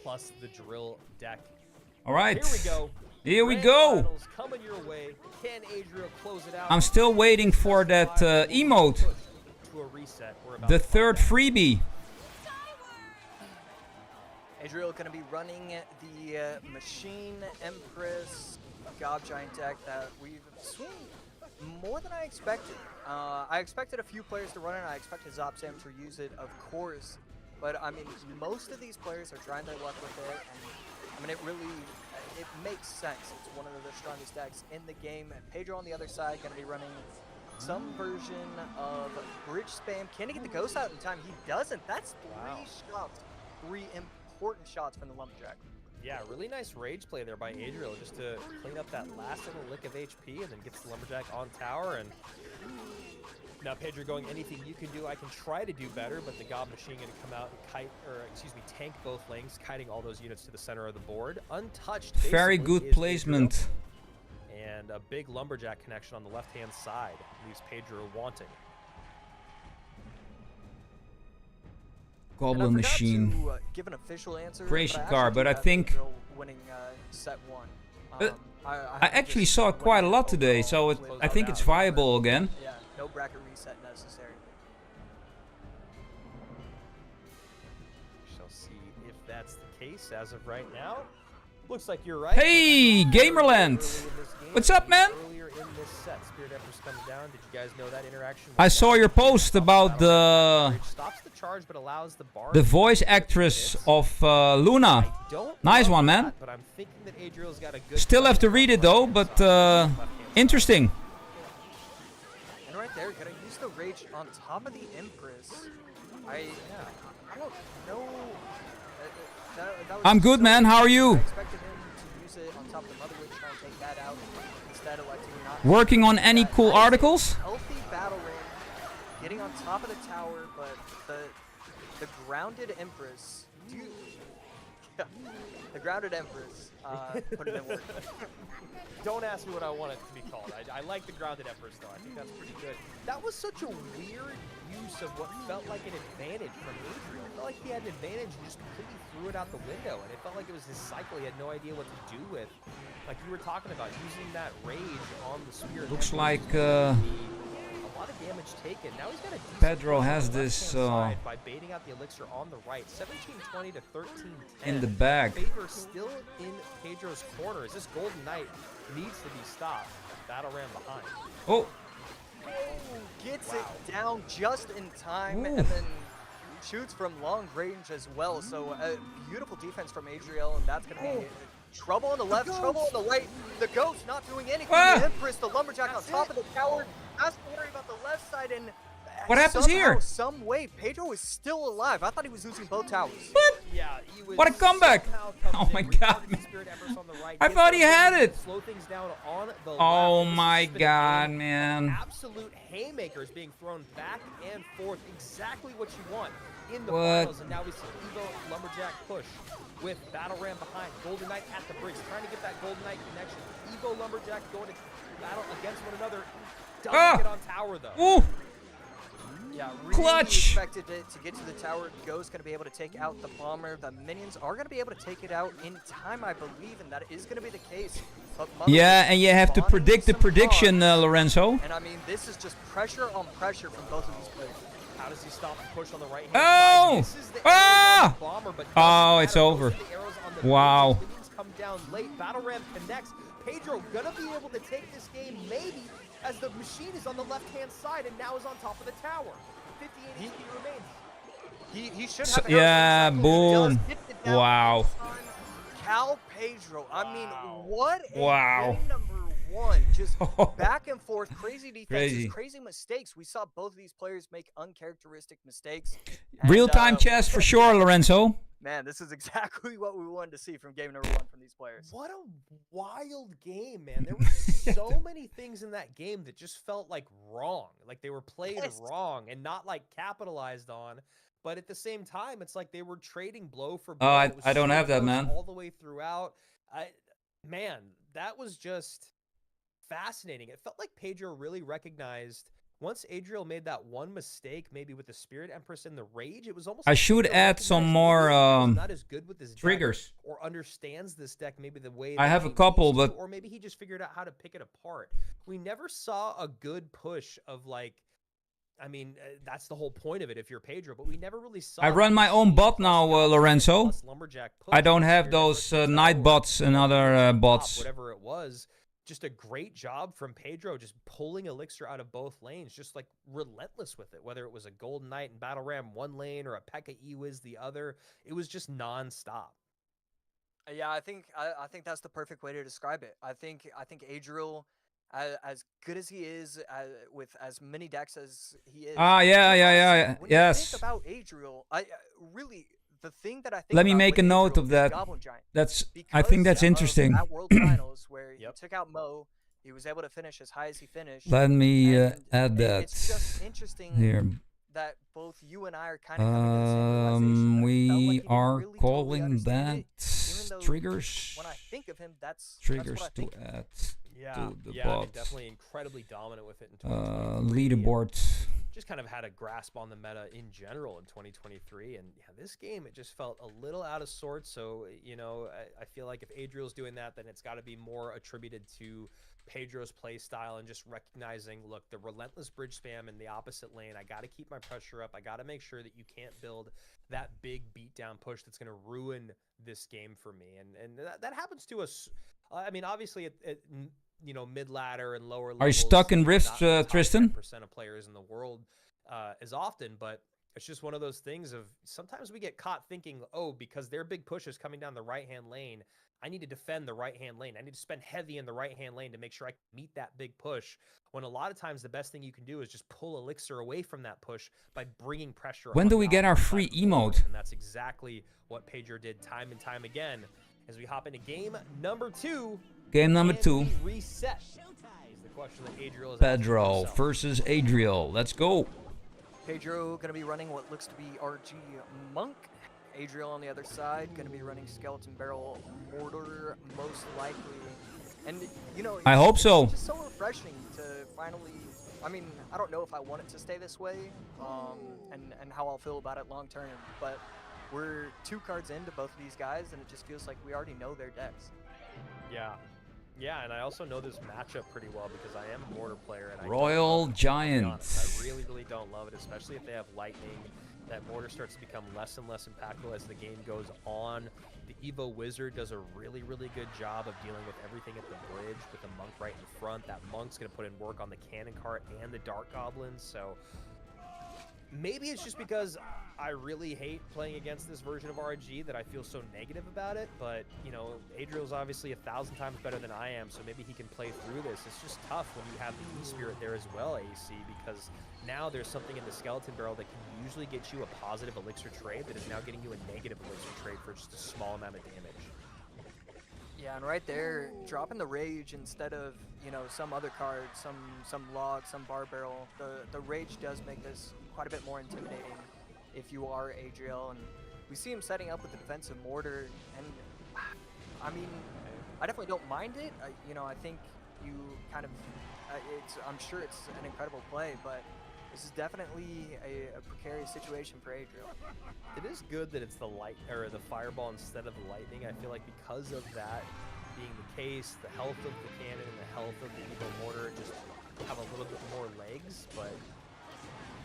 plus the drill deck. All right. Here we go. Here we Grand go. finals coming your way. Can Adriel close it out? I'm still waiting for that emote. To a reset. We're about The to find third out. freebie. Adriel going to be running the Machine Empress Gob Giant deck that we've seen more than I expected. I expected a few players to run it. I expected Zopsam to use it, of course. But, I mean, most of these players are trying their luck with it. And, I mean, it makes sense. It's one of the strongest decks in the game. And Pedro on the other side going to be running some version of bridge spam. Can he get the ghost out in time? He doesn't. That's 3 shots. 3 important shots from the Lumberjack. Yeah, really nice rage play there by Adriel just to clean up that last little lick of HP and then gets the Lumberjack on tower. And now Pedro going, anything you can do, I can try to do better, but the Gob Machine going to come out and tank both lanes, kiting all those units to the center of the board. Untouched. Very basically, good is placement. Adriel. And a big Lumberjack connection on the left-hand side leaves Pedro wanting. Goblin Machine. To, give an official answer, Creation but card, but I think Pedro winning set 1. I actually saw it quite a lot today, so I think it's viable again. Yeah, no bracket reset necessary. We shall see if that's the case as of right now. Looks like you're right. Hey, Gamerland! What's up, man? Earlier in this set, Spirit Empress comes down. Did you guys know that interaction? I saw your post about the stops the charge but allows the voice actress of Luna. Nice one, man. But I'm thinking that Adriel's got a good Still have to read it though, but interesting. And right there, gonna use the rage on top of the Empress. I don't know. I'm good, man. How are you? I expected him to use it on top of the Mother Witch, try and take that out. Instead, electing not to. Working on any cool articles? Healthy battle ring, getting on top of the tower, but the grounded Empress. The grounded Empress. Put it in work. Don't ask me what I want it to be called. I like the grounded Empress though. I think that's pretty good. That was such a weird use of what felt like an advantage from Adriel. It felt like he had an advantage and just completely threw it out the window. And it felt like it was his cycle. He had no idea what to do with. Like you were talking about, using that rage on the Spirit. Looks like a lot of damage taken. Now he's got a decent Pedro push on has the this left-hand side by baiting out the elixir on the right. 17-20 to 13-10. in the bag. Favor still in Pedro's corner as this Golden Knight needs to be stopped. Battle ran behind. Oh, Gets it down just in time and then shoots from long range as well. So beautiful defense from Adriel, and that's going to be trouble on the left, trouble on the right. The Ghost not doing anything. The Empress, the Lumberjack on top of the tower, has to worry about the left side. And what happens somehow, here? Some way, Pedro is still alive. I thought he was losing both towers. What? Yeah, he was What a comeback! Oh my god, man. I thought he had it. Slow things down on the Oh left. my god, man. Absolute haymakers being thrown back and forth. Exactly what you want in the What? finals. And now we see Evo Lumberjack push with Battle Ram behind. Golden Knight at the bridge, trying to get that Golden Knight connection. Evo Lumberjack going to battle against one another. Doesn't get on tower though. Ooh. Yeah, really Clutch. expected it to get to the tower. Ghost going to be able to take out the bomber. The minions are going to be able to take it out in time, I believe, and that is going to be the case. But Yeah, and you have to spawning predict the some prediction, bombs. Lorenzo. And I mean, this is just pressure on pressure from both of these players. How does he stop the push on the right hand Oh! side? Misses the Ah! arrows on the bomber, but Oh, doesn't it's matter. over. Those are the arrows on the Wow. bridge. Minions come down late. Battle Ram connects. Pedro gonna be able to take this game maybe as the machine is on the left-hand side and now is on top of the tower. 58 HP remains. He should So- have yeah, boom. Wow. Cal Pedro. I mean, what a Wow. game number one. Just back and forth, crazy defenses, Crazy. crazy mistakes. We saw both of these players make uncharacteristic mistakes. And, Real-time chess for sure, Lorenzo. Man, this is exactly what we wanted to see from game number one from these players. What a wild game, man. There were so many things in that game that just felt like wrong. Like they were played Yes. wrong and not like capitalized on. But at the same time, it's like they were trading blow for Oh, blow. It was I don't so have that, close man. all the way throughout. Man, that was just fascinating. It felt like Pedro really recognized once Adriel made that one mistake, maybe with the Spirit Empress and the Rage, it was almost I like should Pedro add some recognized more maybe Adriel's not as good with his deck triggers. or understands this deck maybe the way I that have a they couple, used to, but- or maybe he just figured out how to pick it apart. We never saw a good push of like, I mean, that's the whole point of it if you're Pedro, but we never really saw. I run my own bot now, Lorenzo. I don't have those night bots and other bots. Whatever it was, just a great job from Pedro, just pulling elixir out of both lanes, just like relentless with it. Whether it was a Golden Knight and Battle Ram one lane or a P.E.K.K.A. Ewiz the other, it was just nonstop. Yeah, I think that's the perfect way to describe it. I think Adriel, as good as he is, with as many decks as he is. Yeah. When Yes. you think about Adriel, I really the thing that I think. Let me about make with a note Adriel of is that. Goblin Giant. I think that's Because of interesting. That World Finals where he Yep. took out Mo, he was able to finish as high as he finished. Let me and add that It's just interesting here. that both you and I are kind of coming to the same realization. That it felt like he We didn't are really totally calling understand that even though triggers. When I think of him, that's Triggers what I to think of. add Yeah, to the yeah, I mean, bot. definitely incredibly dominant with it in 2023. Leaderboard. Just kind of had a grasp on the meta in general in 2023, and yeah, this game it just felt a little out of sorts. So I feel like if Adriel's doing that, then it's got to be more attributed to Pedro's play style and just recognizing, look, the relentless bridge spam in the opposite lane. I got to keep my pressure up. I got to make sure that you can't build that big beatdown push that's going to ruin this game for me. And that happens to us. I mean, obviously, at mid ladder and lower levels. Are you stuck in Rift, not the top Tristan? 10% of players in the world as often, but it's just one of those things of sometimes we get caught thinking, oh, because their big push is coming down the right-hand lane, I need to defend the right-hand lane. I need to spend heavy in the right-hand lane to make sure I can meet that big push. When a lot of times the best thing you can do is just pull elixir away from that push by bringing pressure. When on do the we get our opposite free side of the board. emote? And that's exactly what Pedro did time and time again. As we hop into game number 2. Game number can 2. we reset? Is the question that Adriel is asking Pedro himself. versus Adriel. Let's go. Pedro going to be running what looks to be RG Monk, Adriel on the other side, going to be running Skeleton Barrel Mortar most likely. And, you know, I hope so. It's just so refreshing to finally, I mean, I don't know if I want it to stay this way and how I'll feel about it long term, but we're 2 cards into both of these guys, and it just feels like we already know their decks. Yeah. Yeah, and I also know this matchup pretty well because I am a Mortar player. And Royal Giant. I really, really don't love it, especially if they have Lightning. That Mortar starts to become less and less impactful as the game goes on. The Evo Wizard does a really, really good job of dealing with everything at the bridge with the Monk right in front. That Monk's going to put in work on the Cannon Cart and the Dark Goblins, so maybe it's just because I really hate playing against this version of RG that I feel so negative about it, but, you know, Adriel's obviously 1,000 times better than I am, so maybe he can play through this. It's just tough when you have the E-Spirit there as well, AC, because now there's something in the Skeleton Barrel that can usually get you a positive elixir trade that is now getting you a negative elixir trade for just a small amount of damage. Yeah, and right there, dropping the Rage instead of, you know, some other card, some Log, some Bar Barrel, the Rage does make this quite a bit more intimidating if you are Adriel, and we see him setting up with the defensive Mortar, and I mean, I definitely don't mind it. You know, I think you kind of, I'm sure it's an incredible play, but this is definitely a precarious situation for Adriel. It is good that it's the the Fireball instead of the Lightning. I feel like because of that being the case, the health of the cannon and the health of the Evo Mortar just have a little bit more legs, but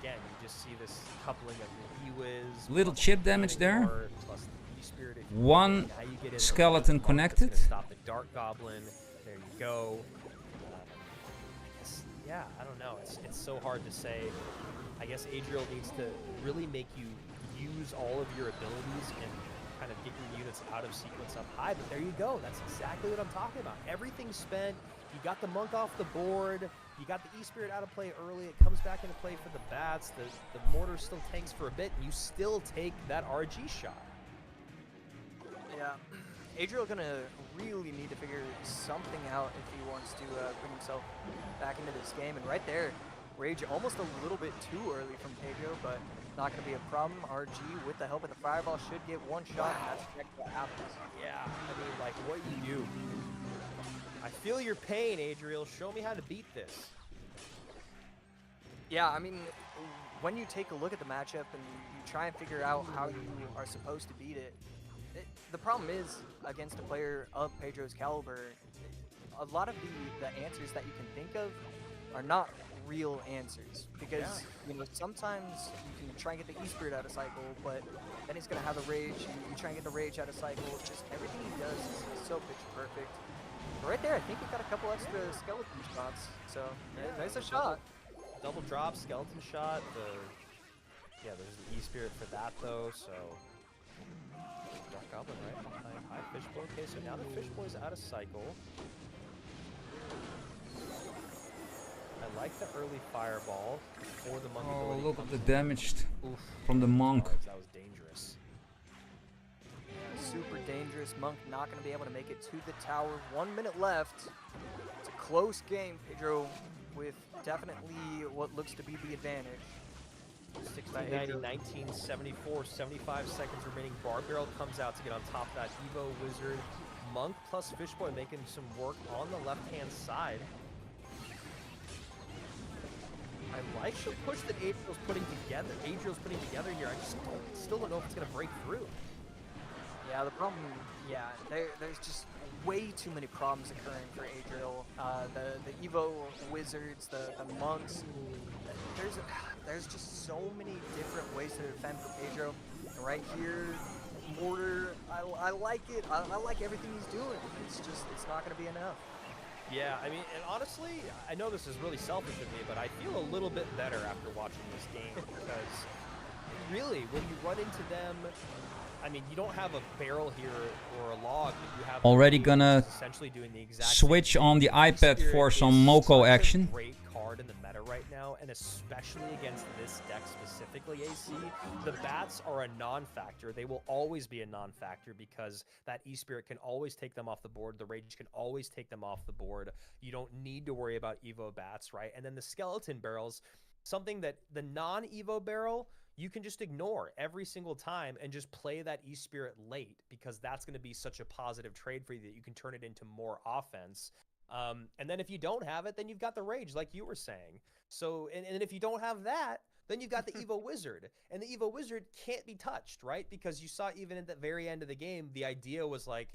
again, you just see this coupling of the E-Wiz. Little chip damage there. Plus the E-Spirit. One skeleton connected. Stop the Dark Goblin. There you go. Yeah, I don't know. It's so hard to say. I guess Adriel needs to really make you use all of your abilities and kind of get your units out of sequence up high. But there you go. That's exactly what I'm talking about. Everything's spent. You got the Monk off the board. You got the E-Spirit out of play early. It comes back into play for the Bats. The Mortar still tanks for a bit, and you still take that RG shot. Yeah. Adriel gonna really need to figure something out if he wants to bring himself back into this game. And right there, Rage almost a little bit too early from Pedro, but not gonna be a problem. RG with the help of the Fireball should get one shot, and that's exactly what happens. Yeah, I mean, like, what you do. I feel your pain, Adriel. Show me how to beat this. Yeah, I mean, when you take a look at the matchup and you try and figure out how you are supposed to beat it, the problem is, against a player of Pedro's caliber, a lot of the answers that you can think of are not real answers. Because, you know, sometimes you can try and get the E-Spirit out of cycle, but then he's going to have the Rage. You try and get the Rage out of cycle. Just everything he does is so pitch perfect. But right there, I think we got a couple extra skeleton shots. So, nice a shot. Double drop, skeleton shot. Yeah, there's the E-Spirit for that, though, so... Dark Goblin, right? High Fishboy. Okay, so now the Fishboy's out of cycle. I like the early Fireball for the Monk ability. Oh, look at the damage from the Monk. That was dangerous. Super dangerous. Monk not going to be able to make it to the tower. 1 minute left. It's a close game. Pedro with definitely what looks to be the advantage. 1690, 1974, 75 seconds remaining. Bar Barrel comes out to get on top of that Evo Wizard. Monk plus Fishboy making some work on the left-hand side. I like the push that Adriel's putting together. Here. I just still don't know if it's going to break through. Yeah, the problem, there's just way too many problems occurring for Adriel. The Evo Wizards, the Monks. There's just so many different ways to defend for Pedro. And right here, Mortar, I like it. I like everything he's doing. It's not going to be enough. Yeah, I mean, and honestly, I know this is really selfish of me, but I feel a little bit better after watching this game because really, when you run into them, I mean, you don't have a barrel here or a log, but you have already gonna essentially doing the exact switch on the iPad for some Moko action. Great card in the meta right now, and especially against this deck specifically, AC. The Bats are a non-factor. They will always be a non-factor because that E-Spirit can always take them off the board. The Rage can always take them off the board. You don't need to worry about Evo Bats, right? And then the Skeleton Barrels, something that the non-Evo Barrel, you can just ignore every single time and just play that E-Spirit late, because that's going to be such a positive trade for you that you can turn it into more offense. And then if you don't have it, then you've got the Rage, like you were saying. So, and if you don't have that, then you've got the Evo Wizard. And the Evo Wizard can't be touched, right? Because you saw even at the very end of the game, the idea was like,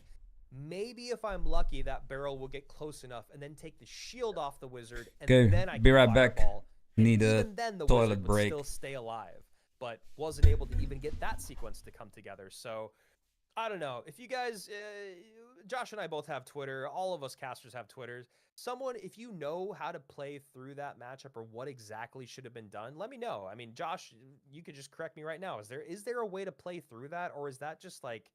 maybe if I'm lucky, that barrel will get close enough and then take the shield off the Wizard, and then I can be right back. fireball. Need and a even then, the toilet Wizard break. would still stay alive, but wasn't able to even get that sequence to come together. So I don't know. If you guys, Josh and I both have Twitter. All of us casters have Twitters. Someone, if you know how to play through that matchup or what exactly should have been done, let me know. I mean, Josh, you could just correct me right now. Is there a way to play through that, or is that just like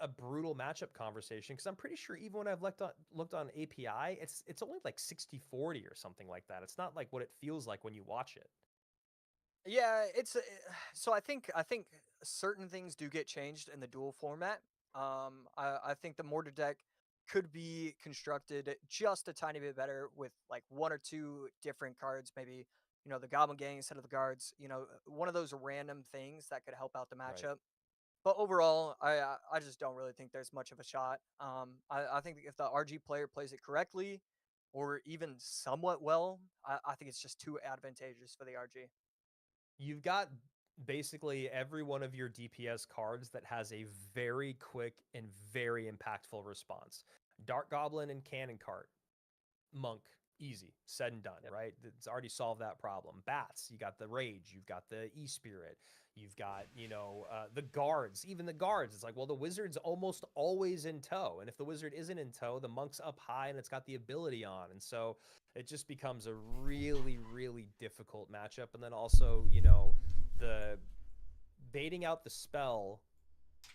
a brutal matchup conversation? Because I'm pretty sure even when I've looked on API, it's only like 60-40 or something like that. It's not like what it feels like when you watch it. Yeah, it's so I think certain things do get changed in the duel format. I think the mortar deck could be constructed just a tiny bit better with like 1 or 2 different cards, maybe, you know, the Goblin Gang instead of the guards, you know, one of those random things that could help out the matchup. Right. But overall, I just don't really think there's much of a shot. I think if the RG player plays it correctly, or even somewhat well, I think it's just too advantageous for the RG. You've got basically every one of your DPS cards that has a very quick and very impactful response. Dark Goblin and Cannon Cart. Monk, easy, said and done, right? It's already solved that problem. Bats, you got the Rage, you've got the E-Spirit, you've got, you know, the guards. Even the guards, it's like, well, the Wizard's almost always in tow, and if the Wizard isn't in tow, the Monk's up high and it's got the ability on, and so it just becomes a really, really difficult matchup. And then also, you know, the baiting out the spell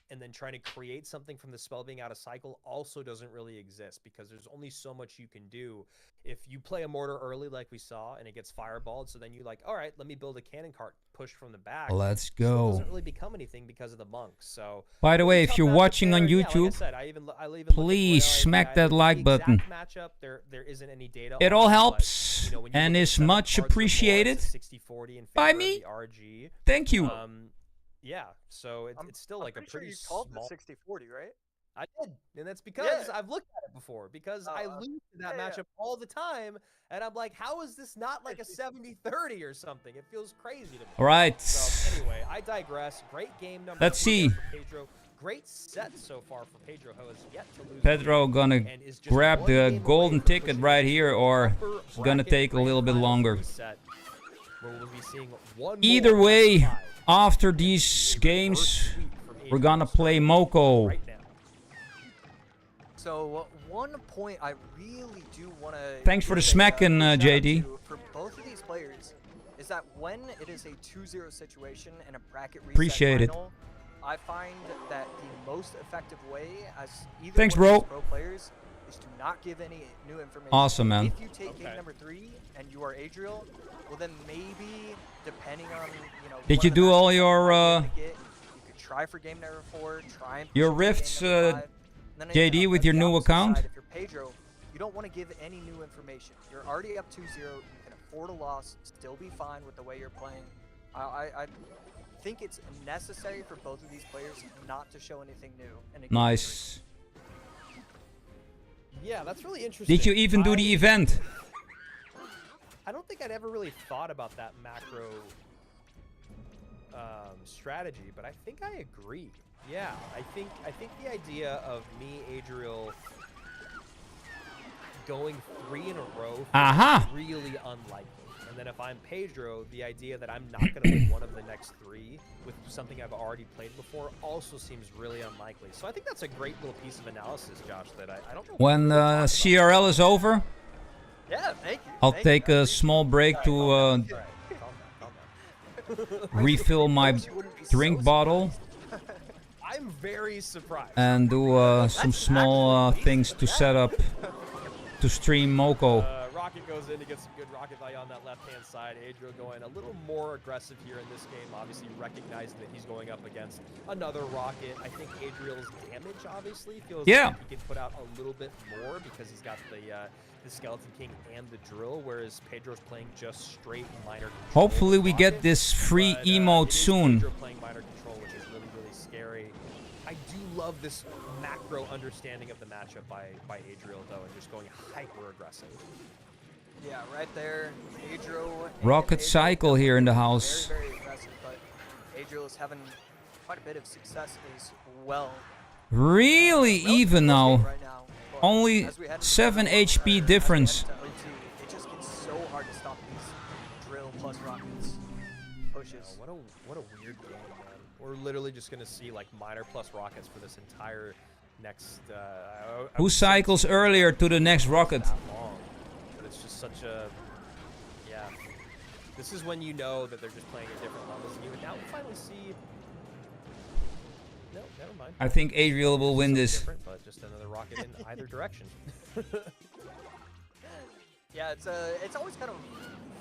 and then trying to create something from the spell being out of cycle also doesn't really exist, because there's only so much you can do. If you play a mortar early like we saw and it gets fireballed, so then you like, all right, let me build a cannon cart push from the back. Let's Still go. doesn't really become anything because of the monks. So By the way, if you're watching on yeah, like YouTube, I said, I even please smack that the like exact button. Matchup, there isn't any data. It on, all but, helps you know, when you and look at is setup much cards before, appreciated it's a 60-40 in by favor of me. the RG. Thank you. Yeah, so it's still like a Pretty sure pretty you called small. it 60-40, right? I did, and that's because Yeah. I've looked at it before, because I lose to that yeah. matchup all the time, and I'm like, how is this not like a 70-30 or something? It feels crazy to me. All right. So anyway, I digress. Great game number. Let's 2 there see. for Pedro. Great set so far for Pedro, who has yet to lose. Pedro gonna and is just grab one the game golden away from ticket pushing right the here, or upper it's gonna bracket take a little bit grand longer. finals reset, where we'll be seeing one Either more way, best of 5. after these games, we're gonna play Moko. Right now. So one point I really do want to. Thanks for the smacking, JD. For both of these players, is that when it is a 2-0 situation in a bracket reset Appreciate it. final, I find that the most effective way as either Thanks, one of bro. these pro players is to not give any new information. Awesome, man. If you take game number 3 and you are Adriel, well then maybe depending on, you know. Did one you of the do all matchups you your might get, you could try for game number 4, try and your push it to game rifts, number 5. And then, JD, with on your the new opposite account? side, if you're Pedro, you don't want to give any new information. You're already up 2-0. You can afford a loss, still be fine with the way you're playing. I think it's necessary for both of these players not to show anything new. In a game Nice. Yeah, that's really interesting. Did you even do the event? I don't think I'd ever really thought about that macro strategy, but I think I agree. Yeah, I think the idea of me, Adriel, going 3 in a row feels really unlikely. And then if I'm Pedro, the idea that I'm not going to win one of the next 3 with something I've already played before also seems really unlikely. So I think that's a great little piece of analysis, Josh, that I don't know. When CRL is over, Yeah, thank you. I'll Thank take you. a small break to Calm down. refill my drink bottle I'm very surprised. and do some small things to set up to stream Moko. rocket goes in to get some good rocket value on that left-hand side. Adriel going a little more aggressive here in this game, obviously recognizing that he's going up against another rocket. I think Adriel's damage obviously feels like he can put out a little bit more because he's got the Skeleton King and the drill, whereas Pedro's playing just straight minor control. Hopefully we get this free emote soon. Pedro playing minor control, which is really, really scary. I do love this macro understanding of the matchup by Adriel, though, and just going hyper aggressive. Yeah, right there, Adriel. Rocket cycle here in the house. Very, very aggressive, but Adriel is having quite a bit of success as well. Really even now. Right now. Only 7 HP difference. It just gets so hard to stop these drill plus rockets pushes. Oh, what a weird game, man. We're literally just gonna see like minor plus rockets for this entire next. Who cycles earlier to the next rocket? Long, but it's just such a This is when you know that they're just playing at different levels. And you would now finally see. No, never mind. I think Adriel will win this. Different, but just another rocket in either direction. Yeah, it's always kind of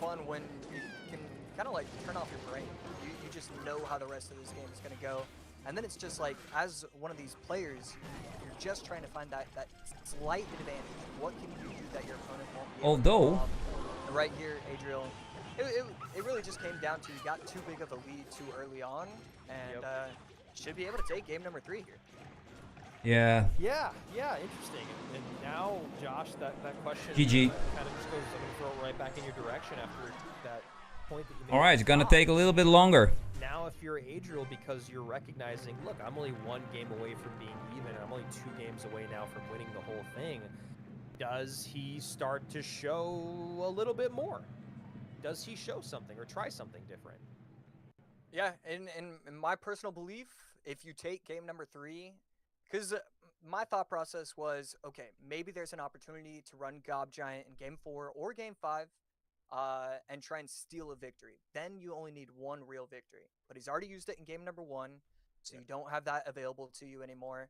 fun when you can kind of like turn off your brain. You just know how the rest of this game is going to go. And then it's just like, as one of these players, you're just trying to find that slight advantage. What can you do that your opponent won't be able to Although, pull off? Right here, Adriel, it really just came down to you got too big of a lead too early on, and should be able to take game number 3 here. Yeah. Yeah, interesting. And now, Josh, that question GG. kind of just goes, I'm going to throw it right back in your direction after that point that you made. All right, it's going to take a little bit longer. Now, if you're Adriel, because you're recognizing, look, I'm only 1 game away from being even, and I'm only 2 games away now from winning the whole thing, does he start to show a little bit more? Does he show something or try something different? Yeah, in my personal belief, if you take game number 3, because my thought process was, okay, maybe there's an opportunity to run Gob Giant in game 4 or game 5 and try and steal a victory. Then you only need 1 real victory. But he's already used it in game number 1, so you don't have that available to you anymore.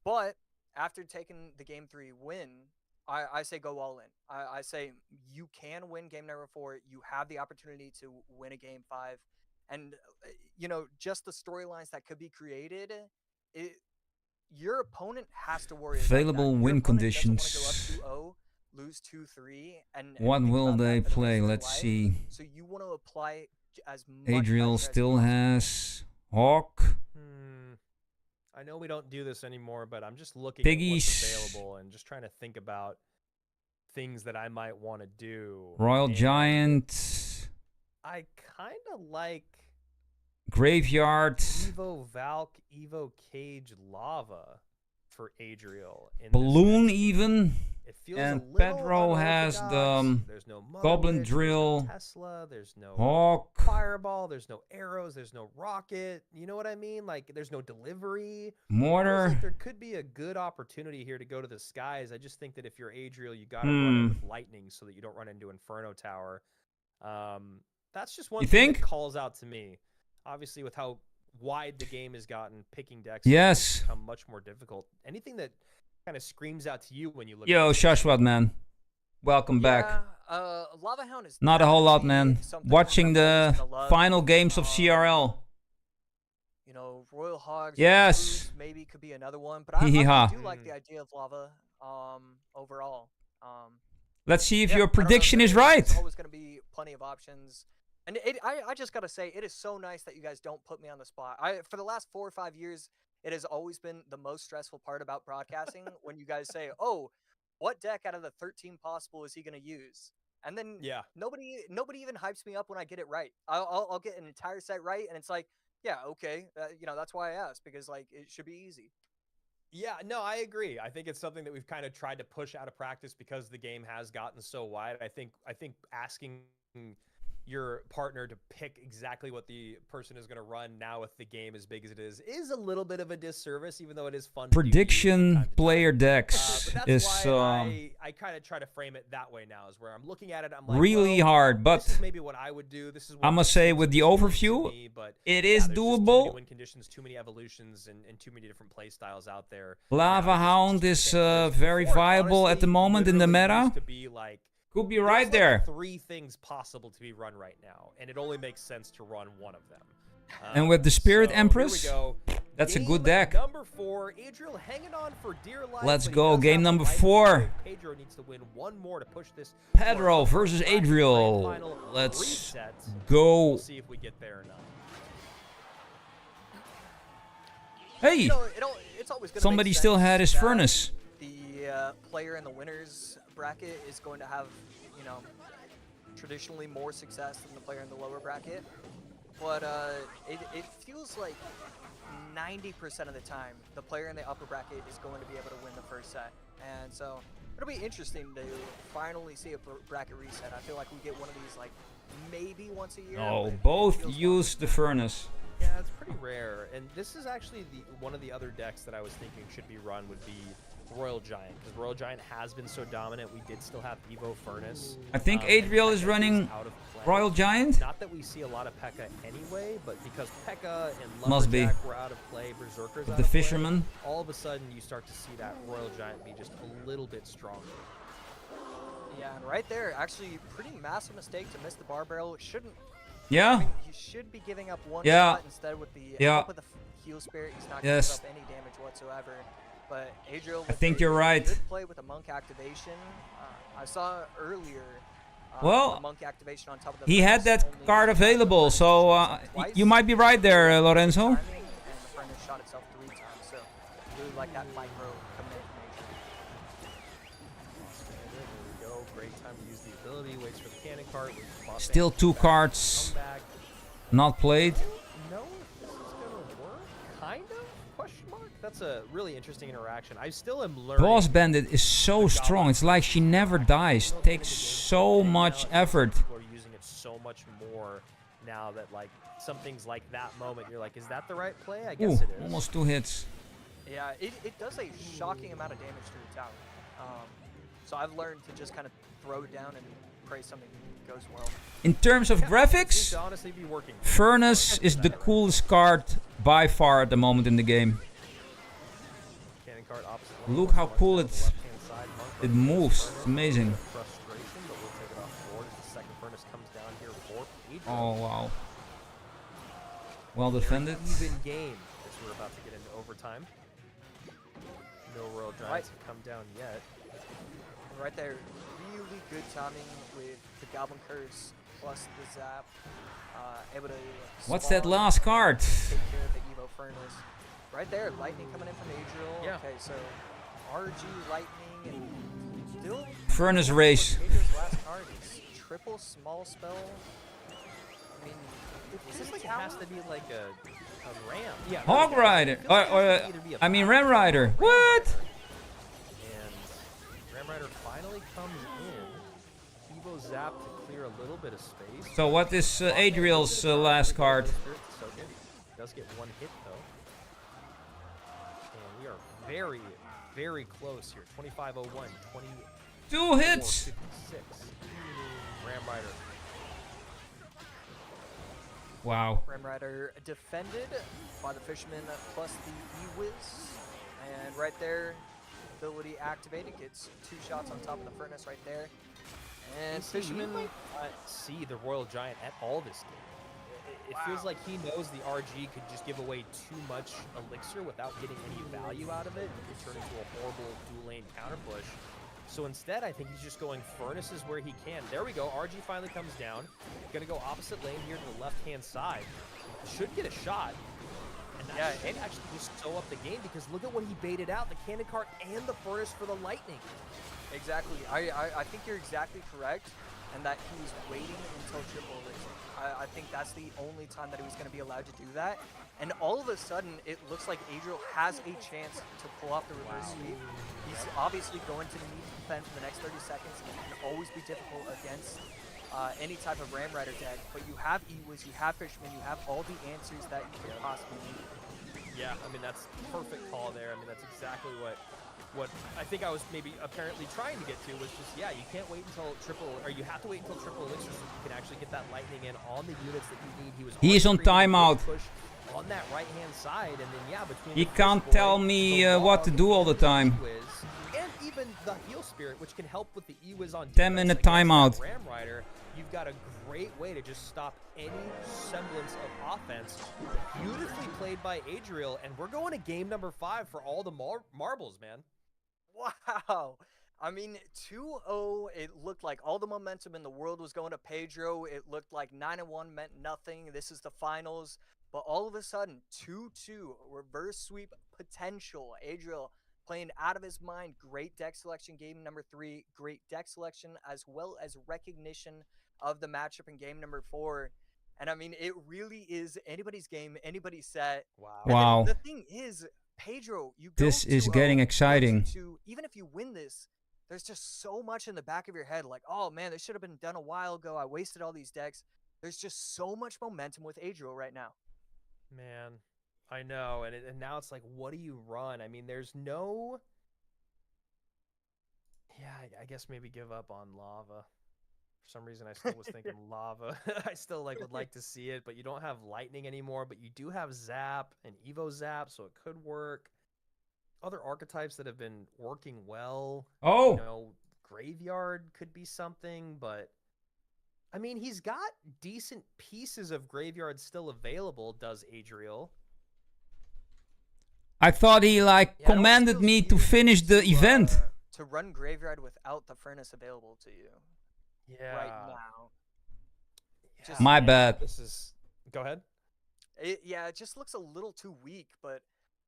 But after taking the game 3 win, I say go all in. I say you can win game number 4. You have the opportunity to win a game 5. And, you know, just the storylines that could be created, your opponent has to worry available about win that. conditions. Go up 2-0, lose 2-3, and what will they play? Let's see. So you want to apply as much Adriel still has Hawk. I know we don't do this anymore, but I'm just looking at what's available and just trying to think about things that I might want to do. Royal Giant. I kind of like Graveyard. Evo Valk, Evo Cage Lava for Adriel. Balloon even. It feels and a little Pedro has the there's no Goblin Witch, Drill. There's no Tesla, there's no Hawk. Fireball, there's no arrows, there's no rocket. You know what I mean? Like there's no delivery. Mortar. Like there could be a good opportunity here to go to the skies. I just think that if you're Adriel, you got to run it with lightning so that you don't run into Inferno Tower. That's just one thing that calls out to me. Obviously, with how wide the game has gotten, picking decks has become much more difficult. Anything that kind of screams out to you when you look Yo, Shashwat, man. Welcome back. Lava Hound is not a whole lot, man. Watching the final games of CRL. You know, Royal Hogs. Yes. Maybe could be another one, but I do like the idea of Lava overall. Let's see if your prediction is right. There's always going to be plenty of options. And I just got to say, it is so nice that you guys don't put me on the spot. For the last 4 or 5 years, it has always been the most stressful part about broadcasting when you guys say, oh, what deck out of the 13 possible is he going to use? And then nobody even hypes me up when I get it right. I'll get an entire set right, and it's like, yeah, okay. You know, that's why I asked, because, like, it should be easy. Yeah, no, I agree. I think it's something that we've kind of tried to push out of practice because the game has gotten so wide. I think asking your partner to pick exactly what the person is going to run now with the game as big as it is a little bit of a disservice, even though it is fun. Prediction player decks but is I kind of try to frame it that way now, is where I'm looking at it. I'm like, really hard, but this is maybe what I would do. This is what I must say with the overview, it is doable. Too many win conditions, too many evolutions, and too many different play styles out there. Lava Hound is very viable at the moment in the meta. To be like Could be right There's there. like 3 things possible to be run right now, and it only makes sense to run one of them. And with the Spirit so Empress, here we go. that's a Game good deck. Number 4, Adriel hanging on for dear life. Let's but he go, does game have the number life 4. to give. Pedro needs to win one more to push this. Pedro for a versus grand Adriel. final Let's reset. go. We'll see if we get there or not. Hey, You know, it's always gonna somebody make still sense had his that furnace. The player in the winners bracket is going to have, you know, traditionally more success than the player in the lower bracket. But it feels like 90% of the time, the player in the upper bracket is going to be able to win the first set. And so it'll be interesting to finally see a bracket reset. I feel like we get one of these like maybe once a year. Oh, but it both feels use the furnace. Yeah, it's pretty rare. And this is actually one of the other decks that I was thinking should be run would be Royal Giant, because Royal Giant has been so dominant. We did still have Evo Furnace. I think and Adriel is P.E.K.K.A. running out of play. Royal Giant. Not that we see a lot of P.E.K.K.A. anyway, but because P.E.K.K.A. and Must be. Lumberjack were out of play, Berserkers With out the of play, Fisherman. all of a sudden you start to see that Royal Giant be just a little bit stronger. Yeah, and right there, actually, pretty massive mistake to miss the bar barrel. It shouldn't. I Yeah. mean, he should be giving up one Yeah. shot instead with the Yeah. up with the heal spirit. He's not Yes. giving up any damage whatsoever. But Adriel, I think you're right. Good play with the monk activation. I saw earlier. Well, the monk activation on top of the he had furnace that only card available, so twice. you might be right there, Lorenzo. Timing, and the furnace shot itself 3 times. So really like that micro command information. There we go. Great time to use the ability. Waits for the cannon cart. Still 2 cards Comeback. not played. No, this is gonna work. Kind of? Question mark. That's a really interesting interaction. I still am learning. Boss Bandit is so strong. It's like she never dies. Takes so much effort. People are using it so much more now that like some things like that moment, you're like, is that the right play? I guess Ooh, it is. almost 2 hits. Yeah, it does a shocking amount of damage to the tower. So I've learned to just kind of throw it down and pray something goes well. In terms of Seems graphics, to honestly be working. Furnace is the coolest card by far at the moment in the game. Cannon cart opposite lane. Look how Monk cool on the it left-hand side. Monk it on the moves. furnace. It's amazing. Frustration, but we'll take it off board as the second furnace comes down here for Adriel. Oh wow. Well Very defended. even game as we're about to get into overtime. No Royal Giants have come down yet. And right there, really good timing with the Goblin Curse plus the Zap. Able to What's that spawn, last card? Take care of the Evo Furnace. Right there, Lightning coming in from Adriel. Yeah. Okay, so RG, Lightning, and still Furnace race. Adriel's last card is triple small spell. I mean, Is this like it has to be like a ram? Yeah. Hog Rider. I mean Ram Rider. What? And Ram Rider finally comes in. Evo Zap to clear a little bit of space. So what is Adriel's last card? Does get 1 hit though. And we are very, very close here. 25:01, 2 hits. 56. Ram Rider. Wow. Ram Rider defended by the Fisherman plus the E-Wiz. And right there, ability activated, gets 2 shots on top of the Furnace right there. And Fisherman Fisherman, might not see the Royal Giant at all this game. It feels like he knows the RG could just give away too much elixir without getting any value out of it. It could turn into a horrible dual lane counter push. So instead, I think he's just going furnaces where he can. There we go. RG finally comes down. Gonna go opposite lane here to the left-hand side. Should get a shot. And that should actually just sew up the game because look at what he baited out. The cannon cart and the furnace for the lightning. exactly. I think you're exactly correct. And that he was waiting until triple elixir. I think that's the only time that he was going to be allowed to do that. And all of a sudden, it looks like Adriel has a chance to pull off the reverse sweep. He's obviously going to need to defend for the next 30 seconds. It can always be difficult against any type of Ram Rider deck. But you have E-Wiz, you have Fisherman, you have all the answers that you could possibly need. Yeah, I mean, that's perfect call there. I mean, that's exactly what I think I was maybe apparently trying to get to was just, yeah, you can't wait until you have to wait until triple elixir so you can actually get that lightning in on the units that you need. He's on timeout. Push on that right-hand side, and then, yeah, between He can't tell me what to do all the time. And even the Heal Spirit, which can help with the E-Wiz on 10-minute against that timeout. Ram Rider, you've got a great way to just stop any semblance of offense. Beautifully played by Adriel, and we're going to game number 5 for all the marbles, man. Wow. I mean, 2-0, it looked like all the momentum in the world was going to Pedro. It looked like 9-1 meant nothing. This is the finals. But all of a sudden, 2-2, reverse sweep potential. Adriel playing out of his mind. Great deck selection, game number 3. Great deck selection, as well as recognition of the matchup in game number 4. And I mean, it really is anybody's game, anybody's set. Wow. Wow. The thing is, Pedro, you go This is 2-0, getting go exciting. 2-2. Even if you win this, there's just so much in the back of your head, like, oh man, this should have been done a while ago. I wasted all these decks. There's just so much momentum with Adriel right now. Man, I know, and now it's like, what do you run? I mean, there's no... Yeah, I guess maybe give up on Lava. For some reason, I still was thinking Lava. I still would like to see it, but you don't have Lightning anymore, but you do have Zap and Evo Zap, so it could work. Other archetypes that have been working well. Oh! You know, Graveyard could be something, but... I mean, he's got decent pieces of Graveyard still available, does Adriel. I thought he commanded me to finish the event. To run Graveyard without the Furnace available to you. Yeah. Right now. Yeah, My man, bad. This is... Go ahead. It just looks a little too weak, but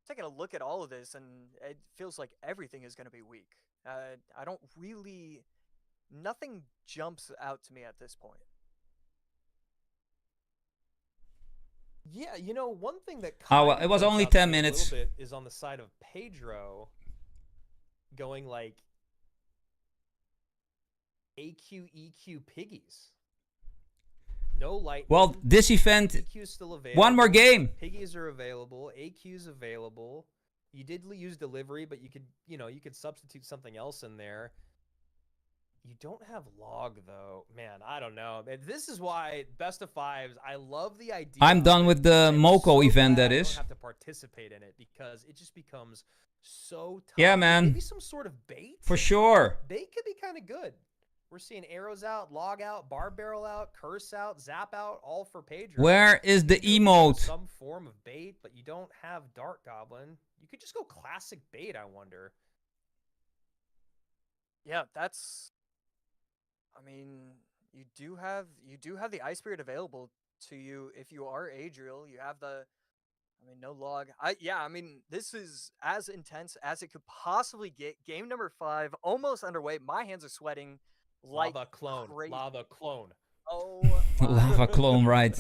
taking a look at all of this, and it feels like everything is going to be weak. I don't really... Nothing jumps out to me at this point. Yeah, you know, one thing that Oh, well, it was only 10 minutes. A little bit is on the side of Pedro going like AQ, EQ piggies. No lightning. Well, this event, EQ's still available. one more game. Piggies are available. AQ's available. You did use delivery, but you could substitute something else in there. You don't have log, though. Man, I don't know. This is why best of 5s, I love the idea. I'm done with the Moko event, that I is. don't have to participate in it because it just becomes so tough. Yeah, man. Maybe some sort of bait. For sure. Bait could be kind of good. We're seeing arrows out, log out, bar barrel out, curse out, zap out, all for Pedro. Where is the emote? Some form of bait, but you don't have Dark Goblin. You could just go classic bait, I wonder. Yeah, that's... I mean, you do have the Ice Spirit available to you if you are Adriel. You have the, I mean, no log. I mean, this is as intense as it could possibly get. Game number 5, almost underway. My hands are sweating like Lava clone. crazy. Lava clone. Oh, Lava clone, right.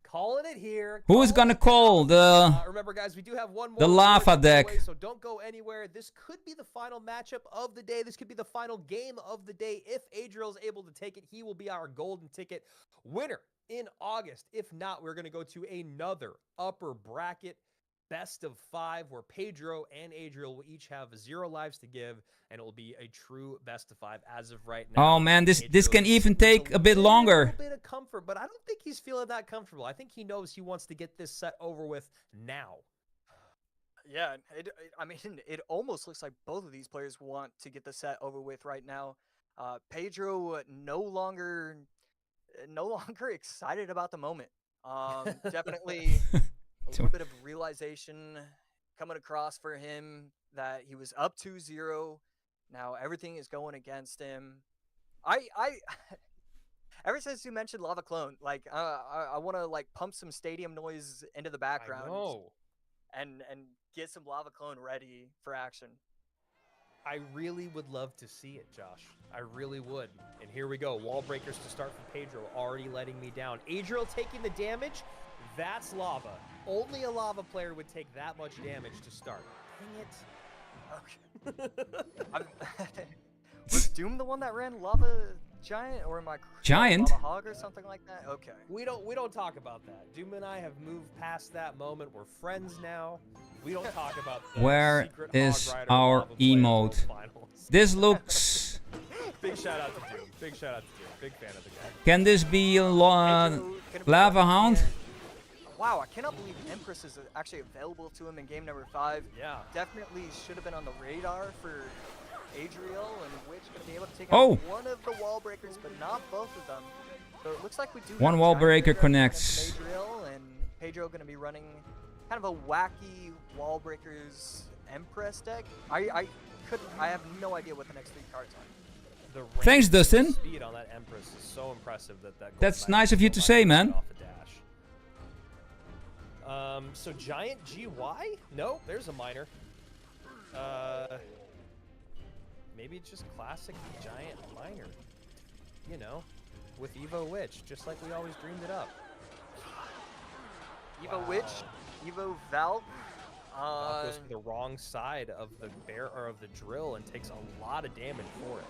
Calling it here. Who is gonna call the remember, guys, we do have one more. the lava deck? So don't go anywhere. This could be the final matchup of the day. This could be the final game of the day. If Adriel is able to take it, he will be our golden ticket winner in August. If not, we're going to go to another upper bracket best of 5 where Pedro and Adriel will each have 0 lives to give, and it will be a true best of 5 as of right now. Oh man, this can even take a bit longer. A little bit of comfort, but I don't think he's feeling that comfortable. I think he knows he wants to get this set over with now. Yeah, I mean, it almost looks like both of these players want to get the set over with right now. Pedro no longer excited about the moment. Definitely a little bit of realization coming across for him that he was up 2-0. Now everything is going against him. I ever since you mentioned Lava Clone, like I want to like pump some stadium noise into the background and get some Lava Clone ready for action. I really would love to see it, Josh. I really would. And here we go. Wall breakers to start for Pedro, already letting me down. Adriel taking the damage. That's lava. Only a lava player would take that much damage to start. Dang it. Okay. Was Doom the one that ran Lava Giant, or am I Giant? Lava Hog or something like that? Okay. We don't talk about that. Doom and I have moved past that moment. We're friends now. We don't talk about the Where secret is Hog Rider our lava player emote? finals. This looks... Big shout out to Doom. Big shout out to Doom. Big fan of the guy. Can this be Lava Hound? wow, I cannot believe Empress is actually available to him in game number 5. Yeah. Definitely should have been on the radar for Adriel, and Witch going to be able to take Oh. out one of the wall breakers, but not both of them. So it looks like we do One have wall Giant breaker Graveyard coming in connects. from Adriel, and Pedro going to be running kind of a wacky wall breakers Empress deck. I have no idea what the next 3 cards are. The Thanks, range and Dustin. Speed on that Empress is so impressive that That's Golden nice Knight of you still to might say, get man. off a dash. So Giant GY? No, there's a minor. Maybe it's just classic Giant minor. You know, with Evo Witch, just like we always dreamed it up. Evo Witch, Evo Valve. Goes to the wrong side of the bear or of the drill and takes a lot of damage for it.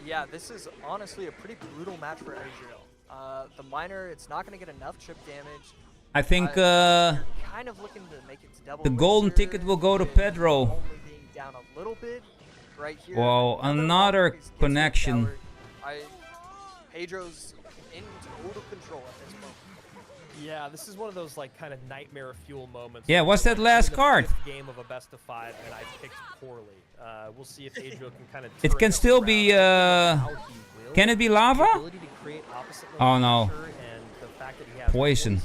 Yeah, this is honestly a pretty brutal match for Adriel. The minor, it's not going to get enough chip damage. I think Kind of looking to make it to double the golden elixir ticket will go to with Pedro. Only being down a little bit right here. Whoa, another gets the connection. tower. Pedro's in total control at this moment. Yeah, this is one of those like kind of nightmare fuel moments. Yeah, where what's you're, that like, last in the card? 5th game of a best of 5, and I picked poorly. We'll see if Adriel can kind of. It can still be, can it be lava? Oh no. And the fact that he has Poison.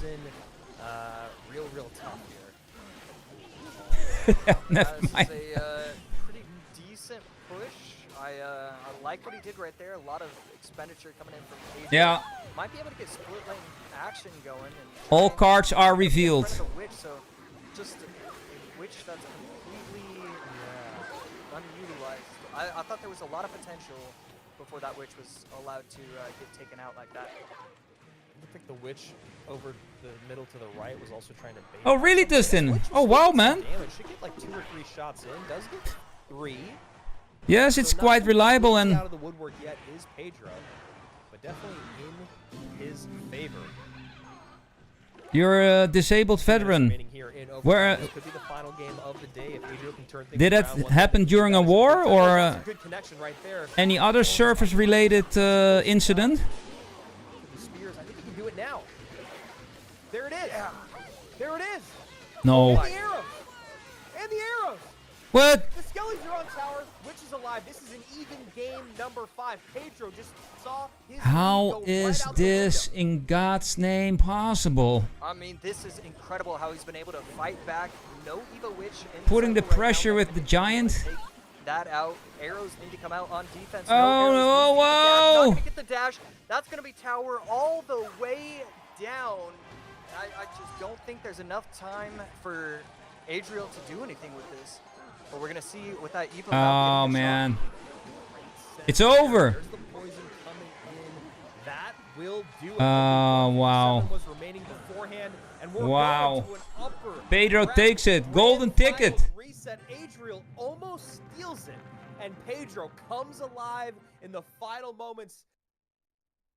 Real tough here. Never This mind. is a pretty decent push. I like what he did right there. A lot of expenditure coming in from Adriel. Yeah. Might be able to get split lane action going. And All cards are in revealed. front of the Witch, so just a Witch that's completely unutilized. I thought there was a lot of potential before that Witch was allowed to get taken out like that. I think the Witch over the middle to the right was also trying to bait. Oh really, Dustin? Oh wow, man. Damage. Should get like 2 or 3 shots in. Does get 3. Yes, it's quite reliable and Out of the woodwork yet is Pedro, but definitely in his favor. you're a disabled veteran. Remaining here in overtime. Where This could be the final game of the day if Adriel can turn things did that around once happen again. during a war or That's a good connection right there. any other service-related incident? The spears, I think he can do it now. There it is. Yeah. There it is. No. And the arrows. And the arrows. What? The skellies are on tower. Witch is alive. This is an even game number 5. Pedro just saw his How lead go is right out the this window. in God's name possible? I mean, this is incredible how he's been able to fight back. No Evo Witch in Putting the circle right now. pressure with the giant. Take that out. Arrows need to come out on defense. Oh, arrows no, need to get the dash. whoa. Not gonna get the dash. That's gonna be tower all the way down. I just don't think there's enough time for Adriel to do anything with this. But we're gonna see with that Evo. Oh man. It's over. There's the poison coming in. That will do it. Wow. 7 was remaining beforehand, and we're Wow. going to an upper Pedro grand takes it. Golden finals ticket. Reset. Adriel almost steals it, and Pedro comes alive in the final moments.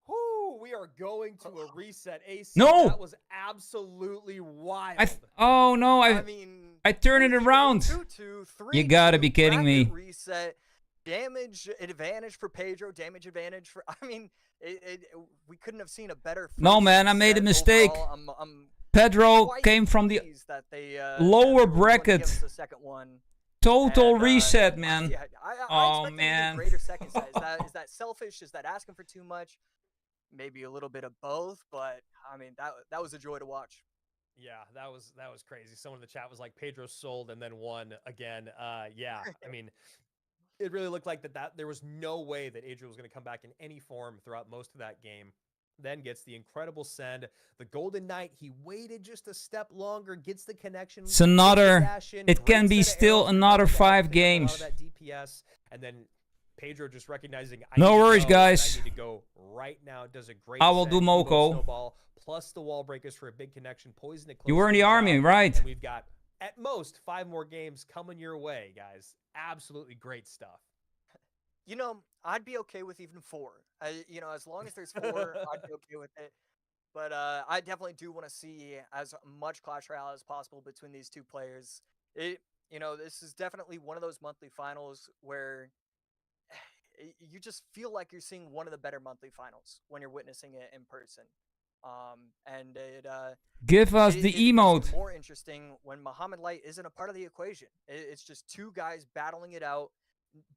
Whoo, we are going to a reset. AC. No. That was absolutely wild. Oh no, I mean, I turn it around. 2-2, 3-2, You gotta be kidding me. bracket Reset. Damage advantage for Pedro. Damage advantage for. I mean, we couldn't have seen a better. No, first man, I made a set mistake. overall. I'm Pedro quite came from the pleased that they, lower that they were willing to give bracket. us the second one. Total And, reset, man. Yeah, I Oh expected man. even greater second set. Is that selfish? Is that asking for too much? Maybe a little bit of both, but I mean that was a joy to watch. Yeah, that was crazy. Someone in the chat was like, Pedro sold and then won again. Yeah, I mean, it really looked like that there was no way that Adriel was going to come back in any form throughout most of that game. Then gets the incredible send. The Golden Knight, he waited just a step longer, gets the connection. It's another. It can be great set of still arrows, another enough to 5 pick up a lot of games. that DPS, and then Pedro just recognizing. No need to worries, go, guys. I need to go right now. Does a great. I will send, do Evo Moko. Snowball, plus the wall breakers for a big connection. Poison to close You were in the things army, out, right? And we've got at most 5 more games coming your way, guys. Absolutely great stuff. You know, I'd be okay with even 4. As long as there's 4, I'd be okay with it. But I definitely do want to see as much Clash Royale as possible between these two players. This is definitely one of those monthly finals where you just feel like you're seeing one of the better monthly finals when you're witnessing it in person. And Give us the it becomes even emote. more interesting when Muhammad Light isn't a part of the equation. It's just two guys battling it out.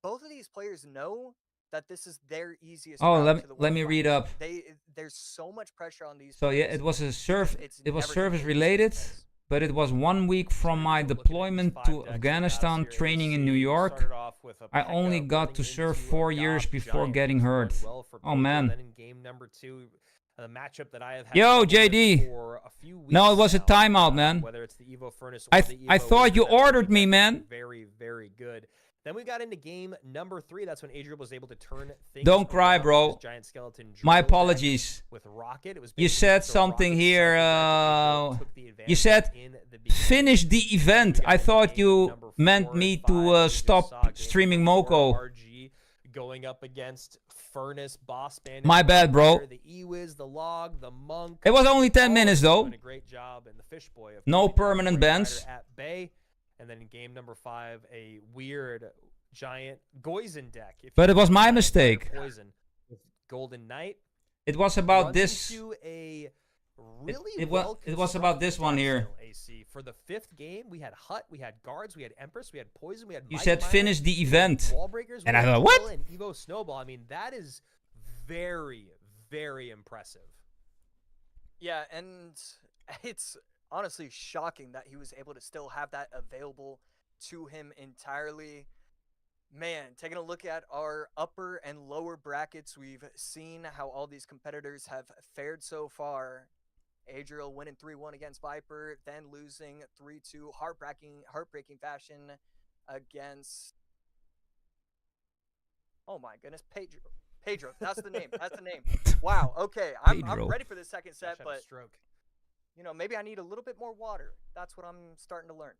Both of these players know that this is their easiest Oh, route to the let World me read Finals. up. There's so much pressure on these So yeah, players. it was a It's it never was gonna service be an easy related, defense. but it was 1 week from my deployment to Afghanistan, training in New York. I only got to serve 4 years before getting hurt. Oh man. Then in game number 2, the matchup that I have had Yo, trouble with JD. for a few weeks No, it was a now, timeout, man. Whether it's the Evo Furnace or I the I Evo thought you Wizard, that's ordered me, been man. Very, very good. Then we got into game number 3. That's when Adriel was able to turn things Don't cry, around with bro. his Giant Skeleton My drill deck apologies. with Rocket. It was You basically said just a something Rocket here. cycle that took the You advantage said in the beginning. finish the event. I thought Game you number meant 4 me and 5, to we just stop saw game streaming number 4, Moko. RG going up against Furnace, Boss Bandit, My bad, bro. the E-Wiz, the Log, the Monk. It was only 10 all minutes though. doing a great job, and the Fish Boy. Of No course, he got permanent Gray Rider bans. at bay. And then in game number 5, a weird giant Goizen deck. If But you it was will, my Giant mistake. Poison with Golden Knight. It was about Runs this. into a really It was about this well-constructed one deck here. still, AC. For the 5th game, we had Hut, we had Guards, we had Empress, we had Poison, we had You Might said Miner, finish the we had event. Wall Breakers, And we I had thought, what? Kill, and Evo Snowball. I mean, that is very, very impressive. Yeah, and it's honestly shocking that he was able to still have that available to him entirely. Man, taking a look at our upper and lower brackets, we've seen how all these competitors have fared so far. Adriel winning 3-1 against Viper, then losing 3-2 heartbreaking fashion against, oh my goodness, Pedro, that's the name. That's the name. Wow. Okay, I'm Pedro. ready for the second set, Gosh, I have a but stroke. you know, maybe I need a little bit more water. That's what I'm starting to learn.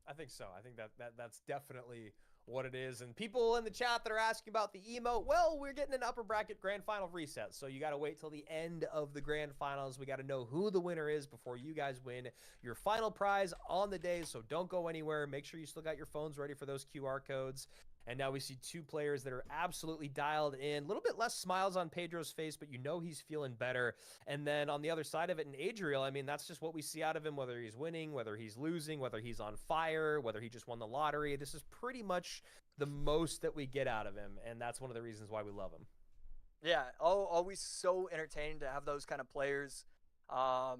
I think so. I think that's definitely what it is. And people in the chat that are asking about the emote, well, we're getting an upper bracket grand final reset. So you got to wait till the end of the grand finals. We got to know who the winner is before you guys win your final prize on the day. So don't go anywhere. Make sure you still got your phones ready for those QR codes. And now we see 2 players that are absolutely dialed in. A little bit less smiles on Pedro's face, but you know he's feeling better. And then on the other side of it, in Adriel, I mean, that's just what we see out of him, whether he's winning, whether he's losing, whether he's on fire, whether he just won the lottery. This is pretty much the most that we get out of him, and that's one of the reasons why we love him. Yeah, always so entertaining to have those kind of players. I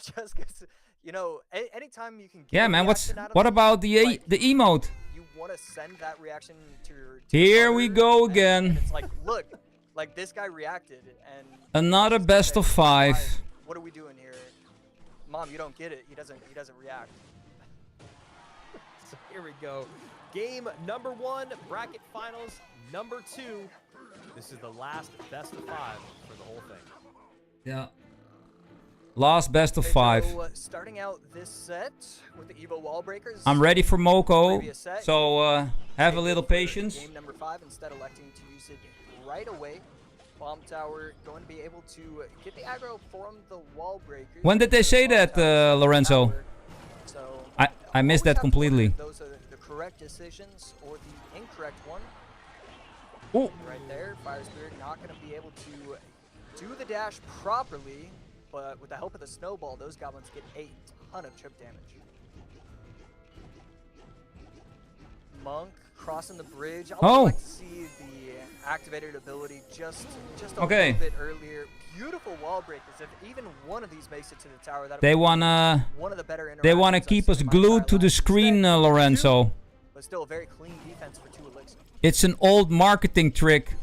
just guess, you know, anytime you can get Yeah, a man. reaction out of What them, about the like, the emote? you want to send that reaction to your Here we partner, go and again. it's like, look, like this guy reacted, and Another just best say, of 5. "Guys, what are we doing here? Mom, you don't get it. He doesn't react." So here we go. Game number 1, bracket finals number 2. This is the last best of 5 for the whole thing. Yeah. Last best of 5. So, starting out this set with the Evo Wall Breakers. I'm ready for Moko, Previous set, so have a take little it for patience. Game number 5, instead electing to use it right away. Bomb Tower going to be able to get the aggro from the Wall Breakers. When did they say Bomb that, Tower Lorenzo? tower. So I missed always that have to wonder completely. if those are the correct decisions or the incorrect one. Oh, Right there, Fire Spirit not going to be able to do the dash properly, but with the help of the snowball, those goblins get a ton of chip damage. Monk crossing the bridge. I would like to see the activated ability just a little bit earlier. Beautiful wall breakers. If even one of these makes it to the tower, that they one wanna of the better keep us glued to the screen, Lorenzo. But still a very clean defense for 2 elixir. It's an old marketing trick.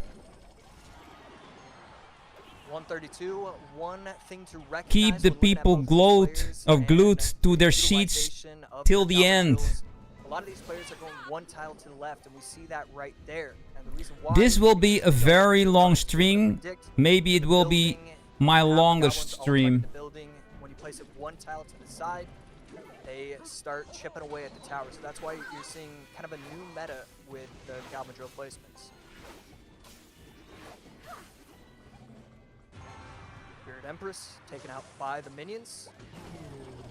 132. One thing to recognize Keep the when looking at people both these players glued and to their seats utilization of till their the goblin end. drills, a lot of these players are going 1 tile to the left, and we see that right there. And the reason why This is will because be a you don't very long predict stream. Maybe it will be building, my have the longest goblins all stream. fight the building. When you place it 1 tile to the side, they start chipping away at the tower. So that's why you're seeing kind of a new meta with the goblin drill placements. Spirit Empress taken out by the minions.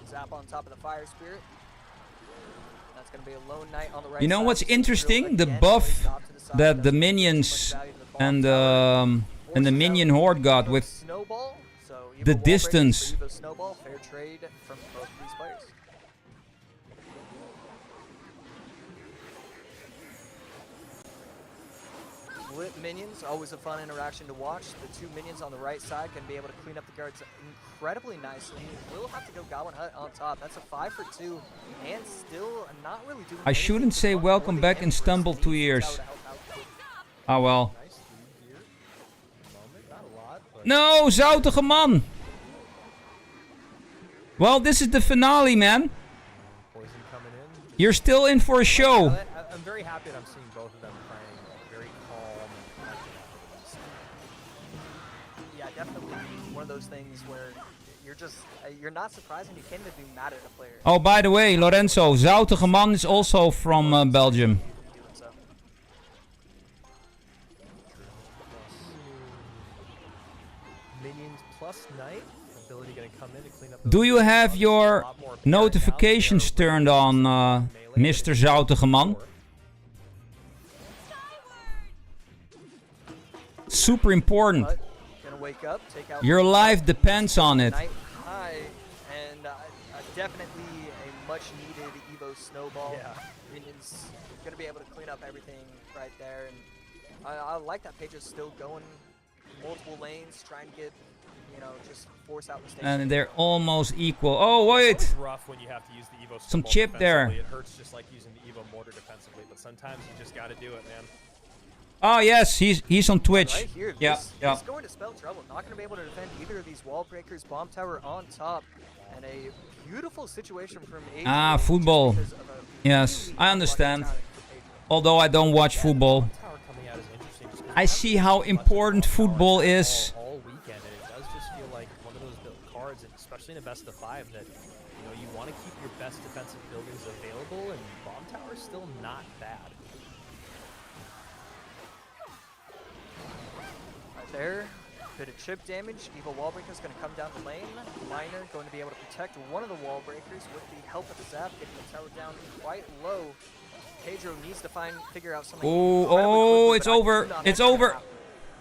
Zap on top of the Fire Spirit. That's going to be a lone knight on the right You know side. what's Drill interesting? The again, buff placed off to the side. that the Doesn't give too much minions value to the bomb and tower. the minion horde got with Snowball So The Evo wall breakers distance. for Evo Snowball, fair trade from both of these players. Split minions, always a fun interaction to watch. The two minions on the right side can be able to clean up the guards incredibly nicely. We'll have to go Goblin Hut on top. That's a 5 for 2, and still not really doing I shouldn't say welcome back in Stumble 2 years. Oh well. Nice lead here. Moment, not a lot, but No, zoutige man. Well, this is the finale, man. Poison coming in. You're still in for a show. I'm very happy that I'm seeing both of them playing very calm and collected after this. Yeah, definitely one of those things where you're just, you're not surprised and you can't even be mad at a player. Oh, by the way, Lorenzo, zoutige man is also from Belgium. Doing so. Minions plus Knight. Ability going to come in to clean up. Do you have your notifications turned on, Mr. Zoutige man? Super important. But gonna wake up, take out Your life depends on it. Knight high, and definitely a much needed Evo Snowball. Yeah. Minions gonna be able to clean up everything right there, and I like that Page is still going multiple lanes, trying to get, you know, just force out mistakes. And they're almost equal. Oh, wait. It's rough when you have to use the Evo Some Snowball chip there. defensively. It hurts just like using the Evo Mortar defensively, but sometimes you just got to do it, man. Oh, yes, he's on Twitch. Right here, Yeah, this yeah. is going to spell trouble. Not going to be able to defend either of these wall breakers. Bomb tower on top, and a beautiful situation from Adrian. Ah, just football. because of a Yes, really I lucky understand. timing for Adrian. Although I don't watch football. Tower coming out is interesting just 'cause I see how important football is. all weekend, and it does just feel like one of those cards, and especially in a best of 5, that you want to keep your best defensive buildings available, and Bomb Tower is still not bad. Right there, bit of chip damage. Evil wall breaker is going to come down the lane. Miner going to be able to protect one of the wall breakers with the help of the zap, getting the tower down quite low. Pedro needs to figure out something. Oh, incredibly oh, quickly, it's but I do over. not It's think over. gonna happen.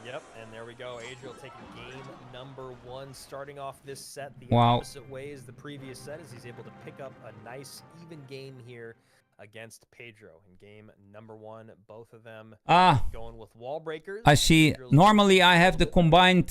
Yep, and there we go. Adriel taking game number 1, starting off this set the Wow. opposite way as the previous set, as he's able to pick up a nice even game here against Pedro in game number 1. Both of them Ah, going with wall breakers. I see. Adriel's Normally I a have the little bit combined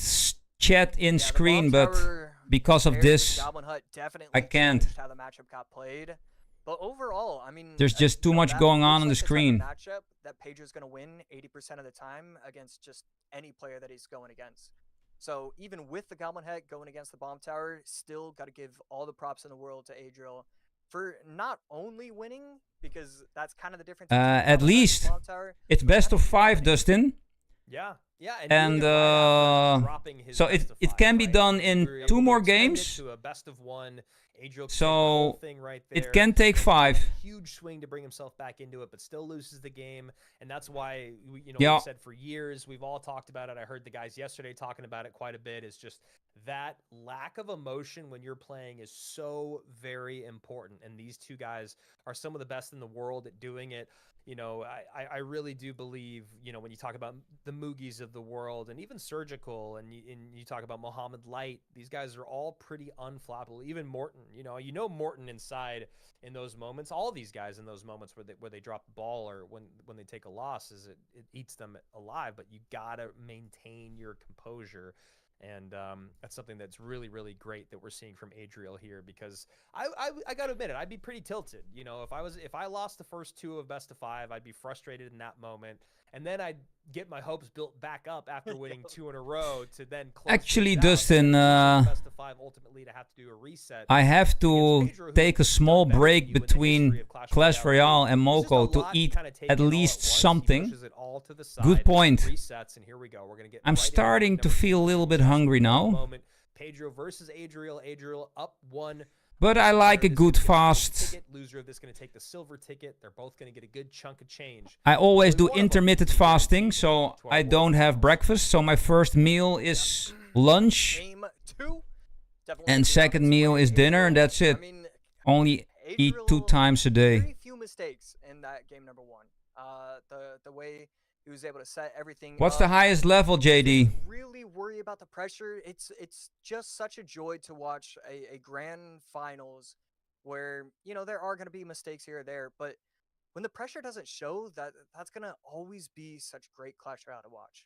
chat in Yeah, the screen, bomb but tower because of paired with this, Goblin Hut definitely I can't. changed how the matchup got played. But overall, I mean, There's just too you know, much that going on looks the like the type of screen. matchup that Pedro's going to win 80% of the time against just any player that he's going against. So even with the Goblin Head going against the Bomb Tower, still got to give all the props in the world to Adriel for not only winning, because that's kind of the difference. between at Goblin Head and least Bomb Tower, it's but best of actually 5, winning. Dustin. Yeah, yeah, And doing it right after dropping his so best it of it 5, can be right? done We in were able 2 to more extend it games. to a best of 1. Adriel So, the whole thing right there. It can take 5. Huge swing to bring himself back into it, but still loses the game, and that's why Yeah. we've said for years, we've all talked about it. I heard the guys yesterday talking about it quite a bit. Is just that lack of emotion when you're playing is so very important, and these two guys are some of the best in the world at doing it. I really do believe, when you talk about the Moogies of the world and even Surgical and you talk about Mohammed Light, these guys are all pretty unflappable. Even Morton, Morton inside in those moments, all these guys in those moments where they drop the ball or when they take a loss, is it eats them alive, but you gotta maintain your composure. And that's something that's really, really great that we're seeing from Adriel here, because I got to admit it, I'd be pretty tilted. If I lost the first 2 of best of 5, I'd be frustrated in that moment, and then I'd get my hopes built back up after winning 2 in a row to then close Actually, things out. Dustin, Best of 5 ultimately to have to do a reset. I have to against Pedro, who's take a done small better than break you in the between history of Clash Royale and It's just a Moko to lot eat kinda take at in all least once. He something. pushes it all to the Good side, point. resets, and here we go. We're gonna get I'm right into starting game to number feel a 2. little bit hungry now. Moment. Pedro versus Adriel. Adriel up 1. But I like a Winner is good gonna get the gold fast. ticket. Loser of this going to take the silver ticket. They're both going to get a good chunk of change. I always do One of them intermittent is fasting, so to our I don't world. have breakfast. So my first meal is lunch, Game 2. Definitely and be second on its meal way. is dinner, and Adriel, that's it. I mean, Only eat 2 Adriel, times a day. very few mistakes in that game number 1. The way He was able to set everything What's up. the highest level, JD? Really worry about the pressure. It's just such a joy to watch a grand finals where, you know, there are going to be mistakes here or there, but when the pressure doesn't show, that's going to always be such great Clash Royale to watch.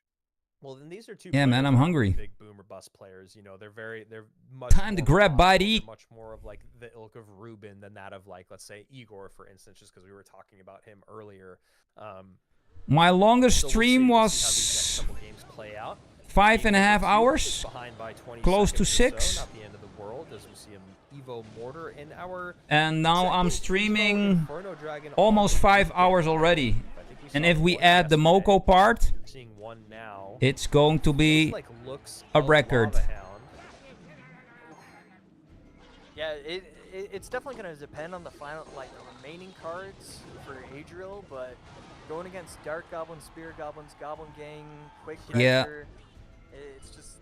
Well, then these are two. Yeah, man, I'm hungry. Big boomer bust players. You know, they're much. Time to grab bite to eat. Much more of like the ilk of Ruben than that of like, let's say, Igor, for instance, just because we were talking about him earlier. My longest So stream we'll was see how these next couple games play out. 5.5 hours, Behind by 20 close to seconds or 6. So, not the end of the world, as we see him Evo Mortar in our. And now I'm second streaming Inferno Dragon almost on 5 the hours weekend. already. I think we And saw if we one add the yesterday. Moko part, We're seeing one now. it's going to be Like looks a of record. Lava Hound. Yeah, it's definitely going to depend on the final, like the remaining cards for Adriel, but going against Dark Goblin, Spirit Goblins, Goblin Gang, Quick Yeah. Pressure, it's just,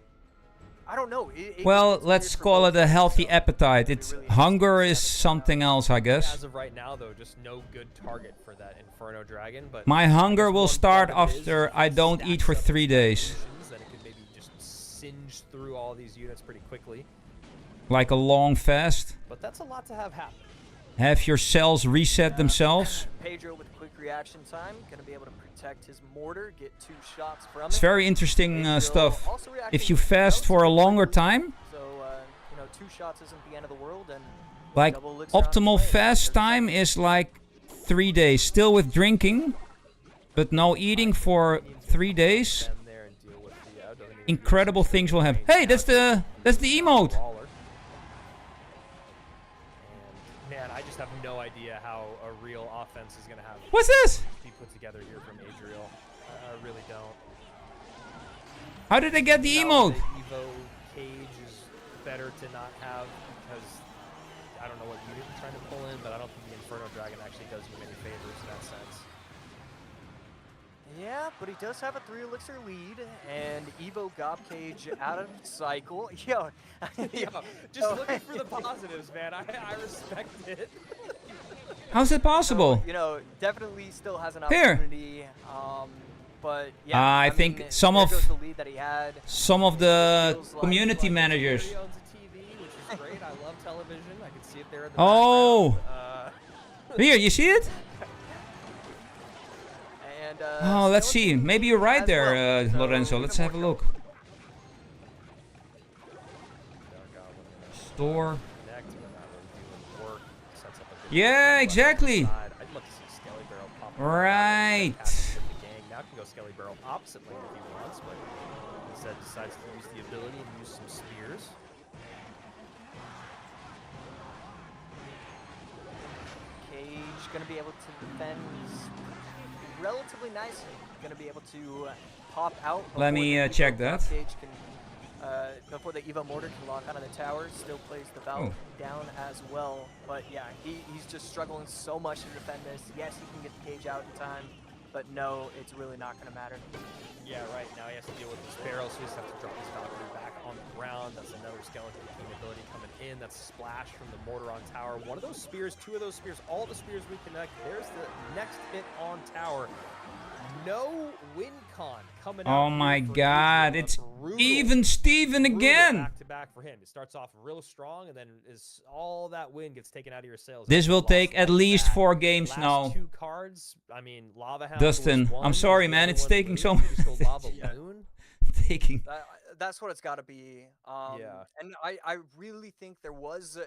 I don't know. well, it's let's weird for call both it a sides, healthy so appetite. it It's really has to hunger be is decided. something else, I guess. As of right now, though, just no good target for that Inferno Dragon. But My hunger just will one start problem is after if I it don't eat stacks for up 3 with days. conditions, then it could maybe just singe through all these units pretty quickly. Like a long fast. But that's a lot to have happen. Have your cells reset themselves. Pedro with quick reaction time, going to be able to protect his mortar, get 2 shots from It's it. very interesting Adriel stuff. also reacting If you with fast for a relatively longer quickly, time, so you know, 2 shots isn't the end of the world, and like double elixir on optimal its way in fast 30 time seconds. is like 3 days. Still with drinking, but no eating for 3 days. Stand there and deal with the, doesn't even do Incredible some things will happen. range Hey, that's the emote. brawler. And man, I just have no idea how a real offense is gonna have What's this? be put together here from Adriel. I really don't. How did I get the Now, emote? The Evo cage is better to not have because I don't know what unit you're trying to pull in, but I don't think the Inferno Dragon actually does you any favors in that sense. Yeah, but he does have a 3 elixir lead, and Evo Gob Cage out of cycle. Yo, Just looking for the positives, man. I respect it. How's it possible? So, you know, definitely still has an Here. opportunity. But yeah, I mean, think some there of- goes the lead that he had. Some of the Feels like- community Like, managers. He owns a TV, which is great. I love television. I can see it there in the Oh. background. Here, you see it? And, Oh, let's see. Skeleton Maybe you're right as there, well, so Lorenzo. even Let's more have a trouble. look. Store. Connect when that was doing work. Sets up a good Yeah, left exactly. side. I'd love to see Skelly Barrel pop up Right. with the gang. Now can go Skelly Barrel opposite lane if he wants, but instead decides to use the ability and use some spears. Cage gonna be able to defend relatively nicely. Gonna be able to pop out. Let before me, the Evo check Gob that. Cage can, before the Evo Mortar can lock onto the tower, still plays the Valve down as well. But yeah, he's just struggling so much to defend this. Yes, he can get the cage out in time, but no, it's really not gonna matter. Yeah, right. Now he has to deal with this barrel, so he just has to drop his Valkyrie back on the ground. That's another Skeleton King ability coming in. That's a splash from the mortar on tower. One of those spears, 2 of those spears, all the spears reconnect. There's the next hit on tower. No win con coming out. Oh here my for God, Adriel. it's A brutal, even Steven brutal again. back-to-back for him. It starts off real strong, and then is all that win gets taken out of your sails. This will Lost take at like least that. 4 games Last now. 2 cards, I mean, Lava Hound Dustin, was I'm one, sorry, the man, other it's one taking so blue, just go Lava Yeah. Loon. Taking. That's what it's got to be. Yeah. And I really think there was.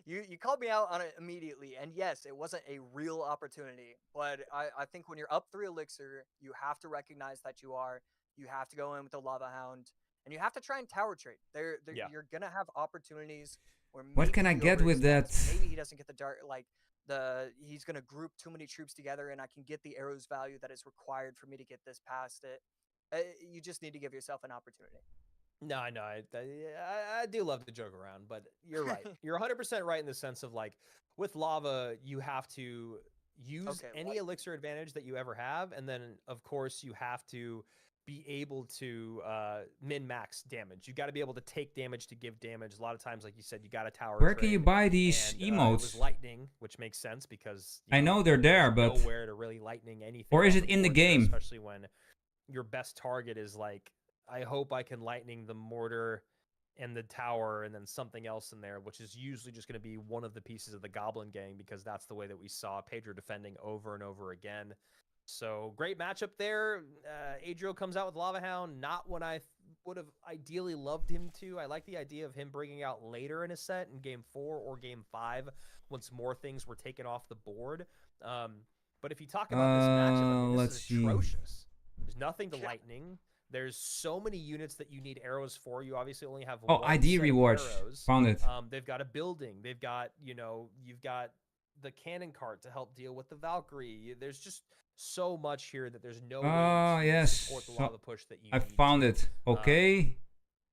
You called me out on it immediately, and yes, it wasn't a real opportunity. But I think when you're up 3 elixir, you have to recognize that you are. You have to go in with the Lava Hound, and you have to try and tower trade. Yeah. You're gonna have opportunities where. What can maybe I he get with that? overextends, Maybe he doesn't get the dart he's gonna group too many troops together, and I can get the arrows value that is required for me to get this past it. You just need to give yourself an opportunity. No, I know. I do love to joke around, but you're right. You're 100% right in the sense of like with lava, you have to use any elixir advantage that you ever have, and then of course you have to be able to min-max damage. You got to be able to take damage to give damage. A lot of times, like you said, you got to tower. Where can you trade, buy these and, emotes? It was lightning, which makes sense because I know they're there, but nowhere to really lightning anything. or is on it in the board there, game? especially when your best target is like, I hope I can lightning the mortar and the tower and then something else in there, which is usually just going to be one of the pieces of the Goblin Gang, because that's the way that we saw Pedro defending over and over again. So great matchup there. Adriel comes out with Lava Hound, not when I would have ideally loved him to. I like the idea of him bringing out later in a set in game 4 or game 5 once more things were taken off the board. But if you talk about this matchup, I mean, this is atrocious. There's nothing to lightning. There's so many units that you need arrows for. You obviously only have one ID set rewards. of arrows. Found it. They've got a building. They've got, you've got the cannon cart to help deal with the Valkyrie. There's just so much here that there's no way to support the lava push that you need. I found it. Okay.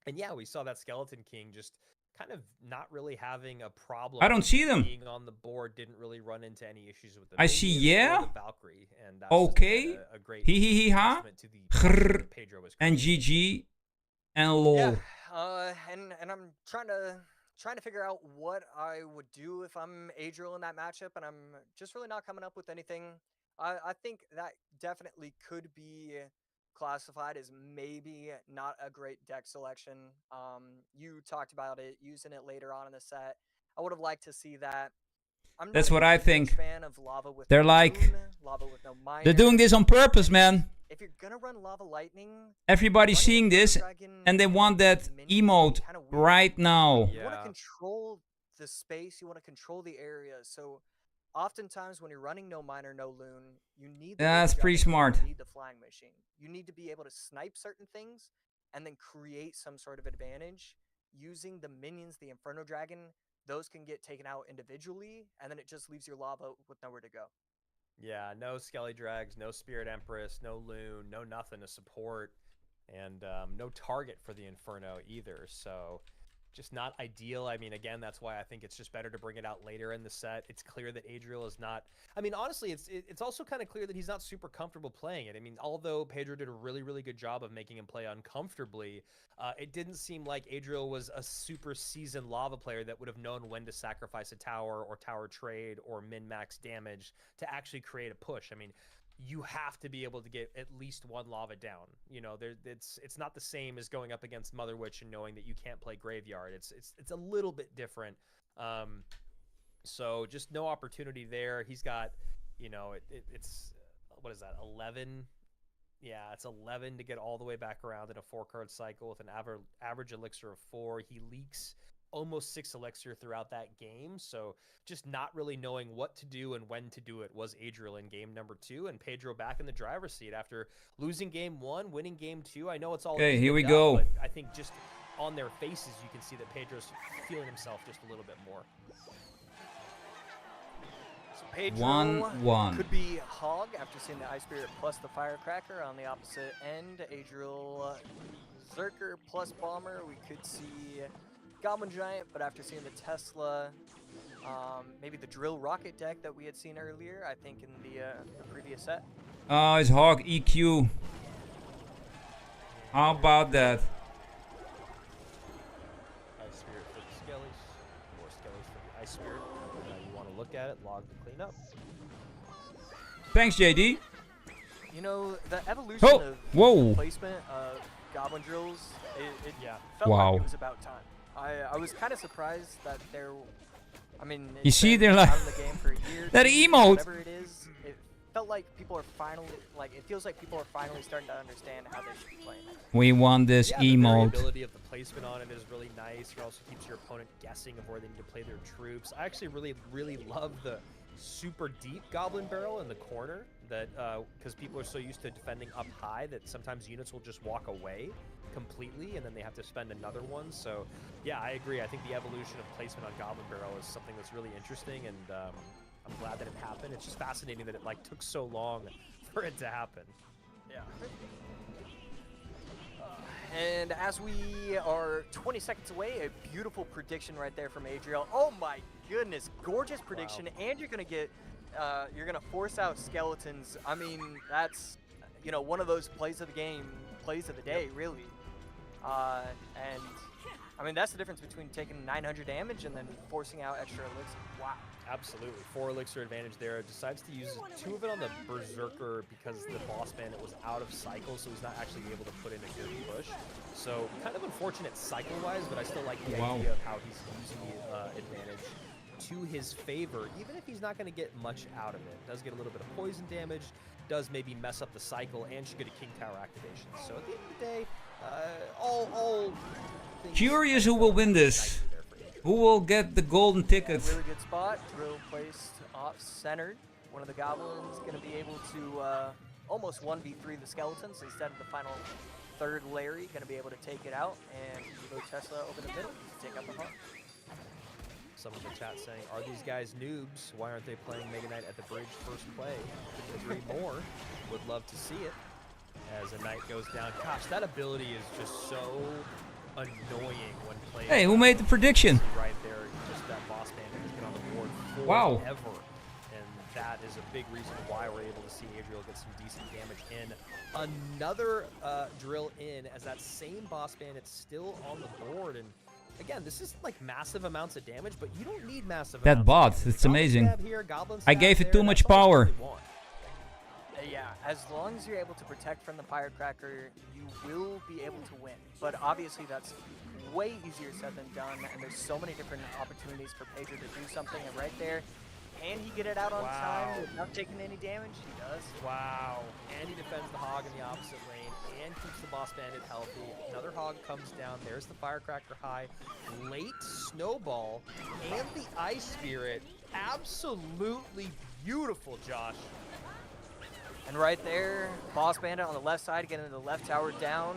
And yeah, we saw that Skeleton King just kind of not really having a problem. I don't see them. Being on the board, didn't really run into any issues with the I see, the Valkyrie, and that's okay. a great Ha. Pedro was and GG and lol. Yeah, and I'm trying to figure out what I would do if I'm Adriel in that matchup, and I'm just really not coming up with anything. I think that definitely could be classified as maybe not a great deck selection. You talked about it, using it later on in the set. I would have liked to see that. That's what I think. Fan of lava with they're no like, moon, lava with no miner. they're doing this on purpose, man. If you're gonna run lava lightning, everybody's seeing this, and they want that emote right now. You want to control the space. You want to control the area. So oftentimes when you're running no miner, no loon, you need the that's pretty smart. You need the flying machine. You need to be able to snipe certain things and then create some sort of advantage using the minions, the Inferno Dragon. Those can get taken out individually, and then it just leaves your lava with nowhere to go. Yeah, no Skelly Drags, no Spirit Empress, no Loon, no nothing to support, and no target for the Inferno either. So just not ideal. I mean, again, that's why I think it's just better to bring it out later in the set. It's clear that Adriel is not... I mean, honestly, it's also kind of clear that he's not super comfortable playing it. I mean, although Pedro did a really, really good job of making him play uncomfortably, it didn't seem like Adriel was a super seasoned lava player that would have known when to sacrifice a tower or tower trade or min-max damage to actually create a push. I mean, you have to be able to get at least one lava down. It's not the same as going up against Mother Witch and knowing that you can't play Graveyard. It's a little bit different. So just no opportunity there. He's got, it's what is that, 11? Yeah, it's 11 to get all the way back around in a 4-card cycle with an average elixir of 4. He leaks almost 6 elixir throughout that game, so just not really knowing what to do and when to do it was Adriel in game number 2, and Pedro back in the driver's seat after losing game 1, winning game 2. I know it's all okay. Here we go. But I think just on their faces you can see that Pedro's feeling himself just a little bit more. So Pedro 1-1 could be Hog after seeing the Ice Spirit plus the Firecracker. On the opposite end, Adriel Zerker plus Bomber. We could see Goblin Giant, but after seeing the Tesla, maybe the Drill Rocket deck that we had seen earlier, I think in the previous set. Oh, it's Hog EQ. How about that? Ice Spirit for the Skellies, or Skellies for the Ice Spirit. Now you want to look at it, log to clean up. Thanks, JD. The evolution of placement of Goblin Drills, it felt like it was about time. I was kind of surprised that you see, they're like, out of the game for a year, that emote. Whatever it is, it felt like people are finally, it feels like people are finally starting to understand how they should be playing it. We want this emote. The variability of the placement on it is really nice. It also keeps your opponent guessing of where they need to play their troops. I actually really, really love the super deep Goblin Barrel in the corner, that because people are so used to defending up high that sometimes units will just walk away completely and then they have to spend another one. So yeah, I agree. I think the evolution of placement on Goblin Barrel is something that's really interesting, and I'm glad that it happened. It's just fascinating that it took so long for it to happen. Yeah. And as we are 20 seconds away, a beautiful prediction right there from Adriel. Oh my goodness, gorgeous prediction. Wow. And you're gonna get you're gonna force out skeletons. I mean, that's one of those plays of the game plays of the day, really. And I mean, that's the difference between taking 900 damage and then forcing out extra elixir. Wow. Absolutely. 4 elixir advantage there. Decides to use 2 of it on the Berserker because the boss bandit was out of cycle, so he's not actually able to put in a good push. So kind of unfortunate cycle-wise, but I still like the idea of how he's using the advantage to his favor, even if he's not going to get much out of it. Does get a little bit of poison damage, does maybe mess up the cycle, and should get a King Tower activation. So at the end of the day, all Curious who will win this. Who will get the golden ticket? Really good spot. Drill placed off-centered. One of the goblins going to be able to almost 1v3 the skeletons instead of the final third Larry. Going to be able to take it out. And Evo Tesla over the middle to take out the hawk. Some in the chat saying, are these guys noobs? Why aren't they playing Mega Knight at the bridge first play? Couldn't agree more. Would love to see it. As a knight goes down. Gosh, that ability is just so annoying when playing. Hey, who made the prediction? Right there, just that boss bandit has been on the board forever. And that is a big reason why we're able to see Adriel get some decent damage in. Another drill in as that same boss bandit's still on the board. And again, this is like massive amounts of damage, but you don't need massive that amounts bot, of damage. it's amazing. Here, I gave it too much power. Yeah, as long as you're able to protect from the Firecracker, you will be able to win. But obviously that's way easier said than done, and there's so many different opportunities for Pedro to do something. And right there, can he get it out on time without taking any damage? He does. Wow. And he defends the hog in the opposite lane and keeps the boss bandit healthy. Another hog comes down. There's the Firecracker high. Late snowball and the Ice Spirit. Absolutely beautiful, Josh. And right there, boss bandit on the left side, getting the left tower down.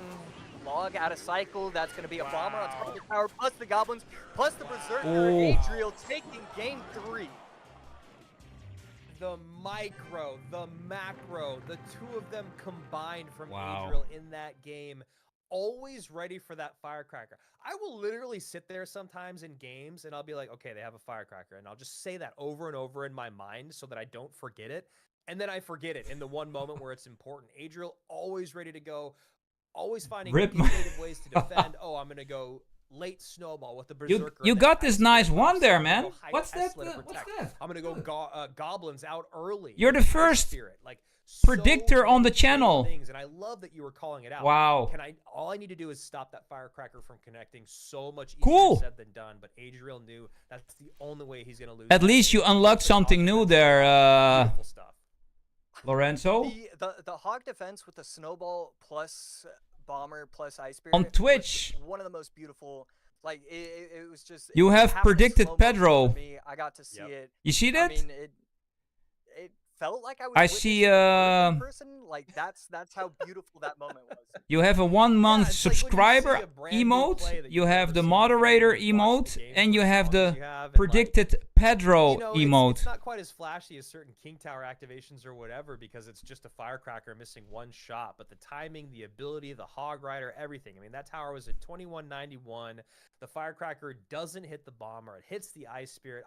Log out of cycle. That's going to be a bomber on top of the tower, plus the goblins, plus the berserker. Adriel taking game 3. The micro, the macro, the two of them combined from Adriel in that game. Always ready for that Firecracker. I will literally sit there sometimes in games and I'll be like, okay, they have a Firecracker. And I'll just say that over and over in my mind so that I don't forget it. And then I forget it in the one moment where it's important. Adriel always ready to go, always finding innovative ways to defend. Oh, I'm going to go late snowball with the berserker. You got this nice one there, man. What's that? I'm going to go goblins out early. You're the first Spirit. Like, predictor on the channel. Things, and I love that you were calling it out. Wow. All I need to do is stop that Firecracker from connecting. So much easier said than done, but Adriel knew that's the only way he's going to lose. At least you unlocked something new there, Lorenzo. The hog defense with the snowball plus bomber plus ice spirit on Twitch. One of the most beautiful. Like it was just. You have predicted Pedro. I got to see it. You see that? I mean, it felt like I was. I see. Person. Like that's how beautiful that moment was. You have a 1 month subscriber emote. You have the moderator emote, and you have the predicted Pedro emote. It's not quite as flashy as certain King Tower activations or whatever because it's just a Firecracker missing one shot. But the timing, the ability, the Hog Rider, everything. I mean, that tower was at 2191. The Firecracker doesn't hit the bomber. It hits the Ice Spirit.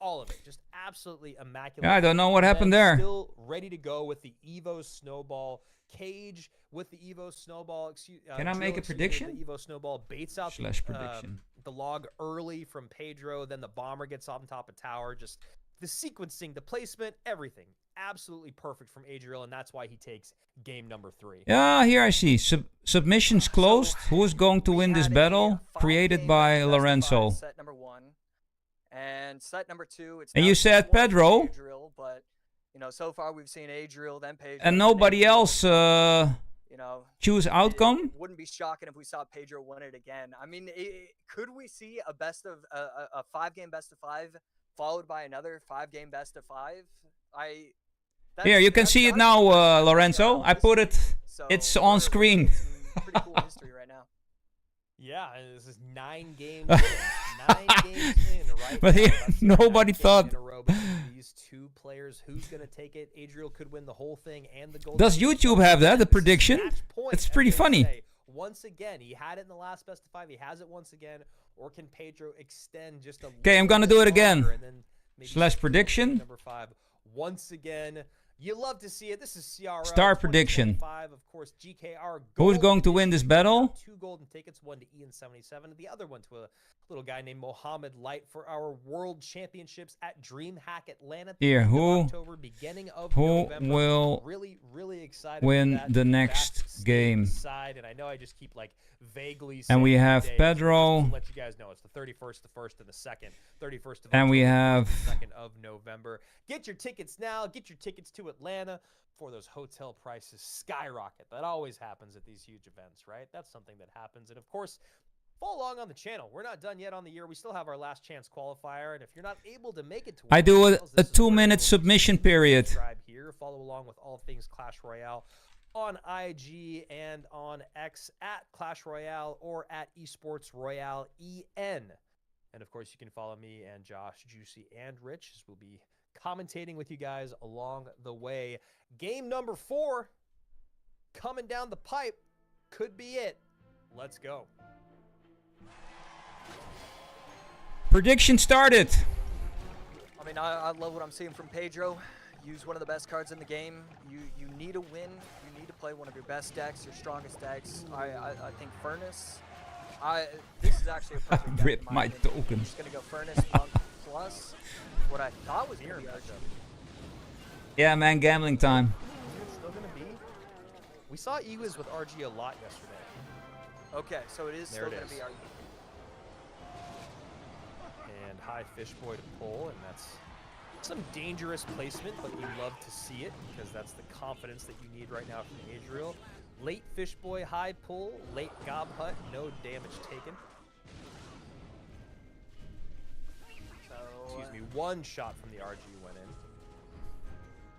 All of it. Just absolutely immaculate. Yeah, I don't know what happened there. Still ready to go with the Evo Snowball. Cage with the Evo Snowball. Can I make a prediction? The Evo Snowball baits out the log early from Pedro. Then the bomber gets on top of tower. Just the sequencing, the placement, everything. Absolutely perfect from Adriel, and that's why he takes game number 3. Yeah, here I see. Submissions closed. Who is going to win this battle? Created by Lorenzo. Set number 1. And set number 2. And you said Pedro. Adriel, but you know, so far we've seen Adriel, then Pedro. And nobody else choose outcome? It wouldn't be shocking if we saw Pedro win it again. I mean, could we see a 5-game best of 5 followed by another 5-game best of 5? Here, you can see it now, Lorenzo. I put it. So it's on screen. Pretty cool history right now. Yeah, this is 9 games in. 9 games in, right? But here, nobody thought. These two players, who's going to take it? Adriel could win the whole thing and the gold. Does YouTube have that, the prediction? It's pretty funny. Once again, he had it in the last best of 5. He has it once again. Or can Pedro extend just a Okay, I'm going to do it again. /prediction. Number 5. Once again, You love to see it. This is CRL. Star prediction. Of course, GKR. Who's going to win this battle? 2 golden tickets, one to Ian77, and the other one to a little guy named Mohammed Light for our World Championships at DreamHack Atlanta. Here, who October, beginning of who November. will really excited win for that. the next game? Side, and I know I just keep like vaguely. And we have days, Pedro. just to let you guys know, it's the 31st, the 1st, and the 2nd. 31st of And we October, have 2nd of November. Get your tickets now. Get your tickets to Atlanta before those hotel prices skyrocket. That always happens at these huge events, right? That's something that happens. And of course, follow along on the channel. We're not done yet on the year. We still have our last chance qualifier, and if you're not able to make it to I do finals, a this is where 2-minute you'll submission period. subscribe here. Follow along with all things Clash Royale on IG and on X at Clash Royale or at Esports Royale EN. And of course, you can follow me and Josh, Juicy, and Rich, as we'll be commentating with you guys along the way. Game number 4 coming down the pipe. Could be it. Let's go. Prediction started. I mean, I love what I'm seeing from Pedro. Use one of the best cards in the game. You need a win. You need to play one of your best decks, your strongest decks. I think Furnace. This is actually a perfect deck. Rip my token. I'm just gonna go Furnace Monk plus what I thought was here. Yeah, man, gambling time. It's still gonna be. We saw Ewas with RG a lot yesterday. Okay, so it is There still it gonna is. be our. And high fish boy to pull, and that's some dangerous placement, but you love to see it because that's the confidence that you need right now from Adriel. Late fish boy, high pull, late gob hut, no damage taken. So, Excuse me, 1 shot from the RG went in.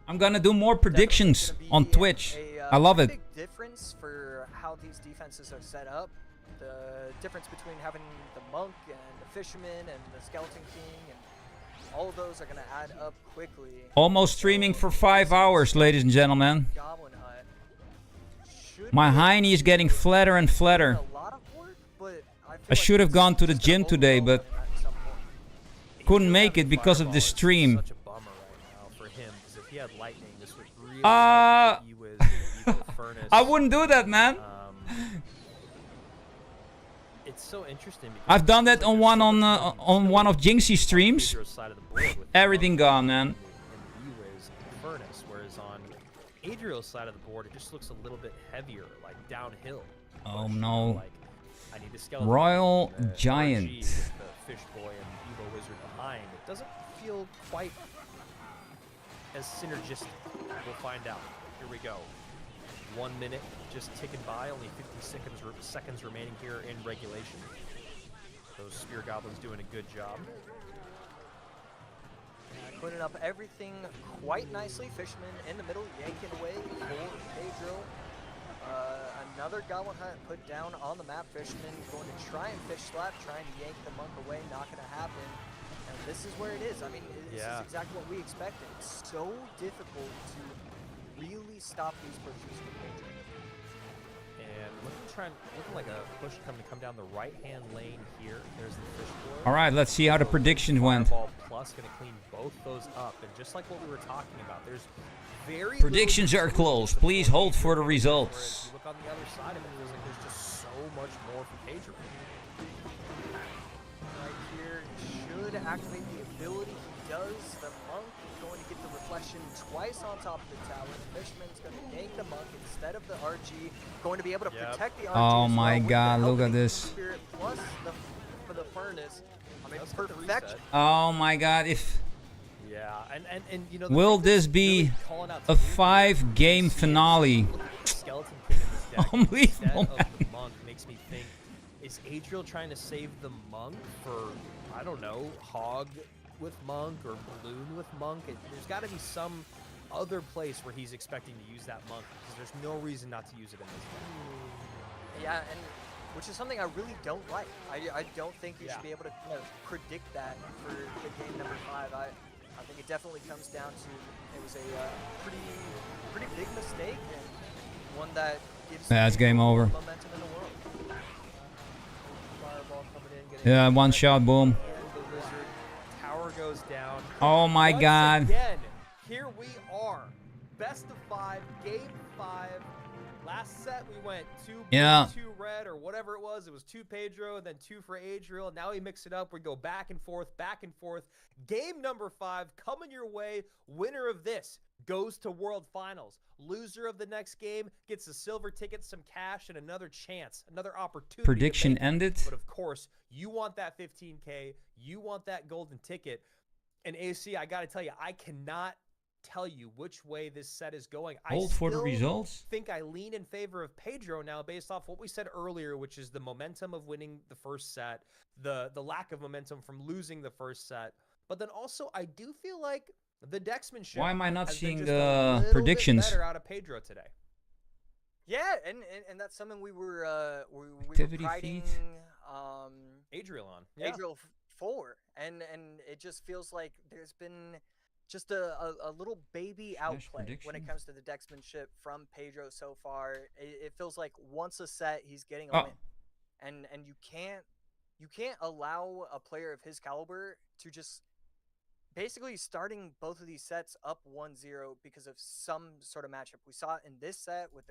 I'm gonna do more predictions on Twitch. I love it. Big difference for how these defenses are set up. The difference between having the monk and the fisherman and the skeleton king and all of those are going to add up quickly. Almost streaming for 5 hours, ladies and gentlemen. Goblin Hut should My be hiney is getting flatter and flatter. a lot of work, but I should have gone to the gym today, but at some point. couldn't make it because of the stream. Such a bummer right now for him, because if he had lightning, this would really Uh, help with the Evo Furnace. I wouldn't do that, man. It's so interesting. Because I've done that on one of Jinxie's streams. Pedro's side of the board with Everything gone, man. and Ewa's Furnace, whereas on Adriel's side of the board, it just looks a little bit heavier, like downhill. Oh, Push, no. Like, I need to skeleton Royal the Giant. RG with the fish boy and Evo Wizard behind. It doesn't feel quite as synergistic. We'll find out. Here we go. 1 minute just ticking by, only 50 seconds remaining here in regulation. Those spear goblins doing a good job. Cleaning up everything quite nicely. Fisherman in the middle, yanking away for Pedro. Another Goblin Hunt put down on the map. Fisherman going to try and fish slap, trying to yank the monk away, not going to happen. And this is where it is. I mean, this is exactly what we expected. It's so difficult to really stop these pushes from Pedro. And looking like a push coming to come down the right-hand lane here. There's the fish boy. All right, let's see how the predictions went. Fireball plus going to clean both those up. And just like what we were talking about, there's very Predictions little are closed. Please hold for the results. Whereas you look on the other side of it, it was like there's just so much more for Pedro. Right here, should activate the ability. He does. The monk is going to get the reflection twice on top of the tower. The fisherman's going to yank the monk instead of the RG. Going to be able to protect the RG. Oh as my well with the God, look at helping this. Spirit plus for the furnace. I mean, Let's get the perfection. reset. Oh my God, if Yeah, and you know. the will thing that's this be really calling out to a me here 5-game is finale? look at the Skeleton King in this deck Unbelievable, instead of the monk makes me think, is Adriel trying to save the monk for, I don't know, hog with monk or balloon with monk? There's got to be some other place where he's expecting to use that monk, because there's no reason not to use it in this deck. Yeah, and which is something I really don't like. I don't think you should be able to kind of predict that for the game number 5. I think it definitely comes down to it was a pretty big mistake and one that gives That's game over. momentum in the world. Fireball coming in, getting Yeah, one shot, boom. and the wizard tower goes down. Oh my Once God. Again, here we are. Best of 5, game 5. Last set we went 2 blue, Yeah. 2 red, or whatever it was. It was 2 Pedro, then 2 for Adriel. Now we mix it up. We go back and forth, back and forth. Game number 5 coming your way. Winner of this goes to World Finals. Loser of the next game gets a silver ticket, some cash, and another chance, another opportunity. Prediction ended. But of course, you want that 15K. You want that golden ticket. And AC, I got to tell you, I cannot tell you which way this set is going. Hold for the results. I think I lean in favor of Pedro now based off what we said earlier, which is the momentum of winning the first set, the lack of momentum from losing the first set. But then also, I do feel like the Dexmanship. Why am I not has been seeing just a the little predictions? bit better out of Pedro today. Yeah, and that's something we were Activity priding feed. Adriel on. Yeah. Adriel for, and it just feels like there's been just a little baby outplay when it comes to the Dexmanship from Pedro so far. It feels like once a set he's getting a win, and you can't allow a player of his caliber to just basically starting both of these sets up 1-0 because of some sort of matchup. We saw it in this set with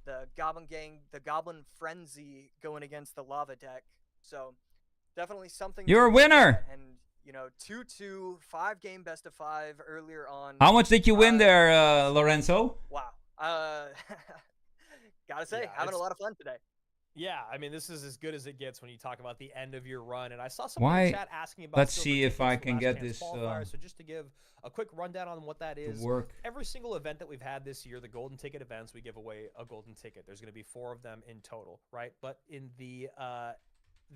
the Goblin Gang, the Goblin Frenzy going against the Lava deck. So definitely something. You're a winner. And you know, 2-2, 5-game best of 5 earlier on. How much did you win there, Lorenzo? Wow. Gotta say, having a lot of fun today. Yeah, I mean, this is as good as it gets when you talk about the end of your run. And I saw someone in the chat asking about. Let's silver see if tickets I for can Last get Chance this. qualifiers. So just to give a quick rundown on what that is. Work. Every single event that we've had this year, the golden ticket events, we give away a golden ticket. There's going to be 4 of them in total, right? But in the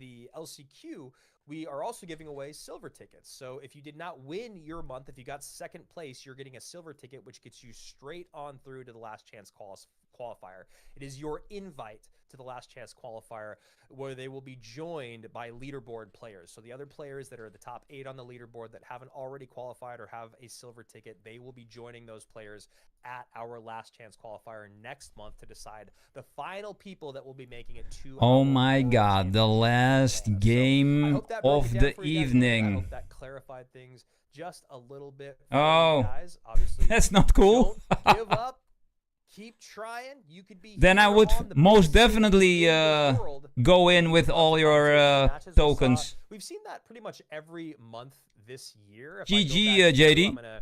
LCQ, we are also giving away silver tickets. So if you did not win your month, if you got second place, you're getting a silver ticket, which gets you straight on through to the last chance qualifier. It is your invite to the last chance qualifier, where they will be joined by leaderboard players. So the other players that are the top 8 on the leaderboard that haven't already qualified or have a silver ticket, they will be joining those players at our last chance qualifier next month to decide the final people that will be making it to. Oh my God, the last game of the evening. I hope that clarified things just a little bit for Oh, you guys. Obviously, that's not cool. Don't give up. Keep trying. You could be. Then I would most definitely world. go in with all your tokens. We've seen that pretty much every month this year. GG, JD.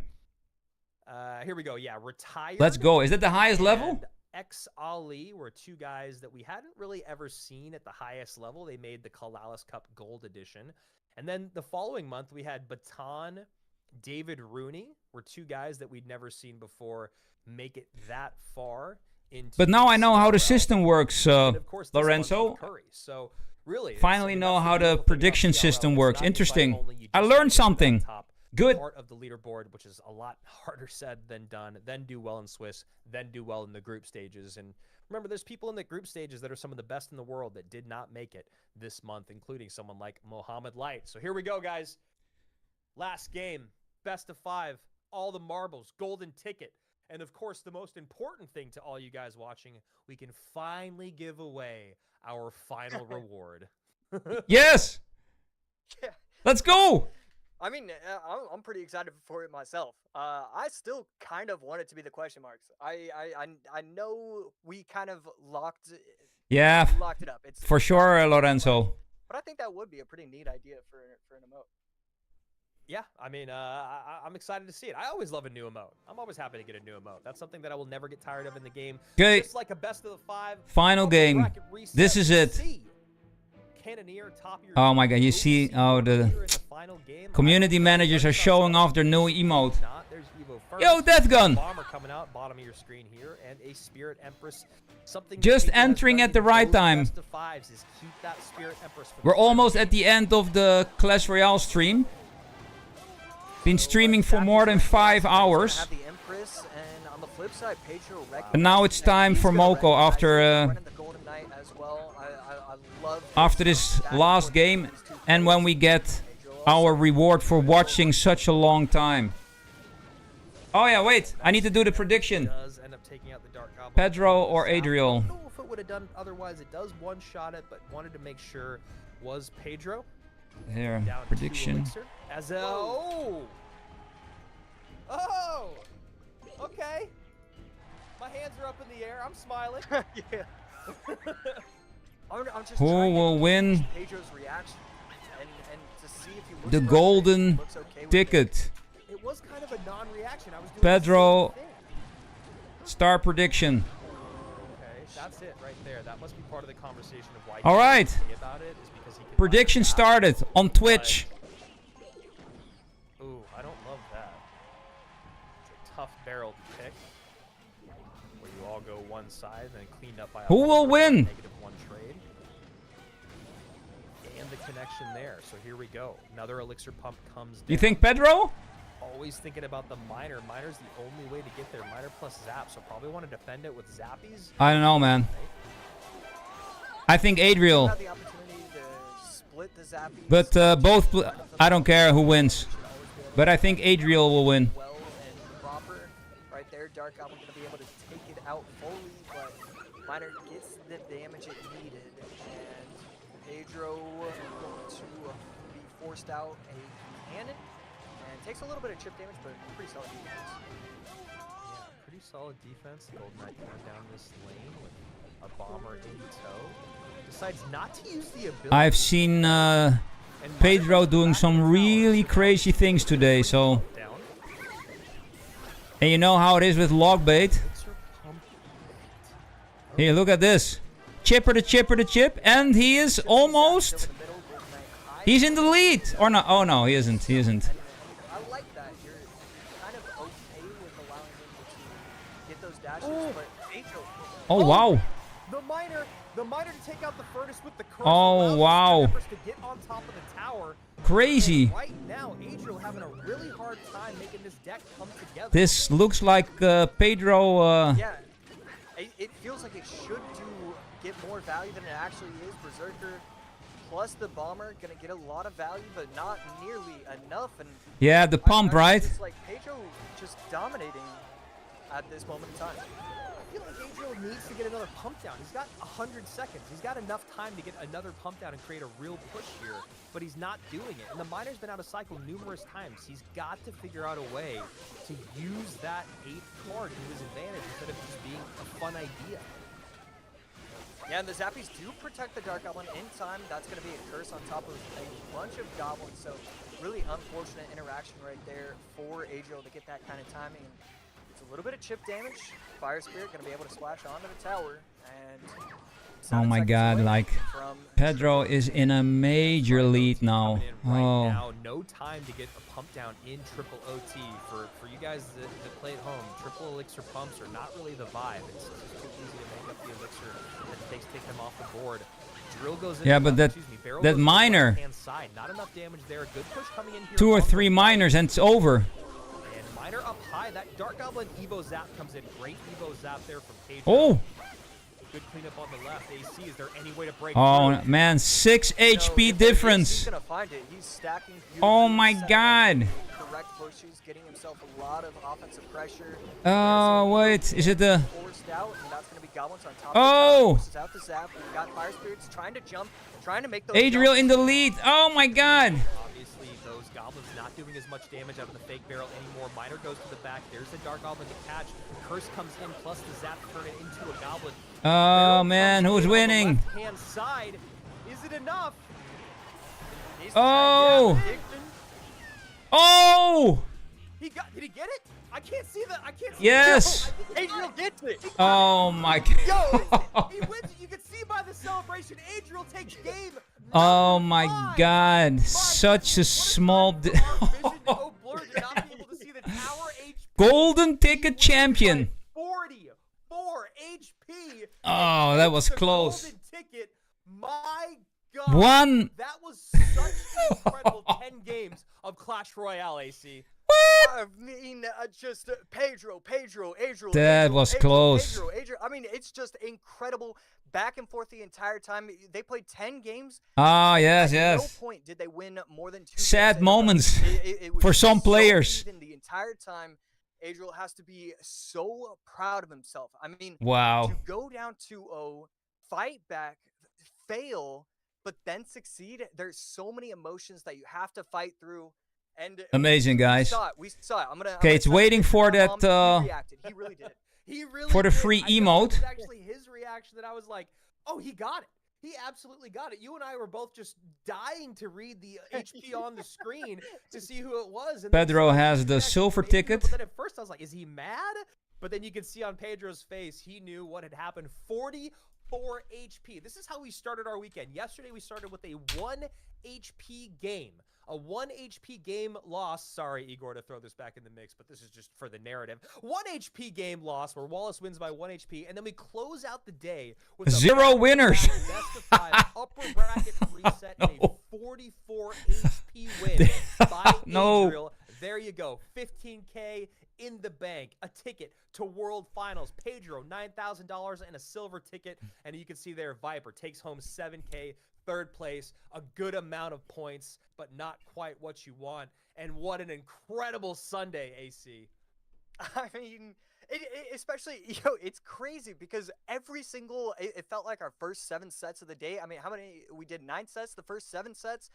Here we go. Yeah, retired. Let's go. Is that the highest level? X Ali were 2 guys that we hadn't really ever seen at the highest level. They made the CALALAS Cup Gold Edition. And then the following month, we had Baton, David Rooney were 2 guys that we'd never seen before make it that far into. But now I know how the CRL. system works, Of course, this Lorenzo. month was Curry. So really, Finally know that's how the the beautiful thing about prediction CRL. system It's works. not invite Interesting. only. You I just learned gotta get to that something. top Good. part of the leaderboard, which is a lot harder said than done. Then do well in Swiss, then do well in the group stages. And remember, there's people in the group stages that are some of the best in the world that did not make it this month, including someone like Mohamed Light. So here we go, guys. Last game, best of 5, all the marbles, golden ticket. And of course, the most important thing to all you guys watching, we can finally give away our final reward. Yes. Yeah. Let's go. I mean, I'm pretty excited for it myself. I still kind of want it to be the question marks. I know we kind of locked it up. It's for sure, Lorenzo. But I think that would be a pretty neat idea for an emote. Yeah, I mean, I'm excited to see it. I always love a new emote. I'm always happy to get a new emote. That's something that I will never get tired of in the game. Okay. Just like a best of the 5. Final game. This is it. Oh my God, you see how the community managers are showing off their new emote. Yo, Death Gun. Bomber coming out, bottom of your screen here, and a Spirit Empress. Something Just entering at the right time. We're almost at the end of the Clash Royale stream. Been streaming for more than 5 hours. And now it's time for Moko after this last game, and when we get our reward for watching such a long time. Oh yeah, wait, I need to do the prediction. Pedro or Adriel? I don't know if it would have done otherwise. It does one-shot it, but wanted to make sure was Pedro. Here, prediction. Okay. My hands are up in the air. I'm smiling. Yeah. I'm just Who trying to will win gauge Pedro's reaction and to see if he looks the frustrated, golden looks okay with ticket? It was kind of a non-reaction. I was doing Pedro, the same thing. star prediction. Okay, that's it right there. That must be part of the conversation of why. All right. About it is because he can Prediction started on Twitch. Ooh, I don't love that. It's a tough barrel to pick. Where you all go one side and then cleaned up by a Who will win? -1 trade. And the connection there. So here we go. Another elixir pump comes down. You think Pedro? Always thinking about the miner. Miner's the only way to get there. Miner plus zap. So probably want to defend it with zappies. I don't know, man. I think Adriel. Had the opportunity to split the zappies. But both, I don't care who wins. But I think Adriel will win. Well and proper. Right there, Dark Goblin going to be able to take it out fully, but Miner gets the damage it needed. And Pedro going to be forced out a cannon. And takes a little bit of chip damage, but pretty solid defense. Yeah, pretty solid defense. Golden Knight going down this lane with a bomber in tow. Decides not to use the ability. I've seen Pedro doing some really crazy things today, so. Down. And you know how it is with log bait. Here, look at this. Chipper the chip, and he is almost. He's in the lead, or not? Oh no, he isn't. He isn't. I like that. You're kind of okay with allowing him to get those dashes, but Pedro. Oh wow. The miner to take out the furnace with the curse. Oh wow. To get on top of the tower. Crazy. And right now, Adriel having a really hard time making this deck come together. This looks like Pedro. Yeah, it feels like it should get more value than it actually is. Berserker plus the bomber gonna get a lot of value, but not nearly enough. And Yeah, the pump, right? It's like Pedro just dominating at this moment in time. I feel like Adriel needs to get another pump down. He's got 100 seconds. He's got enough time to get another pump down and create a real push here, but he's not doing it. And the miner's been out of cycle numerous times. He's got to figure out a way to use that 8th card to his advantage instead of just being a fun idea. Yeah, and the Zappies do protect the Dark Goblin in time. That's going to be a curse on top of a bunch of goblins. So really unfortunate interaction right there for Adriel to get that kind of timing. It's a little bit of chip damage. Fire Spirit going to be able to splash onto the tower. And Oh my god, like Pedro is in a major lead now. Oh. Now, no time to get a pump down in triple OT. For you guys that play at home, triple elixir pumps are not really the vibe. It's just too easy to make up the elixir that takes take them off the board. Drill goes in. Yeah, but that miner. Side. Not enough damage there. Good push coming in here. 2 or 3 miners and it's over. And miner up high. That Dark Goblin Evo Zap comes in. Great Evo Zap there from Pedro. Oh. Good cleanup on the left. AC, is there any way to break Oh through? man, 6 HP difference. He's gonna find it. He's stacking Oh my god. correct pushes, getting himself a lot of offensive pressure. Wait, is it the... Forced out, and that's gonna be goblins on top. Oh! Forces out the zap. We've got fire spirits trying to jump, trying to make those. Adriel jumps. in the lead. Oh my god. Obviously, those goblins not doing as much damage out of the fake barrel anymore. Miner goes to the back. There's the Dark Goblin to catch. Curse comes in, plus the zap to turn it into a goblin. Oh man, who's winning? Left-hand side. Is it enough? Oh! Oh! Did he get it? I can't see the. I can't see. Yes. Adriel gets it. Oh my god. Yo, he wins it. You can see by the celebration. Adriel takes game. Oh my god. Such a small... Golden ticket champion. 44 HP. Oh, that was close. Golden ticket. My god. One. That was such an incredible 10 games of Clash Royale, AC. I mean, just Pedro, Adriel. That Adriel, was close. Adriel. I mean, it's just incredible. Back and forth the entire time. They played 10 games. Ah, yes, At yes. no point did they win more than 2 Sad games. moments It was for some so players. even the entire time. Adriel has to be so proud of himself. I mean, Wow. to go down 2-0, fight back, fail, but then succeed. There's so many emotions that you have to fight through. And Amazing, guys. We saw it. I'm gonna. Okay, it's waiting for that. He reacted. He really did. He really For the did. free I know it was emote. actually his reaction that I was like, oh, he got it. He absolutely got it. You and I were both just dying to read the HP on the screen to see who it was. And Pedro then has the silver ticket. But then at first I was like, is he mad? But then you could see on Pedro's face, he knew what had happened. 44 HP. This is how we started our weekend. Yesterday we started with a 1 HP game. A 1 HP game loss. Sorry, Igor, to throw this back in the mix, but this is just for the narrative. 1 HP game loss where Wallace wins by 1 HP, and then we close out the day with a 0 winners. best of 5 upper bracket reset and a 44 HP win by No. Adriel. There you go. 15K in the bank, a ticket to World Finals. Pedro, $9,000 and a silver ticket, and you can see there Viper takes home 7K. Third place, a good amount of points, but not quite what you want. And what an incredible Sunday, AC. I mean, especially, it's crazy because every single, it felt like our first 7 sets of the day. I mean, how many, we did 9 sets, the first 7 sets.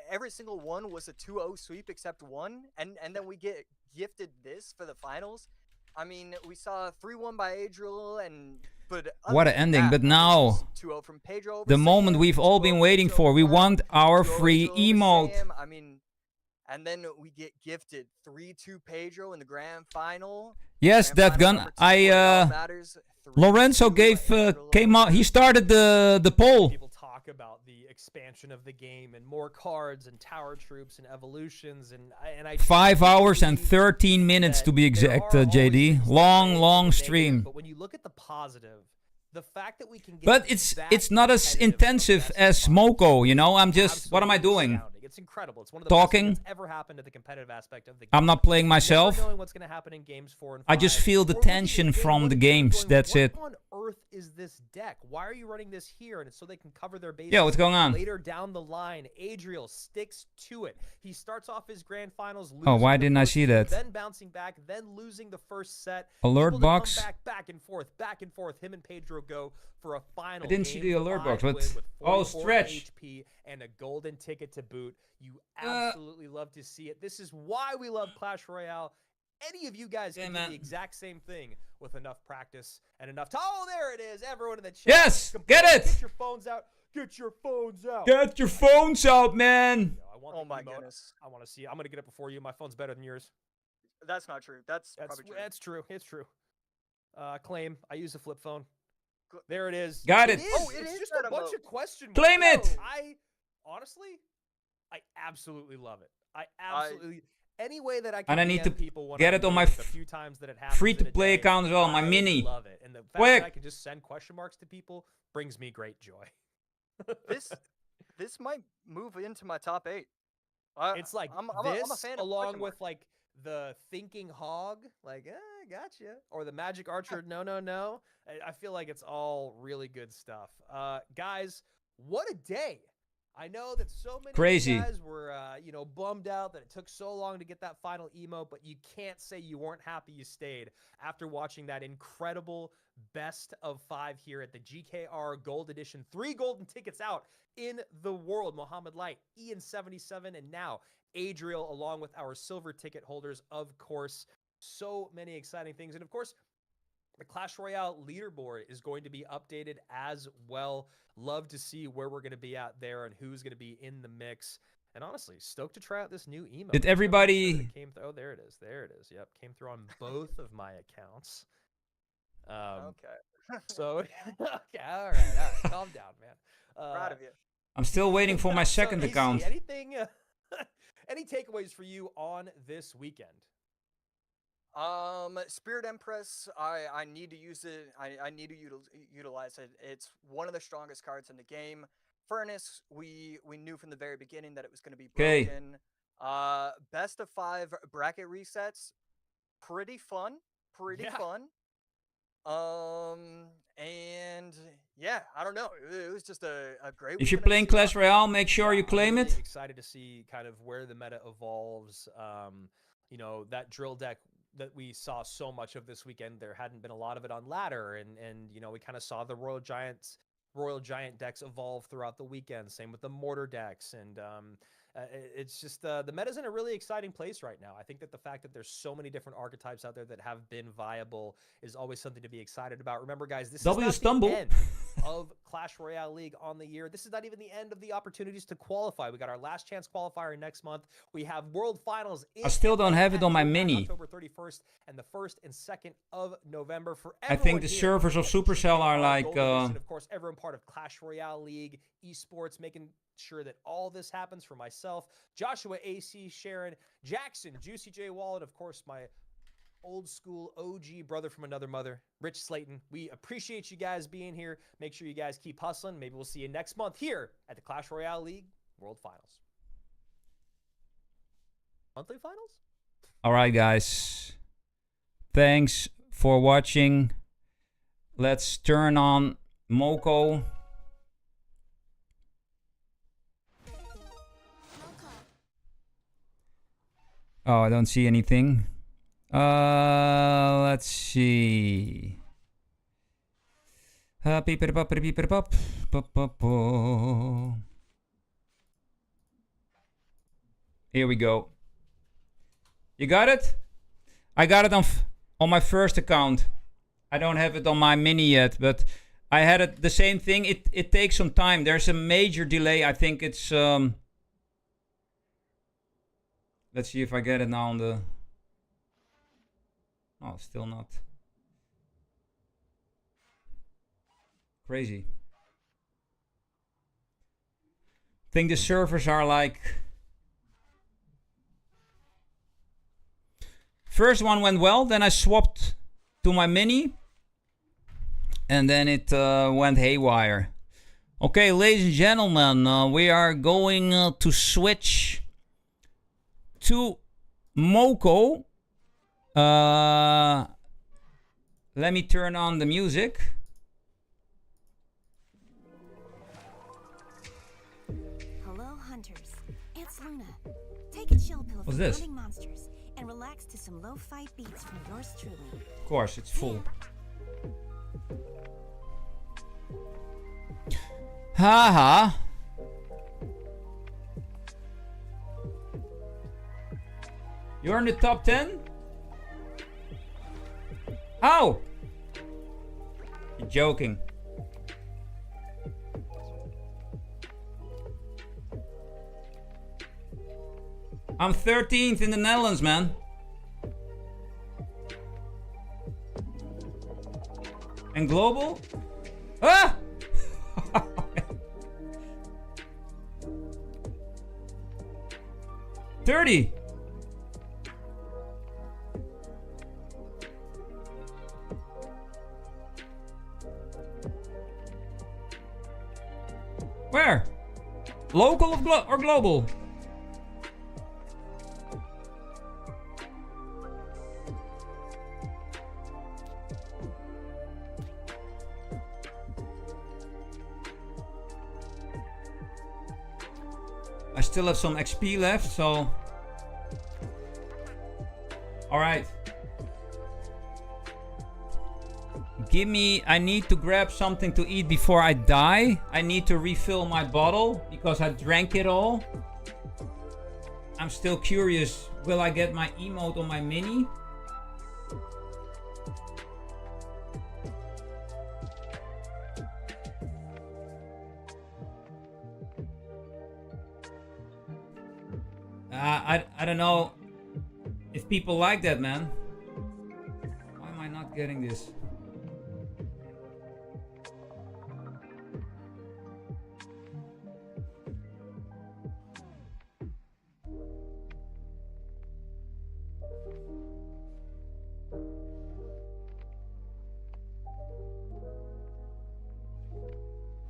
Every single one was a 2-0 sweep except one. And then we get gifted this for the finals. I mean, we saw 3-1 by Adriel but What an ending. But now, 2-0 from Pedro over the moment Sam, we've all been waiting for. We want our 2-0 free over emote. Sam. I mean, and then we get gifted 3-2 Pedro in the grand final. Yes, Grand that final gun. number 2, matters. 3-2 Lorenzo came out. He started the poll. People talk about the expansion of the game and more cards and tower troops and evolutions and I 5 hours and 13 minutes to be exact, JD. Long stream. But when you look at the positive, the fact that we can get But it's not as intensive as Moko, you know? I'm just, what am I doing? It's incredible. It's one of the Talking. best things that's ever happened to the competitive aspect of the game. I'm not playing Never myself. knowing what's going to happen in games 4 and 5. I just feel the Or looking at tension game from one the and games. going, That's it. What on earth is this deck? Why are you running this here? And it's so they can cover their bases. Yeah, what's going on? Later down the line, Adriel sticks to it. He starts off his grand finals losing Oh, why the didn't I first see two, that? Then bouncing back, then losing the first set. Alert Able to come box? back and forth. Him and Pedro go for a final. I didn't see the game alert 5 box. win What? with Oh, 44 stretch. HP and a golden ticket to boot. You absolutely love to see it. This is why we love Clash Royale. Any of you guys can do the exact same thing with enough practice and enough time. Oh, there it is. Everyone in the chat. Yes, get it. Get your phones out. Get your phones out. Get your phones out, man. I want Oh the my emote. goodness. I want to see. I'm going to get it before you. My phone's better than yours. That's not true. That's probably true. That's true. It's true. Claim. I use a flip phone. There it is. Got it. Oh, it It's is just that a bunch emote. of question marks. Claim it. Honestly, I absolutely love it. I absolutely any way that I can. And I need DM to people when get I it on do my the few times that it happens in a free-to-play day, account as well, my I mini. love it, and the fact Quick. that I can just send question marks to people brings me great joy. This might move into my top 8. It's like I'm this, a fan of along question with marks. like the thinking hog, like gotcha, or the magic archer. No. I feel like it's all really good stuff. Guys, what a day! I know that so many Crazy. of you guys were, bummed out that it took so long to get that final emo, but you can't say you weren't happy you stayed after watching that incredible best of 5 here at the GKR Gold Edition. 3 golden tickets out in the world. Mohammed Light, Ian77, and now Adriel, along with our silver ticket holders, of course. So many exciting things. And of course, the Clash Royale leaderboard is going to be updated as well. Love to see where we're going to be at there and who's going to be in the mix. And honestly, stoked to try out this new emo. Did everybody- It came oh, there it is. There it is. Yep, came through on both of my accounts. Okay. So, okay, all right. Calm down, man. Proud of you. I'm still waiting for my second AC, account. Anything? Any takeaways for you on this weekend? Spirit Empress, I need to use it. I need to utilize it. It's one of the strongest cards in the game. Furnace, we knew from the very beginning that it was going to be Okay. broken. Best of 5 bracket resets, pretty fun. Yeah. And yeah, I don't know. It was just a great. If you're weekend of playing CRL. Clash Royale, make sure you I'm claim really it. Excited to see kind of where the meta evolves. That drill deck that we saw so much of this weekend, there hadn't been a lot of it on ladder, and we kind of saw the Royal Giant decks evolve throughout the weekend. Same with the mortar decks, and It's just the meta's in a really exciting place right now. I think that the fact that there's so many different archetypes out there that have been viable is always something to be excited about. Remember, guys, this is not the end of Clash Royale League on the year. This is not even the end of the opportunities to qualify. We got our last chance qualifier next month. We have World Finals. I still don't have it on my mini. October 31st and the 1st and 2nd of November. For I think the servers of Supercell are like... of course, everyone part of Clash Royale League, esports, making sure that all this happens for myself, Joshua, AC, Sharon, Jackson, Juicy J Wallet, of course, my old school OG brother from another mother, Rich Slayton. We appreciate you guys being here. Make sure you guys keep hustling. Maybe we'll see you next month here at the Clash Royale League World Finals. Monthly finals? All right, guys. Thanks for watching. Let's turn on Moko. Oh, I don't see anything. Let's see. Here we go. You got it? I got it on my first account. I don't have it on my mini yet, but I had it the same thing. It takes some time. There's a major delay. I think it's let's see if I get it now on the... Oh, still not. Crazy. I think the servers are like... First one went well, then I swapped to my mini. And then it went haywire. Okay, ladies and gentlemen, we are going to switch to Moko. Let me turn on the music. Hello, hunters. It's Luna. Take a chill pill What's from this? hunting monsters and relax to some lo-fi beats from yours truly. Of course, it's full. Haha. You're in the top 10? How? You're joking. I'm 13th in the Netherlands, man. And global? Ah! 30. Where? Local or global? I still have some XP left, so... Alright. Give me... I need to grab something to eat before I die. I need to refill my bottle because I drank it all. I'm still curious. Will I get my emote on my mini? I don't know if people like that, man. Why am I not getting this?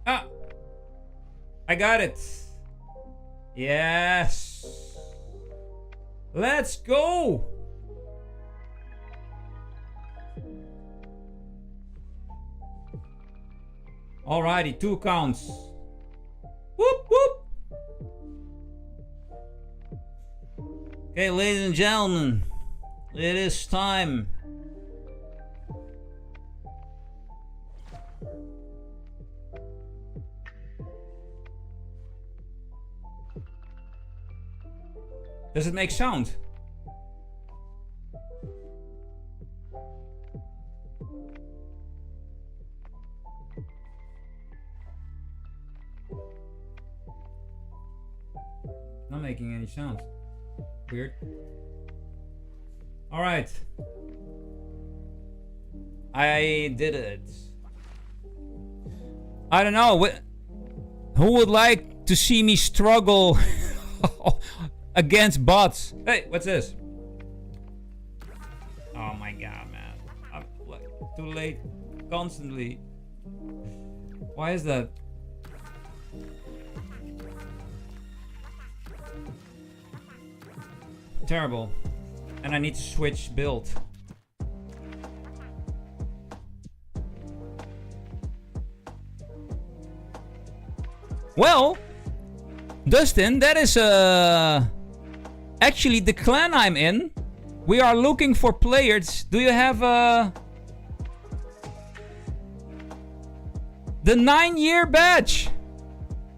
Ah! I got it. Yes. Let's go! Alrighty, 2 counts. Whoop whoop! Okay, ladies and gentlemen, it is time. Does it make sound? Not making any sound. Weird. All right. I did it. I don't know. Who would like to see me struggle against bots? Hey, what's this? Oh my god, man. I'm too late. Constantly. Why is that? Terrible. And I need to switch build. Well, Dustin, that is actually the clan I'm in. We are looking for players. Do you have the 9-year badge?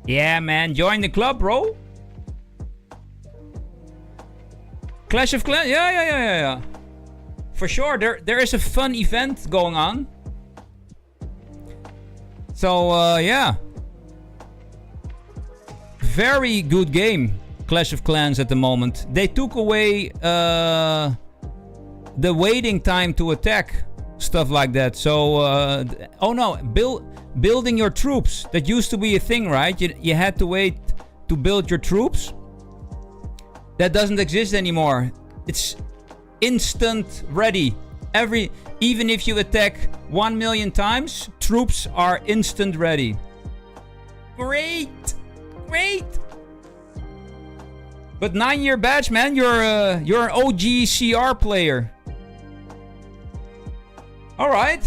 Yeah, man, join the club, bro. Clash of Clans? Yeah. For sure, there is a fun event going on. So, yeah. Very good game, Clash of Clans at the moment. They took away the waiting time to attack, stuff like that. So, oh no, building your troops. That used to be a thing, right? You had to wait to build your troops. That doesn't exist anymore. It's instant ready. Even if you attack 1 million times, troops are instant ready. Great! But 9-year badge, man, you're an OG CR player. All right.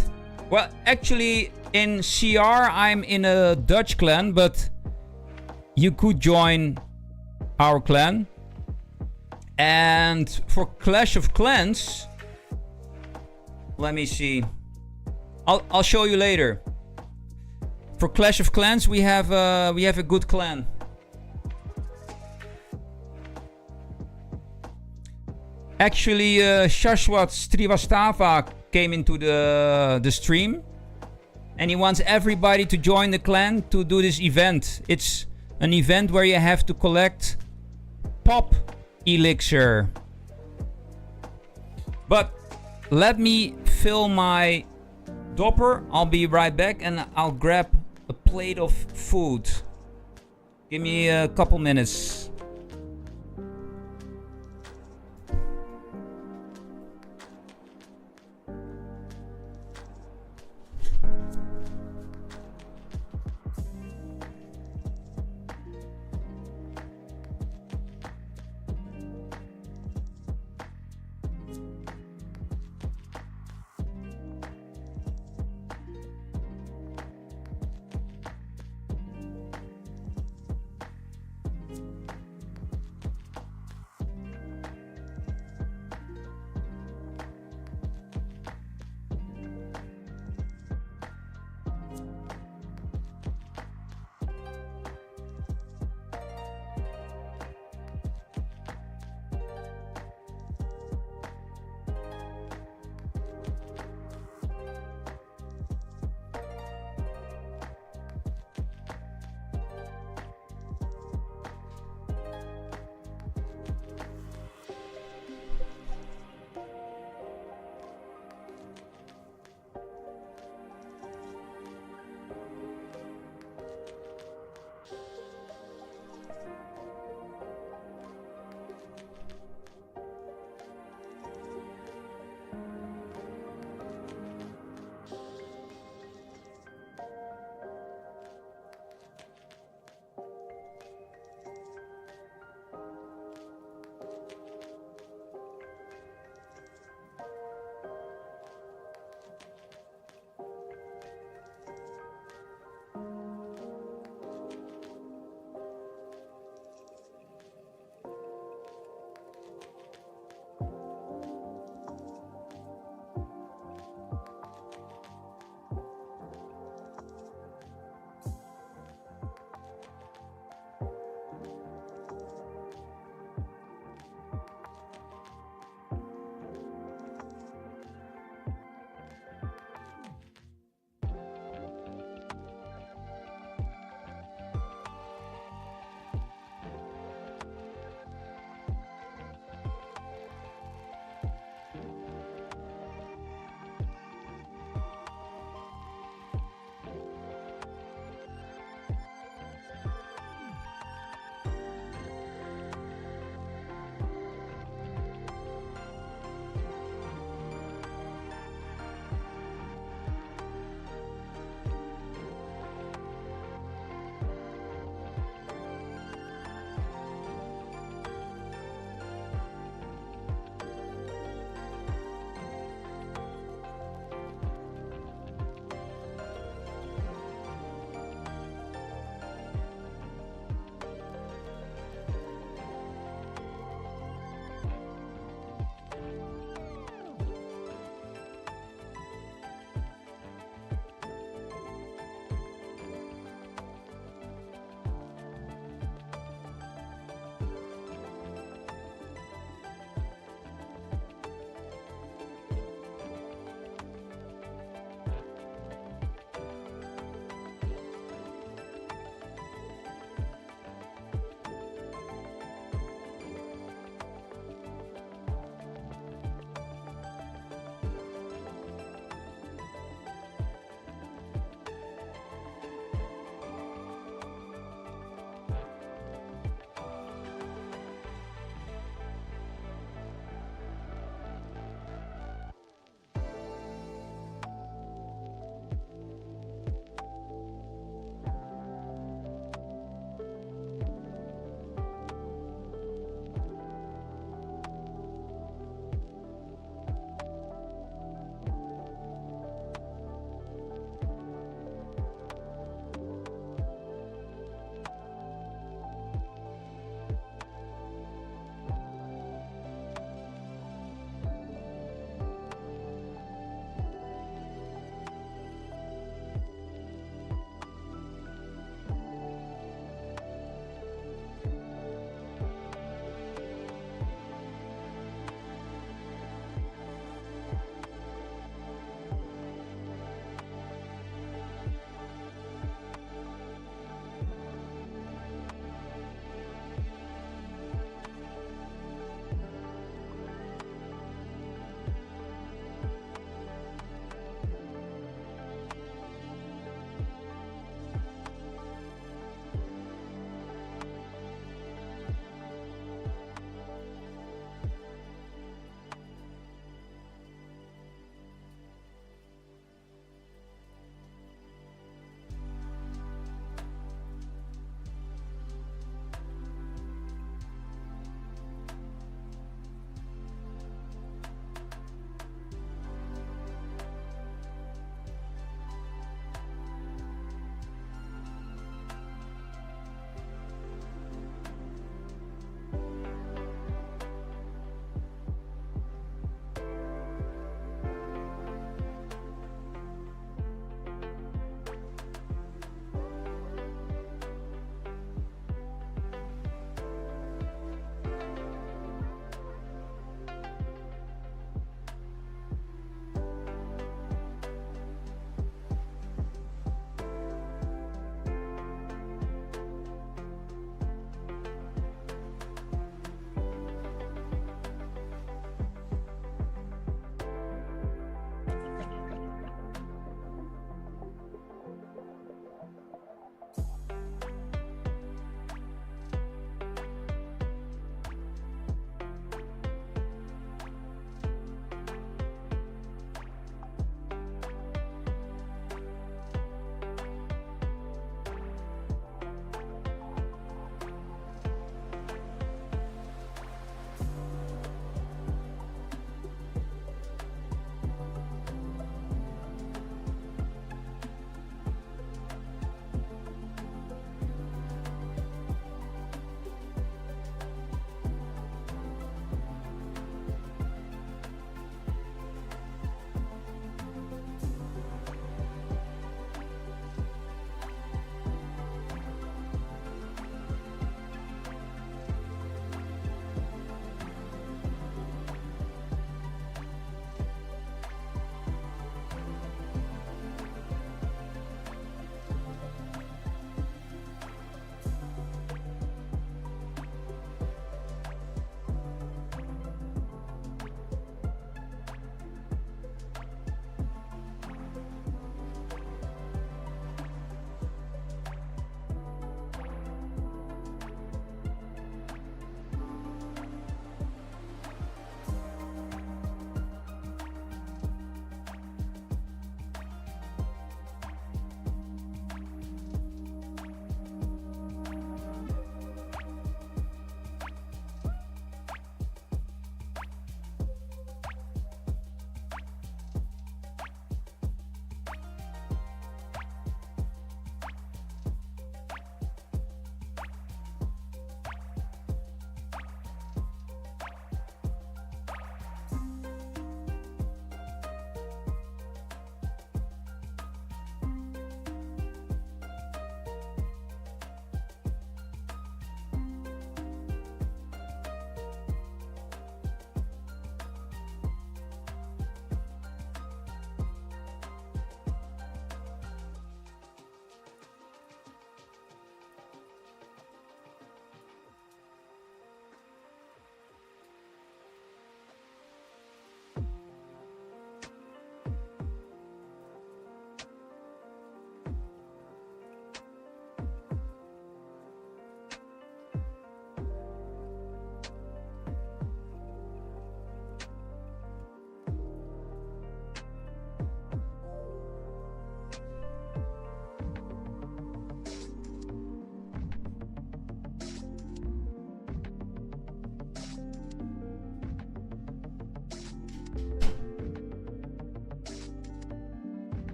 Well, actually, in CR, I'm in a Dutch clan, but you could join our clan. And for Clash of Clans, let me see. I'll show you later. For Clash of Clans, we have a good clan. Actually, Shashwat Srivastava came into the stream, and he wants everybody to join the clan to do this event. It's an event where you have to collect pop elixir. But let me fill my dopper. I'll be right back, and I'll grab a plate of food. Give me a couple minutes.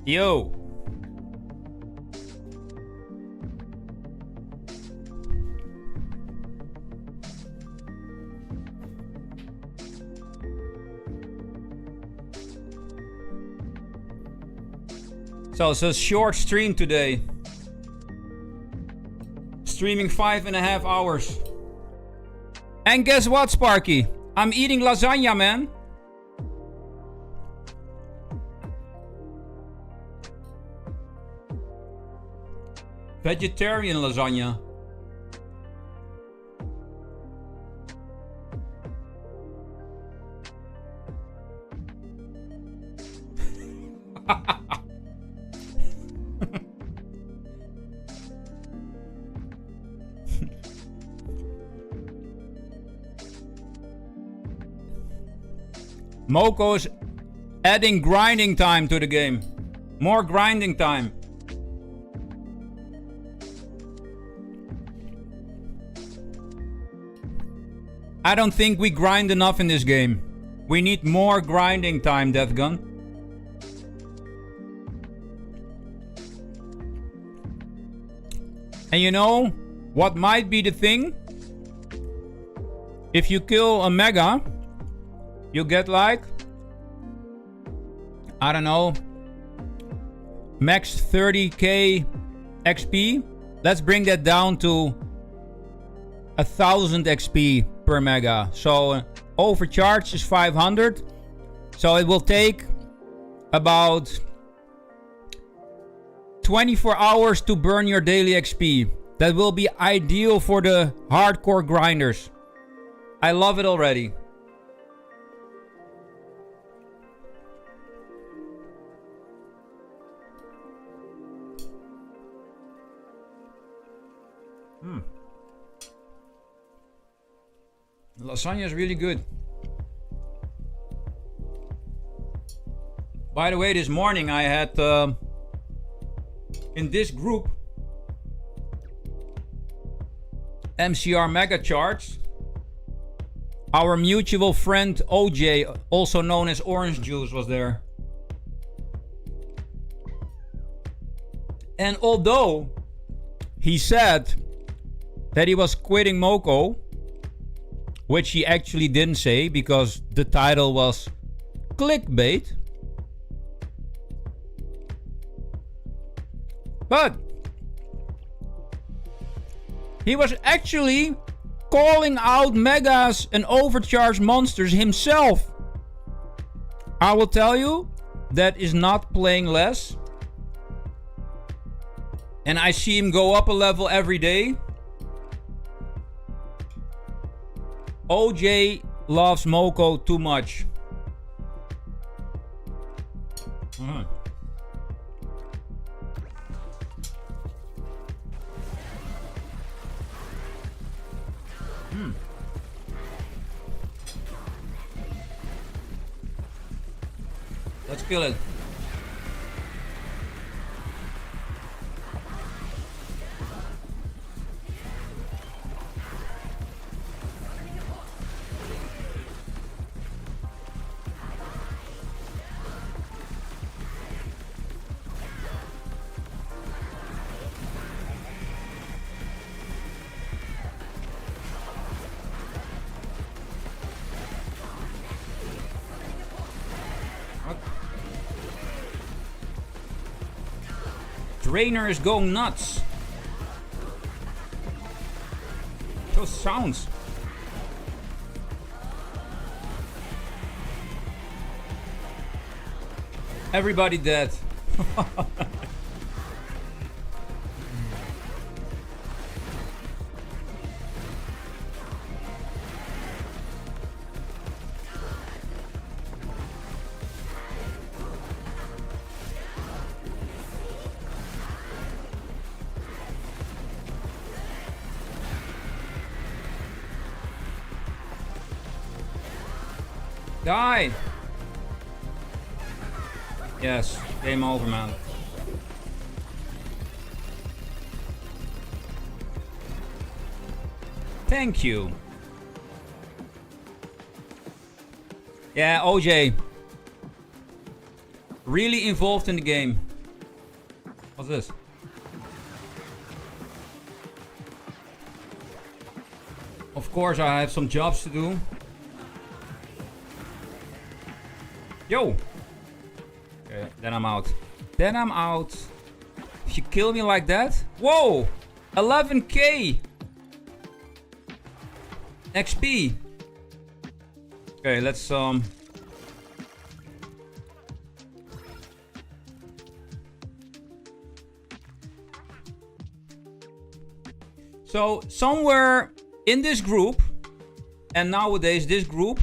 Yo. So it's a short stream today. Streaming 5.5 hours. And guess what, Sparky? I'm eating lasagna, man. Vegetarian lasagna. Moko's adding grinding time to the game. More grinding time. I don't think we grind enough in this game. We need more grinding time, Deathgun. And you know what might be the thing? If you kill a Mega, you get like, I don't know, max 30k XP. Let's bring that down to 1000 XP per Mega. So overcharge is 500. So it will take about 24 hours to burn your daily XP. That will be ideal for the hardcore grinders. I love it already. Lasagna is really good. By the way, this morning I had in this group MCR Mega Charts. Our mutual friend OJ, also known as Orange Juice, was there. And although he said that he was quitting Moko, which he actually didn't say because the title was clickbait. But he was actually calling out Megas and overcharged monsters himself. I will tell you, that is not playing less. And I see him go up a level every day. OJ loves Moko too much. Let's kill it. Trainer is going nuts. Those sounds. Everybody dead. Die! Yes, game over, man. Thank you. Yeah, OJ. Really involved in the game. What's this? Of course, I have some jobs to do. Yo! Okay, then I'm out. Then I'm out. If you kill me like that... Whoa! 11k! XP! Okay, let's So, somewhere in this group, and nowadays this group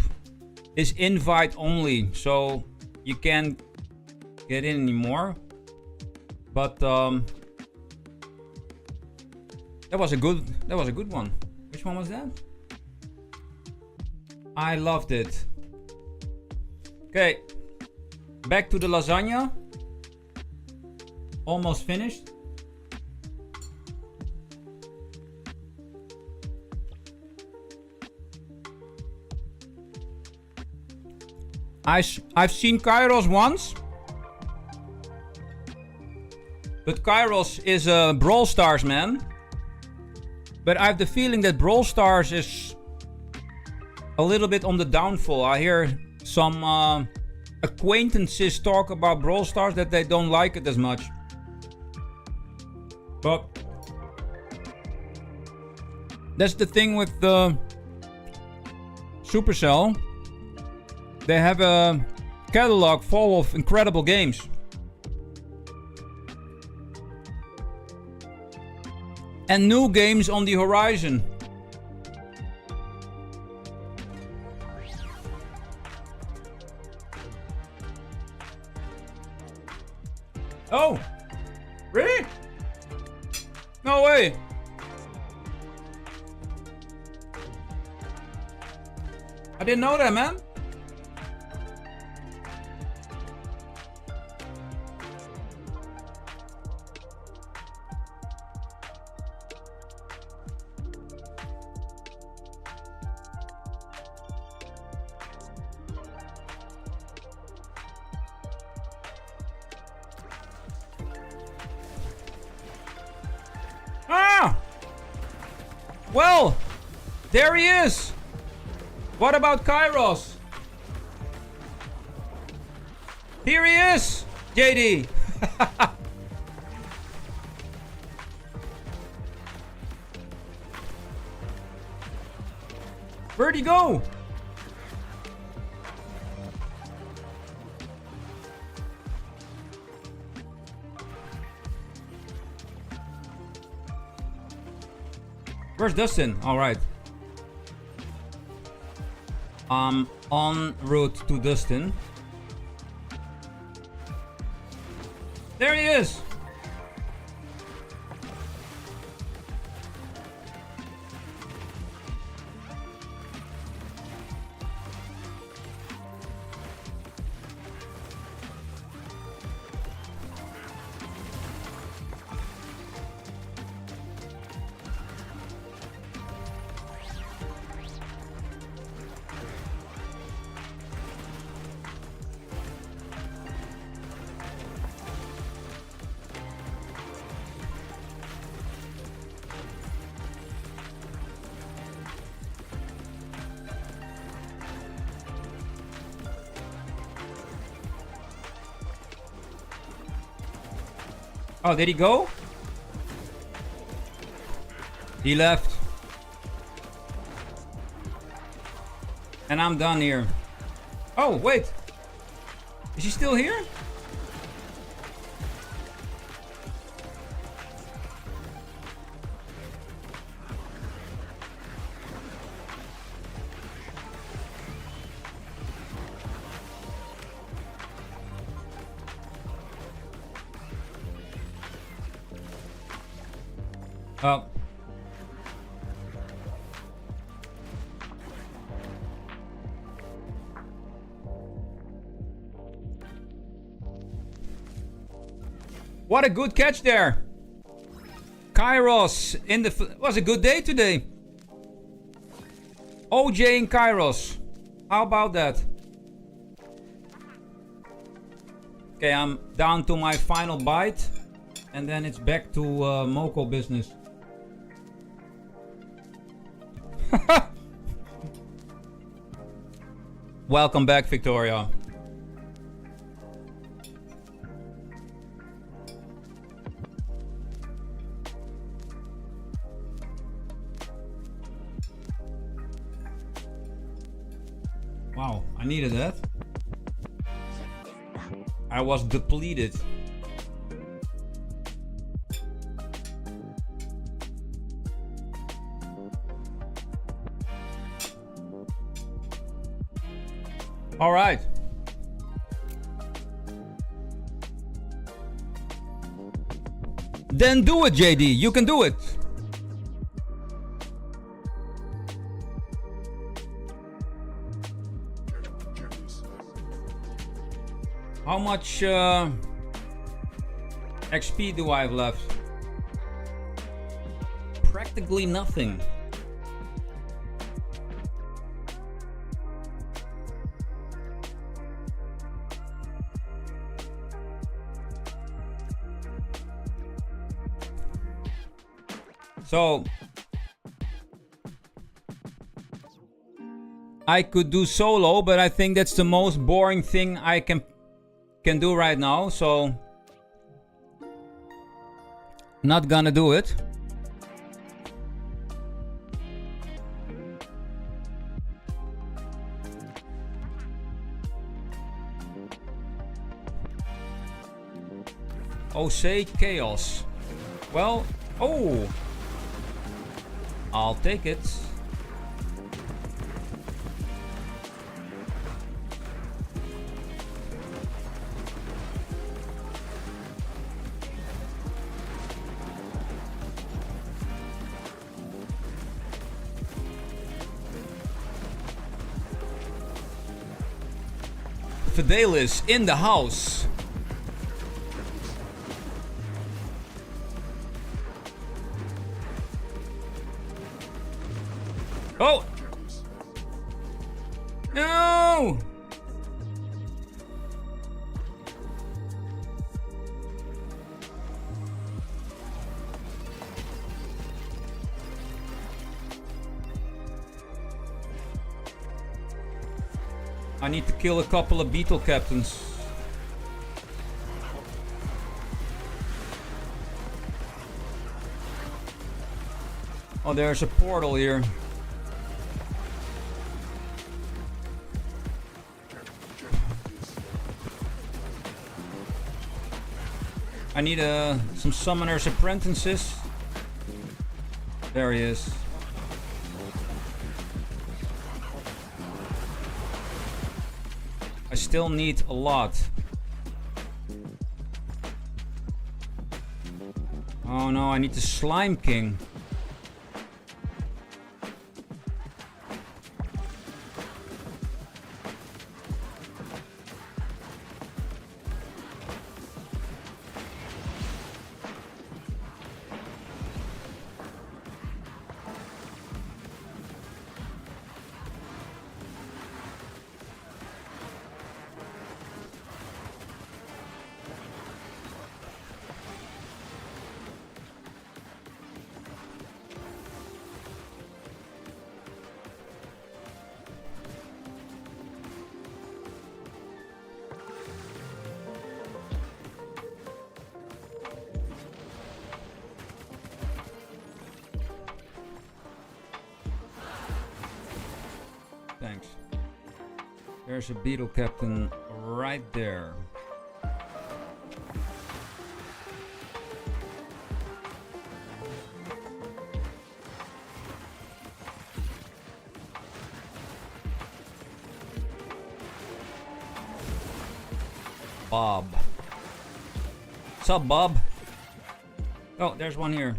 is invite only, so you can't get in anymore. But that was a good one. Which one was that? I loved it. Okay, back to the lasagna. Almost finished. I've seen Kairos once, but Kairos is a Brawl Stars man. But I have the feeling that Brawl Stars is a little bit on the downfall. I hear some acquaintances talk about Brawl Stars that they don't like it as much. But that's the thing with the Supercell. They have a catalog full of incredible games. And new games on the horizon. Oh! Really? No way! I didn't know that, man. Ah! Well, there he is. What about Kairos? Here he is, JD. Where'd he go? Where's Dustin? All right. En route to Dustin. There he is. Oh, did he go? He left. And I'm done here. Oh, wait. Is he still here? Oh. What a good catch there. Kairos in the... was a good day today. OJ and Kairos. How about that? Okay, I'm down to my final bite. And then it's back to Moko business. Welcome back, Victoria. Wow, I needed that. I was depleted. All right. Then do it, JD. You can do it. How much XP do I have left? Practically nothing. So I could do solo, but I think that's the most boring thing I can do right now, so not gonna do it. Oh, say chaos. Well, oh, I'll take it. Fidelis in the house. Oh! No! I need to kill a couple of beetle captains. Oh, there's a portal here. I need some summoners apprentices. There he is. I still need a lot. Oh no, I need the Slime King. Thanks. There's a beetle captain right there. Bob. What's up, Bob? Oh, there's one here.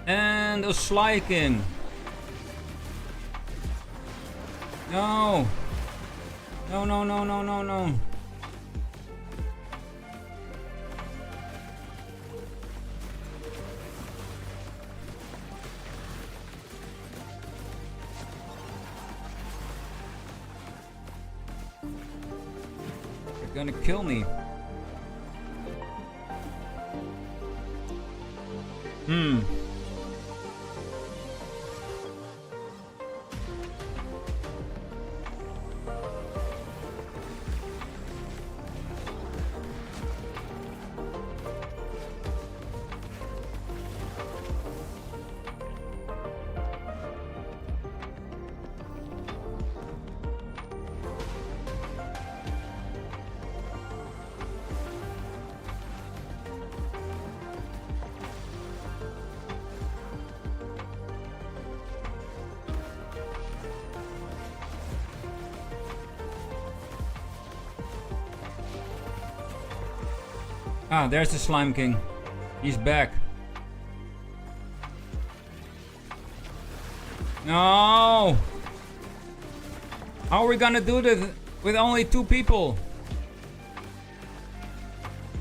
And a Slykin. No. No, no, no, no, no, no. Gonna kill me. Ah, there's the Slime King. He's back. No! How are we gonna do this with only 2 people?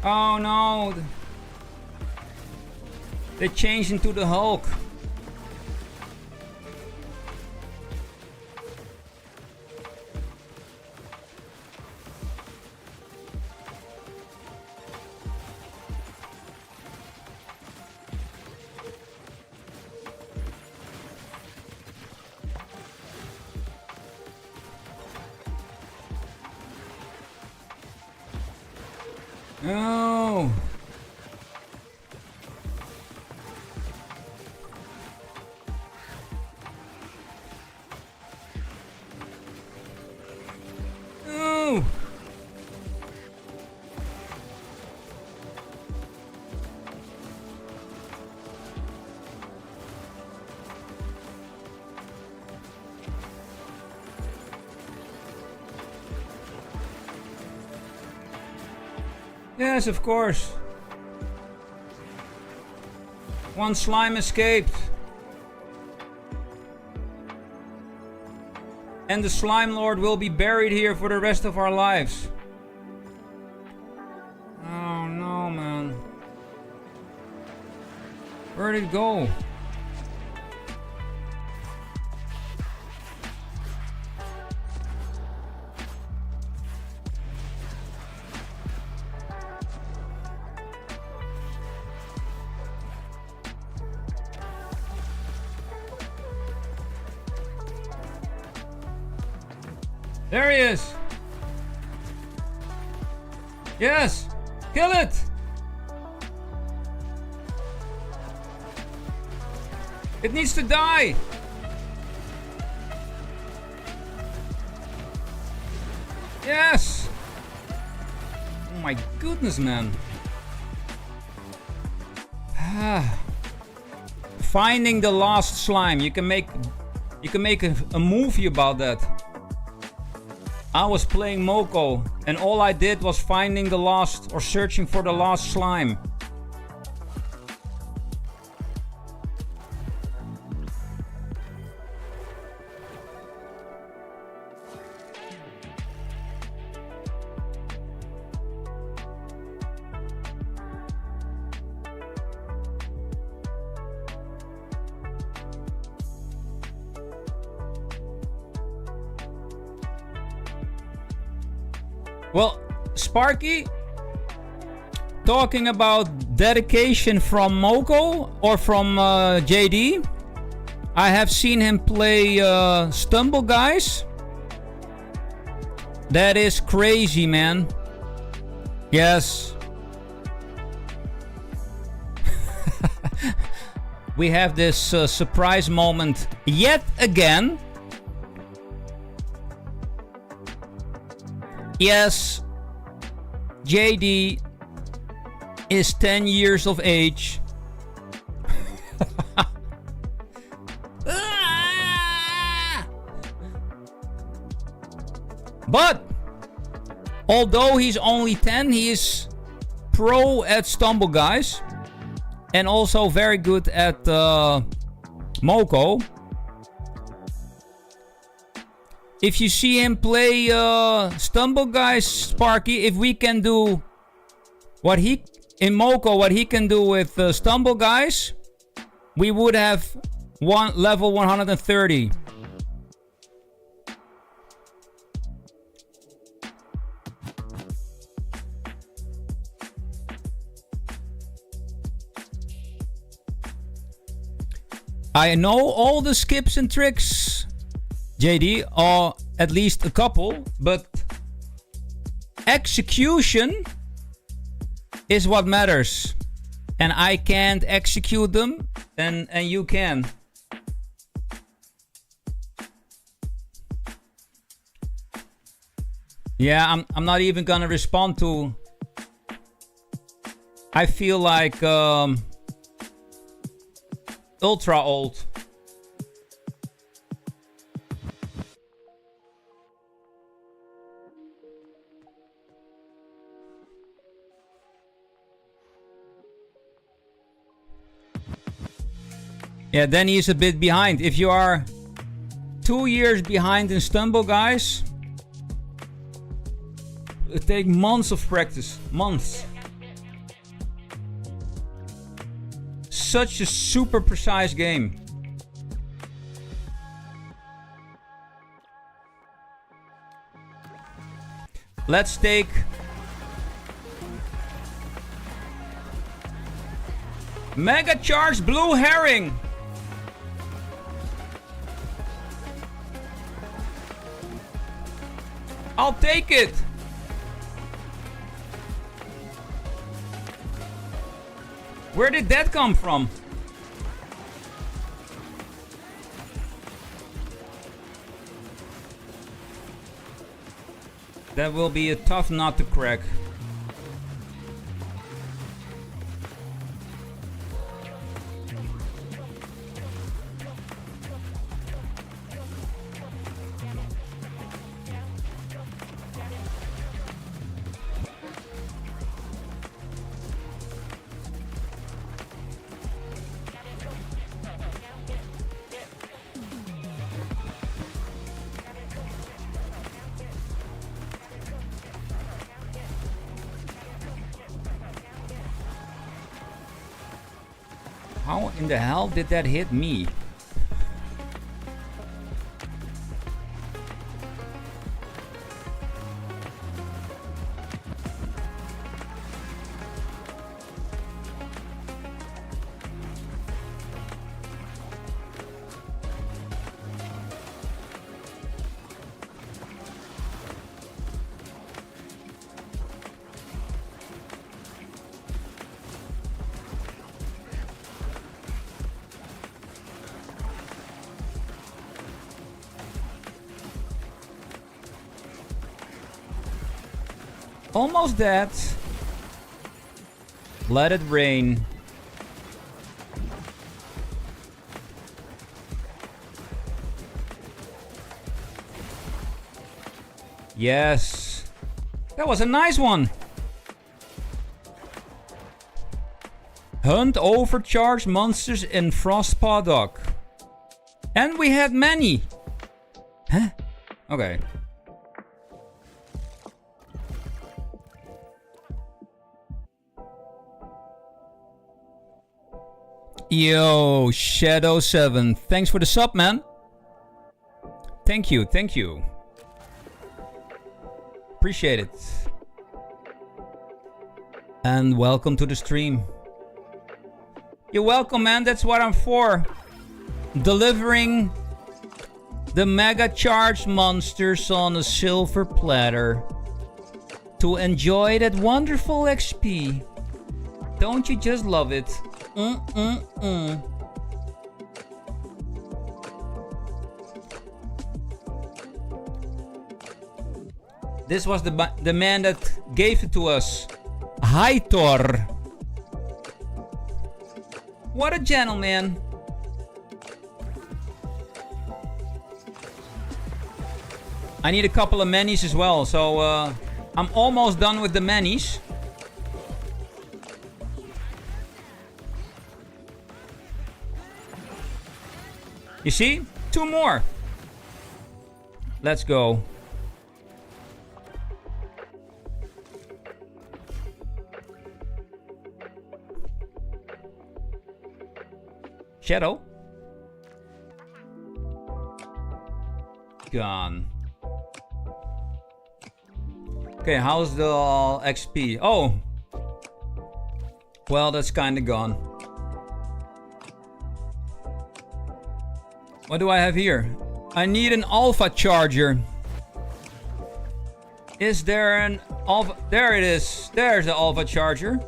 Oh no! They changed into the Hulk. No. No. Yes, of course. One slime escaped. And the Slime Lord will be buried here for the rest of our lives. Oh no, man. Where did it go? There he is. Yes. Kill it. It needs to die. Yes. Oh my goodness, man. Finding the last slime. You can make a movie about that. I was playing Moko and all I did was finding the last or searching for the last slime. Well, Sparky, talking about dedication from Moko or from JD, I have seen him play Stumble Guys. That is crazy, man. Yes. We have this surprise moment yet again. Yes, JD is 10 years of age. But although he's only 10, he is pro at Stumble Guys and also very good at Moko. If you see him play Stumble Guys, Sparky, if we can do what he in Moko, what he can do with Stumble Guys, we would have level 130. I know all the skips and tricks, JD, or at least a couple, but execution is what matters. And I can't execute them, and you can. Yeah, I'm not even gonna respond to... I feel like ultra old. Yeah, then he's a bit behind. If you are 2 years behind in Stumble, guys, it takes months of practice. Months. Such a super precise game. Let's take Mega Charge Blue Herring. I'll take it. Where did that come from? That will be a tough nut to crack. How in the hell did that hit me? Almost dead. Let it rain. Yes. That was a nice one. Hunt overcharged monsters in Frost Paddock. And we had many. Huh? Okay. Yo, Shadow7. Thanks for the sub, man. Thank you, thank you. Appreciate it. And welcome to the stream. You're welcome, man. That's what I'm for. Delivering the mega charged monsters on a silver platter to enjoy that wonderful XP. Don't you just love it? This was the man that gave it to us. Haitor. What a gentleman. I need a couple of manis as well, so I'm almost done with the manis. You see? 2 more. Let's go. Shadow. Gone. Okay, how's the XP? Oh. Well, that's kind of gone. What do I have here? I need an alpha charger. Is there an alpha? There it is. There's the alpha charger.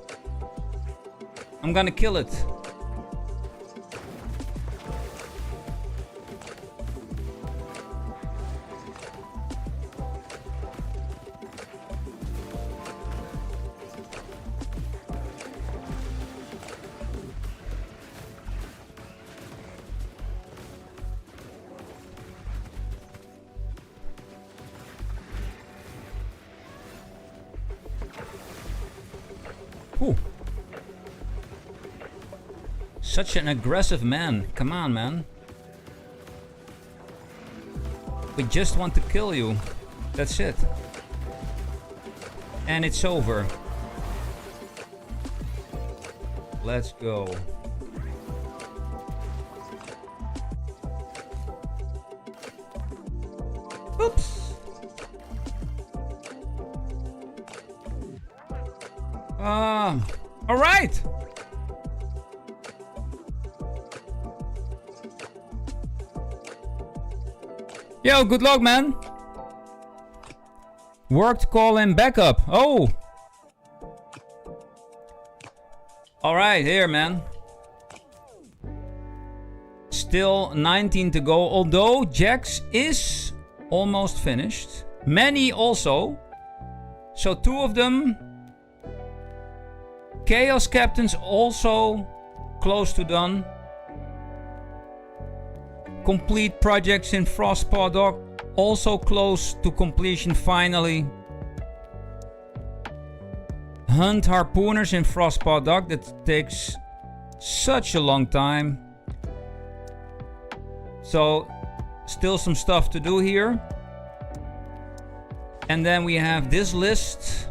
I'm gonna kill it. Ooh. Such an aggressive man. Come on, man. We just want to kill you. That's it. And it's over. Let's go. Oops. All right. Yo, good luck, man. Worked call in backup. Oh. All right, here, man. Still 19 to go, although Jax is almost finished. Many also. So 2 of them. Chaos Captain's also close to done. Complete projects in Frostpaw Dog also close to completion finally. Hunt Harpooners in Frostpaw Dog, that takes such a long time. So still some stuff to do here. And then we have this list.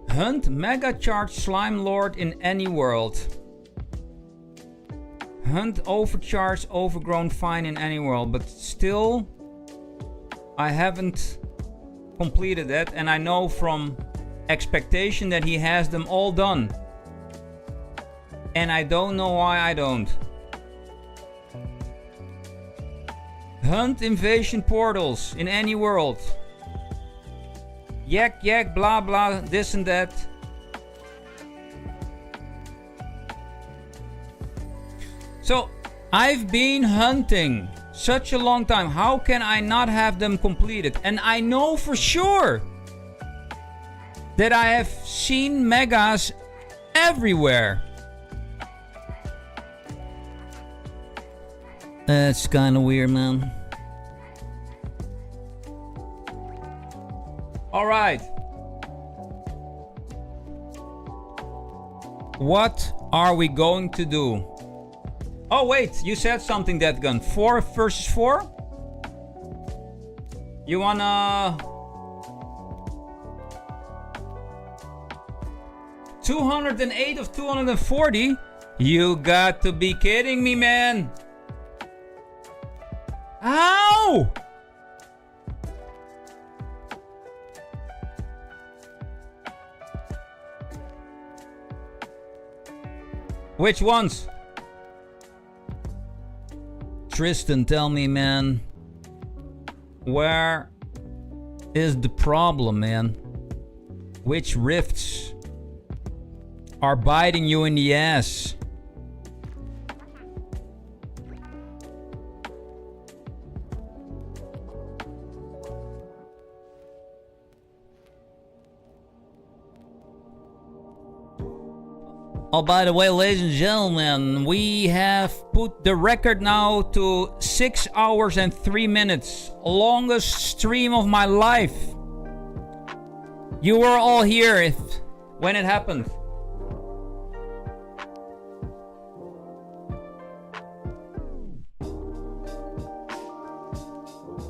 Hunt Mega Charge Slime Lord in any world. Hunt Overcharge Overgrown Fine in any world. But still, I haven't completed that. And I know from expectation that he has them all done. And I don't know why I don't. Hunt Invasion Portals in any world. Yak, yak, blah, blah, this and that. So, I've been hunting such a long time. How can I not have them completed? And I know for sure that I have seen megas everywhere. That's kind of weird, man. All right. What are we going to do? Oh, wait. You said something, Death Gun. 4 versus 4? You wanna... 208 of 240? You got to be kidding me, man. How? Which ones? Tristan, tell me, man. Where is the problem, man? Which rifts are biting you in the ass? Oh, by the way, ladies and gentlemen, we have put the record now to 6 hours and 3 minutes. Longest stream of my life. You were all here when it happened.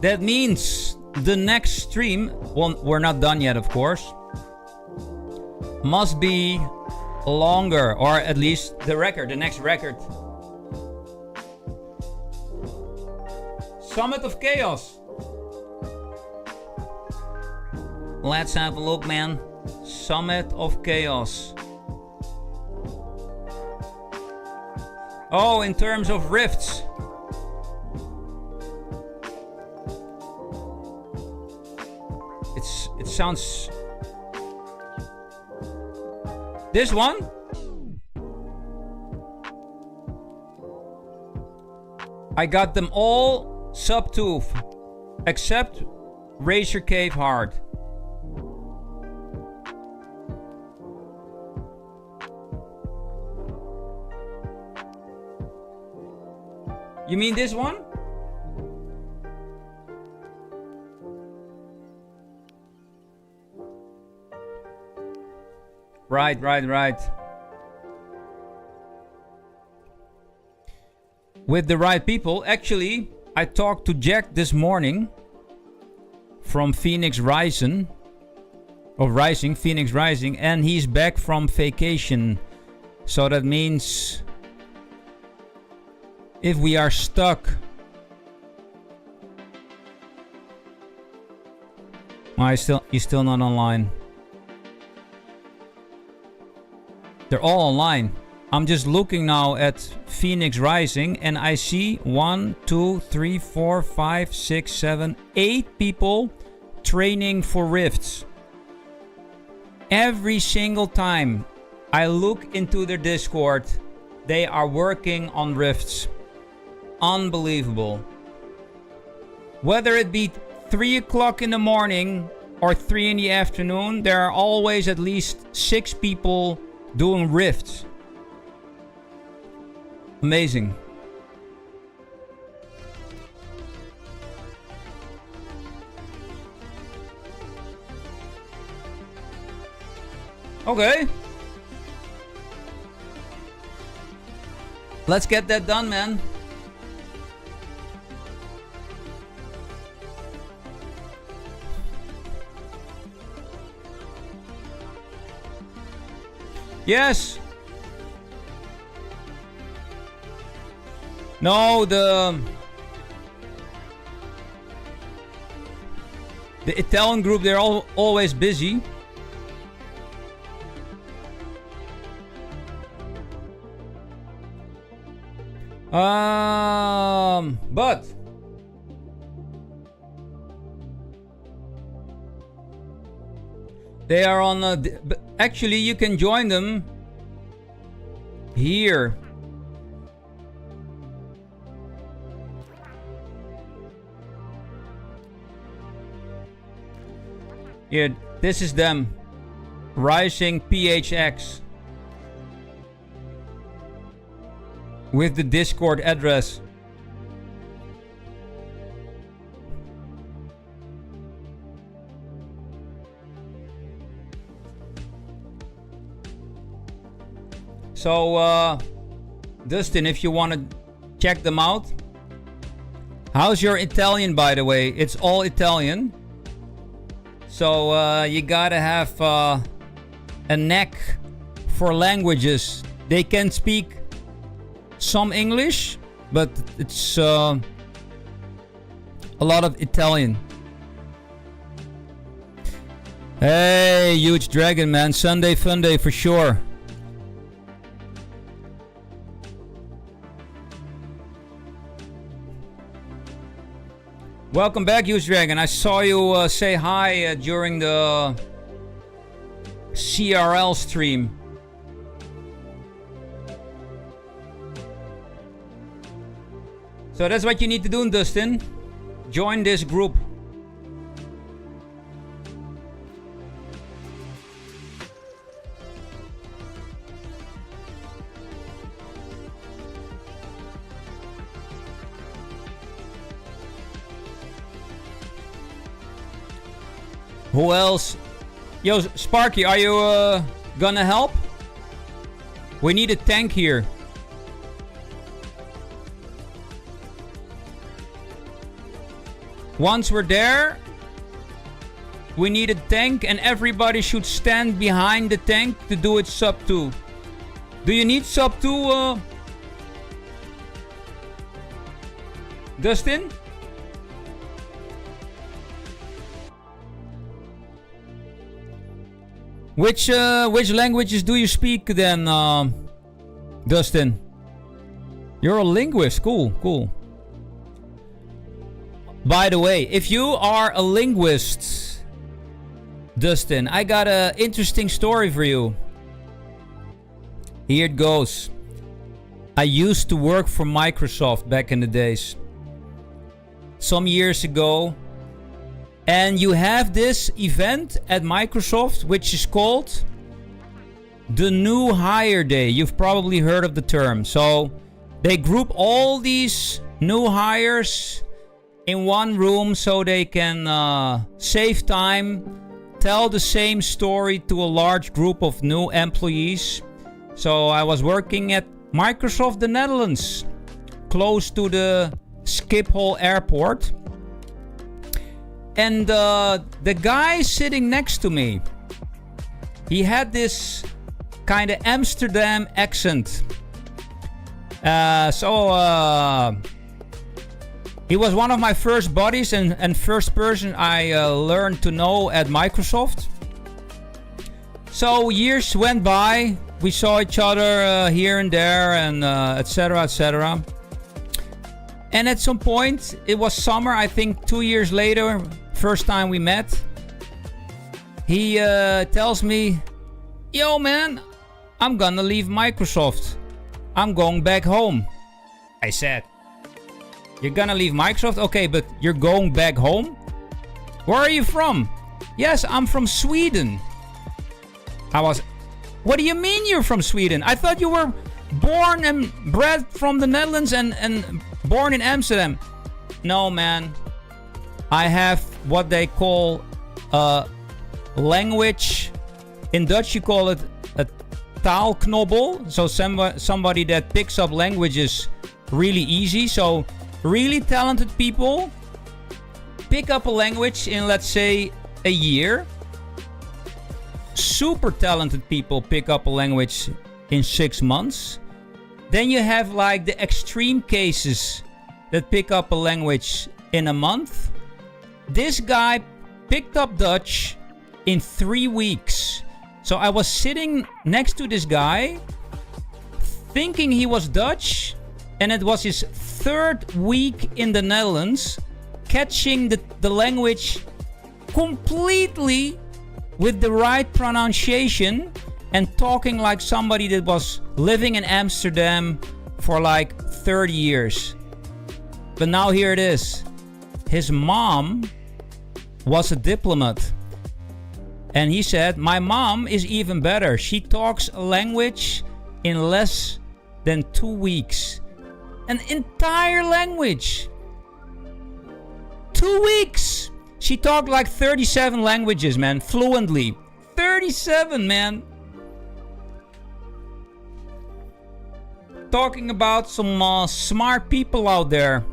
That means the next stream, well, we're not done yet, of course, must be longer, or at least the record, the next record. Summit of Chaos. Let's have a look, man. Summit of Chaos. Oh, in terms of rifts. It sounds... This one? I got them all sub 2, except Razor Cave Hard. You mean this one? Right. With the right people. Actually, I talked to Jack this morning from Phoenix Rising, and he's back from vacation. So that means if we are stuck, he's still not online. They're all online. I'm just looking now at Phoenix Rising and I see 1, 2, 3, 4, 5, 6, 7, 8 people training for rifts. Every single time I look into their Discord, they are working on rifts. Unbelievable. Whether it be 3 o'clock in the morning or 3 in the afternoon, there are always at least 6 people doing rifts. Amazing. Okay. Let's get that done, man. Yes. No, the Italian group, they're always busy. But they are on actually you can join them here. Yeah, this is them. Rising PHX. With the Discord address. So, Dustin, if you want to check them out. How's your Italian, by the way? It's all Italian. So, you gotta have a knack for languages. They can speak some English, but it's a lot of Italian. Hey, huge dragon, man. Sunday fun day for sure. Welcome back, huge dragon. I saw you say hi during the CRL stream. So that's what you need to do, Dustin. Join this group. Who else? Yo, Sparky, are you gonna help? We need a tank here. Once we're there, we need a tank and everybody should stand behind the tank to do it sub 2. Do you need sub 2, Dustin? Which languages do you speak then, Dustin? You're a linguist. Cool. By the way, if you are a linguist, Dustin, I got an interesting story for you. Here it goes. I used to work for Microsoft back in the days. Some years ago. And you have this event at Microsoft, which is called the New Hire Day. You've probably heard of the term. So they group all these new hires in one room so they can save time, tell the same story to a large group of new employees. So I was working at Microsoft the Netherlands, close to the Schiphol airport. And the guy sitting next to me, he had this kind of Amsterdam accent. He was one of my first buddies and first person I learned to know at Microsoft. So years went by, we saw each other here and there, and etc. etc. And at some point, it was summer, I think 2 years later, first time we met, he tells me, "Yo man, I'm gonna leave Microsoft. I'm going back home." I said, "You're gonna leave Microsoft? Okay, but you're going back home? Where are you from?" "Yes, I'm from Sweden." What do you mean you're from Sweden? I thought you were born and bred from the Netherlands and born in Amsterdam. "No man, I have what they call a language. In Dutch you call it a taalknobbel. So somebody that picks up languages really easy. So really talented people pick up a language in, let's say, a year. Super talented people pick up a language in 6 months. Then you have like the extreme cases that pick up a language in a month. This guy picked up Dutch in 3 weeks. So I was sitting next to this guy thinking he was Dutch, and it was his 3rd week in the Netherlands, catching the language completely with the right pronunciation and talking like somebody that was living in Amsterdam for like 30 years. But now here it is. His mom was a diplomat. And he said, "My mom is even better. She talks a language in less than 2 weeks. An entire language. 2 weeks. She talked like 37 languages, man, fluently. 37, man. Talking about some smart people out there.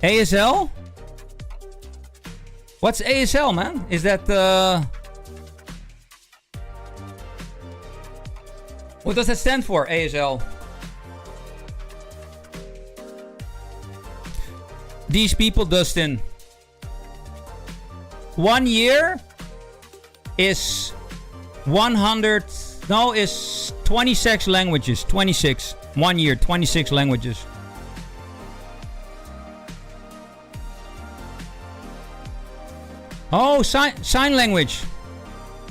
ASL? What's ASL, man? Is that what does that stand for, ASL? These people, Dustin. 1 year is 100... No, is 26 languages. 26. 1 year, 26 languages. Oh, sign language.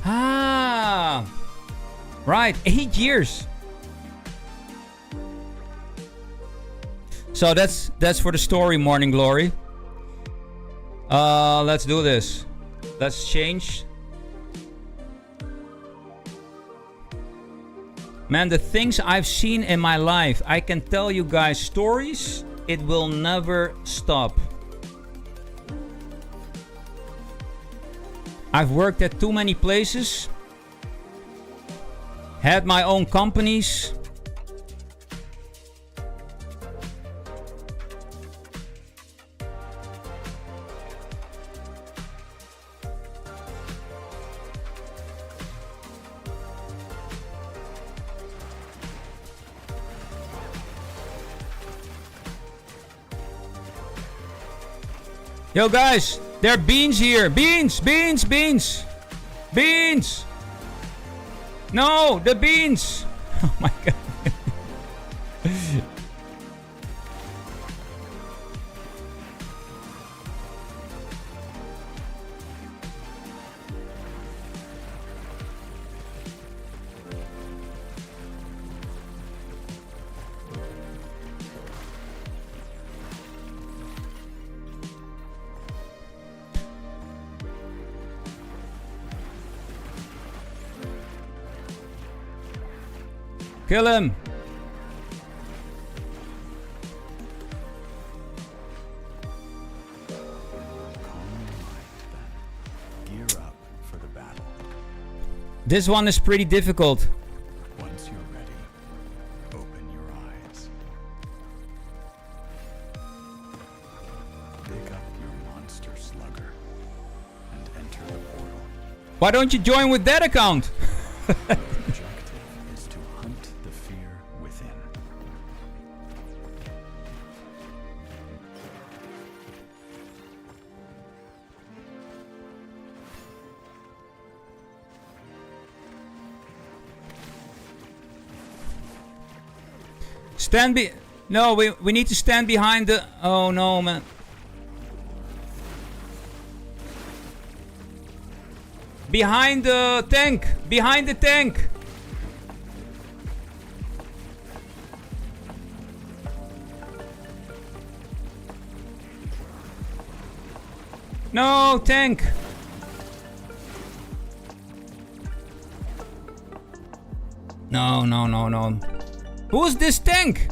Ah. Right, 8 years. So that's for the story, Morning Glory. Let's do this. Let's change. Man, the things I've seen in my life, I can tell you guys stories. It will never stop. I've worked at too many places. Had my own companies. Yo, guys, there are beans here. Beans, beans, beans. Beans. No, the beans. Oh my god. Kill him! Gear up for the battle. This one is pretty difficult. Once you're ready, open your eyes. Pick up your monster slugger and enter the portal. Why don't you join with that account? No, we need to stand behind the... Oh no, man. Behind the tank! Behind the tank! No, tank! No, no, no, no. Who's this tank?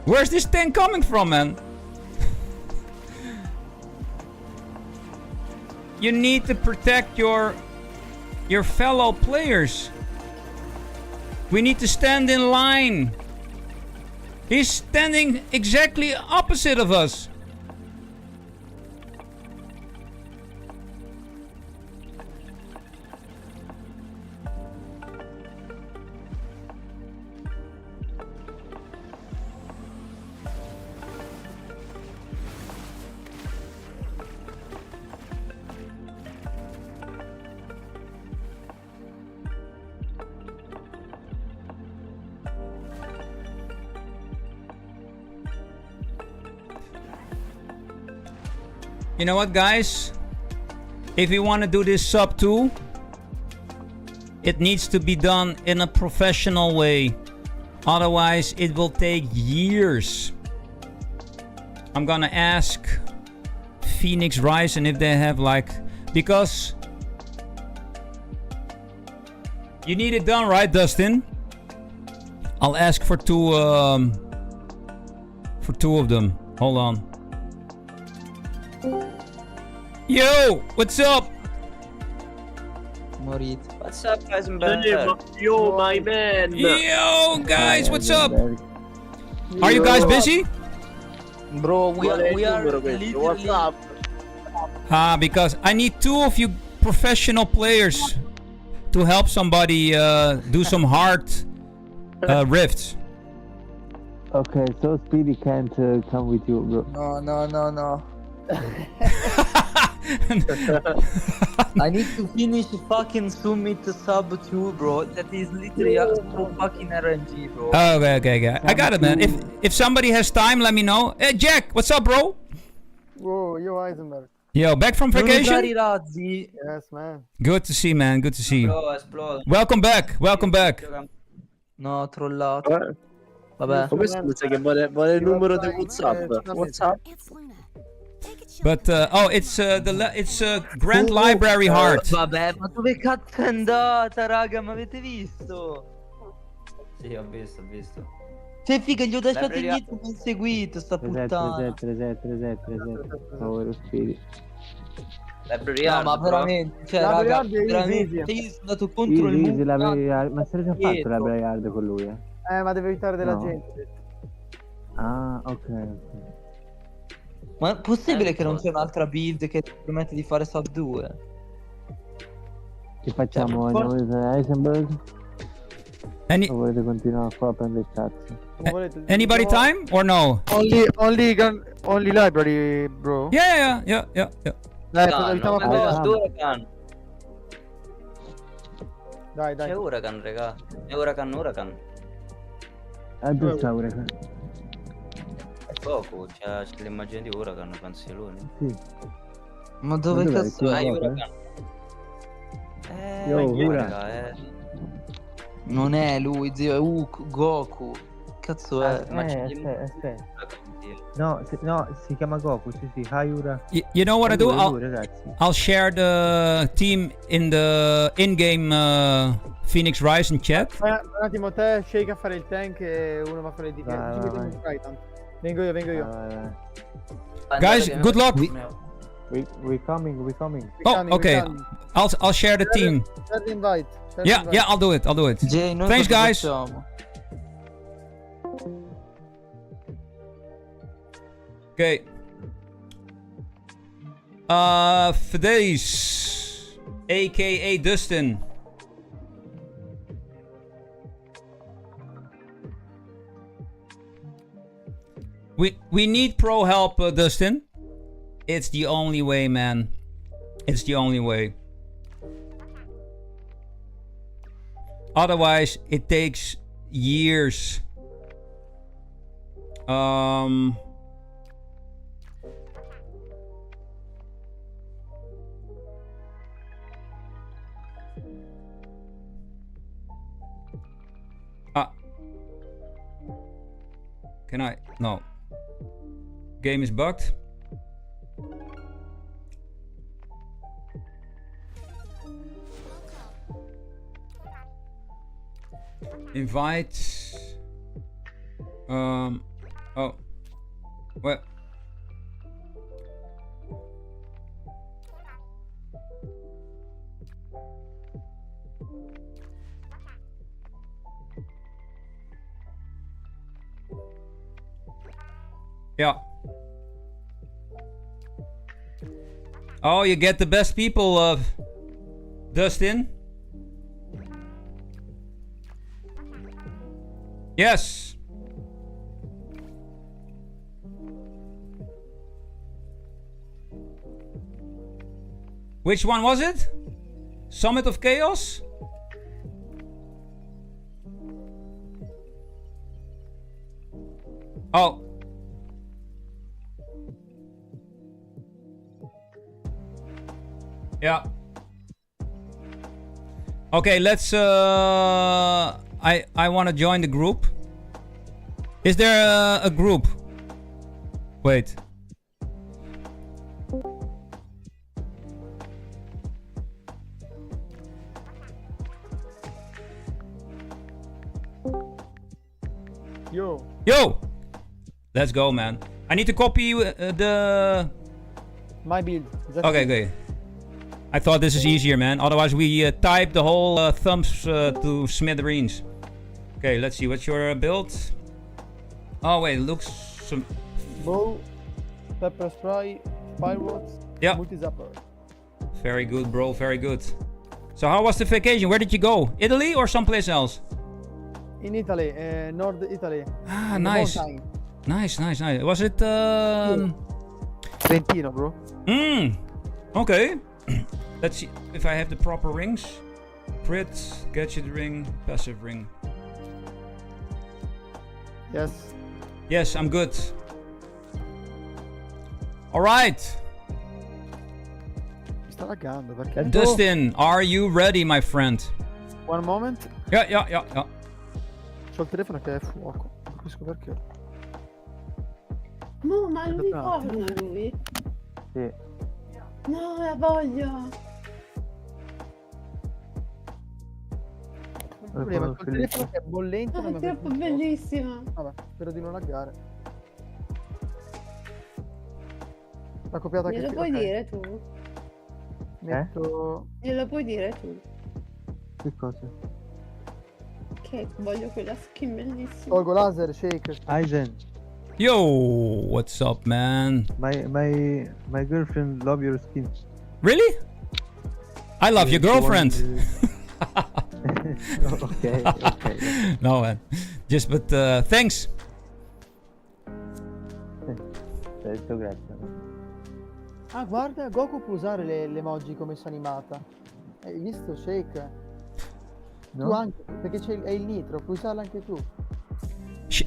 Where's this tank coming from, man? You need to protect your fellow players. We need to stand in line. He's standing exactly opposite of us. You know what, guys? If we want to do this sub 2, it needs to be done in a professional way. Otherwise, it will take years. I'm gonna ask Phoenix Rising if they have like... Because... You need it done, right, Dustin? I'll ask for two of them. Hold on. Yo, what's up? Morit. What's up, guys? Yo, my man. Yo, guys, what's up? Are you guys busy? Bro, we are literally... What's up? Because I need 2 of you professional players to help somebody do some hard rifts. Okay, so Speedy can't come with you, bro. No. I need to finish fucking Summit sub 2, bro. That is literally so fucking RNG, bro. Okay. I got it, man. If somebody has time, let me know. Hey, Jack, what's up, bro? Whoa, yo, Eisenberg. Yo, back from vacation? Yes, man. Good to see, man. Good to see. Welcome back. No, trollato. Vabbè. Come scusa che vuole il numero di WhatsApp? WhatsApp? But oh, it's Grand Library Heart. Vabbè, ma dove cazzo è andata, raga? Ma avete visto? Sì, ho visto. Cioè, figa, gli ho lasciato Library indietro, mi ha seguito, sta puttana. Reset. Povero spirito. Library No, Hard, ma bro. veramente, cioè, Library raga, Hard è veramente, easy. io sono andato contro il Easy, muro. Library Hard. Ma se l'è già fatto Dietro. Library Hard con lui, ma deve evitare della No. gente. Ah, ok. Ma è possibile che non c'è un'altra build che ti permette di fare sub 2? Che facciamo? Cioè, Andiamo a HSNBRG? Any O volete continuare qua a prendere il cazzo? anybody time or no? Only library, bro. Yeah. Dai, No, Huracan. Dai. C'è Huracan, raga. È Huracan. Dove sta Huracan? È poco, c'è l'immagine di Huracan, penso sia lui. Sì. Ma dove Ma dov'è? cazzo è? Huracan. Yo, Hura. Raga, Non è lui, zio, è Goku. Cazzo è? Ma c'è aspetta. No, si chiama Goku, sì, Hayura. You know what I do? Ragazzi. I'll share the team in the in-game Phoenix Rising chat. Un attimo, te shake a fare il tank e uno va a fare il difesa. Vengo io. Guys, good luck. We coming. Oh, okay. I'll share the team. Share the invite. Yeah, I'll do it. Jay, noi Thanks, cosa guys. facciamo? Okay. Fidelis, aka Dustin. We need pro help, Dustin. It's the only way, man. It's the only way. Otherwise, it takes years. Can I? No. Game is bugged. Invite. Oh. Well. Yeah. Oh, you get the best people of Dustin. Yes. Which one was it? Summit of Chaos? Oh. Yeah. Okay, let's I want to join the group. Is there a group? Wait. Yo! Let's go, man. I need to copy the... My build. Okay. I thought this is easier, man. Otherwise, we type the whole thumbs to smithereens. Okay, let's see. What's your build? Oh, wait. Looks... some. Bow, pepper spray, fireworks, multi-zapper. Very good, bro. Very good. So how was the vacation? Where did you go? Italy or someplace else? In Italy, North Italy. Ah, nice. Nice. Was it... Trentino, bro. Okay. Let's see if I have the proper rings. Crit, gadget ring, passive ring. Yes. Yes, I'm good. Alright. Sta laggando perché... Dustin, are you ready, my friend? One moment. Yeah. C'ho il telefono che è fuoco. Non capisco perché. No, ma non mi parla lui. Sì. No, la voglio. Un problema, col telefono che è bollente non È mi troppo piace. bellissima. Vabbè, spero di non laggare. La copiata che Glielo sì, puoi ok. dire tu? Metto... Glielo puoi dire tu? Che cosa? Che voglio quella skin bellissima. Tolgo laser, shake. Aizen, Yo, what's up, man? my girlfriend love your skin. Really? I love your girlfriend. Okay. No, man. Just, but thanks. Detto grazie. Ah, guarda, Goku può usare le emoji come si animata. Hai visto, shake? No? Tu anche, perché è il nitro, puoi usarla anche tu.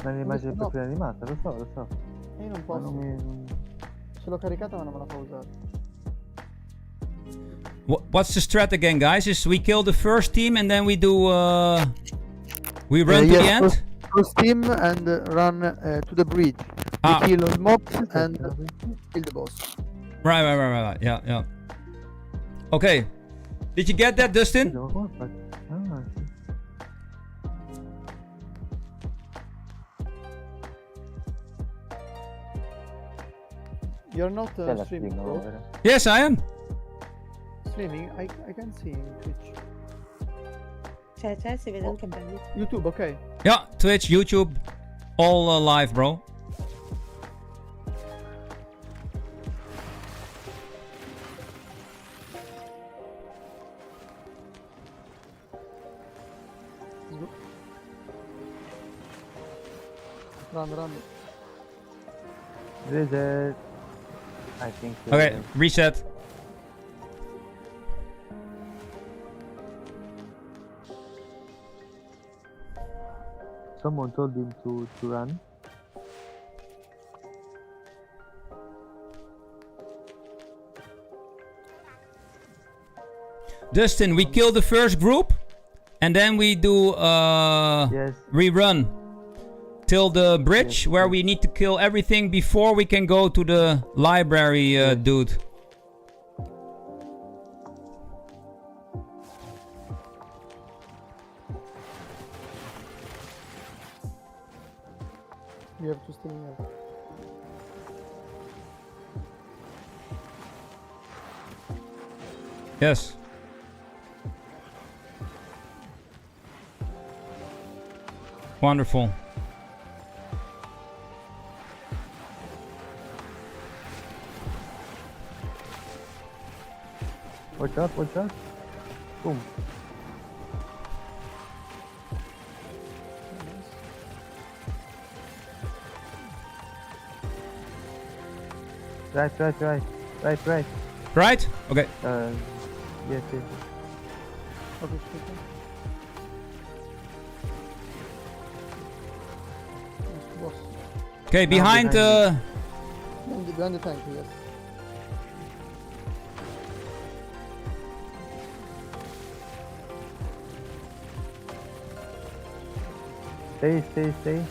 Ma l'immagine No. proprio animata, lo so. E io non Ma posso. non mi... Ce l'ho caricata ma non me la fa usare. What's the strat again, guys? Is we kill the first team and then we do we run to the end? First team and run to the bridge. Ah. We kill all mobs and kill the boss. Right. Yeah. Okay. Did you get that, Dustin? You're not C'è la streaming, stream, bro? vero? Yes, I am. Streaming? I can see in Twitch. C'è, si vede anche bene. YouTube, ok. Yeah, Twitch, YouTube, all live, bro. Run. Reset. I think. Okay, reset. Someone told him to run. Dustin, we kill the first group and then we do Yes. rerun till the bridge where we need to kill everything before we can go to the library, dude. You have to stay here. Yes. Wonderful. Watch out. Boom. Right. Right? Okay. Yes. Okay. Boss. Okay, behind Behind the tank, yes. Stay.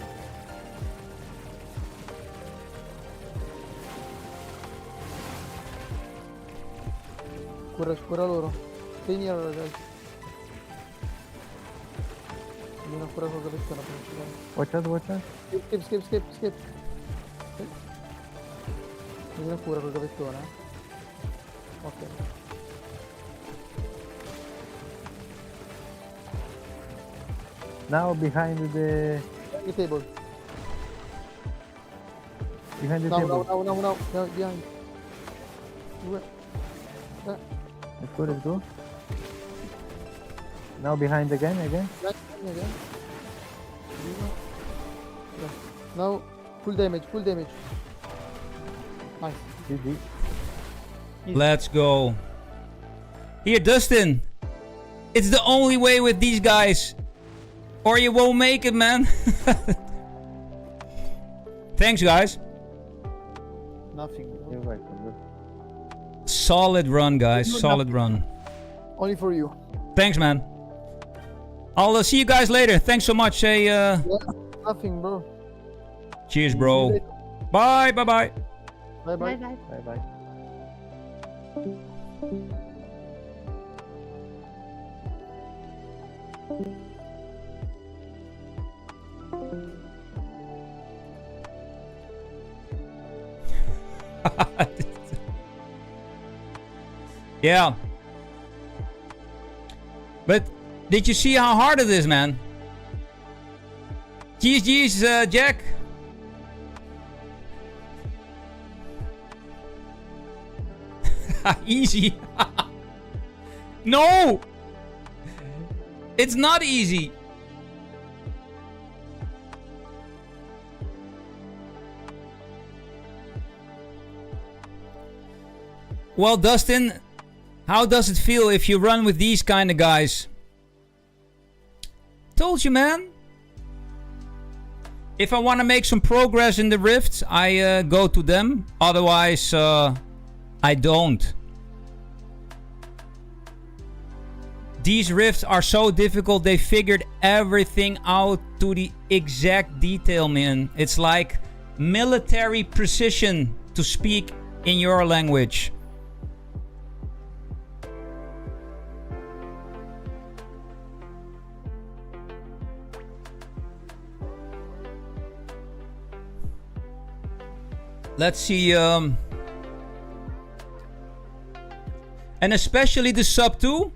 Cura loro. Stay near, guys. Vieni a curare qualche persona principale. Watch out. Skip. Vieni a curare qualche persona. Ok. Now behind the table. Behind the No, table. behind. Let's go. Now behind again. Now full damage. Nice. GG. Let's go. Here, Dustin. It's the only way with these guys. Or you won't make it, man. Thanks, guys. Nothing. You're welcome. Solid run, guys. Solid run. Only for you. Thanks, man. I'll see you guys later. Thanks so much. Hey, Yeah, nothing, bro. cheers, bro. Bye. Bye. Bye. Yeah. But did you see how hard it is, man? GG's, Jack. Easy. No! It's not easy. Well, Dustin, how does it feel if you run with these kind of guys? Told you, man. If I want to make some progress in the rifts, I go to them. Otherwise, I don't. These rifts are so difficult. They figured everything out to the exact detail, man. It's like military precision, to speak in your language. Let's see, and especially the sub 2.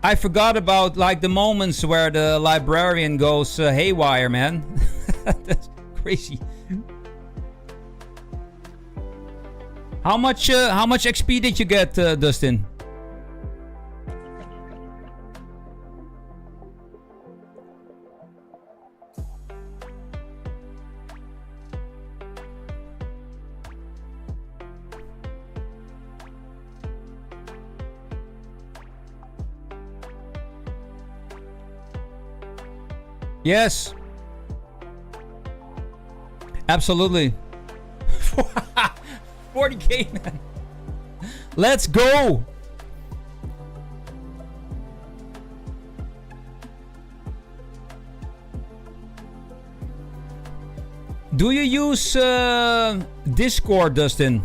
I forgot about like the moments where the librarian goes haywire, man. That's crazy. How much XP did you get, Dustin? Yes. Absolutely. 40k, man. Let's go. Do you use Discord, Dustin?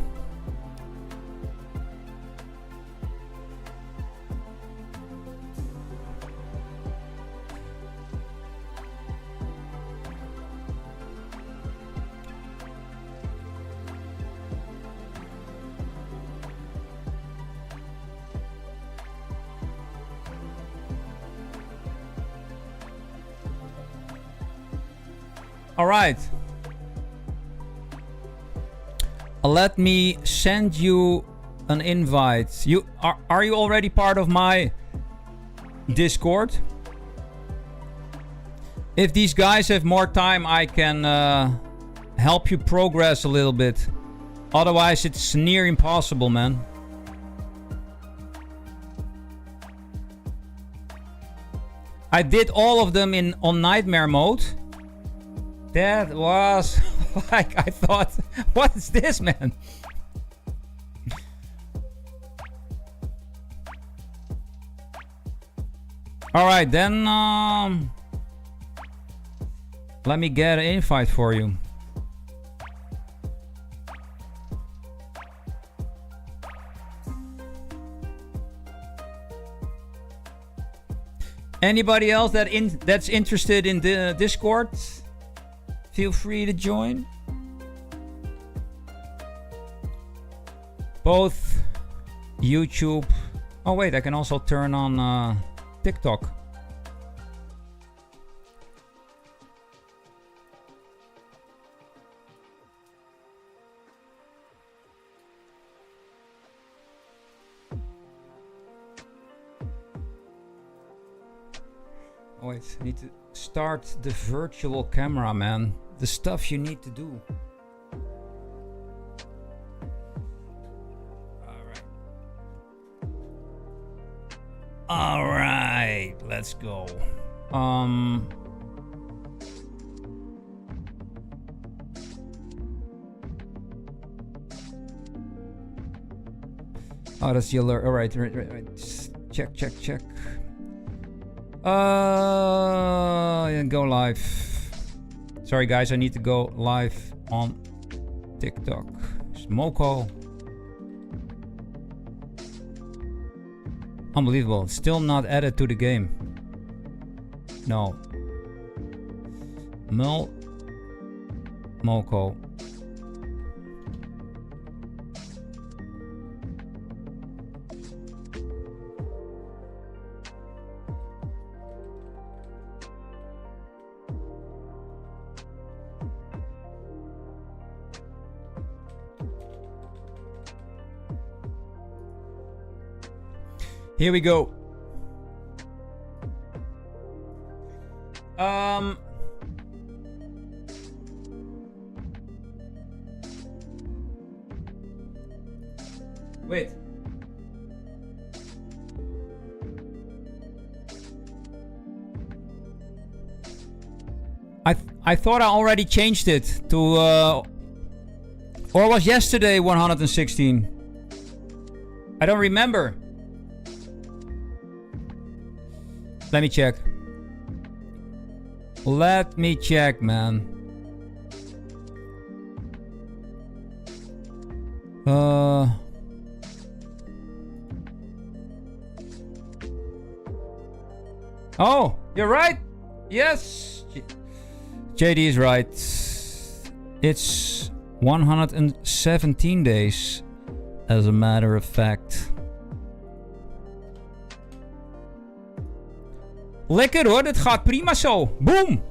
All right. Let me send you an invite. You are you already part of my Discord? If these guys have more time, I can help you progress a little bit. Otherwise, it's near impossible, man. I did all of them on nightmare mode. That was like, I thought, what is this, man? All right, then let me get an invite for you. Anybody else that's interested in the Discord? Feel free to join. Both YouTube. Oh wait, I can also turn on TikTok. Oh wait, I need to start the virtual camera, man. The stuff you need to do. All right, let's go. Oh, that's the alert. All right. Check. And go live. Sorry guys, I need to go live on TikTok. Smoko. Unbelievable. Still not added to the game. No. Moko. Here we go. Wait. I thought I already changed it to or was yesterday 116? I don't remember. Let me check. Let me check, man. Oh, you're right. Yes. JD is right. It's 117 days, as a matter of fact. Lekker hoor, dit gaat prima zo. Boom!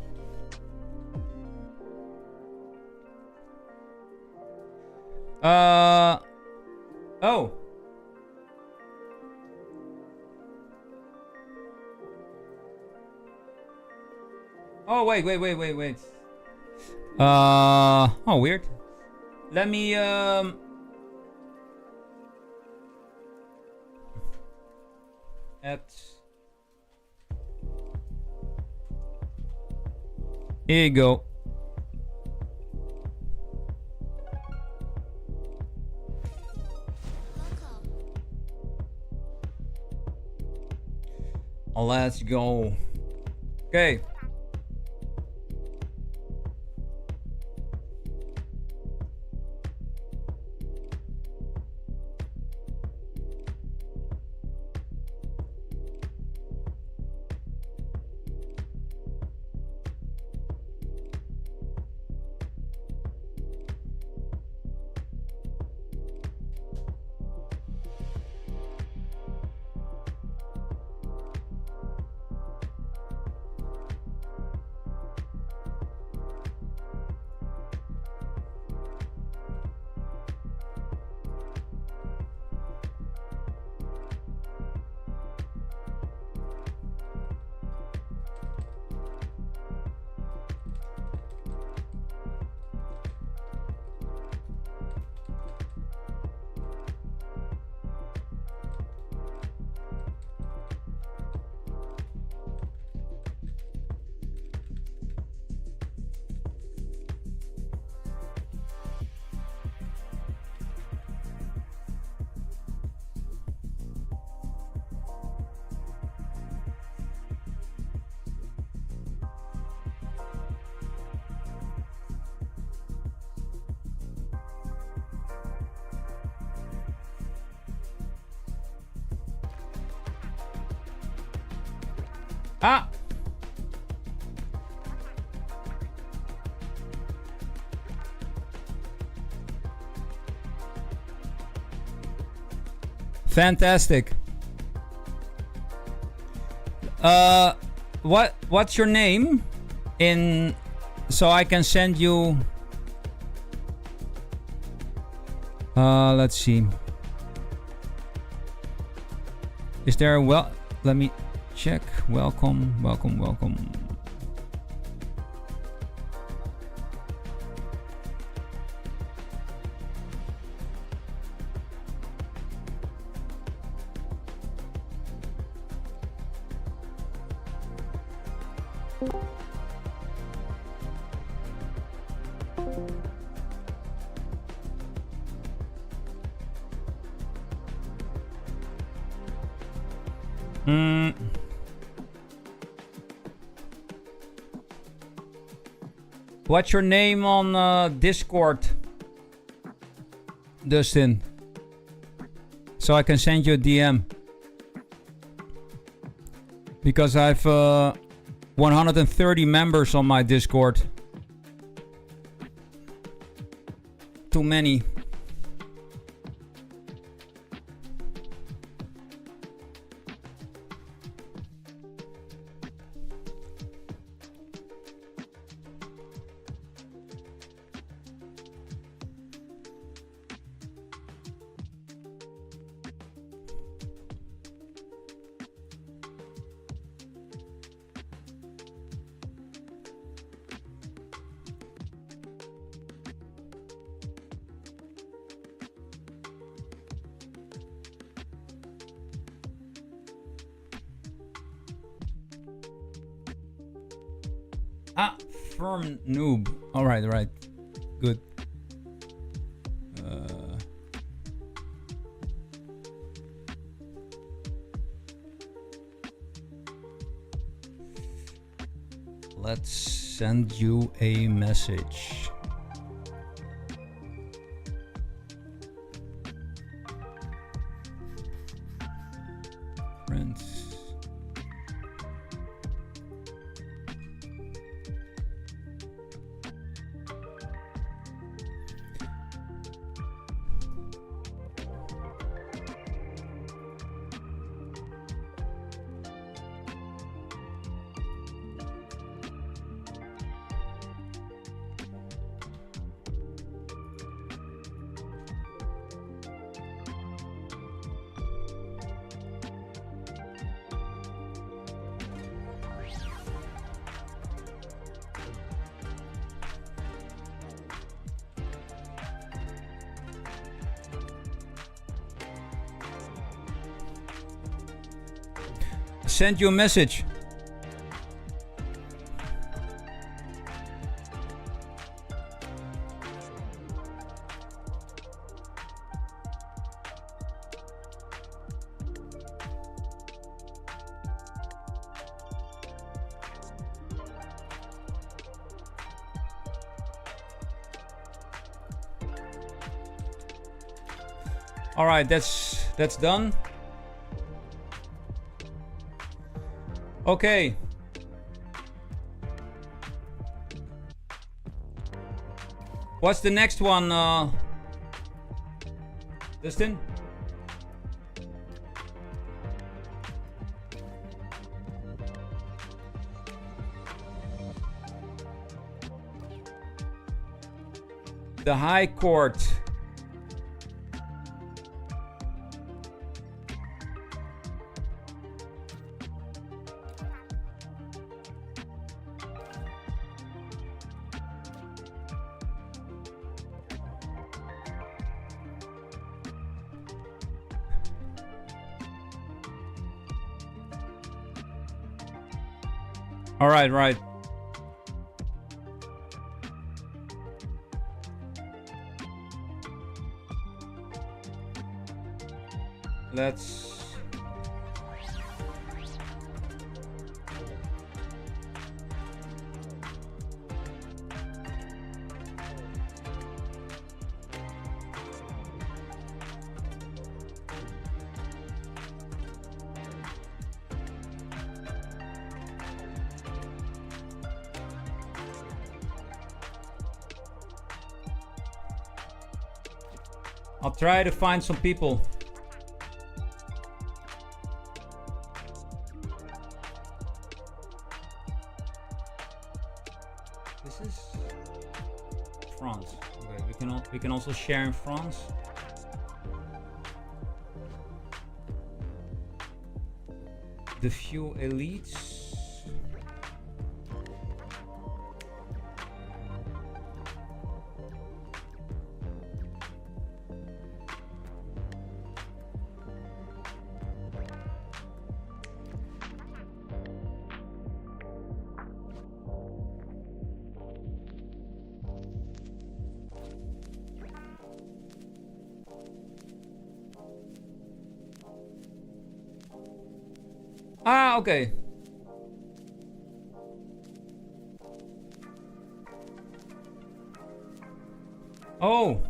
Oh. Oh, wait. Oh, weird. Let me, Here you go. Let's go. Okay. Ah! Fantastic. What's your name? So I can send you. Let's see. Is there a let me check. Welcome. What's your name on Discord, Dustin? So I can send you a DM. Because I've 130 members on my Discord. Too many. Ah, firm noob. Alright, right. Good. Let's send you a message. Friends. Send you a message. All right, that's done. Okay. What's the next one, Dustin? The High Court. All right, right. Let's... I'll try to find some people. This is France. Okay, we can also share in France. The few elites. Ah, okay. Oh.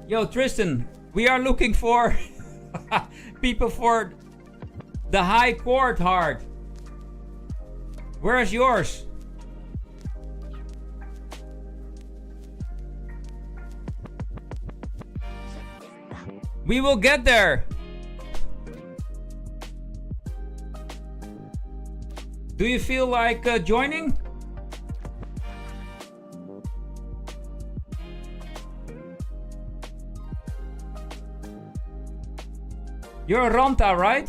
Yo, Tristan, we are looking for people for the high court heart. Where's yours? We will get there. Do you feel like joining? You're a Ranta, right?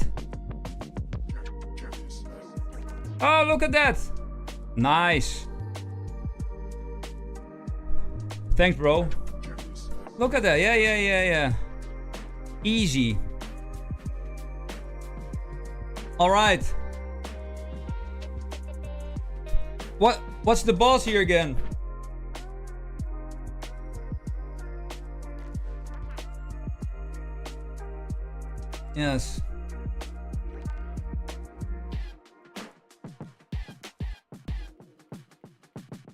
Oh, look at that. Nice. Thanks, bro. Look at that. Yeah. Easy. All right. What's the boss here again? Yes.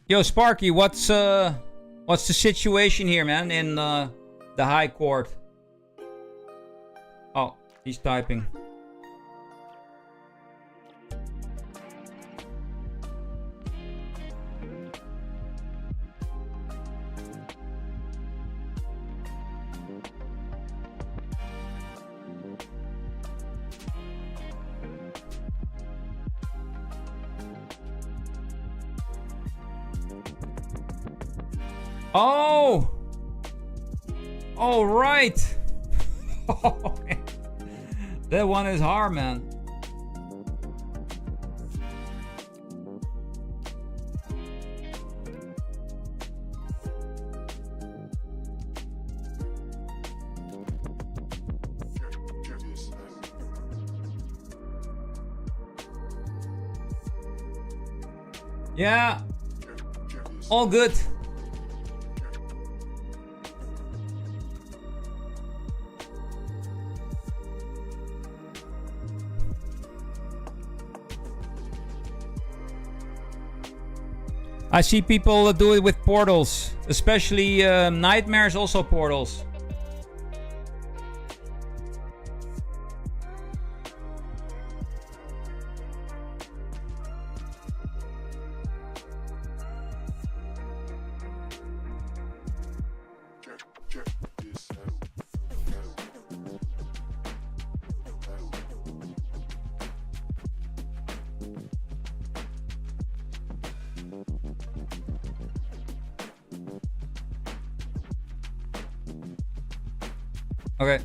Yo, Sparky, what's the situation here, man, in the high court? Oh, he's typing. Oh! All right. That one is hard, man. Yeah. All good. I see people do it with portals, especially nightmares, also portals. Okay.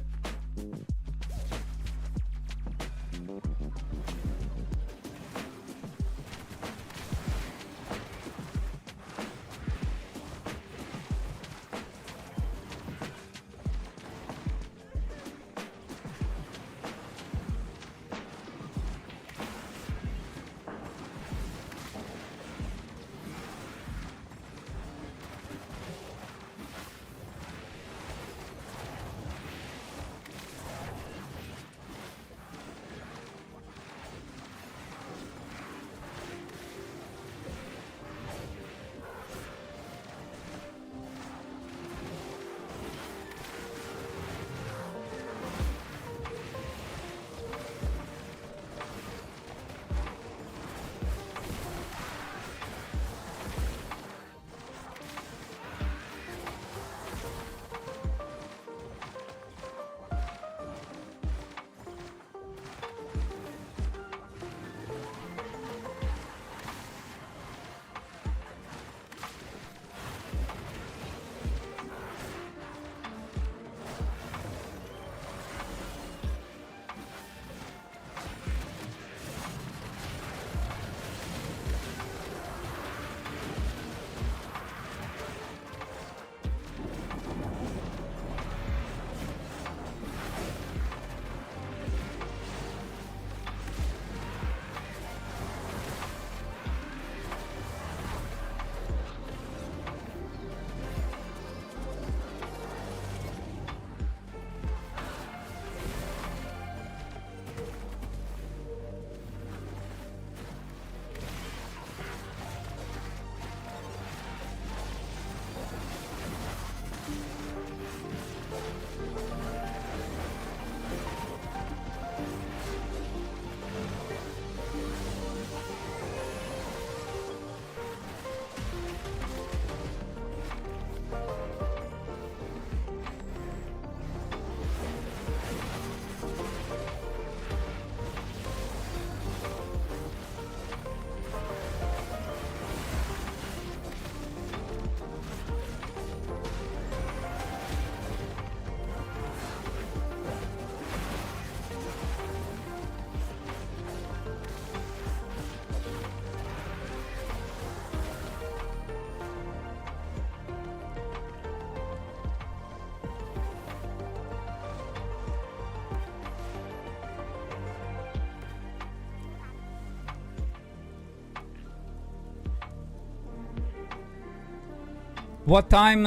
What time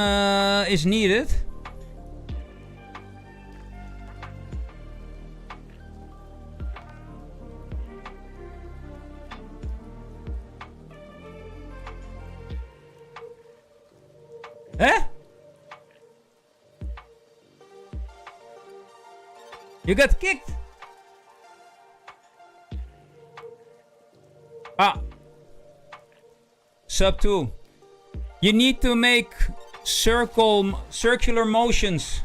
is needed? Eh? You got kicked? Ah. Sub 2. You need to make circular motions.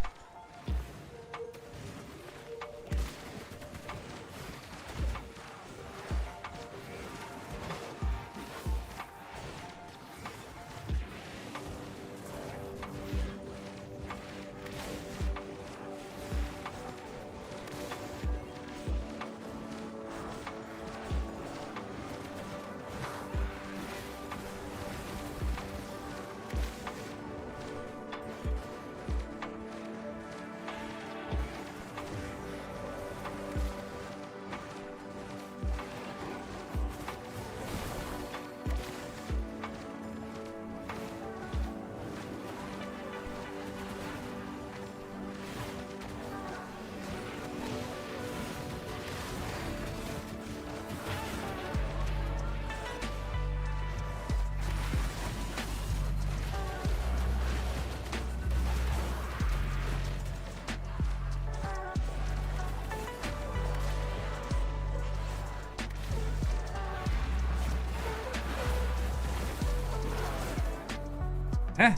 Huh?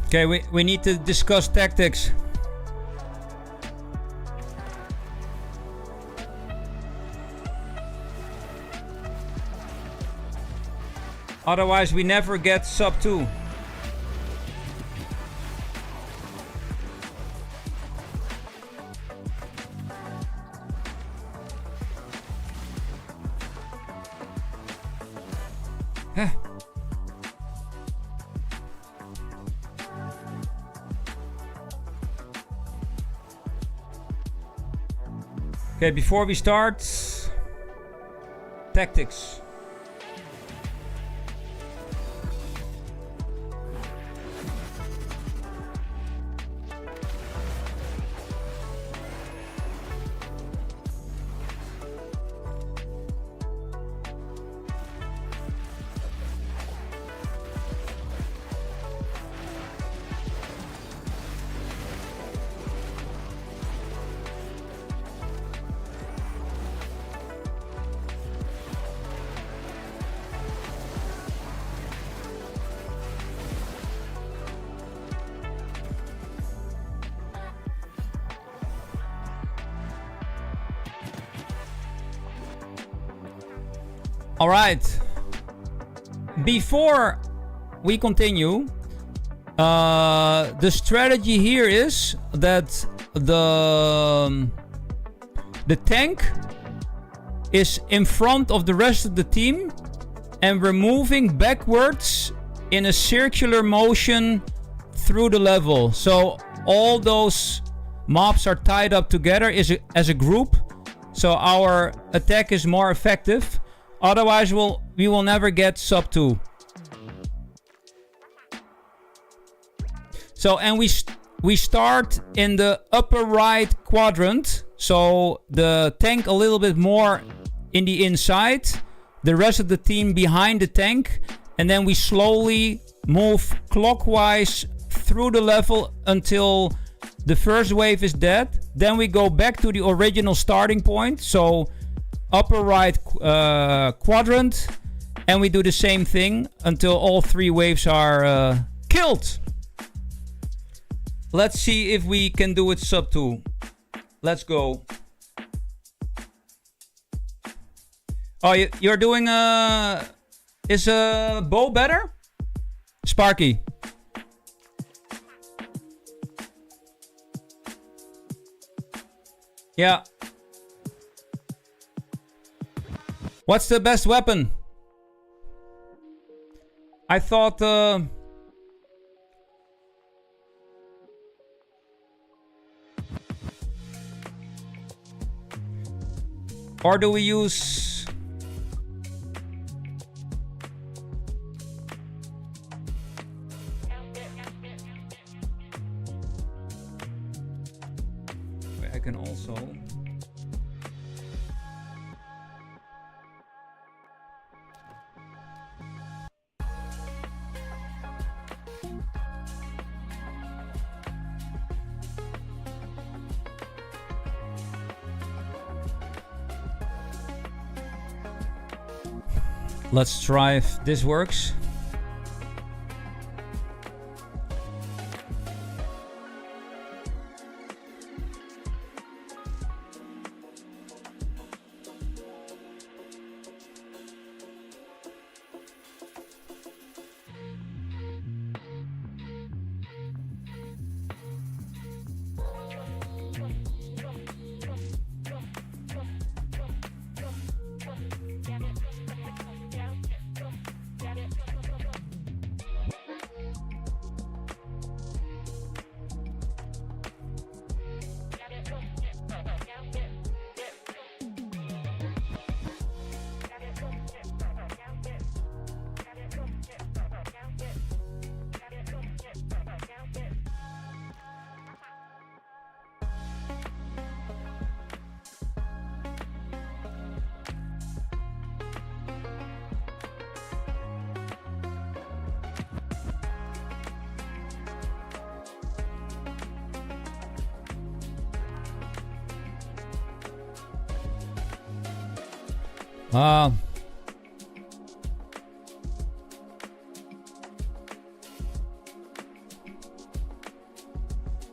Okay, we need to discuss tactics. Otherwise we never get sub 2. Okay, before we start, tactics. All right. Before we continue, the strategy here is that the tank is in front of the rest of the team, and we're moving backwards in a circular motion through the level. So all those mobs are tied up together as a group, so our attack is more effective. Otherwise, we will never get sub 2. So, and we start in the upper right quadrant. So the tank a little bit more in the inside, the rest of the team behind the tank, and then we slowly move clockwise through the level until the first wave is dead. Then we go back to the original starting point. So upper right quadrant, and we do the same thing until all 3 waves are killed. Let's see if we can do it sub 2. Let's go. Oh, you're doing is a bow better? Sparky. Yeah. What's the best weapon? I thought or do we use can also... Let's try if this works.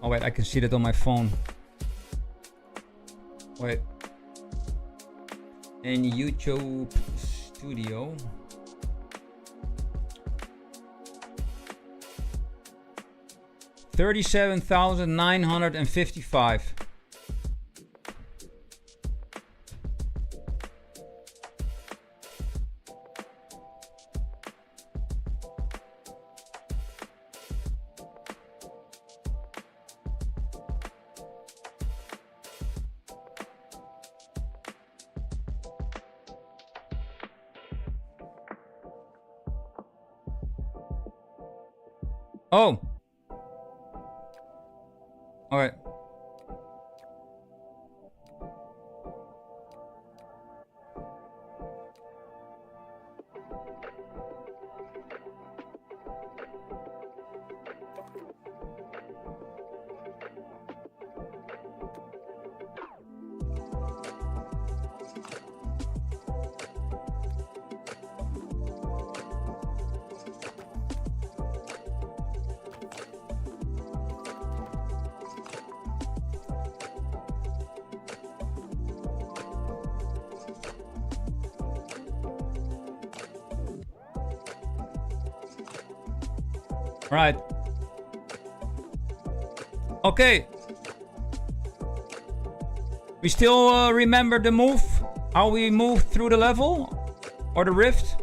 Oh wait, I can see that on my phone. Wait. In YouTube Studio. $37,955. Oh. All right. Right. Okay. We still remember the move? How we moved through the level? Or the rift?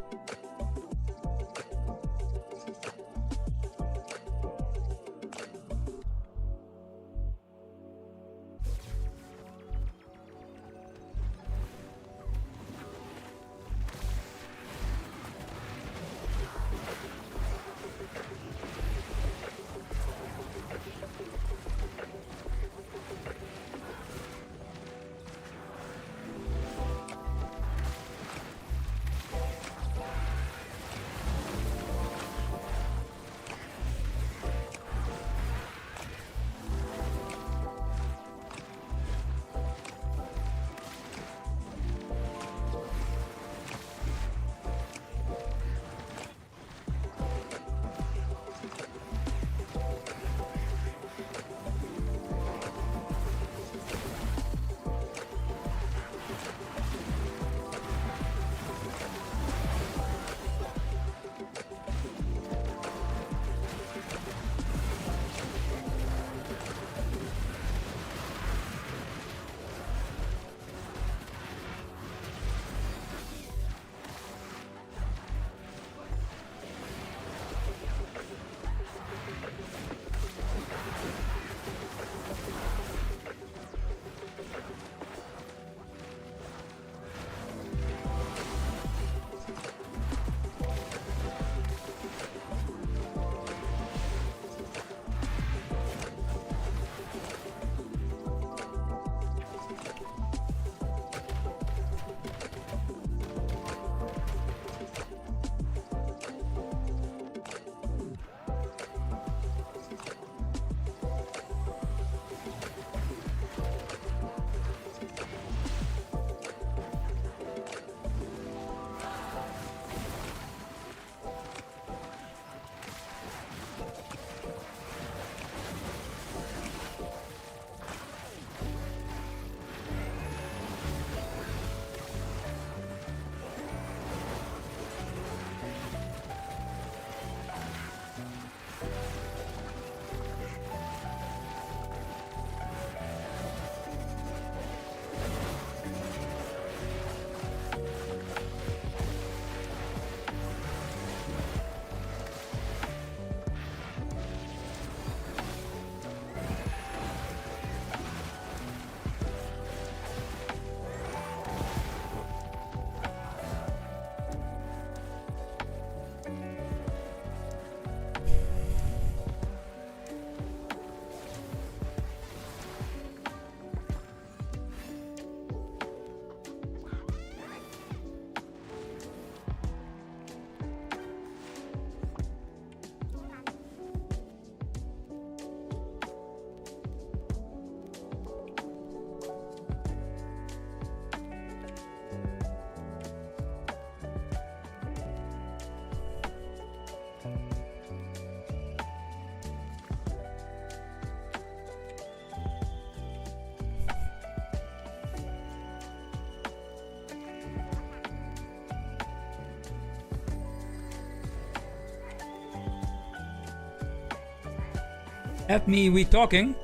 At me, we talking?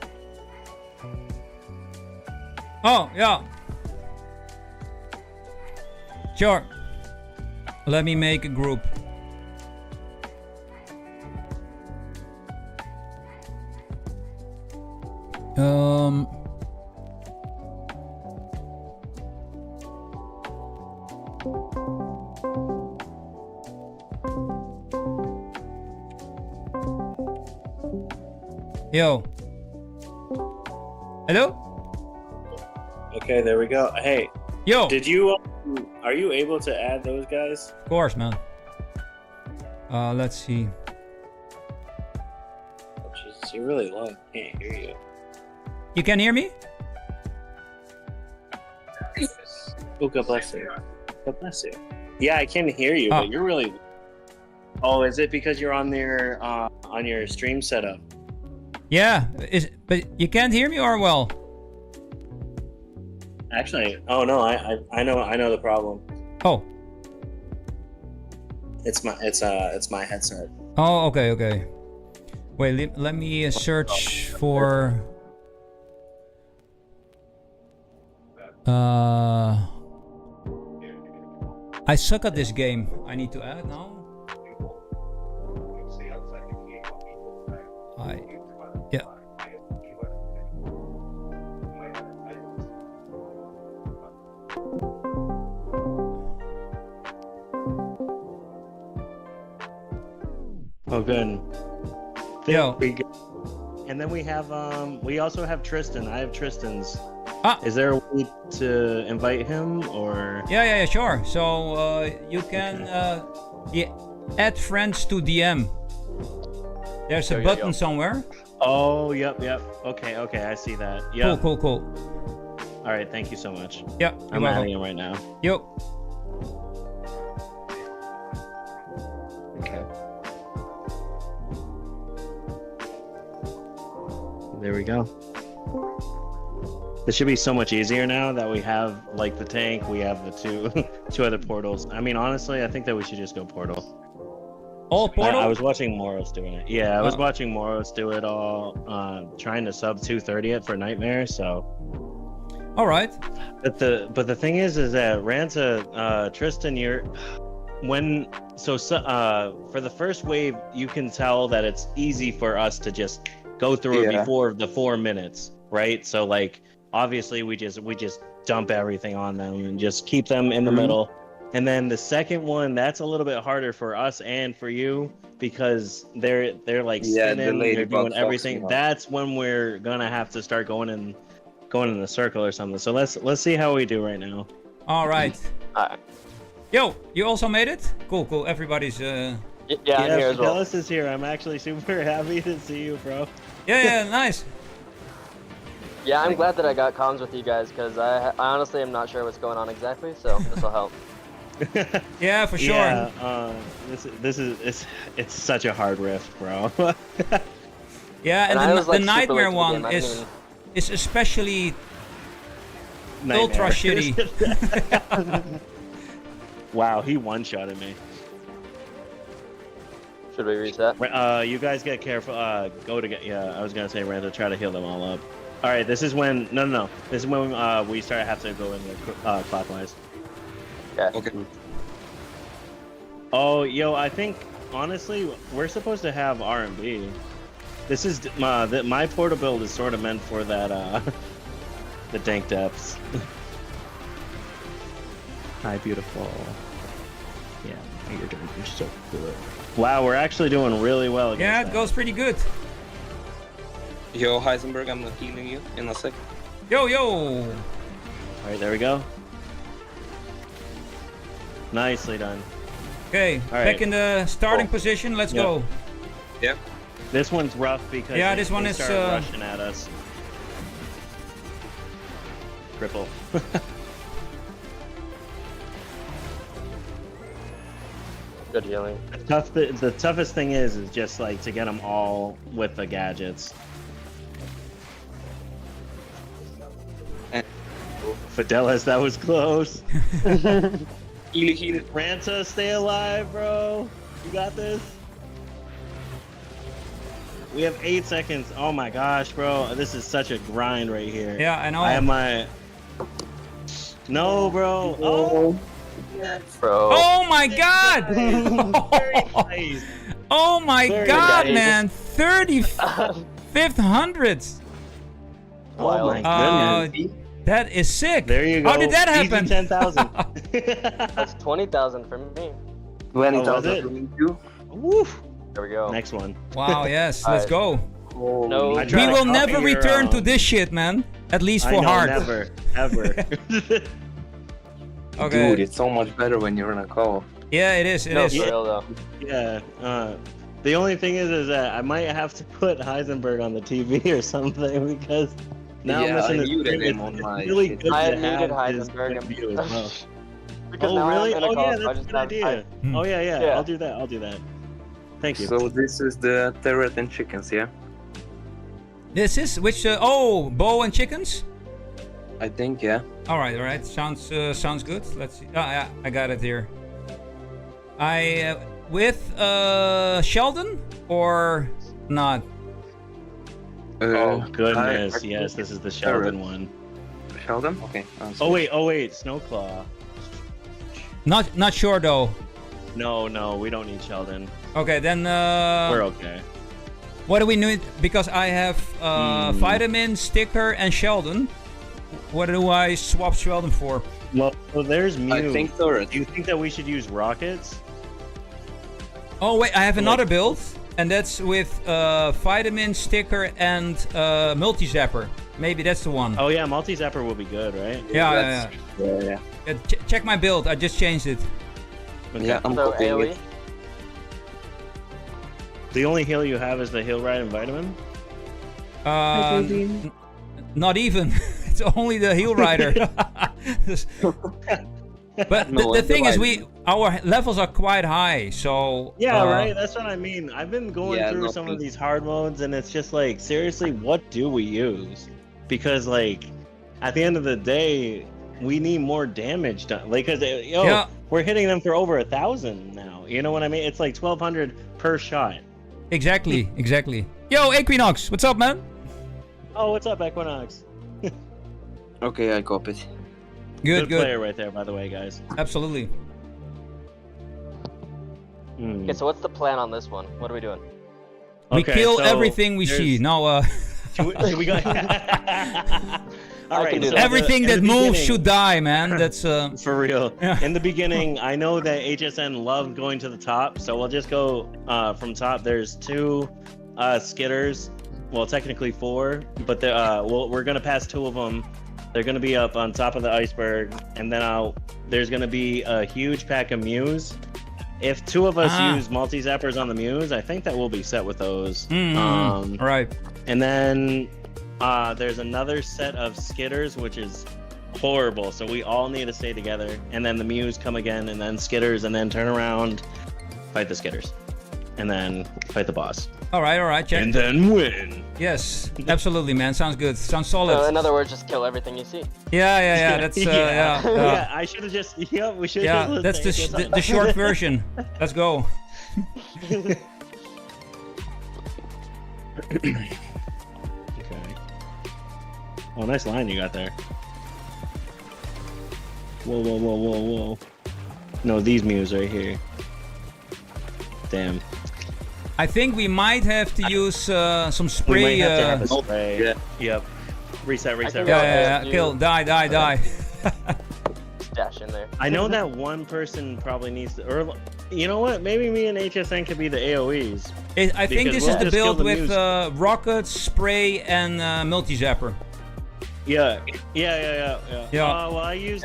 Oh, yeah. Sure. Let me make a group. Yo. Hello? Okay, there we go. Hey. Yo. Did you? Are you able to add those guys? Of course, man. Let's see. Oh, Jesus, you're really low. I can't hear you. You can hear me? Oh, God bless you. God bless you. Yeah, I can hear you, Oh. but you're really. Oh, is it because you're on your stream setup? Yeah, but you can't hear me or well? Actually, oh no, I know the problem. Oh. It's my headset. Oh, okay. Wait, let me search for. I suck at this game. I need to add now. Yeah. Oh, good. Yo. And then we have we also have Tristan. I have Tristan's. Ah. Is there a way to invite him or? Yeah, sure. So you can add friends to DM. There's a button somewhere. Oh, yep. Okay, I see that. Yeah. Cool. All right, thank you so much. Yeah, I'm adding him right now. Yo. Okay. There we go. This should be so much easier now that we have like the tank, we have the two other portals. I mean, honestly, I think that we should just go portal. All portal? I was watching Moros doing it. Yeah, I was watching Moros do it all, trying to sub 230 it for Nightmare. So. All right. But the thing is that Ranta, Tristan, for the first wave, you can tell that it's easy for us to just go through it before the 4 minutes, right? So like, obviously we just dump everything on them and just keep them in the middle. And then the second one, that's a little bit harder for us and for you because they're like spinning, they're doing everything. That's when we're gonna have to start going in the circle or something. So let's see how we do right now. All right. Yo, you also made it? Cool. Everybody's Yeah, I'm here as well. Fidelis is here. I'm actually super happy to see you, bro. Yeah, nice. Yeah, I'm glad that I got comms with you guys because I honestly am not sure what's going on exactly, so this will help. Yeah, for sure. Yeah, it's such a hard rift, bro. Yeah, and I was, the like, Nightmare super late to the one game. I didn't even- is especially Nightmare. ultra shitty. Wow, he one-shotted me. Should we reset? You guys get careful. Go to get. Yeah, I was gonna say Randall, try to heal them all up. All right, this is when. No. This is when we have to go in the clockwise. Okay. Oh, yo, I think honestly we're supposed to have R&B. This is my portal build is sort of meant for that the dank depths. Hi, beautiful. Yeah, you're so good. Wow, we're actually doing really well. Yeah, it goes pretty good. Yo, Heisenberg, I'm healing you in a sec. Yo. All right, there we go. Nicely done. Okay, right. back in the starting position. Let's go. Yeah. This one's rough because this one is start rushing at us. Cripple. Good healing. The toughest thing is just like to get them all with the gadgets. Fidelis, that was close. Heal. Ranta, stay alive, bro. You got this. We have 8 seconds. Oh my gosh, bro. This is such a grind right here. Yeah, I know. I have my... No, bro. Oh, Bro. Oh my god! nice. Oh my Very god, nice. man! 35th hundreds. Oh my goodness. That is sick. There you go. How did that happen? Easy 10,000. That's 20,000 for me. 20,000 for me too. Woof. There we go. Next one. Wow, yes, let's go. No, I We tried to will copy never your, return to this shit, man. At least I for know, hard. never, ever. Okay. Dude, it's so much better when you're in a call. Yeah, it is. It no, is. for real though. Yeah. The only thing is that I might have to put Heisenberg on the TV or something because now Yeah, I'm I missing muted his him on my really shit. good I to muted have his Heisenberg. view as well. Because Oh now really? I'm in a Oh call, yeah, so I that's a just good have, idea. Oh yeah. Yeah. I'll do that. I'll do that. Thank you. So this is the turret and chickens, yeah? This is which? Oh, bow and chickens. I think, yeah. All right. Sounds good. Let's see. Oh, yeah, I got it here. I with Sheldon or not? Oh goodness, I yes, this is the Sheldon one. Sheldon? Okay. Oh wait, Snowclaw. Not sure though. No, we don't need Sheldon. Okay, then We're okay. what do we need? Because I have Vitamin, Sticker, and Sheldon. What do I swap Sheldon for? Well, there's Mew. I think turret. Do you think that we should use rockets? Oh wait, I have another build, and that's with Vitamin, Sticker, and Multi-Zapper. Maybe that's the one. Oh yeah, multi-zapper will be good, right? Yeah. Yeah. Check my build. I just changed it. Okay. Yeah, I'm So copying AoE. it. The only heal you have is the heal ride and vitamin? Not even. It's only the heal rider. But No, the thing is, divided. our levels are quite high, so Yeah, right. That's what I mean. I've been going Yeah, through no, some of please. these hard modes, and it's just like, seriously, what do we use? Because like, at the end of the day, we need more damage done. Like, cause Yeah. we're hitting them for over 1,000 now. You know what I mean? It's like 1,200 per shot. Exactly. Yo, Equinox, what's up, man? Oh, what's up, Equinox? Okay, I copied. Good. player right there, by the way, guys. Absolutely. Okay, so what's the plan on this one? What are we doing? We Okay, kill so everything we see. Now, Should we go? All right. can do so that. everything in that the moves beginning- should die, man. That's For real. Yeah. In the beginning, I know that HSN loved going to the top, so we'll just go from top. There's 2 skitters. Well, technically 4, but we're gonna pass 2 of them. They're gonna be up on top of the iceberg, and then there's gonna be a huge pack of Mews. If 2 of us use multi-zappers on the Mews, I think that we'll be set with those. right. And then there's another set of skitters, which is horrible. So we all need to stay together. And then the Mews come again, and then skitters, and then turn around, fight the skitters, and then fight the boss. All right. Check. And then win. Yes, absolutely, man. Sounds good. Sounds solid. So in other words, just kill everything you see. Yeah. That's Yeah, I should have just. Yeah, we should. Yeah, that's the short version. Let's go. Okay. Oh, nice line you got there. Whoa. No, these Mews right here. Damn. I think we might have to use some We spray. might have to have a spray. Yeah. Yep. Reset. Yeah. Kill. Die. Stash in there. I know that one person probably needs to, or you know what? Maybe me and HSN could be the AoEs. I think Because this we'll is the just kill build the with Mews. rockets, spray, and multi-zapper. Yeah. Yeah. Well, I used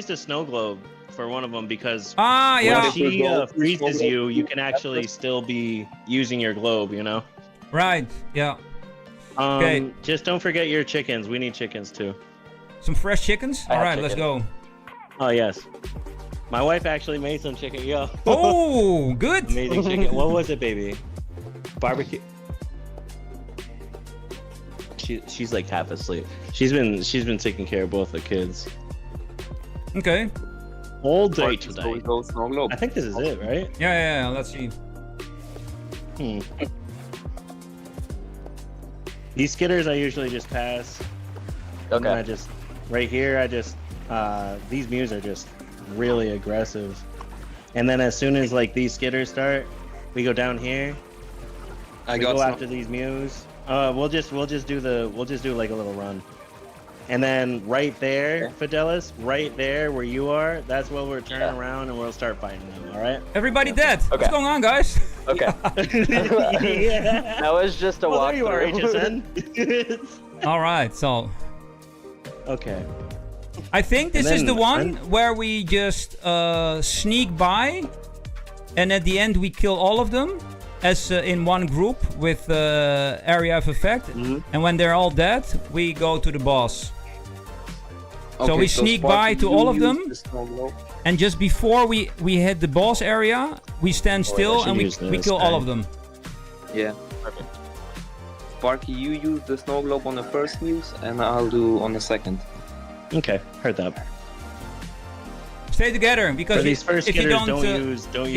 a snow globe for one of them because yeah. when she freezes you, you can actually still be using your globe. You know. Right. Yeah. Okay. Just don't forget your chickens. We need chickens too. Some fresh chickens. I All have right, let's chicken. go. Oh yes. My wife actually made some chicken. Yo. Oh, good. Amazing chicken. What was it, baby? Barbecue. She's like half asleep. She's been taking care of both the kids Okay. all day Alright, so today. we go snow globe. I think this is it, right? Yeah. Let's see. These skitters I usually just pass. And then I just right here I just these mews are just really aggressive. And then as soon as like these skitters start, we go down here. We go after these mews. We'll just do like a little run. And then right there, Fidelis, right there where you are, that's where we'll turn around and we'll start fighting them, alright? Everybody dead. What's going on, guys? Okay. That was just a walk. There you are, HSN. Alright, so. Okay. I think this is the one where we just sneak by, and at the end we kill all of them as in one group with area of effect. And when they're all dead, we go to the boss. So we sneak by to all of them, and just before we hit the boss area, we stand still and we kill all of them. Yeah. Perfect. Sparky, you use the snow globe on the first use, and I'll do on the second. Okay, heard that. Stay together, because for these first if you skitters, don't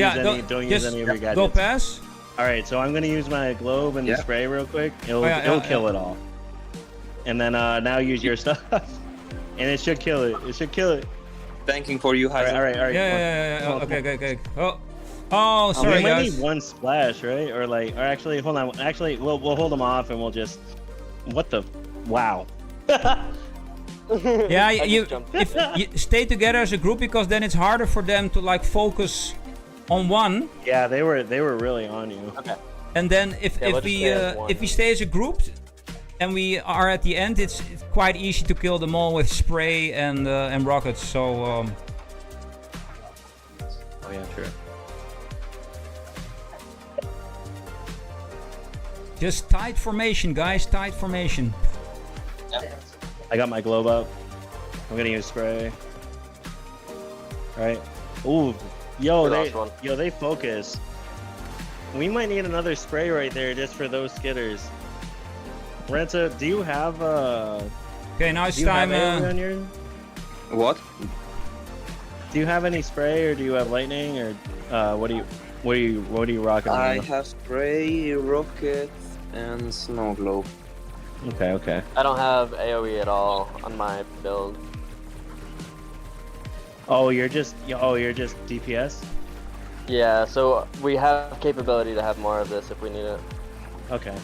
use any of your gadgets. Go pass. All right, so I'm gonna use my globe and the spray real quick. It'll kill it all. And then now use your stuff, and it should kill it. It should kill it. Thanking for you, Heiser. All right. Yeah. Okay. Oh, sorry, we might guys. need one splash, right? Or actually, hold on. Actually, we'll hold them off, and we'll just. What the? Wow. Yeah, if you stay together as a group, because then it's harder for them to like focus on one. Yeah, they were really on you. Okay. And then if we stay as a group, and we are at the end, it's quite easy to kill them all with spray and rockets. So. Oh yeah, true. Just tight formation, guys. Tight formation. I got my globe up. I'm gonna use spray. All right. Ooh, they focus. We might need another spray right there just for those skitters. Renta, do you have Okay, now it's time. What? Do you have any spray, or do you have lightning, or what are you rocking? I have spray, rocket, and snow globe. Okay. I don't have AoE at all on my build. Oh, you're just DPS? Yeah, so we have capability to have more of this if we need it. Okay.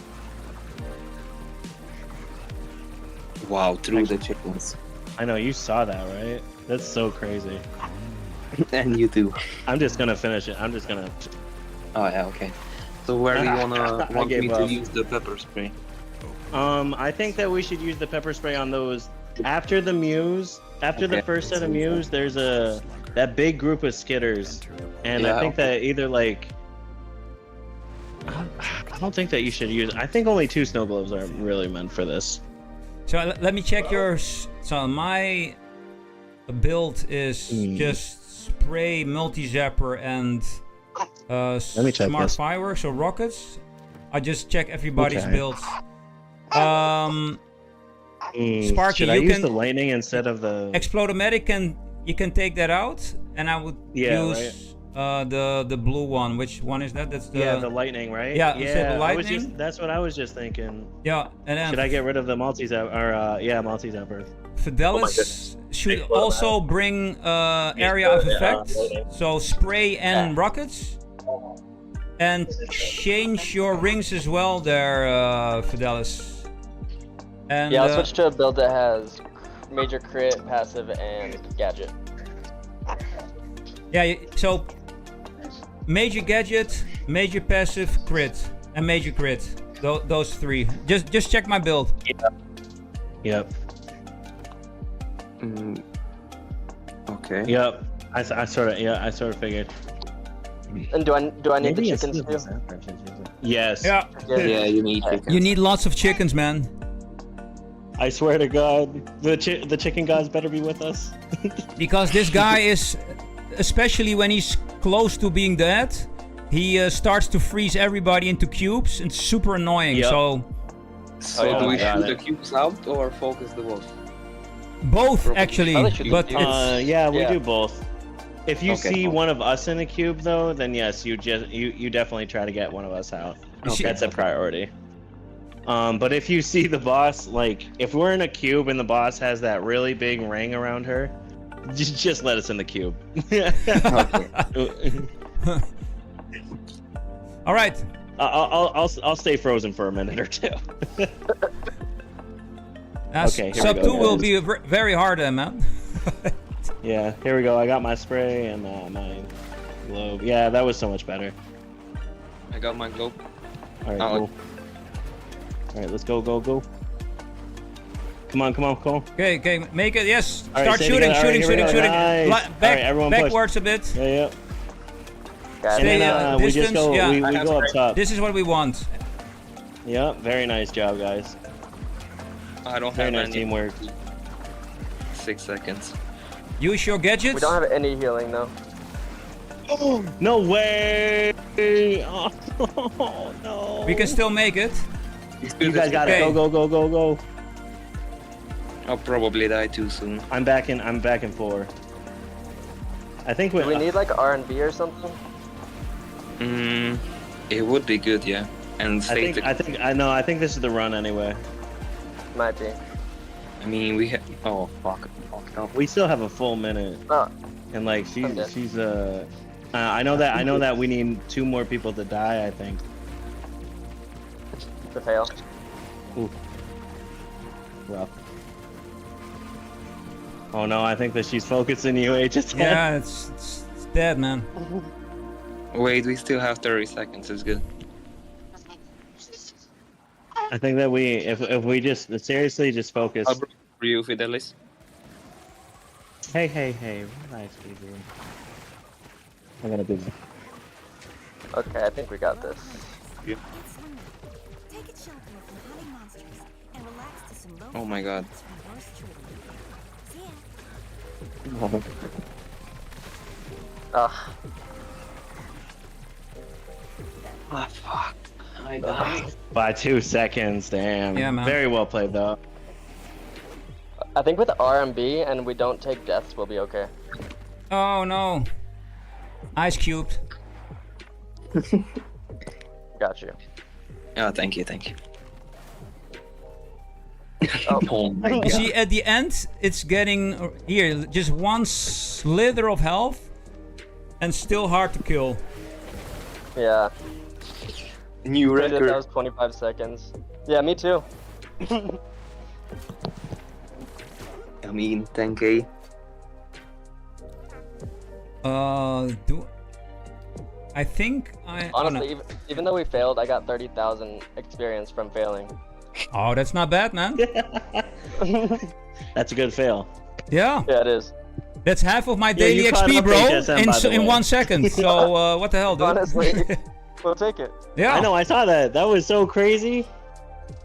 Wow, through the chickens. I know, you saw that, right? That's so crazy. And you do. I'm just gonna finish it. I'm just gonna... Oh yeah, okay. So where do you want me to use the pepper spray? I think that we should use the pepper spray on those after the mews. After the first set of mews, there's that big group of skitters, and I think that either like I don't think that you should use. I think only 2 snow globes are really meant for this. So let me check yours. So my build is just spray, multi-zapper, and smart fireworks or rockets. I just check everybody's builds. Sparky, should I use the lightning instead of the Explodomatic? You can take that out, and I would use the blue one. Which one is that? That's the the lightning, right? Yeah, the lightning. That's what I was just thinking. Yeah, and then should I get rid of the multi-zapper? Or multi-zapper. Fidelis should also bring area of effect, so spray and rockets, and change your rings as well there, Fidelis. And, yeah, I'll switch to a build that has major crit, passive, and gadget. Yeah, so major gadget, major passive, crit, and major crit. Those 3. Just check my build. Yep. Okay. Yep. I sort of figured. And do I need the chickens too? Yes. Yeah. Yeah, you need chickens. You need lots of chickens, man. I swear to God, the chicken gods better be with us. Because this guy is, especially when he's close to being dead, he starts to freeze everybody into cubes. It's super annoying. Yep. So do we shoot the cubes out or focus the boss? Both, actually. But yeah, we do both. If you see one of us in a cube, though, then yes, you definitely try to get one of us out. That's a priority. But if you see the boss, like, if we're in a cube and the boss has that really big ring around her, just let us in the cube. All right. I'll stay frozen for a minute or two. Okay, here sub we go, 2 will guys. be very hard, man. Yeah, here we go. I got my spray and my globe. Yeah, that was so much better. I got my globe. All right, cool. All right, let's go. Come on. Okay, make it. Yes, All right, start say it shooting, again. All right, shooting. here we go. Nice. Back, All right, everyone push. backwards a bit. Yeah. Stay, And then we just go. yeah. We go up top. This is what we want. Yep. Very nice job, guys. I don't Very have nice any. teamwork. 6 seconds. Use your gadgets. We don't have any healing though. Oh, no way! Oh no! We can still make it. You guys got it. Go. I'll probably die too soon. I'm back in 4. I think Do we need like R&B or something? It would be good, yeah. And I think this is the run anyway. Might be. I mean, we have. Oh fuck! We still have a full minute. Oh. And like she's I know that we need 2 more people to die. I think. To fail. Ooh. Rough. Oh no! I think that she's focusing you, HSN. Yeah, it's dead, man. Wait, we still have 30 seconds. It's good. I think that if we just seriously just focus. I'll bring you, Fidelis. Hey, nice people. I'm gonna do. Okay, I think we got this. Yeah. Oh my god. Ugh. Ah, fuck. I died. By 2 seconds, damn. Yeah, man. Very well played, though. I think with R&B and we don't take deaths, we'll be okay. Oh no. Ice cubed. Got you. Oh, thank you. Oh my god. You see, at the end, it's getting here just 1 slither of health, and still hard to kill. Yeah. New record. That was 25 seconds. Yeah, me too. I mean, 10k. I think Honestly, even though we failed, I got 30,000 experience from failing. Oh, that's not bad, man. That's a good fail. Yeah. Yeah, it is. That's half of my daily XP, bro, in 1 second. So what the hell, dude? Honestly, we'll take it. Yeah. I know. I saw that. That was so crazy.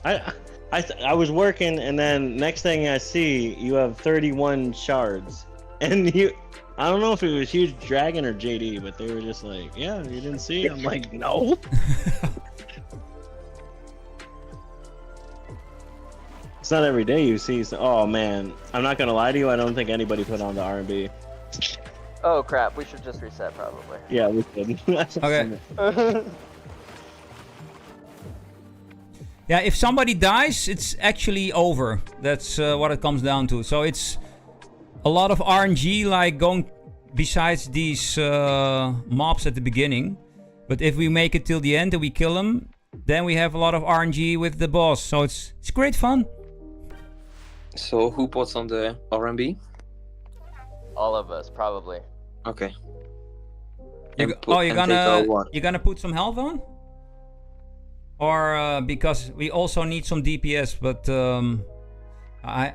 I was working, and then next thing I see, you have 31 shards, and you. I don't know if it was Huge Dragon or JD, but they were just like, "Yeah, you didn't see." I'm like, "No." It's not every day you see. Oh man, I'm not gonna lie to you. I don't think anybody put on the R&B. Oh crap, we should just reset probably. Yeah, we should. Okay. Yeah, if somebody dies, it's actually over. That's what it comes down to. So it's a lot of RNG, like going besides these mobs at the beginning. But if we make it till the end and we kill them, then we have a lot of RNG with the boss. So it's great fun. So who puts on the R&B? All of us, probably. Okay. You're gonna put some health on? Or because we also need some DPS, but I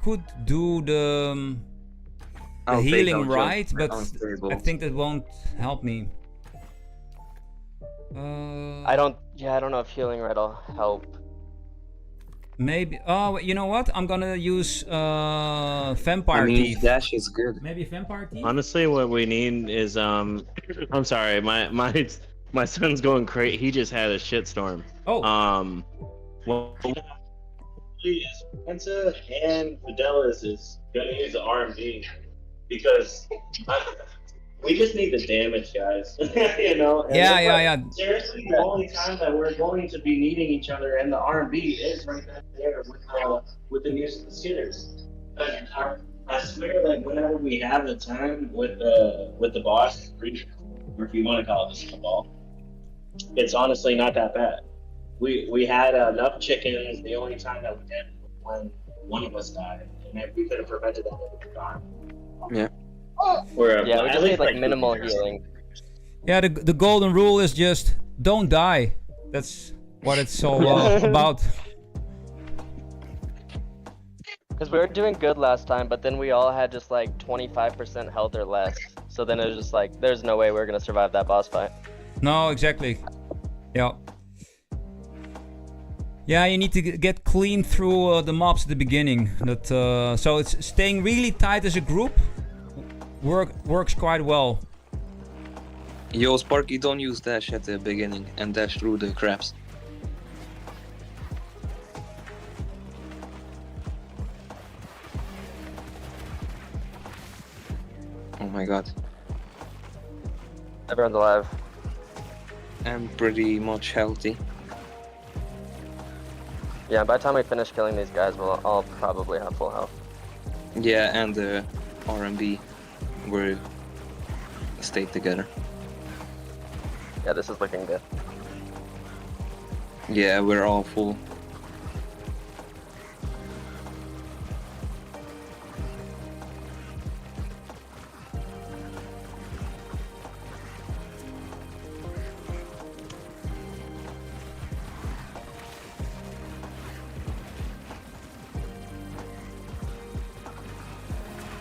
could do the healing right, but I think that won't help me. I don't know if healing right will help. Maybe. Oh, you know what? I'm gonna use Vampire Teeth. Dash is good. Maybe Vampire Teeth. Honestly, what we need is I'm sorry, my son's going crazy. He just had a shitstorm. Oh. Well, Penta and Fidelis is gonna use the R&B because We just need the damage, guys. You know. And Yeah, it's yeah, like, yeah. Seriously, the only time that we're going to be needing each other in the R&B is right there with the news of the skitters. I swear, like whenever we have the time with the boss, or if you want to call it the snowball, it's honestly not that bad. We had enough chickens. The only time that we didn't was when one of us died, and if we could have prevented that, we would have gone. Yeah. Yeah, we at just least need like minimal healing. Yeah, the golden rule is just don't die. That's what it's all about. Because we were doing good last time, but then we all had just like 25% health or less. So then it was just like, there's no way we're gonna survive that boss fight. No, exactly. Yeah. Yeah, you need to get clean through the mobs at the beginning. That so it's staying really tight as a group. Works quite well. Yo, Sparky, don't use dash at the beginning and dash through the crabs. Oh my god. Everyone's alive. I'm pretty much healthy. Yeah, by the time we finish killing these guys, we'll all probably have full health. Yeah, and the R&B will stay together. Yeah, this is looking good. Yeah, we're all full.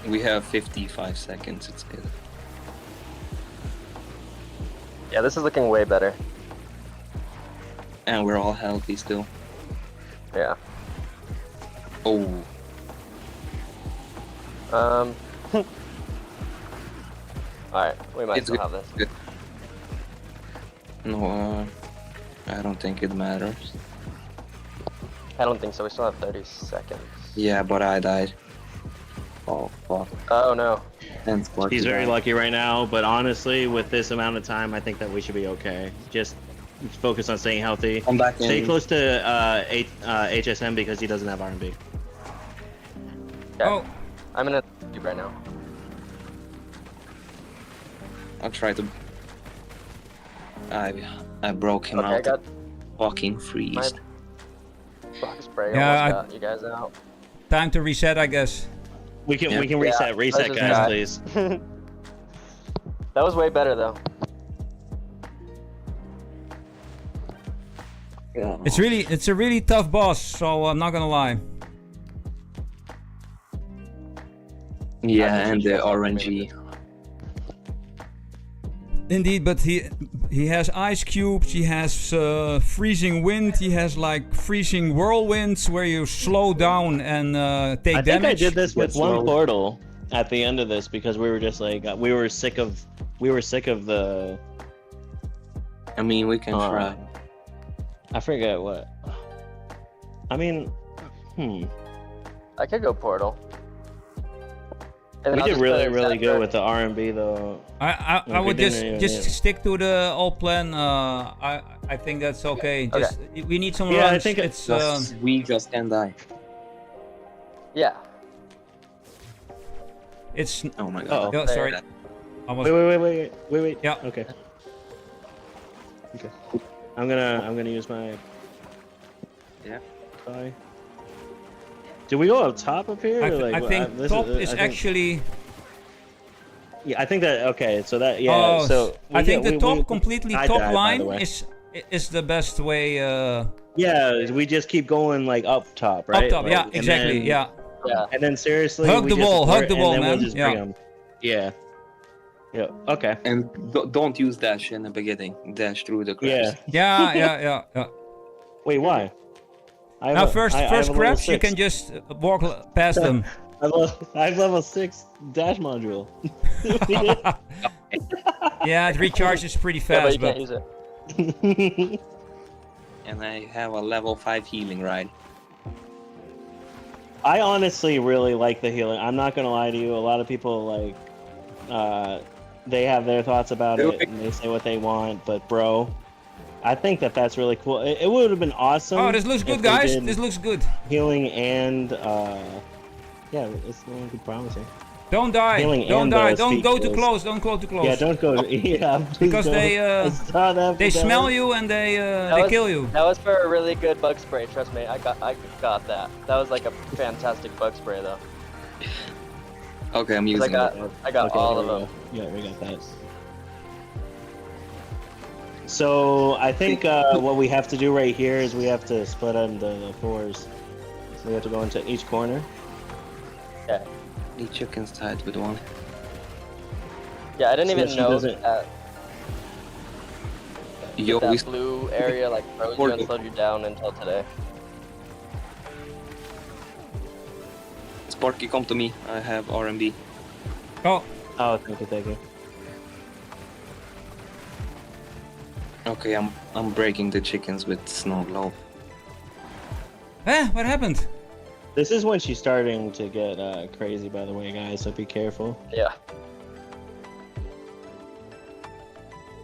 We have 55 seconds, it's good. Yeah, this is looking way better. And we're all healthy still. Yeah. Oh. Alright, we might It's still good. have this. Good. No, I don't think it matters. I don't think so, we still have 30 seconds. Yeah, but I died. Oh, fuck. Oh no. And Sparky He's very died. lucky right now, but honestly, with this amount of time, I think that we should be okay. Just focus on staying healthy. I'm back Stay in. close to HSN because he doesn't have R&B. Oh. I'm in a tube right now. I'll try to. I broke him Okay, I out. got Fucking freeze. rock spray. Yeah, Almost got you guys out. Time to reset, I guess. We can Yeah. reset let's just guys, die. please. That was way better though. It's a really tough boss, so I'm not gonna lie. Yeah, and the RNG. Indeed, but he has ice cubes, he has freezing wind, he has like freezing whirlwinds where you slow down and take I think damage. I did this with Get one slowed. portal at the end of this because we were just like we were sick of the. I mean, we can try. I forget what. I mean, I could go portal. And then we I'll did just really put really Zapper. good with the R&B though. I Like, would we didn't just even- stick to the old plan. I think that's okay. Just we need some Yeah, I runs. think it's We just can die. Yeah. it's. Oh my god. Oh, sorry. Almost. Wait. Yeah. Okay. I'm gonna use my. Yeah. Sorry. Do we go up top up here? I, or like, I think this top I is think- actually. Yeah, I think that. Okay, so that. Yeah. Oh, so I think the top we- completely I top died, by the line way. is the best way. Yeah, we just keep going like up top, right? Up top, Like, yeah, and exactly, then- yeah. Yeah. And then seriously, Hug we the just wall, support, hug the and wall, then man. We'll just Yeah. bring 'em. Yeah. Yeah. Okay. And don't use dash in the beginning. Dash through the cracks. Yeah. Wait, why? I have Now a- first I have a level crabs, you 6. can just walk past them. I have level 6 dash module. Yeah, it recharges pretty Yeah, but fast, you but, can't use it. And I have a level 5 healing ride. I honestly really like the healing. I'm not gonna lie to you. A lot of people like they have their thoughts about it and they say what they want. But bro, I think that that's really cool. It would have been awesome. Oh, this looks good, guys. This looks good. Healing and yeah, it's looking promising. Don't die. Healing Don't and, die. Don't go too skills. close. Don't go too close. Yeah, don't go. Yeah, because don't. they smell you and they kill you. That was for a really good bug spray. Trust me, I got that. That was like a fantastic bug spray though. Okay, I'm using I got Okay, all here of we them. go. Yeah, we got that. So I think what we have to do right here is we have to split on the fours. So we have to go into each corner. Yeah. Need chickens tied with one. Yeah, I didn't So even she know doesn't- that, Yo, that blue area like froze you and slowed you down until today. Sparky, come to me. I have R&B. Oh. Oh, thank you, thank you. Okay, I'm breaking the chickens with snow globe. What happened? This is when she's starting to get crazy, by the way, guys. So be careful. Yeah.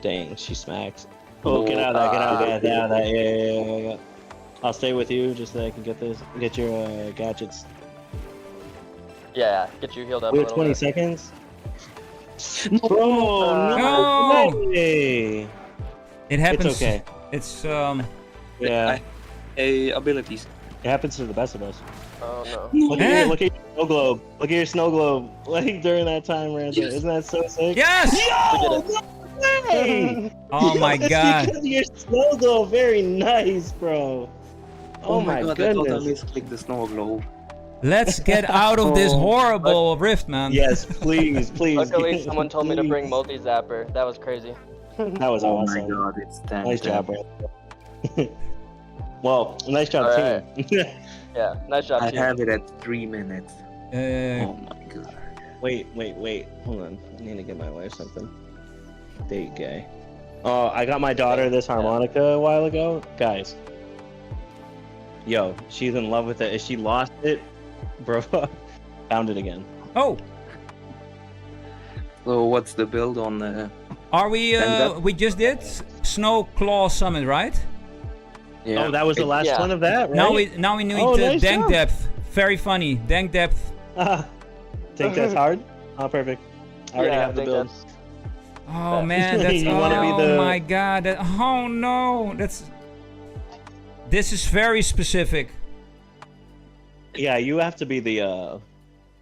Dang, she smacks. Oh, get out of that! Get out of that! Get out of that! Yeah. I'll stay with you just so I can get your gadgets. Yeah, get you healed up We a have little 20 bit. seconds. Bro, no way. It happens. It's okay. It's Yeah. Abilities. It happens to the best of us. Oh no. Look at your snow globe. Look at your snow globe. Like during that time, Ranta. Isn't that so sick? Yes! Yo! No way! Oh my god. Because of your snow globe. Very nice, bro. Oh my god, I thought I goodness. misclicked the snow globe. Let's get out of this horrible rift, man. Yes, please, please. Luckily, someone told me to bring multi-zapper. That was crazy. That was Oh awesome. my god, it's 10. Nice job, bro. Well, nice job, Alright. team. Yeah, nice job, I team. have it at 3 minutes. Oh my god. Wait. Hold on. I need to get my wife something. Date gay. Oh, I got my daughter this harmonica a while ago. Guys. Yo, she's in love with it. If she lost it, bro, found it again. Oh. So what's the build on the... Are we we just did Snow Claw Summit, right? Yeah. Oh, that was the last one of that, right? Now we need nice dank job. depth. Very funny. Dank depth. Think that's hard? Oh, perfect. I already have the build. Oh man, that's You wanna be oh the- my god. Oh no, this is very specific. Yeah, you have to be the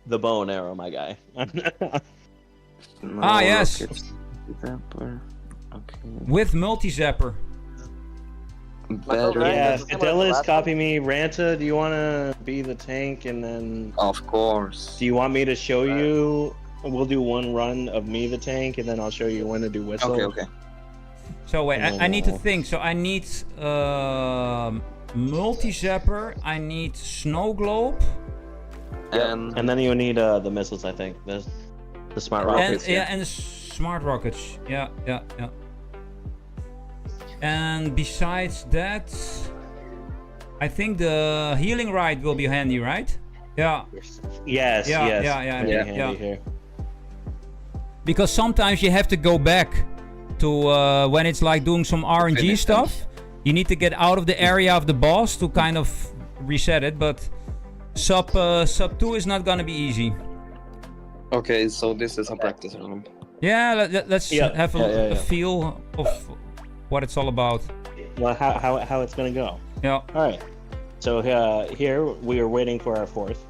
bow and arrow, my guy. Ah, yes. Zapper. Okay. With multi-zapper. Better. Yeah, Fidelis, copy me. Ranta, do you want to be the tank and then... Of course. Do you want me to show you? We'll do one run of me the tank and then I'll show you when to do whistle. Okay. So wait, I need to think. So I need multi-zapper, I need snow globe. And then you need the missiles, I think. The smart rockets. And the smart rockets. Yeah. And besides that, I think the healing ride will be handy, right? Yeah. Yes. Yeah. Here. Because sometimes you have to go back to when it's like doing some RNG stuff. You need to get out of the area of the boss to kind of reset it, but sub 2 is not gonna be easy. Okay, so this is a practice room. Yeah, let's have a yeah. feel of what it's all about. Well, how it's gonna go. Yeah. All right. So here we are waiting for our fourth.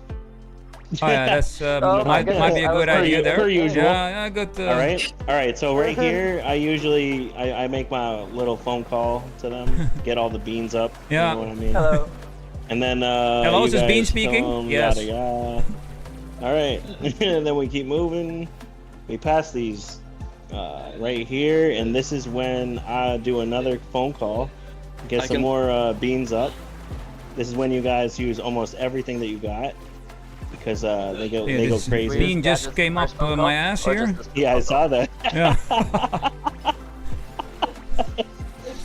Oh yeah, that's might be a good idea there. Per usual. Yeah, good. All right. So right here, I make my little phone call to them, get all the beans up. Yeah. You know what I mean? Hello. And then Hello, you is Bean guys speaking? come, Yes. Yada, yada. All right. And then we keep moving. We pass these right here, and this is when I do another phone call, get some more beans up. This is when you guys use almost everything that you got because they go crazy. Bean just came up my ass here. Yeah, I saw that. Yeah.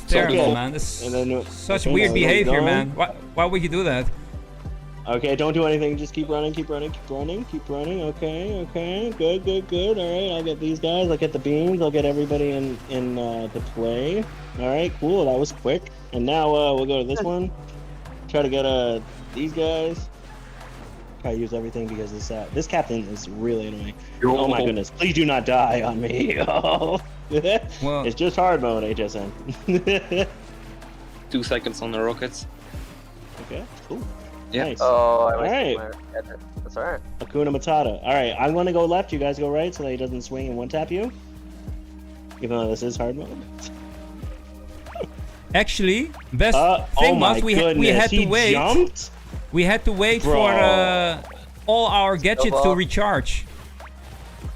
Terrible, Okay. man. This And then, such okay, weird now we're behavior, going. man. Why would you do that? Okay, don't do anything. Just keep running, keep running, keep running, keep running. Okay, okay, good, good, good. All right, I'll get these guys. I'll get the beams. I'll get everybody in the play. All right, cool. That was quick. And now we'll go to this one. Try to get these guys. Try to use everything because this captain is really annoying. Oh my goodness! Please do not die on me. Oh. Well, it's just hard mode, HSN. 2 seconds on the rockets. Okay, cool. Yeah. Nice. Oh, all right. That's alright. Hakuna Matata. All right, I'm gonna go left. You guys go right, so that he doesn't swing and one tap you. Even though this is hard mode. Actually, best thing was we had to wait. Jumped? We had to wait for all our gadgets to recharge.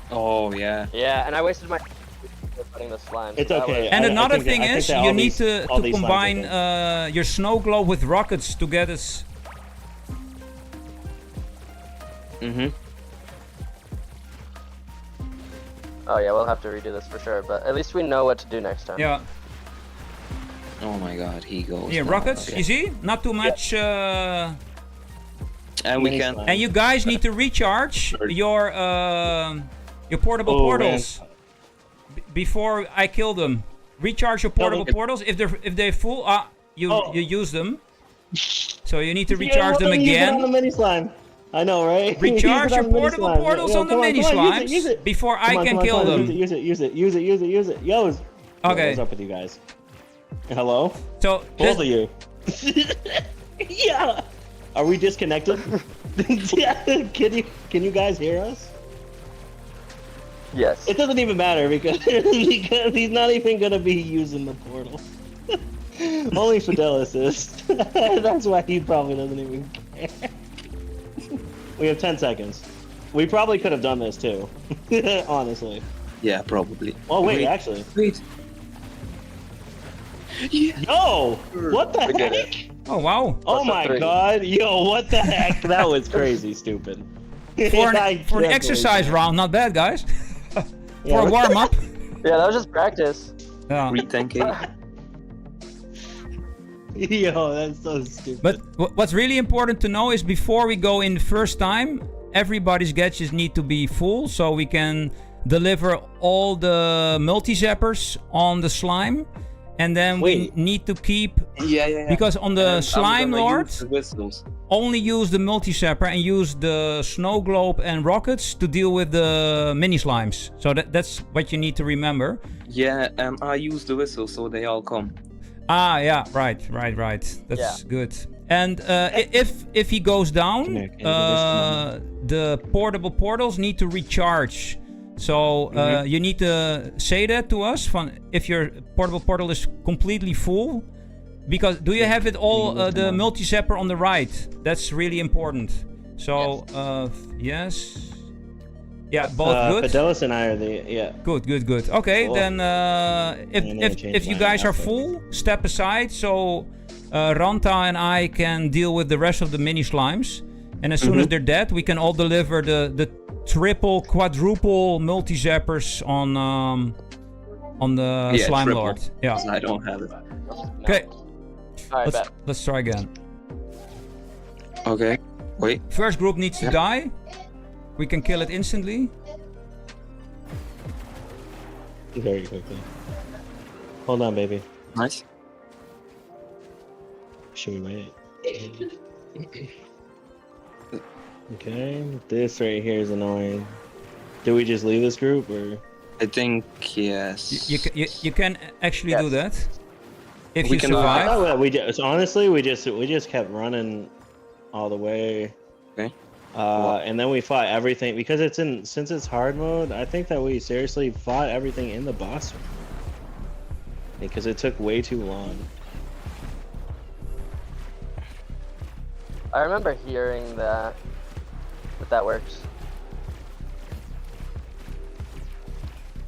Oh yeah. Yeah, and I wasted my putting the slime. It's okay. And another thing is, you need to combine your snow globe with rockets to get us. Oh yeah, we'll have to redo this for sure, but at least we know what to do next time. Yeah. Oh my god, he goes. Yeah, rockets, you see? Not too much. And we can. And you guys need to recharge your portable portals before I kill them. Recharge your portable portals. If they're full, you use them. So you need to recharge them again. On the mini slime. I know, right? Recharge your portable portals on the mini slimes use it. before I can kill them. Use it. Yo, okay. What's up with you guys? Hello? So both of you. Yeah. Are we disconnected? Can you guys hear us? Yes. It doesn't even matter because he's not even gonna be using the portal. Only Fidelis is. That's why he probably doesn't even care. We have 10 seconds. We probably could have done this too. Honestly. Yeah, probably. Oh wait, actually. Wait. Yeah. Yo! What the heck? Oh wow! Oh my god! Yo, what the heck? That was crazy stupid. For an exercise round, not bad, guys. For a warm up. Yeah, that was just practice. Yeah. Yo, that's so stupid. But what's really important to know is before we go in the first time, everybody's gadgets need to be full so we can deliver all the multi-zappers on the slime. And then we need to keep... Yeah. Because on the Slime Lord, only use the multi-zapper and use the snow globe and rockets to deal with the mini slimes. So that's what you need to remember. Yeah, and I use the whistle so they all come. Ah, yeah, right. That's good. And if he goes down, the portable portals need to recharge. So you need to say that to us if your portable portal is completely full. Because do you have it all the multi-zapper on the right? That's really important. So yes. Yeah, both good. Fidelis and I are Good. Okay, cool. Then if you guys are full, step aside so Ranta and I can deal with the rest of the mini slimes. And as soon as they're dead, we can all deliver the triple, quadruple multi-zappers on the Slime triple. Lord. Yeah. I don't have it. Okay. Alright, let's try again. Okay. Wait. First group needs to die. We can kill it instantly. Very quickly. Hold on, baby. Nice. Should we wait? Okay, this right here is annoying. Do we just leave this group or? I think yes. You can actually do that if you survive. Honestly, we just kept running all the way. Okay. And then we fought everything because since it's hard mode. I think that we seriously fought everything in the boss room because it took way too long. I remember hearing that. But that works.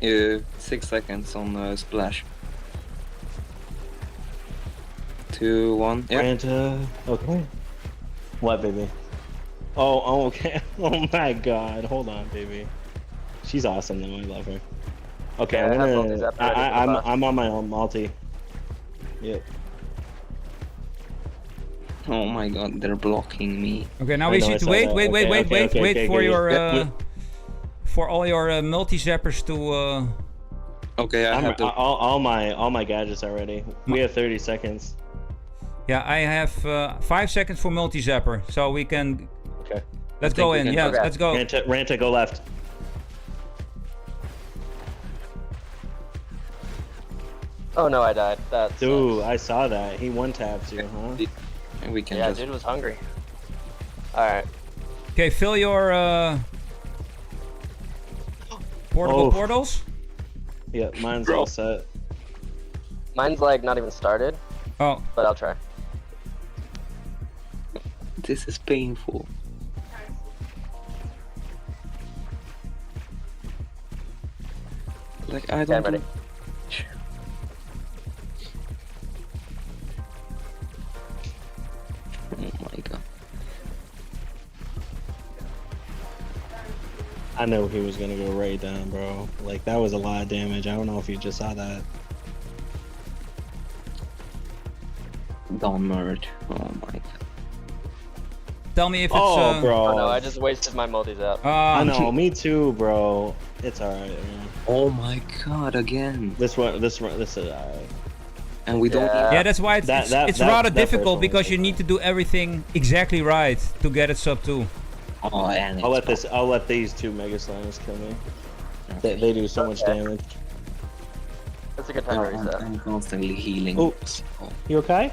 6 seconds on splash. 2, 1. Yeah. Okay. What, baby? Oh, okay. Oh my God! Hold on, baby. She's awesome though. I love her. Okay, yeah, I'm on my own multi. Yep. Oh my god, they're blocking me. Okay, now we should wait for your for all your multi zappers to. Okay, I have all my gadgets are ready. We have 30 seconds. Yeah, I have 5 seconds for multi zapper, so we can. Okay. Let's go in. Yeah, let's go. Ranta, go left. Oh no, I died. That's. Dude, I saw that. He one taps you, huh? We can. Yeah, dude was hungry. All right. Okay, fill your portable portals. Yeah, mine's all set. Mine's like not even started. Oh. But I'll try. This is painful. Like I don't. Ready. Oh my god. I know he was gonna go right down, bro. Like that was a lot of damage. I don't know if you just saw that. Don't merge. Oh my god. Tell me if it's. Oh, bro. Oh no, I just wasted my multis out. I know, me too, bro. It's alright, man. Oh my god, again. This is alright. And we don't. Yeah, that's why it's rather difficult because you need to do everything exactly right to get it sub 2. Oh, and I'll let these two Mega Slimes kill me. They do so much damage. That's a good time to reset. I'm constantly healing. Oops. You okay?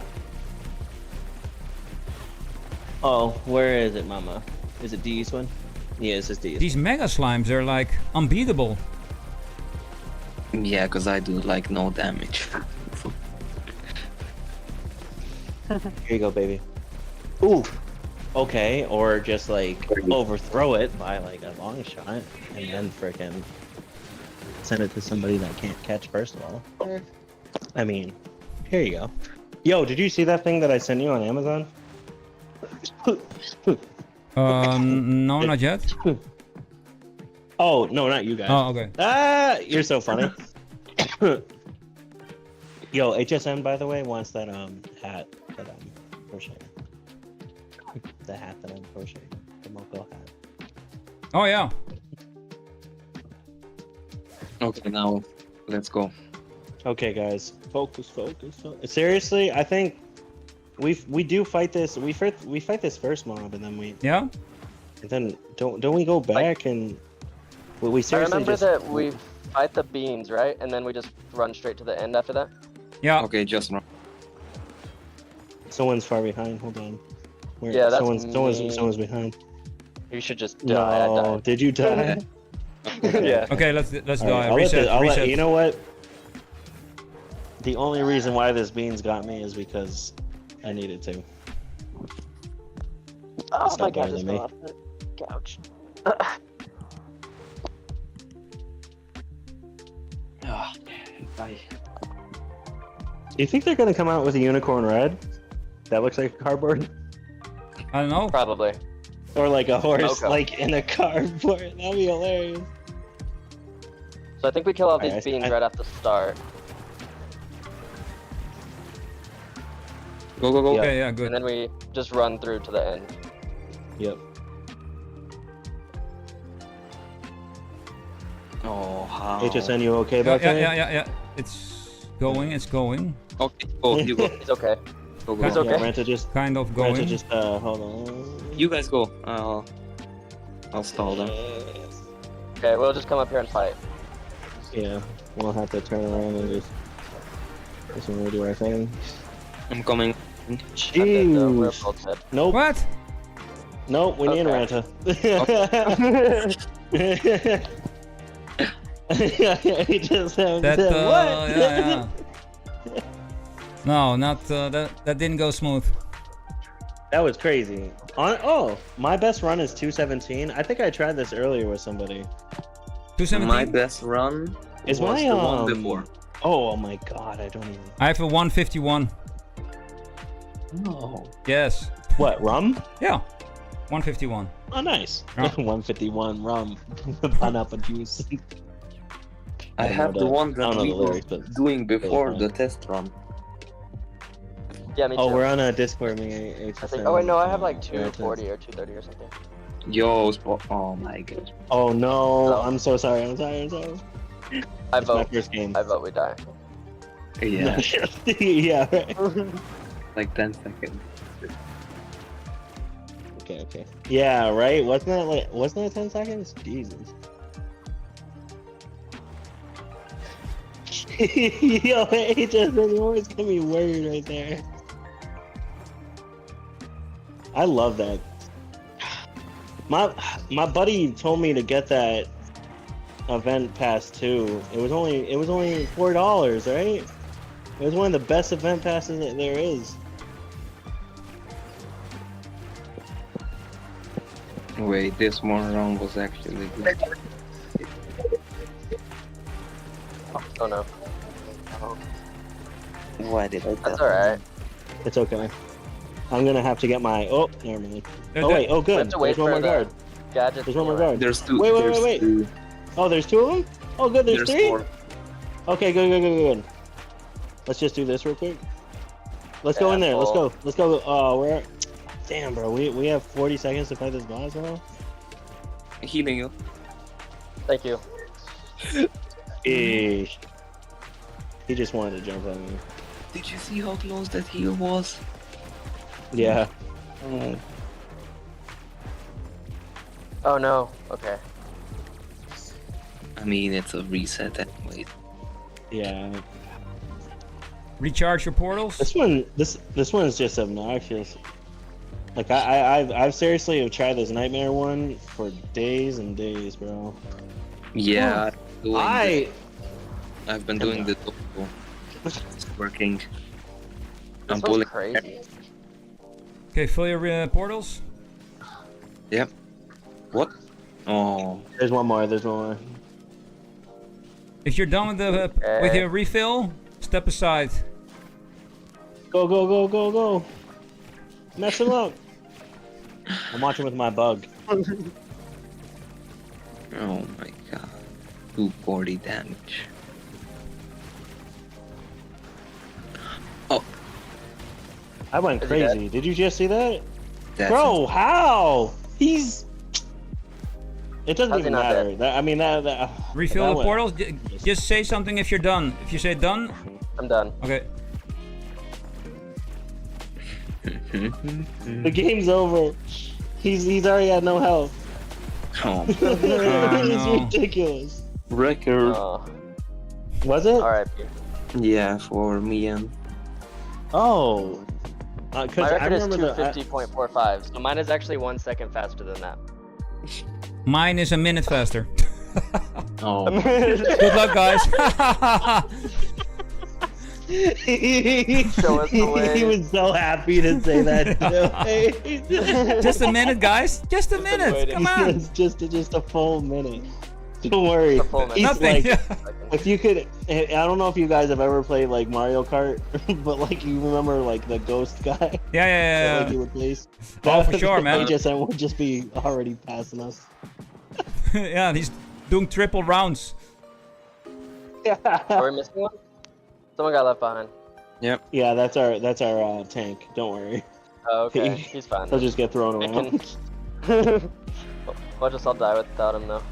Oh, where is it, Mama? Is it D's one? Yeah, this is D's. These Mega Slimes are like unbeatable. Yeah, because I do like no damage. Here you go, baby. Ooh. Okay, or just like overthrow it by like a long shot and then frickin' send it to somebody that can't catch first of all. I mean, here you go. Yo, did you see that thing that I sent you on Amazon? No, not yet. Oh, no, not you guys. Oh, okay. Ah, you're so funny. Yo, HSN, by the way, wants that hat that I'm crocheting. The hat that I'm crocheting. The Moko hat. Oh, yeah. Okay, now let's go. Okay, guys, focus. Seriously, I think we do fight this. We fight this first mob, and then we. Yeah. And then don't we go back and we seriously I remember just. that we fight the beans, right? And then we just run straight to the end after that. Yeah. Okay, just run. Someone's far behind. Hold on. Where, Yeah, that's someone's behind. You should just die. No, I died. did you die? Yeah. Okay, let's All right, reset. Reset. You know what? The only reason why this beans got me is because I needed to. Oh Stop my god, bothering just me. fell off the couch. Do you think they're gonna come out with a unicorn red? That looks like a cardboard? I don't know. Probably. Or like a horse, Okay. like in a cardboard. That'd be hilarious. So I think we kill all these Alright, beans right off the start. Go, go, go. Okay, yeah, good. And then we just run through to the end. Yep. Oh, how? HSN, you okay back there? Yeah. It's going. Okay, go. You go. It's okay. Go, go. It's okay. Yeah, Ranta just, Kind of going. Ranta just, hold on. You guys go. I'll stall them. Okay, we'll just come up here and fight. Yeah, we'll have to turn around and just when we do our thing. I'm coming. We're Jeez. both dead. Nope. What? Nope, we need Okay. Ranta. He just said That what? yeah. No, not that didn't go smooth. That was crazy. My best run is 217. I think I tried this earlier with somebody. 217. My best run Is was my the one before. Oh my god, I don't even. I have a 151. No. Yes. What, rum? Yeah. 151. Oh, nice. Oh. 151 rum. Pineapple juice. I have the one that we were doing before the test run. Yeah, me too. Oh, we're on a Discord, me. I think, oh wait, no, I have like 240 or 230 or something. Yo, oh my god. Oh no, I'm so sorry. I'm sorry. I It's vote. my first game. I vote we die. Yeah. Yeah, right. Like 10 seconds. Okay. Yeah, right. Wasn't it 10 seconds? Jesus. Yo, HSNBRG is gonna be worried right there. I love that. My buddy told me to get that event pass too. It was only $4, right? It was one of the best event passes that there is. Wait, this one round was actually good. Oh no. Why did I? That's alright. It's okay. I'm gonna have to get my. Oh, never mind. No, Oh wait. Oh, We have good. to wait There's one for more the guard. gadget. There's one more guard. There's two. Wait. Two. Oh, there's two of them. Oh, good. There's three. Four. Okay, good. Let's just do this real quick. Let's go in there. Let's go. Where? Damn, bro. We have 40 seconds to fight this boss now. Healing you. Thank you. Eesh. He just wanted to jump on me. Did you see how close that heal was? Yeah. Oh. Oh no. Okay. I mean, it's a reset anyway. Yeah. Recharge your portals. This one is just obnoxious. Like I've seriously have tried this nightmare one for days and days, bro. Yeah. I've been doing the the double. It's working. This I'm one's pulling. crazy. Okay, fill your portals. Yep. What? Oh. There's one more. If you're done with your refill, step aside. Go. Mess him up. I'm watching with my bug. Oh my god. 240 damage. I went crazy. Did you just see that? That's Bro, how? He's... It doesn't How's he even not matter. Refill that the portals. Just say something if you're done. If you say done. I'm done. Okay. The game's over. He's already had no health. Oh. It's no. ridiculous. Record. Was it? Alright. Yeah, for me and. Oh. My Cause I record is remember 250.45, so mine is actually 1 second faster than that. Mine is a minute faster. Oh. Good luck, guys. Show us the way. He was so happy to say that. Just a minute, guys. Just a minute. Come on. It's just a full minute. Don't worry. A full minute. He's Nothing. like, if you could, I don't know if you guys have ever played like Mario Kart, but like you remember like the ghost guy. Yeah. That, like, you replace. Oh, for sure, man. HSN would just be already passing us. Yeah, he's doing triple rounds. Are we missing one? Someone got left behind. Yep. Yeah, that's our tank. Don't worry. Oh, okay. He's fine. He'll just get thrown around. Watch us all die without him, though.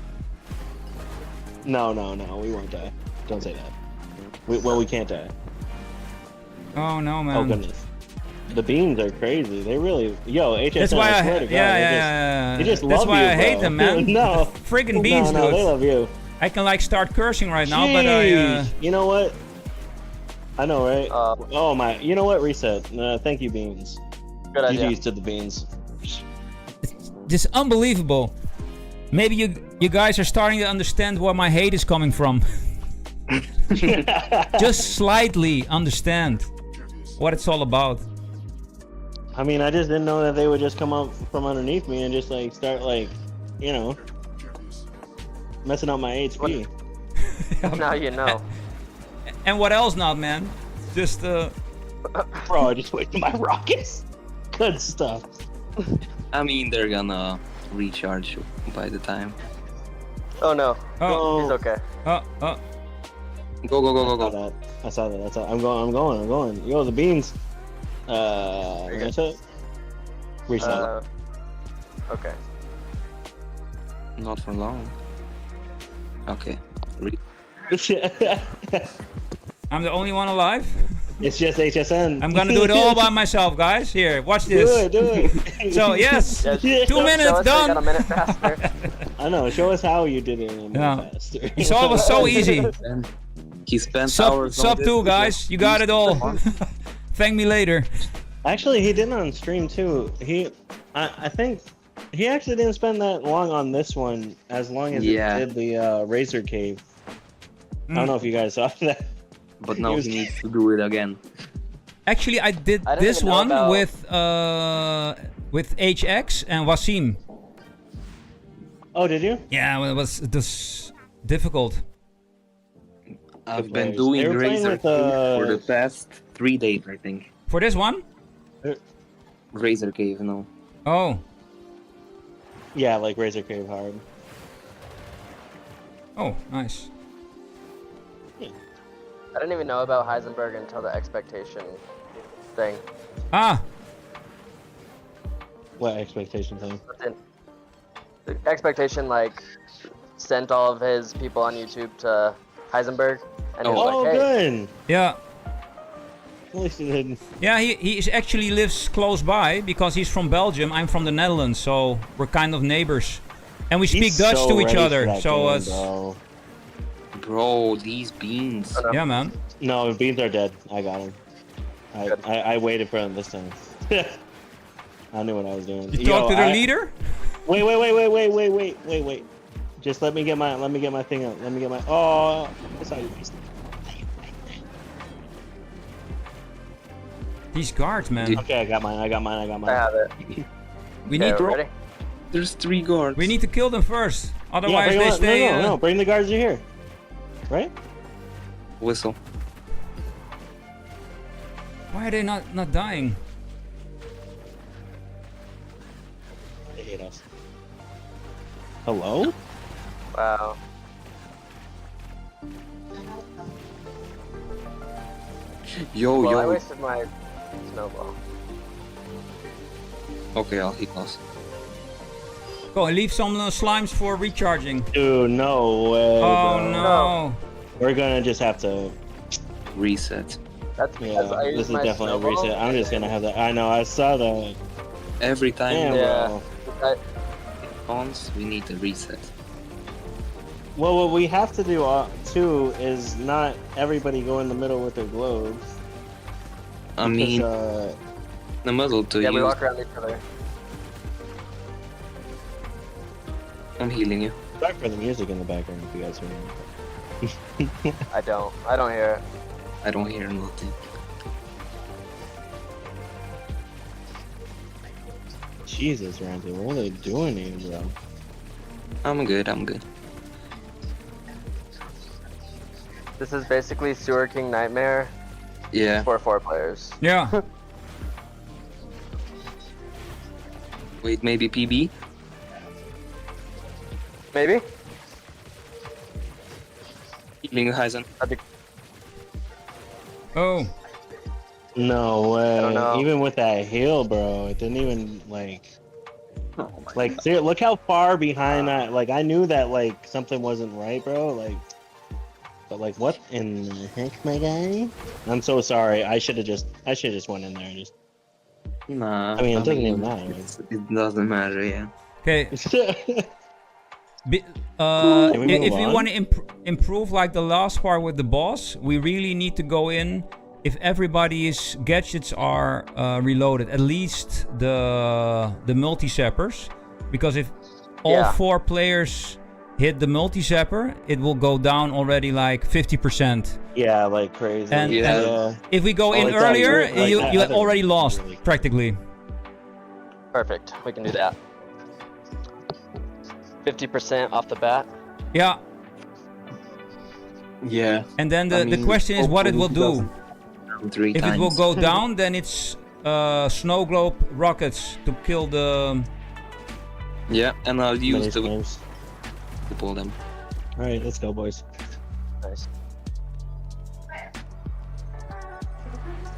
No, we won't die. Don't say that. We can't die. Oh no, man. Oh goodness. The beans are crazy. They really, HSN. That's why I swear to God, yeah. They just That's love why you, I hate bro. them, man. No. Friggin' beans, no, dude. they love you. I can like start cursing right now, but Jeez. You know what? I know, right? Oh my. You know what? Reset. Thank you, beans. Good idea. GG's to the beans. Just unbelievable. Maybe you guys are starting to understand where my hate is coming from. Just slightly understand what it's all about. I mean, I just didn't know that they would just come up from underneath me and just like start like, messing up my HP. Now you know. And what else not, man? Just Bro, I just wasted my rockets. Good stuff. I mean, they're gonna recharge by the time. Oh no. Oh. He's okay. Go. I saw that. I'm going. Yo, the beans. Reset. Reset. Okay. Not for long. Okay. I'm the only one alive. It's just HSN. I'm gonna do it all by myself, guys. Here, watch this. Do it. So yes, Yeah, 2 minutes done. Got a minute faster. I know. Show us how you did it in a minute faster. You saw it was so easy. He spent hours. Sub 2, guys. You got it all. Thank me later. Actually, he did on stream too. I think he actually didn't spend that long on this one, as long as he did the Razor Cave. I don't know if you guys saw that. But now he needs to do it again. Actually, I did this one with HX and Wasim. Oh, did you? Yeah, well, it was difficult. I've been doing Razor Cave for the past 3 days, I think. For this one? Razor Cave, no. Oh. Yeah, like Razor Cave hard. Oh, nice. I didn't even know about Heisenberg until the expectation thing. Ah. What expectation thing? The expectation, like, sent all of his people on YouTube to Heisenberg, and he was like, "Hey." Good. Yeah. Listen. Yeah, he actually lives close by because he's from Belgium. I'm from the Netherlands, so we're kind of neighbors, and we speak Dutch to each other. So it's. Bro, these beans. Yeah, man. No, beans are dead. I got him. I waited for him this time. I knew what I was doing. You talked to the leader? Wait. Just let me get my thing out. Let me get my. Oh, that's how you waste it. These guards, man. Okay, I got mine. I have it. We need. Ready? There's 3 guards. We need to kill them first. Otherwise, they stay. No, bring the guards here. Right? Whistle. Why are they not dying? They hate us. Hello? Wow. Yo. I wasted my snowball. Okay, I'll hit us. Go and leave some slimes for recharging. Dude, no way. Oh bro. no. We're gonna just have to reset. That's this is definitely a reset. I'm just gonna have that. I know. I saw that. Every time. Damn, once we need to reset. Well, what we have to do too is not everybody go in the middle with their globes. I mean, the middle to Yeah, you. we walk around each other. I'm healing you. Back for the music in the background if you guys hear it. I don't hear it. I don't hear nothing. Jesus, Ramsey, what are they doing here, bro? I'm good. This is basically Sewer King Nightmare. Yeah. For 4 players. Yeah. Wait, maybe PB? Maybe? Healing Heisen. Oh. No way. I don't know. Even with that heal, bro, it didn't even like. Like, seriously, look how far behind that. Like, I knew that like something wasn't right, bro. Like, but like, what in the heck, my guy? I'm so sorry. I should have just went in there and just. Nah. I mean, it doesn't even matter. It doesn't matter, yeah. Okay. If we want to improve like the last part with the boss, we really need to go in if everybody's gadgets are reloaded, at least the multi-zappers, because if all 4 players hit the multi-zapper, it will go down already like 50%. Yeah, like crazy. And if we go in earlier, you have already lost practically. Perfect. We can do that. 50% off the bat. Yeah. Yeah. And then the question is what it will do. If it will go down, then it's snow globe rockets to kill the. Yeah, and I'll use to pull them. All right, let's go, boys. Nice.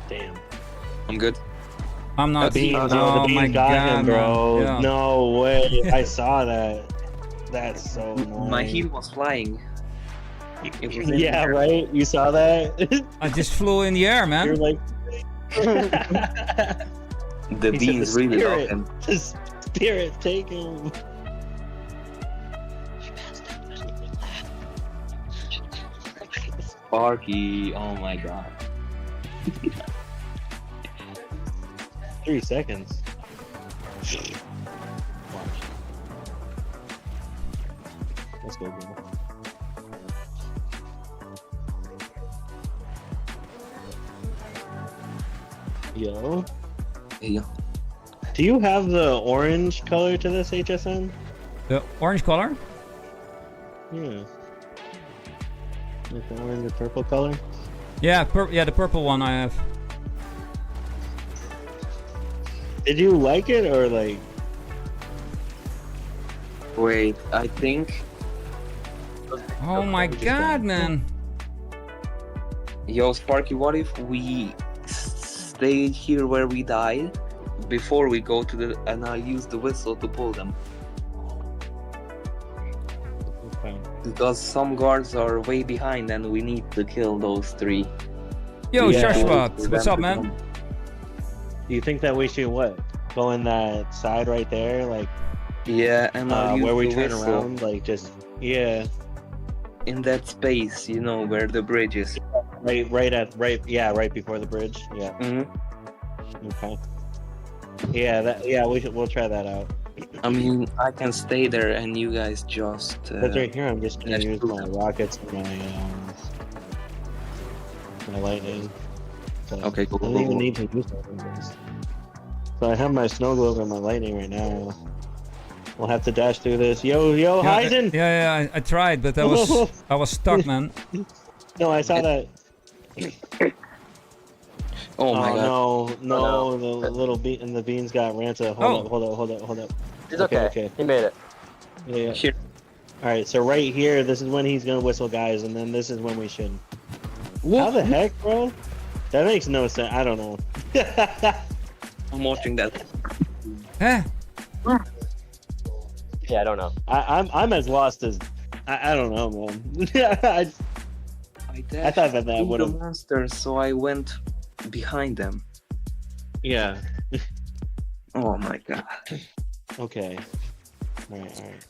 Damn. I'm good. I'm not. The beans, Oh the beans my got god, him, bro. man. Yeah. No way. I saw that. That's so annoying. My heel was flying. It was in Yeah, the air. right? You saw that? I just flew in the air, man. You're like... The beans really love him. The spirit, take him. Sparky, oh my god. 3 seconds. Let's go, bro. Yo. Yo. Do you have the orange color to this HSN? The orange color? Yeah. Like the orange and purple color? Yeah, yeah, the purple one I have. Did you like it or like? Wait, I think. Oh my god, man. Yo, Sparky, what if we stay here where we died before we go to the, and I'll use the whistle to pull them? Okay. Because some guards are way behind and we need to kill those 3. Yo, Yeah. Shashwat, what's up, man? Do you think that we should what? Go in that side right there, like Yeah, and I'll use where we the turn whistle around, like just yeah, in that space, you know, where the bridge is. right right before the bridge. Yeah. Okay. Yeah, we'll try that out. I mean, I can stay there and you guys just. But right here, I'm just gonna dash use through my them. rockets and my lightning. So Okay, cool. I don't even need to use that. So I have my snow globe and my lightning right now. We'll have to dash through this. Yo, Yeah, Heisen! I tried, but I was stuck, man. No, I saw that. Oh my god. No, the little bean and the beans got Ranta. Hold up. He's okay. He made it. Yeah. Here. All right, so right here, this is when he's gonna whistle, guys, and then this is when we should. How the heck, bro? That makes no sense. I don't know. I'm watching that. Huh? Yeah, I don't know. I'm as lost as I don't know, man. I thought that through would the have. monsters, so I went behind them. Yeah. Oh my god. Okay. All right.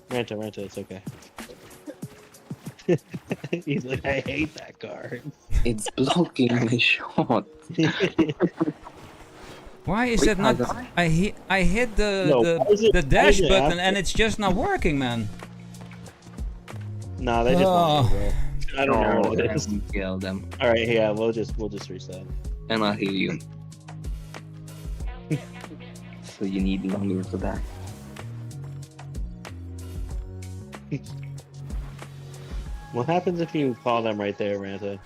Ranta, it's okay. He's like, I hate that card. It's blocking my shot. Why is it not? I hit the dash button and it's just not working, man. Nah, they just want to go. I don't know what it is. Kill them. All right, yeah, we'll just reset. And I'll heal you. So you need longer for that. What happens if you call them right there, Ranta?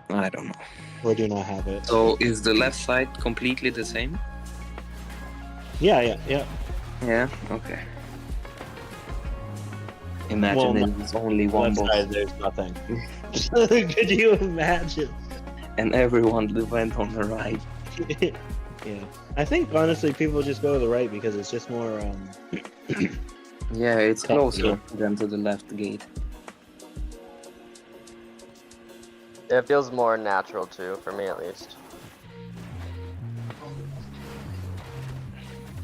I don't know. Or do not have it? So is the left side completely the same? Yeah. Yeah, okay. Imagine there's only one left boss. side, there's nothing. Could you imagine? And everyone went on the right. Yeah. I think honestly people just go to the right because it's just more Yeah, it's closer than to the left gate. It feels more natural too, for me at least.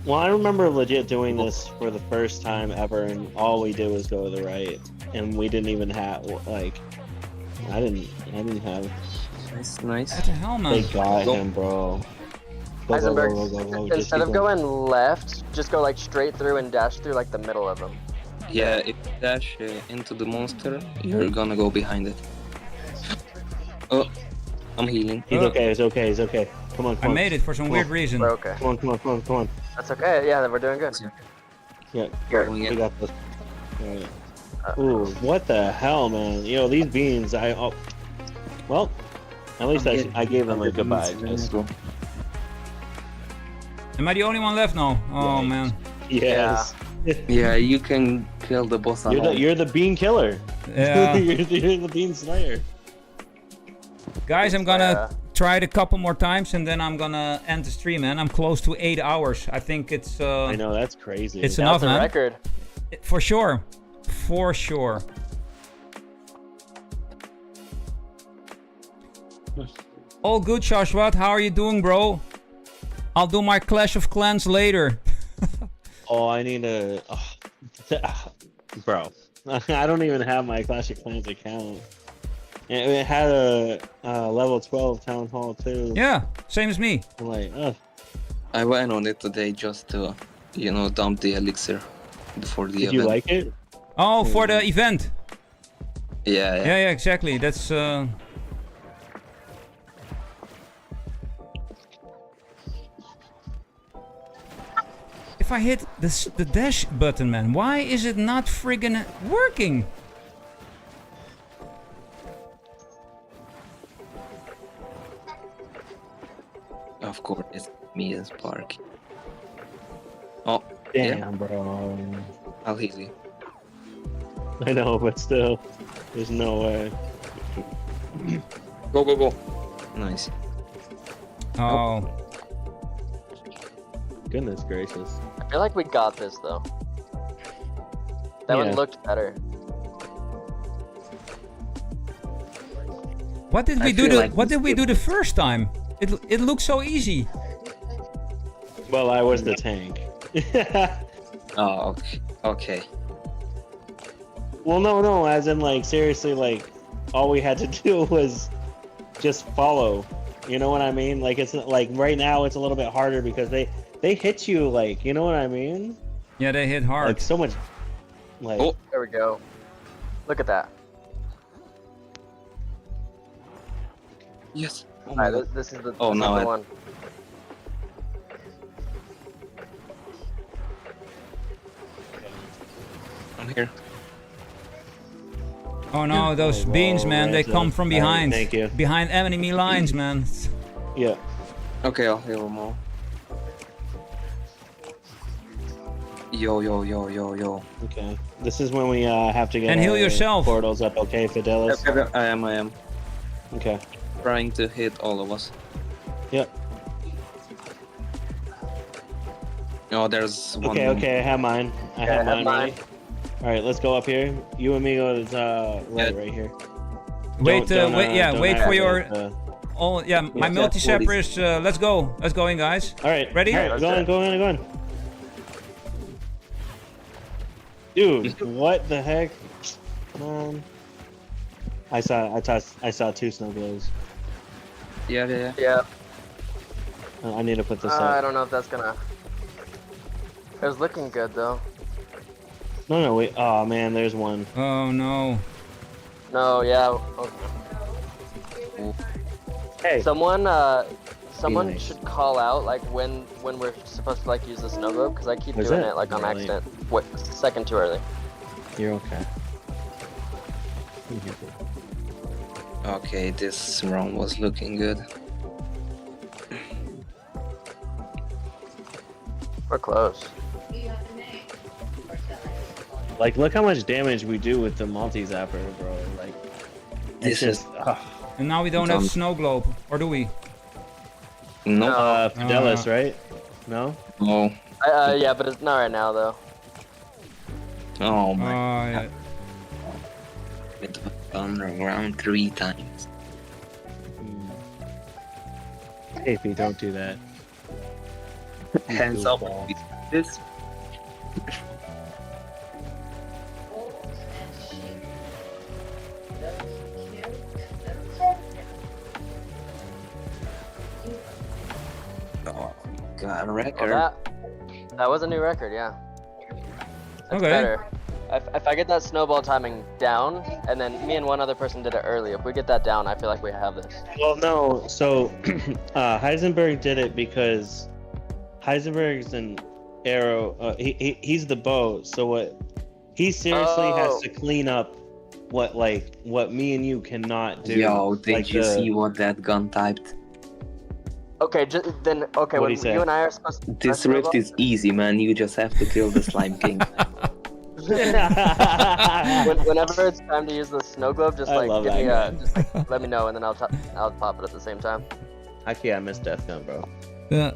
Well, I remember legit doing this for the first time ever, and all we did was go to the right, and we didn't even have like, I didn't have. Nice. What the hell, man? They got him, bro. Heisenberg, instead of going left, just go like straight through and dash through like the middle of them. Yeah, if you dash into the monster, you're gonna go behind it. Oh, I'm healing. He's okay. He's okay. Come on. I made it for some weird reason. We're okay. Come on. That's okay. Yeah, we're doing good. Yeah, we got this. Right. Ooh, what the hell, man? Yo, these beans. Well, at least I gave them a goodbye. Am I the only one left now? Oh man. Yes. Yeah, you can kill the boss alone. You're the bean killer. Yeah. you're the bean slayer. Guys, I'm gonna try it a couple more times and then I'm gonna end the stream, man. I'm close to 8 hours. I think it's. I know, that's crazy. It's enough, man. That's a record. For sure. For sure. All good, Shashwat. How are you doing, bro? I'll do my Clash of Clans later. Oh, I need a... bro, I don't even have my Clash of Clans account. It had a level 12 town hall too. Yeah, same as me. I'm like, ugh. I went on it today just to, you know, dump the elixir before the event. Did you like it? Oh, for the event. Yeah, Yeah, exactly. That's If I hit the dash button, man, why is it not friggin' working? Of course, it's me and Spark. Oh, damn, yeah. bro. How easy. I know, but still, there's no way. Go, go, go. Nice. Oh. Goodness gracious. I feel like we got this though. That one looked better. What did we do? What did we do the first time? It looked so easy. Well, I was the tank. Oh, okay. Okay. Well, no, as in like seriously, like all we had to do was just follow. You know what I mean? Like it's like right now it's a little bit harder because they hit you like, you know what I mean? Yeah, they hit hard. Like so much. Like oh, there we go. Look at that. Yes. Oh my God. This is the no, one. I'm here. Oh no, those beans, man, they come from behind. Thank you. Behind enemy lines, man. Yeah. Okay, I'll heal them all. Yo. Okay. This is when we have to get and heal our yourself. Portals up, okay, Fidelis? I am. Okay. Trying to hit all of us. Yep. Oh, there's one. Okay, I have mine. I have mine ready. Alright, let's go up here. You and me go to right here. Wait, wait for your... Oh, yeah, my multi-sepper is... let's go. Let's go in, guys. Alright. Ready? Alright, go on. Dude, what the heck? I saw two snow globes. Yeah. I need to put this up. I don't know if that's gonna... It was looking good though. No, wait. Oh man, there's one. Oh no. No, yeah. Okay. Hey. Someone should call out like when we're supposed to like use the snow globe because I keep doing it like on accident. Wait, second too early. You're okay. Okay, this round was looking good. We're close. Like, look how much damage we do with the multi-zapper, bro. Like, it's just... And now we don't have snow globe, or do we? No. Fidelis, right? No? No. Yeah, but it's not right now though. Oh my. Yeah. It was done around 3 times. Hey, don't do that. Hands up. This. Oh, got a record. Well, that was a new record, yeah. That's Okay. better. If I get that snowball timing down, and then me and one other person did it early, if we get that down, I feel like we have this. Well, no. So, Heisenberg did it because Heisenberg's an arrow. He's the bow. So what? He seriously has to clean up what me and you cannot do. Yo, did you see what that gun typed? Okay, then okay. What do When you say? you and I are supposed to This rift is easy, man. You just have to kill the Slime King. Whenever it's time to use the snow globe, just I like love give that me guy. just like let me know, and then I'll pop it at the same time. Actually, I miss Death Gun, bro. Yeah.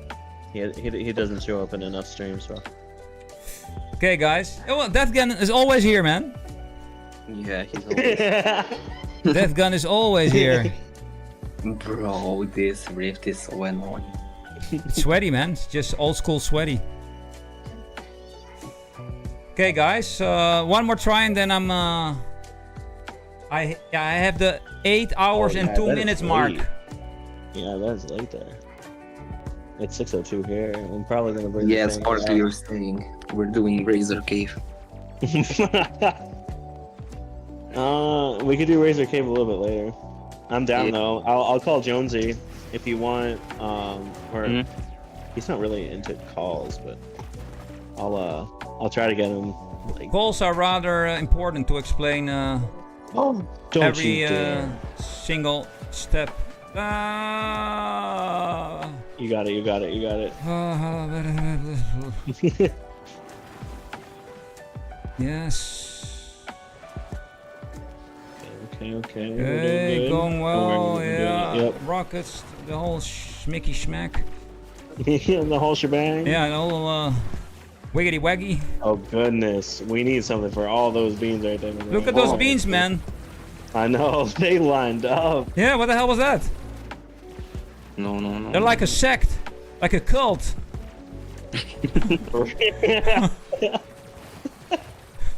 He doesn't show up in enough streams, bro. Okay, guys. Oh, well, Death Gun is always here, man. Yeah, he's always... Death Gun is always here. Bro, this rift is so annoying. It's sweaty, man. It's just old school sweaty. Okay, guys. One more try and then I'm. I have the 8 hours and 2 minutes mark. Yeah, that's late there. It's 6:02 here. I'm probably gonna bring. Yeah, Sparky, you're staying. We're doing Razor Cave. We could do Razor Cave a little bit later. I'm down though. I'll call Jonesy if you want. Or he's not really into calls, but I'll try to get him. Like... Calls are rather important to explain every single step. You got it. Yes. Okay. Hey, going well, yeah. Yep. Rockets, the whole schmicky schmack. The whole shebang. Yeah, the whole wiggity waggy. Oh goodness, we need something for all those beans right there. Look at those beans, man. I know, they lined up. Yeah, what the hell was that? No. They're like a sect, like a cult.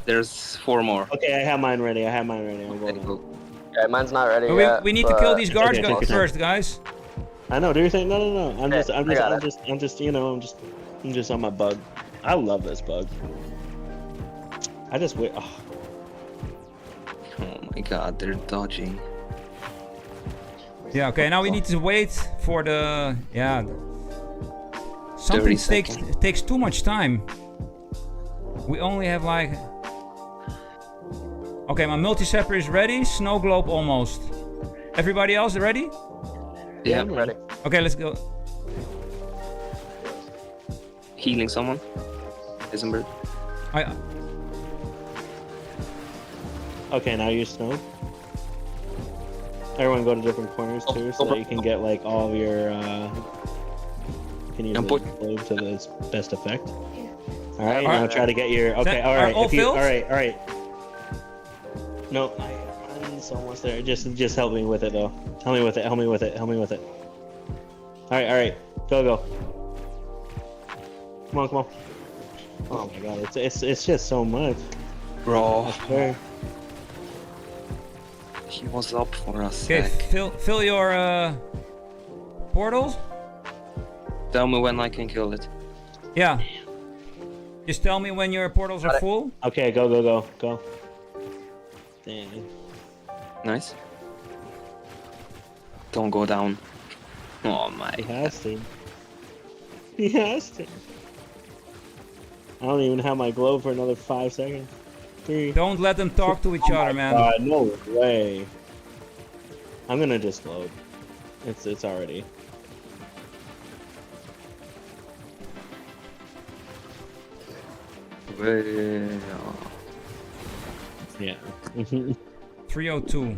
There's 4 more. Okay, I have mine ready. I'm going. Yeah, mine's not ready But yet. we need to kill these guards Okay, first, guys. I know. Do you think? No. I'm just on my bug. I love this bug. I just wait. Oh my god, they're dodging. Yeah. Okay. Now we need to wait for the Something takes too much time. We only have like. Okay, my multi-sepper is ready. Snow globe almost. Everybody else ready? Yeah, I'm ready. Okay, let's go. Healing someone? Heisenberg? Okay, now you're snowed. Everyone go to different corners too, so that you can get like all of your. You can use the globe to its best effect. All right, now try to get your. Okay, all right. All right. No, mine's almost there. Just help me with it though. Help me with it. All right. Go. Come on. Oh my god, it's just so much. Bro. He was up for us. Okay, fill your portals. Tell me when I can kill it. Yeah. Just tell me when your portals are full. Okay, go. Dang. Nice. Don't go down. Oh my. He has to. I don't even have my globe for another 5 seconds. 3. Don't let them talk to each other, man. No way. I'm gonna just globe. It's already. Yeah. 302.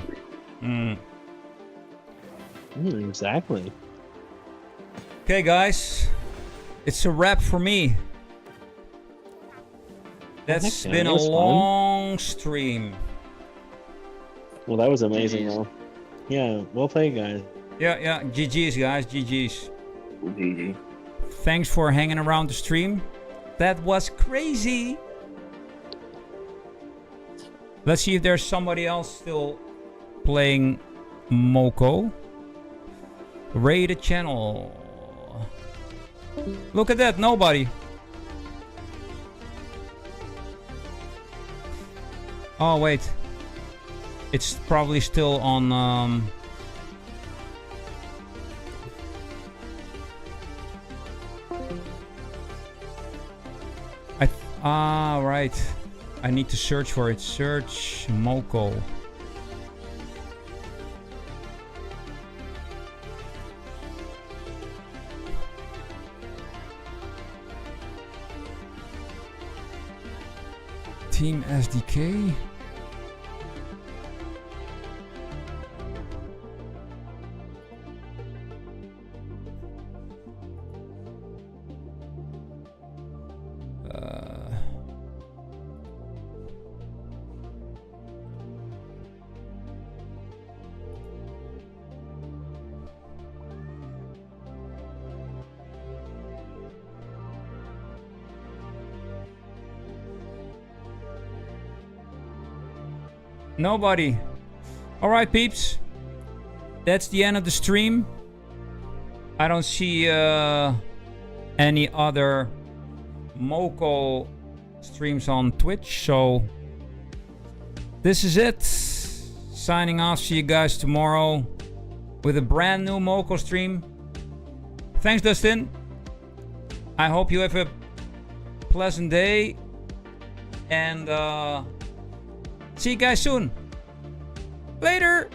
Exactly. Okay, guys. It's a wrap for me. That's been a long stream. Well, that was amazing, though. Yeah, well played, guys. Yeah. GG's, guys. GG's. GG. Thanks for hanging around the stream. That was crazy. Let's see if there's somebody else still playing Moko. Raid the channel. Look at that, nobody. Oh wait, it's probably still on. Right. I need to search for it. Search Moko. Team SDK. Nobody. Alright, peeps. That's the end of the stream. I don't see any other Moko streams on Twitch, so this is it. Signing off. See you guys tomorrow with a brand new Moko stream. Thanks, Dustin. I hope you have a pleasant day. And see you guys soon. Later.